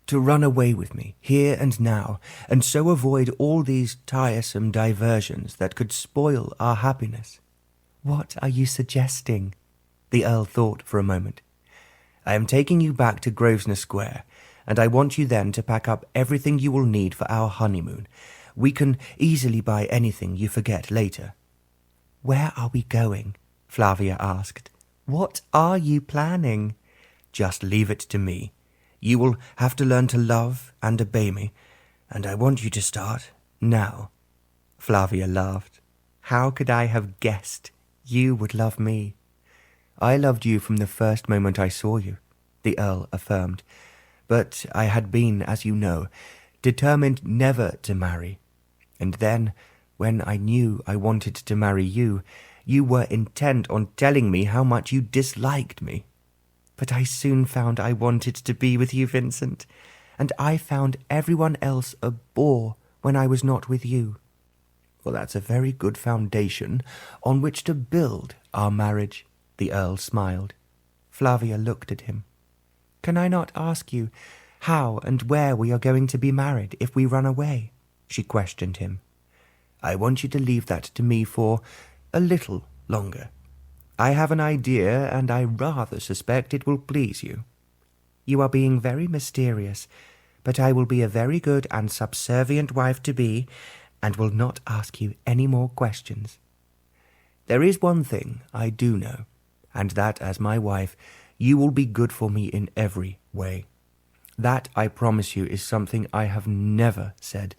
to run away with me here and now, and so avoid all these tiresome diversions that could spoil our happiness?" "What are you suggesting?" The Earl thought for a moment. "I am taking you back to Grosvenor Square, and I want you then to pack up everything you will need for our honeymoon. We can easily buy anything you forget later. Where are we going? Flavia asked. What are you planning? Just leave it to me. You will have to learn to love and obey me, and I want you to start now. Flavia laughed. How could I have guessed you would love me? I loved you from the first moment I saw you, the Earl affirmed, but I had been, as you know, determined never to marry. And then, when I knew I wanted to marry you, you were intent on telling me how much you disliked me. But I soon found I wanted to be with you, Vincent, and I found everyone else a bore when I was not with you. Well, that's a very good foundation on which to build our marriage, the Earl smiled. Flavia looked at him. Can I not ask you how and where we are going to be married if we run away? She questioned him. I want you to leave that to me for a little longer. I have an idea, and I rather suspect it will please you. You are being very mysterious, but I will be a very good and subservient wife-to-be, and will not ask you any more questions. There is one thing I do know, and that, as my wife, you will be good for me in every way. That, I promise you, is something I have never said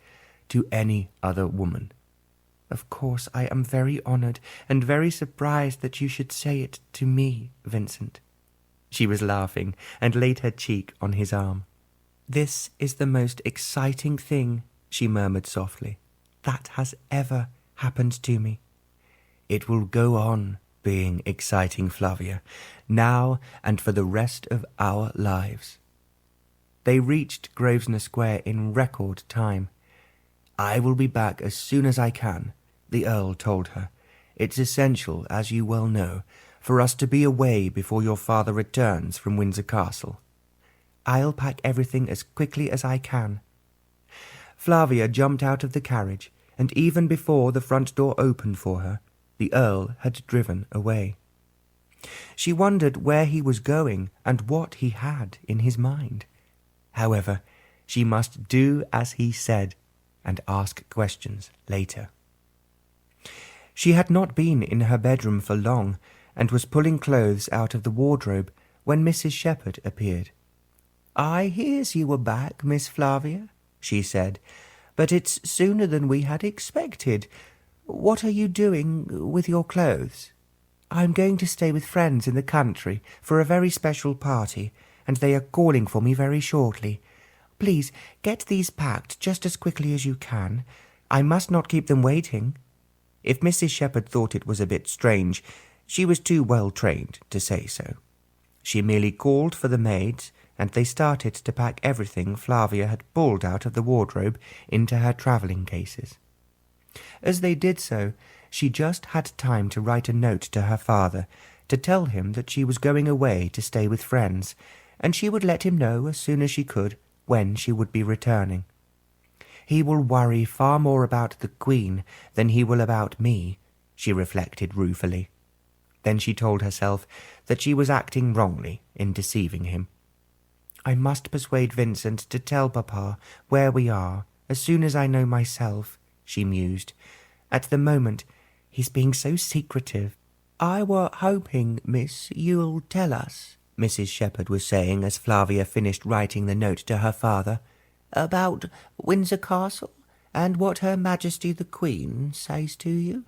to any other woman. Of course, I am very honoured and very surprised that you should say it to me, Vincent. She was laughing and laid her cheek on his arm. This is the most exciting thing, she murmured softly, that has ever happened to me. It will go on being exciting, Flavia, now and for the rest of our lives. They reached Grosvenor Square in record time. I will be back as soon as I can, the Earl told her. It's essential, as you well know, for us to be away before your father returns from Windsor Castle. I'll pack everything as quickly as I can. Flavia jumped out of the carriage, and even before the front door opened for her, the Earl had driven away. She wondered where he was going and what he had in his mind. However, she must do as he said, and ask questions later. She had not been in her bedroom for long, and was pulling clothes out of the wardrobe when Mrs. Shepherd appeared. "I hears you were back, Miss Flavia," she said, "but it's sooner than we had expected. What are you doing with your clothes?" "I'm going to stay with friends in the country for a very special party, and they are calling for me very shortly. Please get these packed just as quickly as you can. I must not keep them waiting." If Mrs. Shepherd thought it was a bit strange, she was too well trained to say so. She merely called for the maids, and they started to pack everything Flavia had pulled out of the wardrobe into her travelling cases. As they did so, she just had time to write a note to her father to tell him that she was going away to stay with friends, and she would let him know as soon as she could when she would be returning. He will worry far more about the Queen than he will about me, she reflected ruefully. Then she told herself that she was acting wrongly in deceiving him. I must persuade Vincent to tell Papa where we are as soon as I know myself, she mused. At the moment, he's being so secretive. I were hoping, miss, you'll tell us, Mrs. Shepherd was saying as Flavia finished writing the note to her father, about Windsor Castle and what Her Majesty the Queen says to you.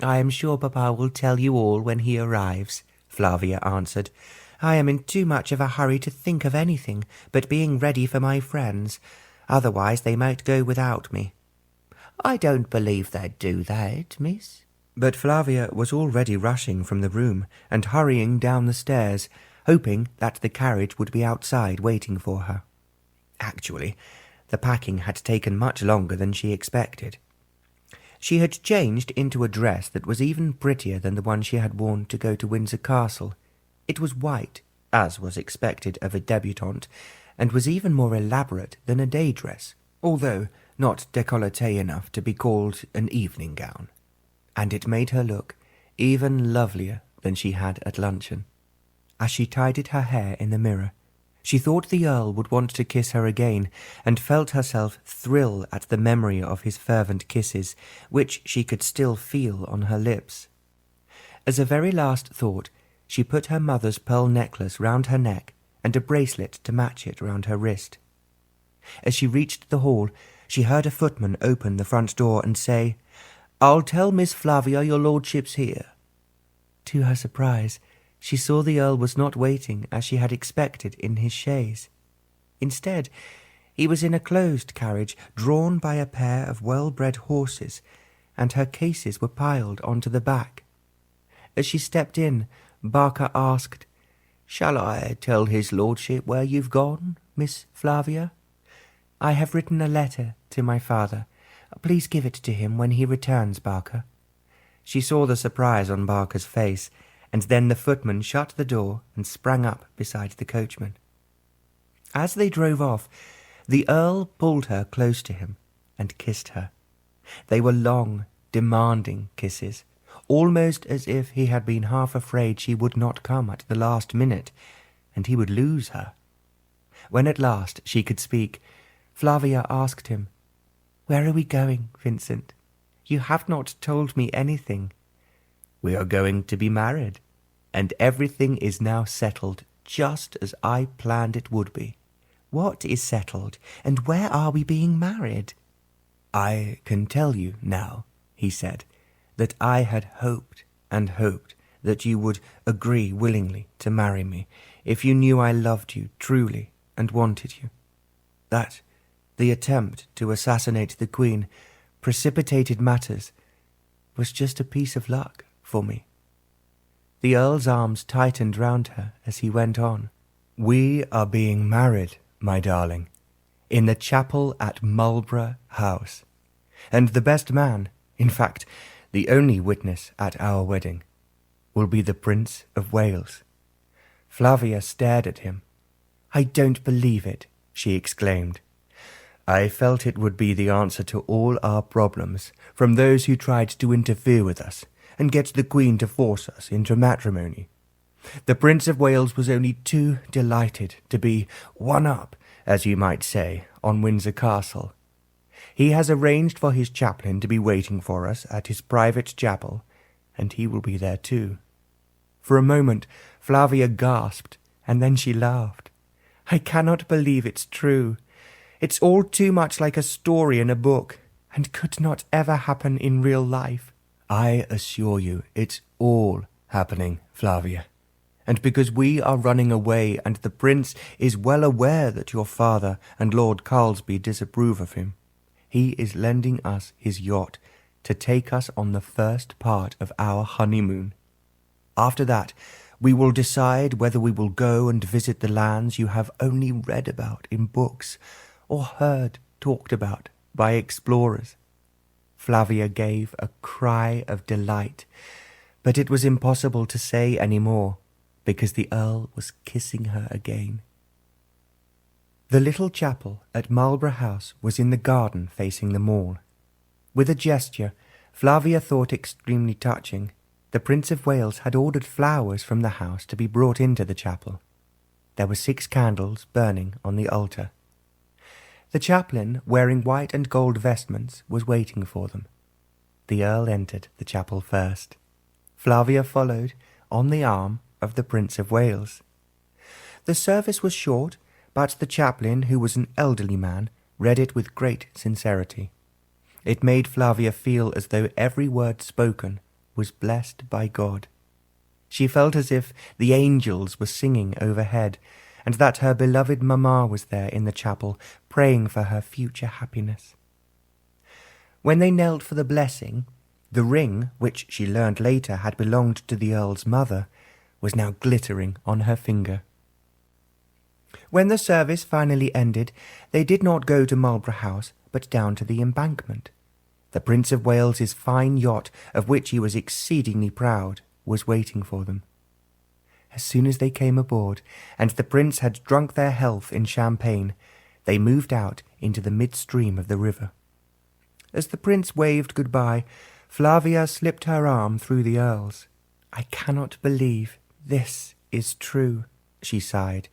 I am sure Papa will tell you all when he arrives, Flavia answered. I am in too much of a hurry to think of anything but being ready for my friends. Otherwise they might go without me. I don't believe they'd do that, miss. But Flavia was already rushing from the room and hurrying down the stairs, hoping that the carriage would be outside waiting for her. Actually, the packing had taken much longer than she expected. She had changed into a dress that was even prettier than the one she had worn to go to Windsor Castle. It was white, as was expected of a debutante, and was even more elaborate than a day dress, although not décolleté enough to be called an evening gown. And it made her look even lovelier than she had at luncheon. As she tidied her hair in the mirror, she thought the Earl would want to kiss her again, and felt herself thrill at the memory of his fervent kisses, which she could still feel on her lips As a very last thought, she put her mother's pearl necklace round her neck and a bracelet to match it round her wrist. As she reached the hall, she heard a footman open the front door and say, "I'll tell Miss Flavia your lordship's here." To her surprise, she saw the Earl was not waiting as she had expected in his chaise. Instead, he was in a closed carriage drawn by a pair of well-bred horses, and her cases were piled onto the back. As she stepped in, Barker asked, "Shall I tell his lordship where you've gone, Miss Flavia?" "I have written a letter to my father. Please give it to him when he returns, Barker." She saw the surprise on Barker's face, and then the footman shut the door and sprang up beside the coachman. As they drove off, the Earl pulled her close to him and kissed her. They were long, demanding kisses, almost as if he had been half afraid she would not come at the last minute, and he would lose her. When at last she could speak, Flavia asked him, "Where are we going, Vincent? You have not told me anything." "We are going to be married, and everything is now settled just as I planned it would be." "What is settled, and where are we being married?" "I can tell you now," he said, "that I had hoped and hoped that you would agree willingly to marry me if you knew I loved you truly and wanted you. That the attempt to assassinate the Queen precipitated matters was just a piece of luck for me." The Earl's arms tightened round her as he went on. "We are being married, my darling, in the chapel at Marlborough House, and the best man, in fact, the only witness at our wedding, will be the Prince of Wales." Flavia stared at him. "I don't believe it," she exclaimed. "I felt it would be the answer to all our problems from those who tried to interfere with us and get the Queen to force us into matrimony. The Prince of Wales was only too delighted to be one up, as you might say, on Windsor Castle. He has arranged for his chaplain to be waiting for us at his private chapel, and he will be there too." For a moment, Flavia gasped, and then she laughed. "I cannot believe it's true. It's all too much like a story in a book, and could not ever happen in real life." "I assure you it's all happening, Flavia. And because we are running away and the Prince is well aware that your father and Lord Carlsby disapprove of him, he is lending us his yacht to take us on the first part of our honeymoon. After that, we will decide whether we will go and visit the lands you have only read about in books or heard talked about by explorers." Flavia gave a cry of delight, but it was impossible to say any more, because the Earl was kissing her again. The little chapel at Marlborough House was in the garden facing the Mall. With a gesture Flavia thought extremely touching, the Prince of Wales had ordered flowers from the house to be brought into the chapel. There were 6 candles burning on the altar. The chaplain, wearing white and gold vestments, was waiting for them. The Earl entered the chapel first. Flavia followed, on the arm of the Prince of Wales. The service was short, but the chaplain, who was an elderly man, read it with great sincerity. It made Flavia feel as though every word spoken was blessed by God. She felt as if the angels were singing overhead, and that her beloved mamma was there in the chapel, praying for her future happiness. When they knelt for the blessing, the ring, which she learned later had belonged to the Earl's mother, was now glittering on her finger. When the service finally ended, they did not go to Marlborough House, but down to the Embankment. The Prince of Wales's fine yacht, of which he was exceedingly proud, was waiting for them. As soon as they came aboard, and the Prince had drunk their health in champagne, they moved out into the midstream of the river. As the Prince waved goodbye, Flavia slipped her arm through the Earl's. "I cannot believe this is true," she sighed.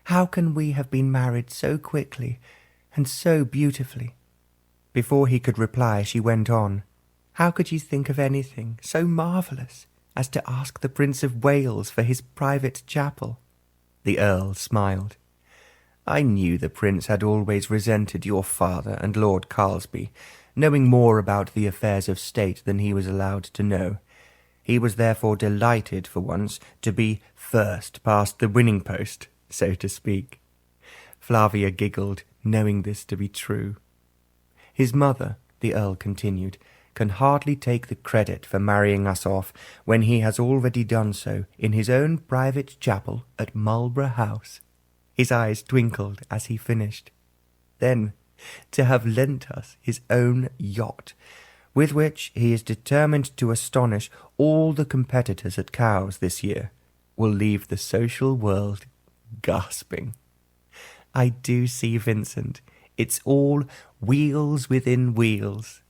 "How can we have been married so quickly and so beautifully?" Before he could reply, she went on, "How could you think of anything so marvellous as to ask the Prince of Wales for his private chapel?" The Earl smiled. "I knew the Prince had always resented your father and Lord Carlsby, knowing more about the affairs of state than he was allowed to know. He was therefore delighted for once to be first past the winning post, so to speak." Flavia giggled, knowing this to be true. "His mother," the Earl continued, "can hardly take the credit for marrying us off when he has already done so in his own private chapel at Marlborough House." His eyes twinkled as he finished. "Then, to have lent us his own yacht, with which he is determined to astonish all the competitors at Cowes this year, will leave the social world gasping. I do see, Vincent, it's all wheels within wheels.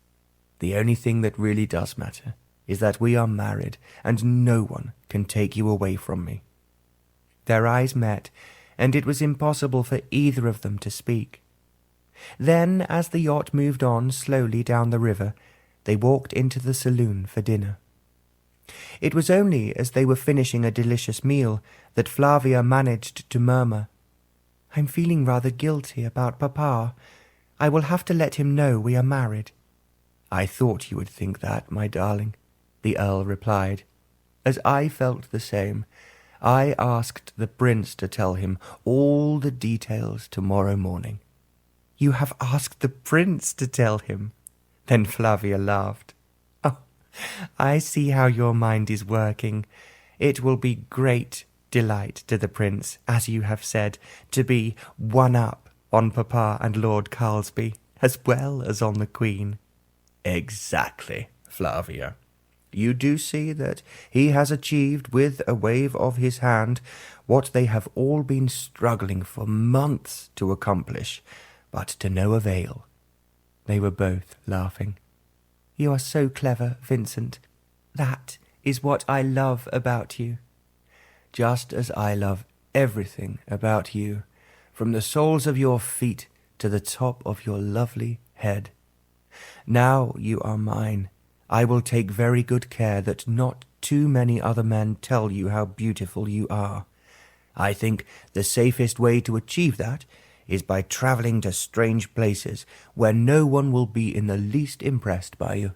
The only thing that really does matter is that we are married, and no one can take you away from me." Their eyes met, and it was impossible for either of them to speak. Then, as the yacht moved on slowly down the river, they walked into the saloon for dinner. It was only as they were finishing a delicious meal that Flavia managed to murmur, "I'm feeling rather guilty about Papa. I will have to let him know we are married." "I thought you would think that, my darling," the Earl replied. "As I felt the same, I asked the Prince to tell him all the details tomorrow morning." "You have asked the Prince to tell him?" Then Flavia laughed. "Oh, I see how your mind is working. It will be great delight to the Prince, as you have said, to be one up on Papa and Lord Carlsby, as well as on the Queen." "Exactly, Flavia. You do see that he has achieved with a wave of his hand what they have all been struggling for months to accomplish, but to no avail." They were both laughing. "You are so clever, Vincent. That is what I love about you." "Just as I love everything about you, from the soles of your feet to the top of your lovely head. Now you are mine. I will take very good care that not too many other men tell you how beautiful you are. I think the safest way to achieve that is by travelling to strange places where no one will be in the least impressed by you."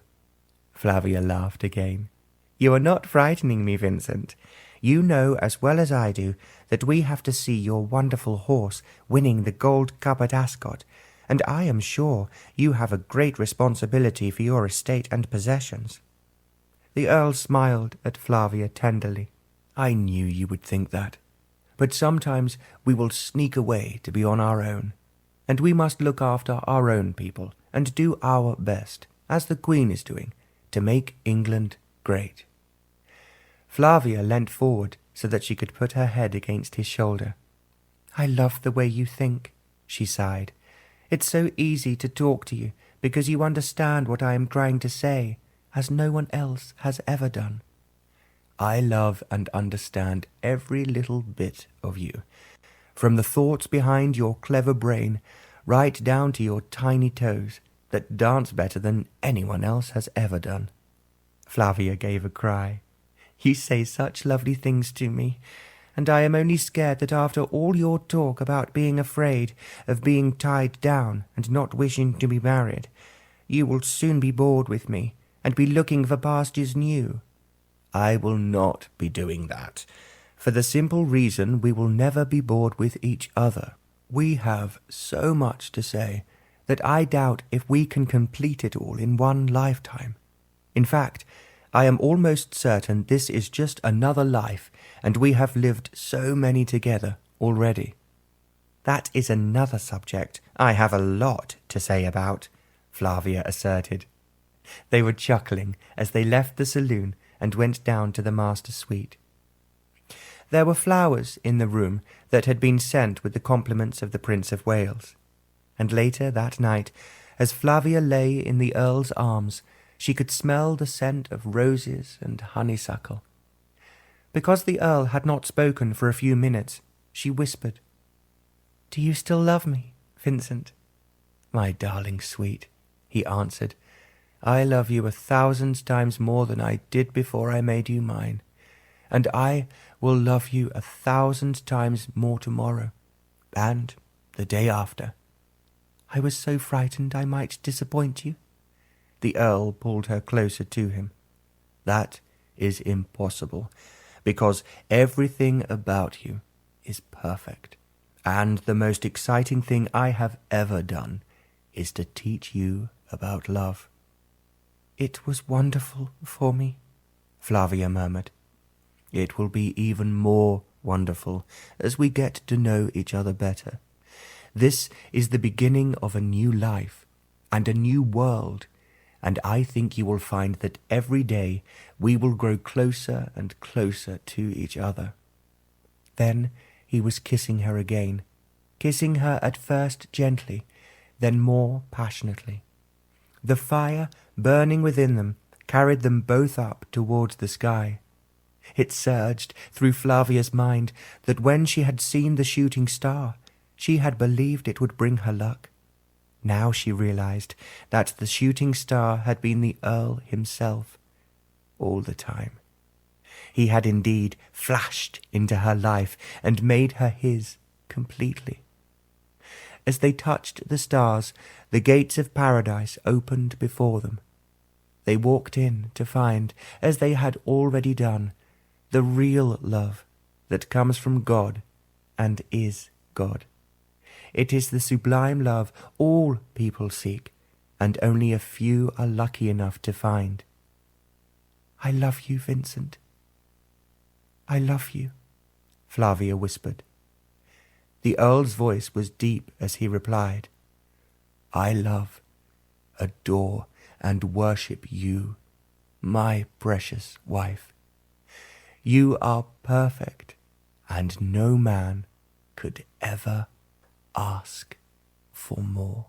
Flavia laughed again. "You are not frightening me, Vincent. You know as well as I do that we have to see your wonderful horse winning the Gold Cup at Ascot, and I am sure you have a great responsibility for your estate and possessions." The Earl smiled at Flavia tenderly. "I knew you would think that. But sometimes we will sneak away to be on our own, and we must look after our own people and do our best, as the Queen is doing, to make England great." Flavia leant forward so that she could put her head against his shoulder. "I love the way you think," she sighed. "It's so easy to talk to you because you understand what I am trying to say, as no one else has ever done." "I love and understand every little bit of you, from the thoughts behind your clever brain right down to your tiny toes that dance better than anyone else has ever done." Flavia gave a cry. "You say such lovely things to me, and I am only scared that after all your talk about being afraid of being tied down and not wishing to be married, you will soon be bored with me and be looking for pastures new." "I will not be doing that, for the simple reason we will never be bored with each other. We have so much to say that I doubt if we can complete it all in one lifetime. In fact, I am almost certain this is just another life, and we have lived so many together already." "That is another subject I have a lot to say about," Flavia asserted. They were chuckling as they left the saloon and went down to the master's suite. There were flowers in the room that had been sent with the compliments of the Prince of Wales, and later that night, as Flavia lay in the Earl's arms, she could smell the scent of roses and honeysuckle. Because the Earl had not spoken for a few minutes, she whispered, "Do you still love me, Vincent?" "My darling sweet," he answered, I love you 1,000 times more than I did before I made you mine, and I will love you 1,000 times more tomorrow, and the day after." "I was so frightened I might disappoint you." The Earl pulled her closer to him. "That is impossible, because everything about you is perfect, and the most exciting thing I have ever done is to teach you about love." "It was wonderful for me," Flavia murmured. "It will be even more wonderful as we get to know each other better. This is the beginning of a new life and a new world, and I think you will find that every day we will grow closer and closer to each other." Then he was kissing her again, kissing her at first gently, then more passionately. The fire burning within them carried them both up towards the sky. It surged through Flavia's mind that when she had seen the shooting star, she had believed it would bring her luck. Now she realized that the shooting star had been the Earl himself all the time. He had indeed flashed into her life and made her his completely. As they touched the stars, the gates of paradise opened before them. They walked in to find, as they had already done, the real love that comes from God and is God. It is the sublime love all people seek, and only a few are lucky enough to find. "I love you, Vincent. I love you," Flavia whispered. The Earl's voice was deep as he replied, "I love, adore, and worship you, my precious wife. You are perfect, and no man could ever ask for more."